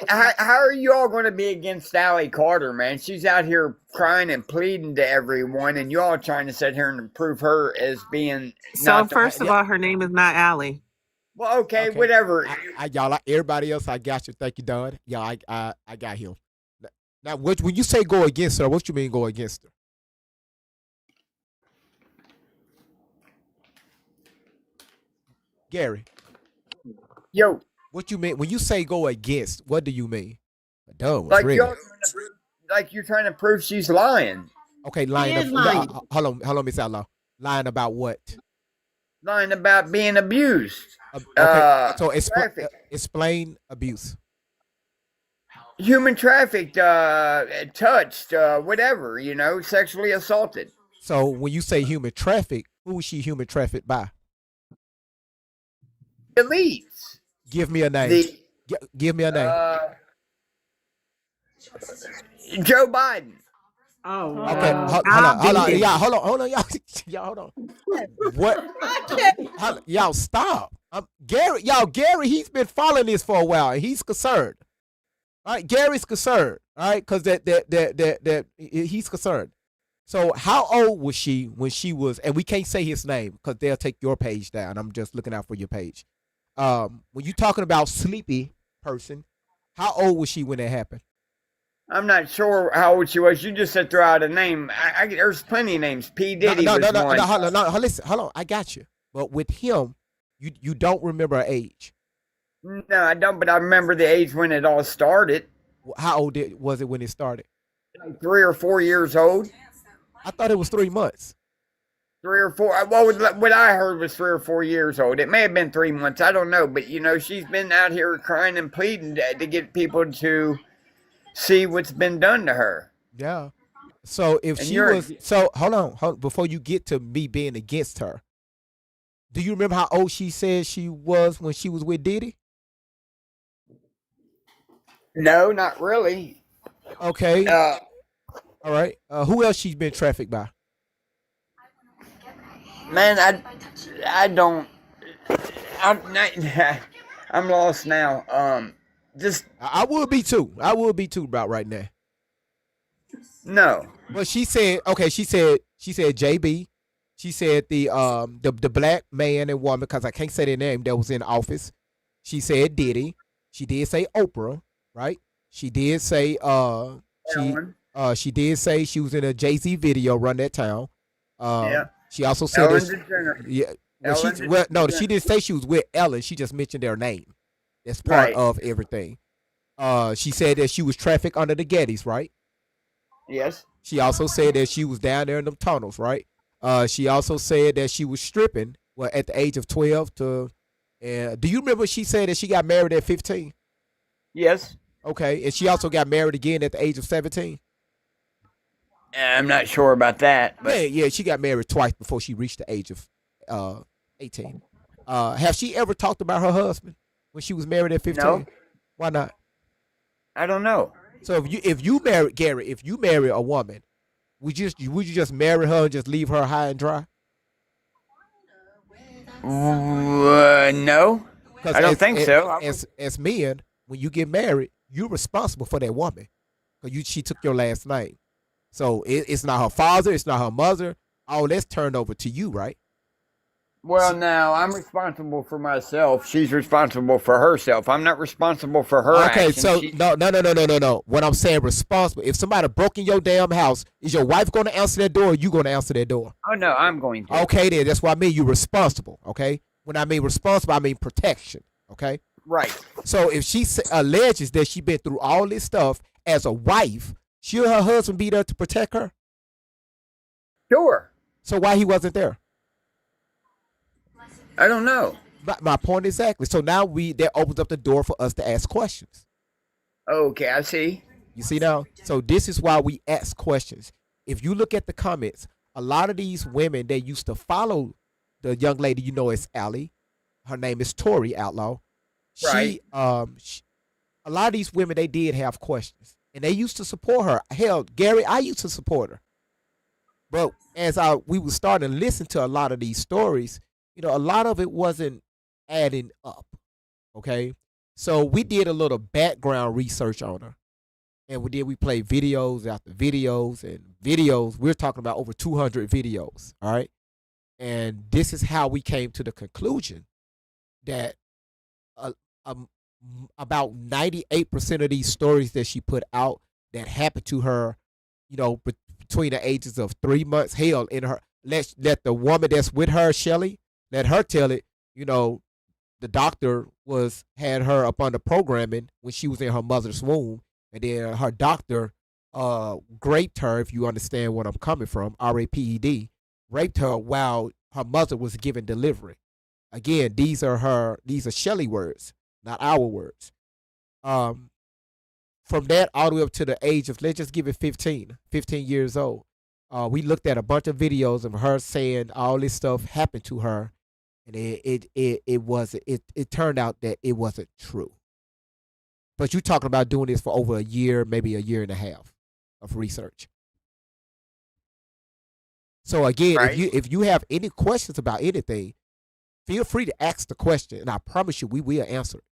How are you all going to be against Allie Carter, man? She's out here crying and pleading to everyone, and you all trying to sit here and prove her as being. So first of all, her name is not Allie. Well, okay. Whatever. Y'all, everybody else, I got you. Thank you, Don. Yeah, I got him. Now, when you say go against her, what you mean go against her? Gary. Yo. What you mean when you say go against? What do you mean? Like you're trying to prove she's lying. Okay, lying. Hold on, Miss Outlaw. Lying about what? Lying about being abused. Okay, so explain abuse. Human trafficked, touched, whatever, sexually assaulted. So when you say human traffic, who is she human trafficked by? Elites. Give me a name. Give me a name. Joe Biden. Oh, okay. Hold on. Y'all, hold on. Y'all, hold on. What? Y'all, stop. Gary, he's been following this for a while, and he's concerned. All right, Gary's concerned. All right, because that he's concerned. So, how old was she when she was? And we can't say his name because they'll take your page down. I'm just looking out for your page. when you talking about sleepy person, how old was she when that happened? I'm not sure how old she was. You just said throw out a name. There's plenty of names. P. Diddy was one. Listen, hold on. I got you. But with him, you don't remember her age. No, I don't. But I remember the age when it all started. How old was it when it started? Like 3 or 4 years old. I thought it was 3 months. 3 or 4. Well, what I heard was 3 or 4 years old. It may have been 3 months. I don't know. But, she's been out here crying and pleading to get people to see what's been done to her. Yeah. So if she was, hold on, before you get to me being against her, do you remember how old she said she was when she was with Diddy? No, not really. Okay. All right. Who else she's been trafficked by? Man, I don't. I'm lost now. I would be too. I would be too about right now. No. Well, she said JB. She said the black man and woman, because I can't say their name, that was in office. She said Diddy. She did say Oprah, right? She did say she did say she was in a Jay-Z video Run That Town. Yeah. She also said Ellen DeGeneres. Yeah. She didn't say she was with Ellen. She just mentioned their name. That's part of everything. She said that she was trafficked under the Gettys, right? Yes. She also said that she was down there in them tunnels, right? She also said that she was stripping at the age of 12 to. Do you remember she said that she got married at 15? Yes. Okay, and she also got married again at the age of 17. I'm not sure about that. But Yeah, she got married twice before she reached the age of 18. Have she ever talked about her husband when she was married at 15? No. Why not? I don't know. So if you marry Gary, if you marry a woman, would you just marry her and just leave her high and dry? No, I don't think so. As men, when you get married, you're responsible for that woman because she took your last name. So it's not her father, it's not her mother. All that's turned over to you, right? Well, now I'm responsible for myself. She's responsible for herself. I'm not responsible for her. Okay, actions. so no. When I'm saying responsible, if somebody broke in your damn house, is your wife going to answer that door or you going to answer that door? Oh, no, I'm going to. Okay, then that's what I mean. You're responsible, okay? When I mean responsible, I mean protection, okay? Right. So if she alleges that she been through all this stuff as a wife, should her husband be there to protect her? Sure. So why he wasn't there? I don't know. My point exactly. So now that opens up the door for us to ask questions. Okay, I see. You see now? So this is why we ask questions. If you look at the comments, a lot of these women, they used to follow the young lady you know as Allie. Her name is Tori Outlaw. Right. A lot of these women, they did have questions. And they used to support her. Hell, Gary, I used to support her. But as we were starting to listen to a lot of these stories, a lot of it wasn't adding up, okay? So we did a little background research on her. And we played videos after videos and videos. We're talking about over 200 videos, all right? And this is how we came to the conclusion that about 98% of these stories that she put out that happened to her, between the ages of 3 months, hell, in her, let the woman that's with her, Shelly, let her tell it, the doctor had her up under programming when she was in her mother's womb. And then her doctor raped her, if you understand what I'm coming from, RAPED, raped her while her mother was giving delivery. Again, these are Shelly words, not our words. From that all the way up to the age of, let's just give it 15 years old. We looked at a bunch of videos of her saying all this stuff happened to her. And it turned out that it wasn't true. But you're talking about doing this for over a year, maybe a year and a half of research. So again, Right. if you have any questions about anything, feel free to ask the question, and I promise you we will answer it.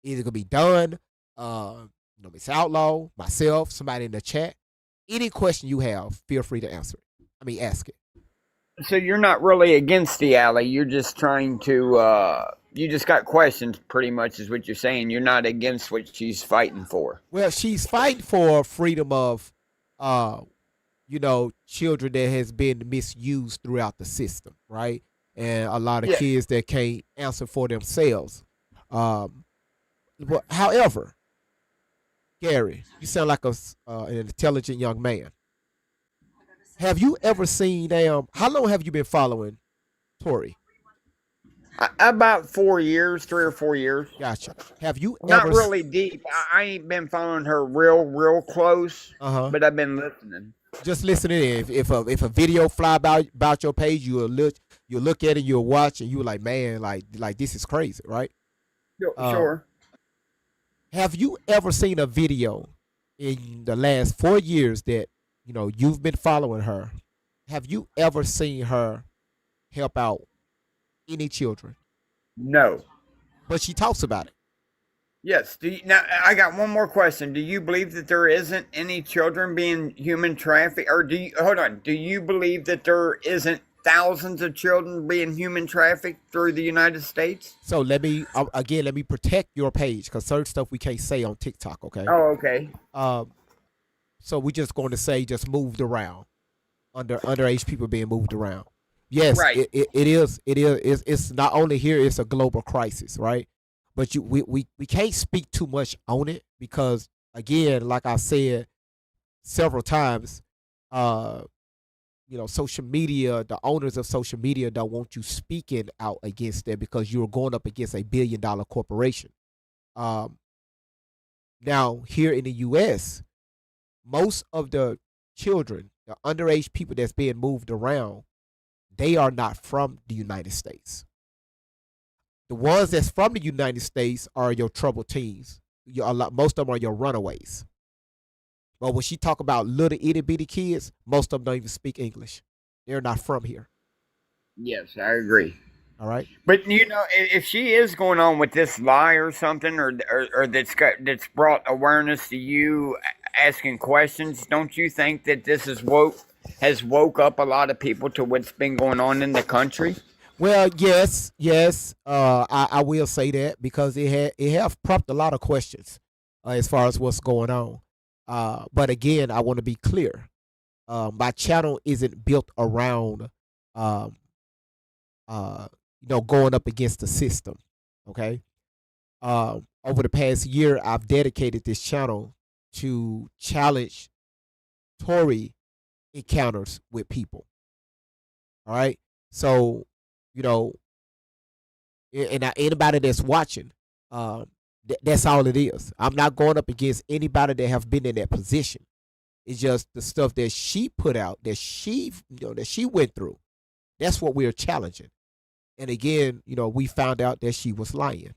Either gonna be done, Miss Outlaw, myself, somebody in the chat. Any question you have, feel free to answer it. Ask it. So you're not really against the alley. You're just trying to you just got questions, pretty much, is what you're saying. You're not against what she's fighting for. Well, she's fighting for freedom of, children that has been misused throughout the system, right? And a lot of Yeah. kids that can't answer for themselves. However, Gary, you sound like an intelligent young man. Have you ever seen how long have you been following Tori? About 4 years, 3 or 4 years. Gotcha. Have you Not ever really deep. I ain't been following her real close, Uh-huh. but I've been listening. just listening in? If a video fly about your page, you'll look at it, you'll watch, and you're like, man, like this is crazy, right? Sure. Have you ever seen a video in the last 4 years that you've been following her? Have you ever seen her help out any children? No. But she talks about it. Yes. Now, I got one more question. Do you believe that there isn't any children being human trafficked? Or do you believe that there isn't thousands of children being human trafficked through the United States? So let me protect your page, because certain stuff we can't say on TikTok, okay? Oh, okay. So we're just going to say just moved around, underage people being moved around. Yes, Right. it is. It's not only here; it's a global crisis, right? But we can't speak too much on it because, again, like I said several times, social media, the owners of social media don't want you speaking out against that because you're going up against a $1 billion corporation. Now, here in the U.S., most of the children, the underage people that's being moved around, they are not from the United States. The ones that's from the United States are your troubled teens. Most of them are your runaways. But when she talk about little itty bitty kids, most of them don't even speak English. They're not from here. Yes, I agree. All right. But if she is going on with this lie or something, or that's brought awareness to you asking questions, don't you think that this has woke up a lot of people to what's been going on in the country? Well, yes. I will say that because it have prompted a lot of questions as far as what's going on. But again, I want to be clear. My channel isn't built around, going up against the system. Okay. Over the past year, I've dedicated this channel to challenge Tory encounters with people. All right. So, anybody that's watching, that's all it is. I'm not going up against anybody that have been in that position. It's just the stuff that she put out, that she went through. That's what we're challenging. And again, we found out that she was lying.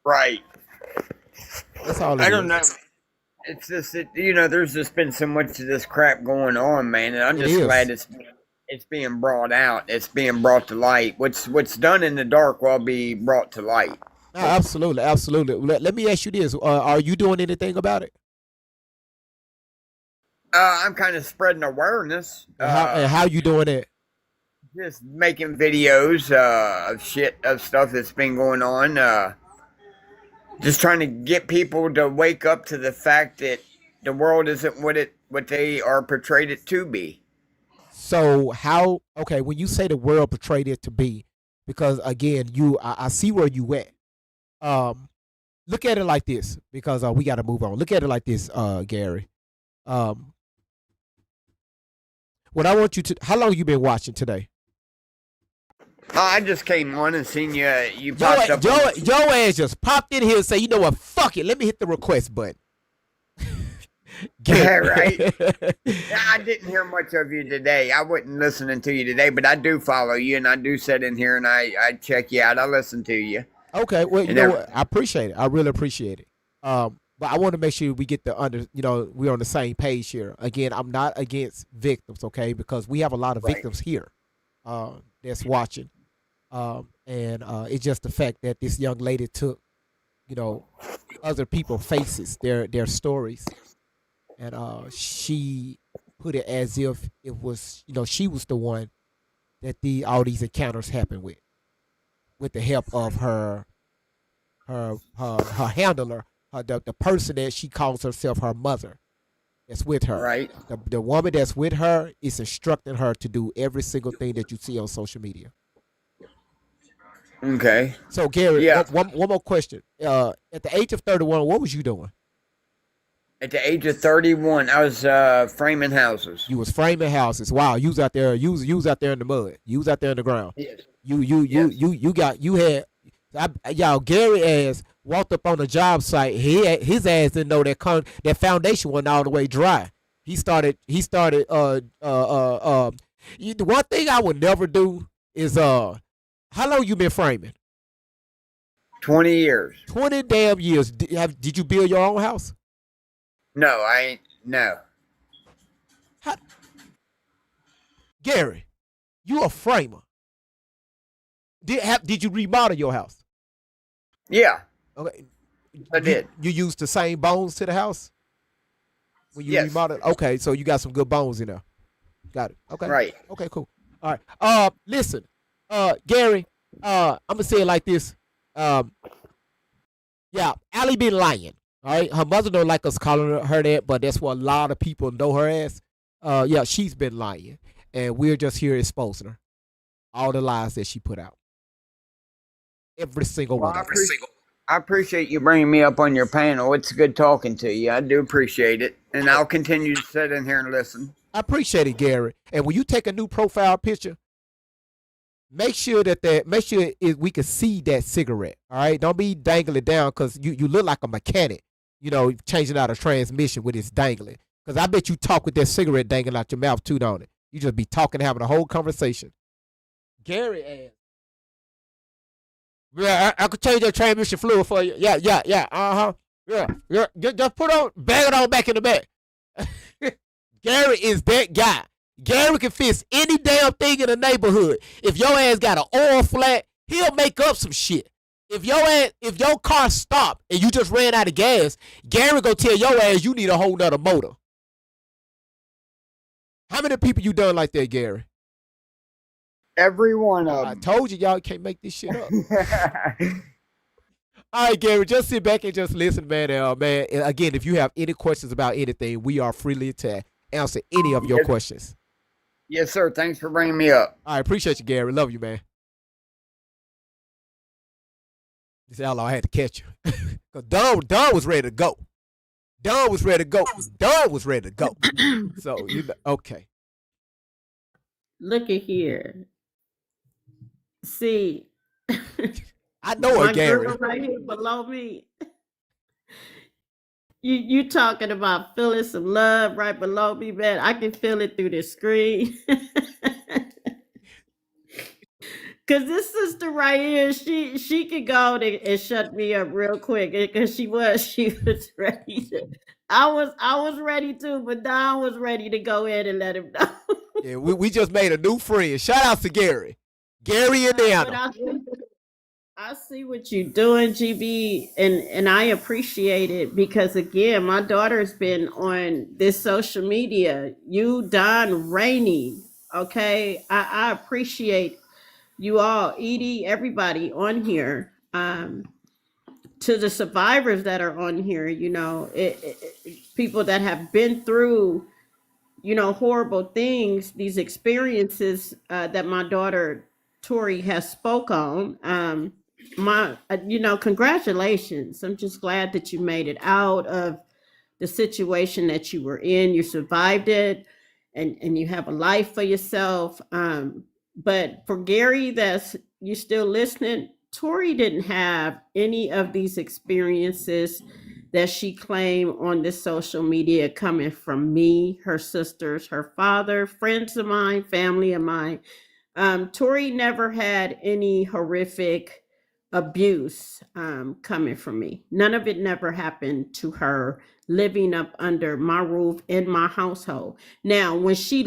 Right. That's all it I don't is. know. It's just there's just been so much of this crap going on, man, and I'm It just is. glad it's being brought out. It's being brought to light. What's done in the dark will be brought to light. No, absolutely. Let me ask you this: are you doing anything about it? I'm kind of spreading awareness. And how you doing it? Just making videos of stuff that's been going on. Just trying to get people to wake up to the fact that the world isn't what they are portrayed it to be. So when you say the world portrayed it to be, because again, I see where you at. Look at it like this, because we got to move on. Look at it like this, Gary. What I want you to, how long you been watching today? I just came on and seen you popped up. Your ass just popped in here and say, you know what, fuck it, let me hit the request button. Yeah, right. I didn't hear much of you today. I wasn't listening to you today, but I do follow you, and I do sit in here and I check you out. I listen to you. Okay, well, you know what? I appreciate it. I really appreciate it. But I want to make sure we get we're on the same page here. Again, I'm not against victims, okay? Because we have a lot of victims here that's watching. And it's just the fact that this young lady took, other people's faces, their stories, and she put it as if it was, she was the one that all these encounters happened with. with the help of her handler, the person that she calls herself her mother, that's with her. Right. The woman that's with her is instructing her to do every single thing that you see on social media. Okay. So Gary, Yeah. one more question. At the age of 31, what was you doing? At the age of 31, I was framing houses. You was framing houses. Wow, you was out there. You was out there in the mud. You was out there in the ground. Yes. Y'all. Gary ass walked up on the job site. His ass didn't know that foundation wasn't all the way dry. He started. The one thing I would never do is how long you been framing? 20 years. 20 damn years. Did you build your own house? No, I ain't. No. Gary, you a framer. Did you remodel your house? Yeah. Okay. I did. You used the same bones to the house when you remodeled? Okay, so you got some good bones in there. Got it. Okay. Right. Okay, cool. All right. Listen, Gary, I'm gonna say it like this. Yeah, Allie been lying. All right. Her mother don't like us calling her that, but that's what a lot of people know her as. Yeah, she's been lying. And we're just here exposing her. All the lies that she put out. Every single one of them. I appreciate you bringing me up on your panel. It's good talking to you. I do appreciate it. And I'll continue to sit in here and listen. I appreciate it, Gary. And when you take a new profile picture, make sure we can see that cigarette. All right, don't be dangling it down because you look like a mechanic. You know, changing out a transmission with its dangling. Because I bet you talk with that cigarette dangling out your mouth too, don't it? You just be talking, having a whole conversation. Gary asked, yeah, I could change that transmission fluid for you. Yeah, uh-huh. Yeah. Just bag it on back in the back. Gary is that guy. Gary can fix any damn thing in the neighborhood. If your ass got an oil flat, he'll make up some shit. If your car stopped and you just ran out of gas, Gary gonna tell your ass you need a whole nother motor. How many people you done like that, Gary? Every one of them. I told you y'all can't make this shit up. All right, Gary, just sit back and just listen, man. Man, and again, if you have any questions about anything, we are freely to answer any of your questions. Yes, sir. Thanks for bringing me up. I appreciate you, Gary. Love you, man. This is how I had to catch you. Because Don was ready to go. Don was ready to go. So, okay. Look at here. See, I know it, Gary. Girl right here below me. You talking about feeling some love right below me, man. I can feel it through the screen. Cause this sister right here, she could go and shut me up real quick because she was ready to. I was ready to, but Don was ready to go in and let him know. Yeah, we just made a new friend. Shout out to Gary. Gary and Anna. I see what you're doing, GB, and I appreciate it because again, my daughter's been on this social media. You, Don Rainey, okay? I appreciate you all, Edie, everybody on here. To the survivors that are on here, you know, people that have been through, you know, horrible things, these experiences that my daughter Tori has spoke on. Congratulations. I'm just glad that you made it out of the situation that you were in. You survived it and you have a life for yourself. But for Gary, that's you still listening, Tori didn't have any of these experiences that she claimed on this social media coming from me, her sisters, her father, friends of mine, family of mine. Tori never had any horrific abuse coming from me. None of it never happened to her living up under my roof in my household. Now, when she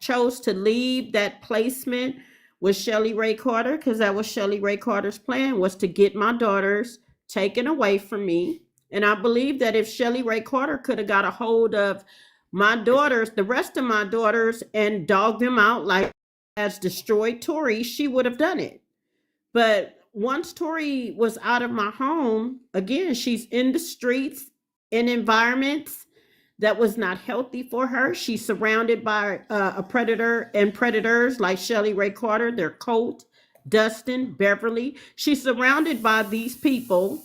chose to leave that placement with Shelly Ray Carter, because that was Shelly Ray Carter's plan, was to get my daughters taken away from me. And I believe that if Shelly Ray Carter could have got a hold of my daughters, the rest of my daughters, and dogged them out like has destroyed Tori, she would have done it. But once Tori was out of my home, again, she's in the streets, in environments that was not healthy for her. She's surrounded by a predator and predators like Shelly Ray Carter, their Colt, Dustin, Beverly. She's surrounded by these people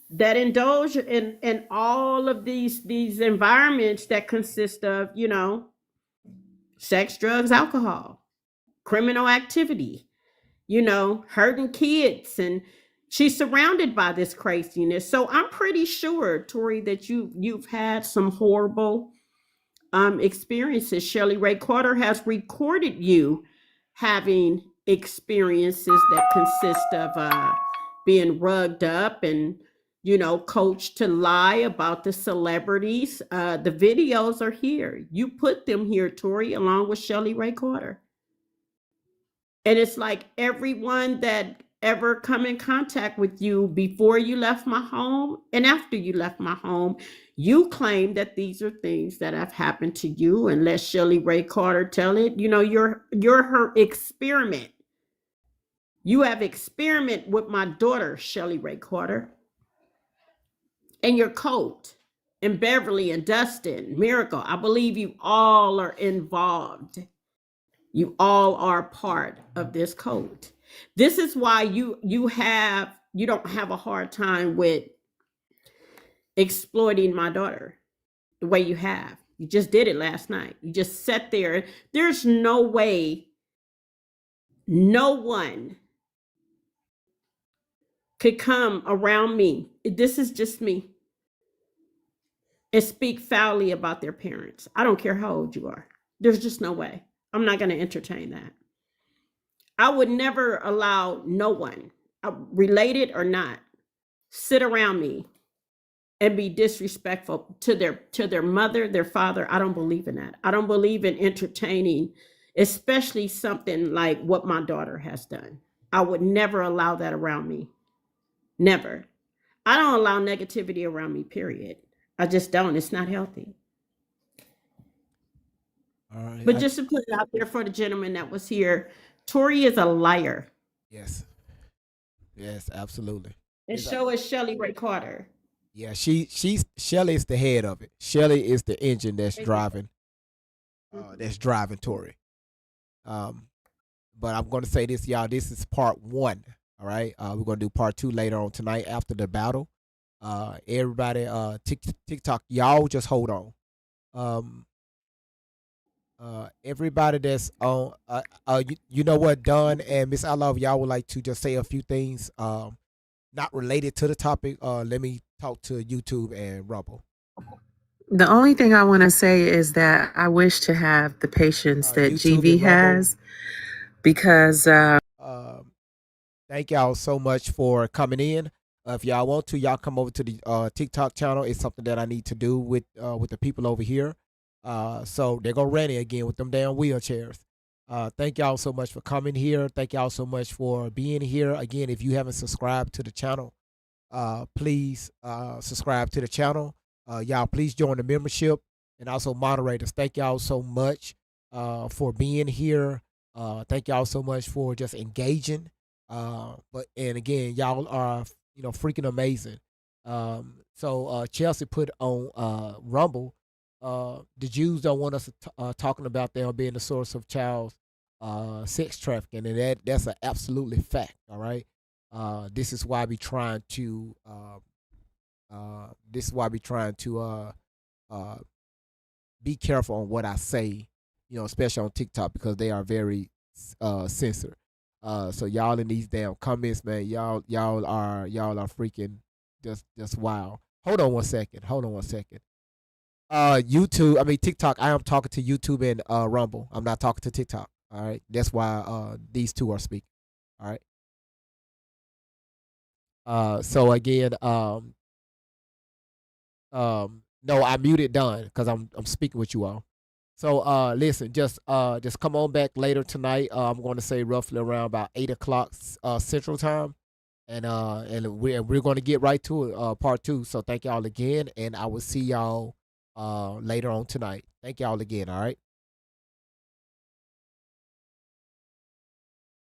that indulge in all of these environments that consist of, you know, sex, drugs, alcohol, criminal activity, you know, hurting kids, and she's surrounded by this craziness. So I'm pretty sure, Tori, that you've had some horrible experiences. Shelly Ray Carter has recorded you having experiences that consist of being rugged up and, you know, coached to lie about the celebrities. The videos are here. You put them here, Tori, along with Shelly Ray Carter. And it's like everyone that ever come in contact with you before you left my home and after you left my home, you claim that these are things that have happened to you, and let Shelly Ray Carter tell it. You know, you're her experiment. You have experiment with my daughter, Shelly Ray Carter, and your Colt, and Beverly and Dustin, Miracle. I believe you all are involved. You all are part of this cult. This is why you don't have a hard time with exploiting my daughter the way you have. You just did it last night. You just sat there. There's no way no one could come around me. This is just me. And speak foully about their parents. I don't care how old you are. There's just no way. I'm not going to entertain that. I would never allow no one, related or not, sit around me and be disrespectful to their mother, their father. I don't believe in that. I don't believe in entertaining, especially something like what my daughter has done. I would never allow that around me. Never. I don't allow negativity around me, period. I just don't. It's not healthy. All right. But just to put it out there for the gentleman that was here, Tori is a liar. Yes. Yes, absolutely. And so is Shelly Ray Carter. Yeah, Shelly is the head of it. Shelly is the engine that's driving Tori. But I'm going to say this, y'all. This is part 1. All right. We're going to do part 2 later on tonight after the battle. Everybody, TikTok, y'all just hold on. Everybody that's on, you know what, Don and Miss I Love, y'all would like to just say a few things, not related to the topic. Let me talk to YouTube and Rumble. The only thing I want to say is that I wish to have the patience that YouTube GV and Rumble. has, because Thank y'all so much for coming in. If y'all want to, y'all come over to the TikTok channel. It's something that I need to do with the people over here. So they're gonna run it again with them damn wheelchairs. Thank y'all so much for coming here. Thank y'all so much for being here. Again, if you haven't subscribed to the channel, please subscribe to the channel. Y'all please join the membership, and also moderators. Thank y'all so much for being here. Thank y'all so much for just engaging. And again, y'all are freaking amazing. So Chelsea put on Rumble. The Jews don't want us talking about them being the source of child sex trafficking, and that's an absolutely fact. All right. This is why we trying to. This is why we trying to be careful on what I say. Especially on TikTok, because they are very censored. So y'all in these damn comments, man, y'all are freaking just wild. Hold on one second. TikTok, I am talking to YouTube and Rumble. I'm not talking to TikTok. All right. That's why these two are speaking. All right. So again, no, I muted Don because I'm speaking with you all. So listen, just come on back later tonight. I'm going to say roughly around about 8:00 Central Time, and we're going to get right to it, part 2. So thank y'all again, and I will see y'all later on tonight. Thank y'all again. All right.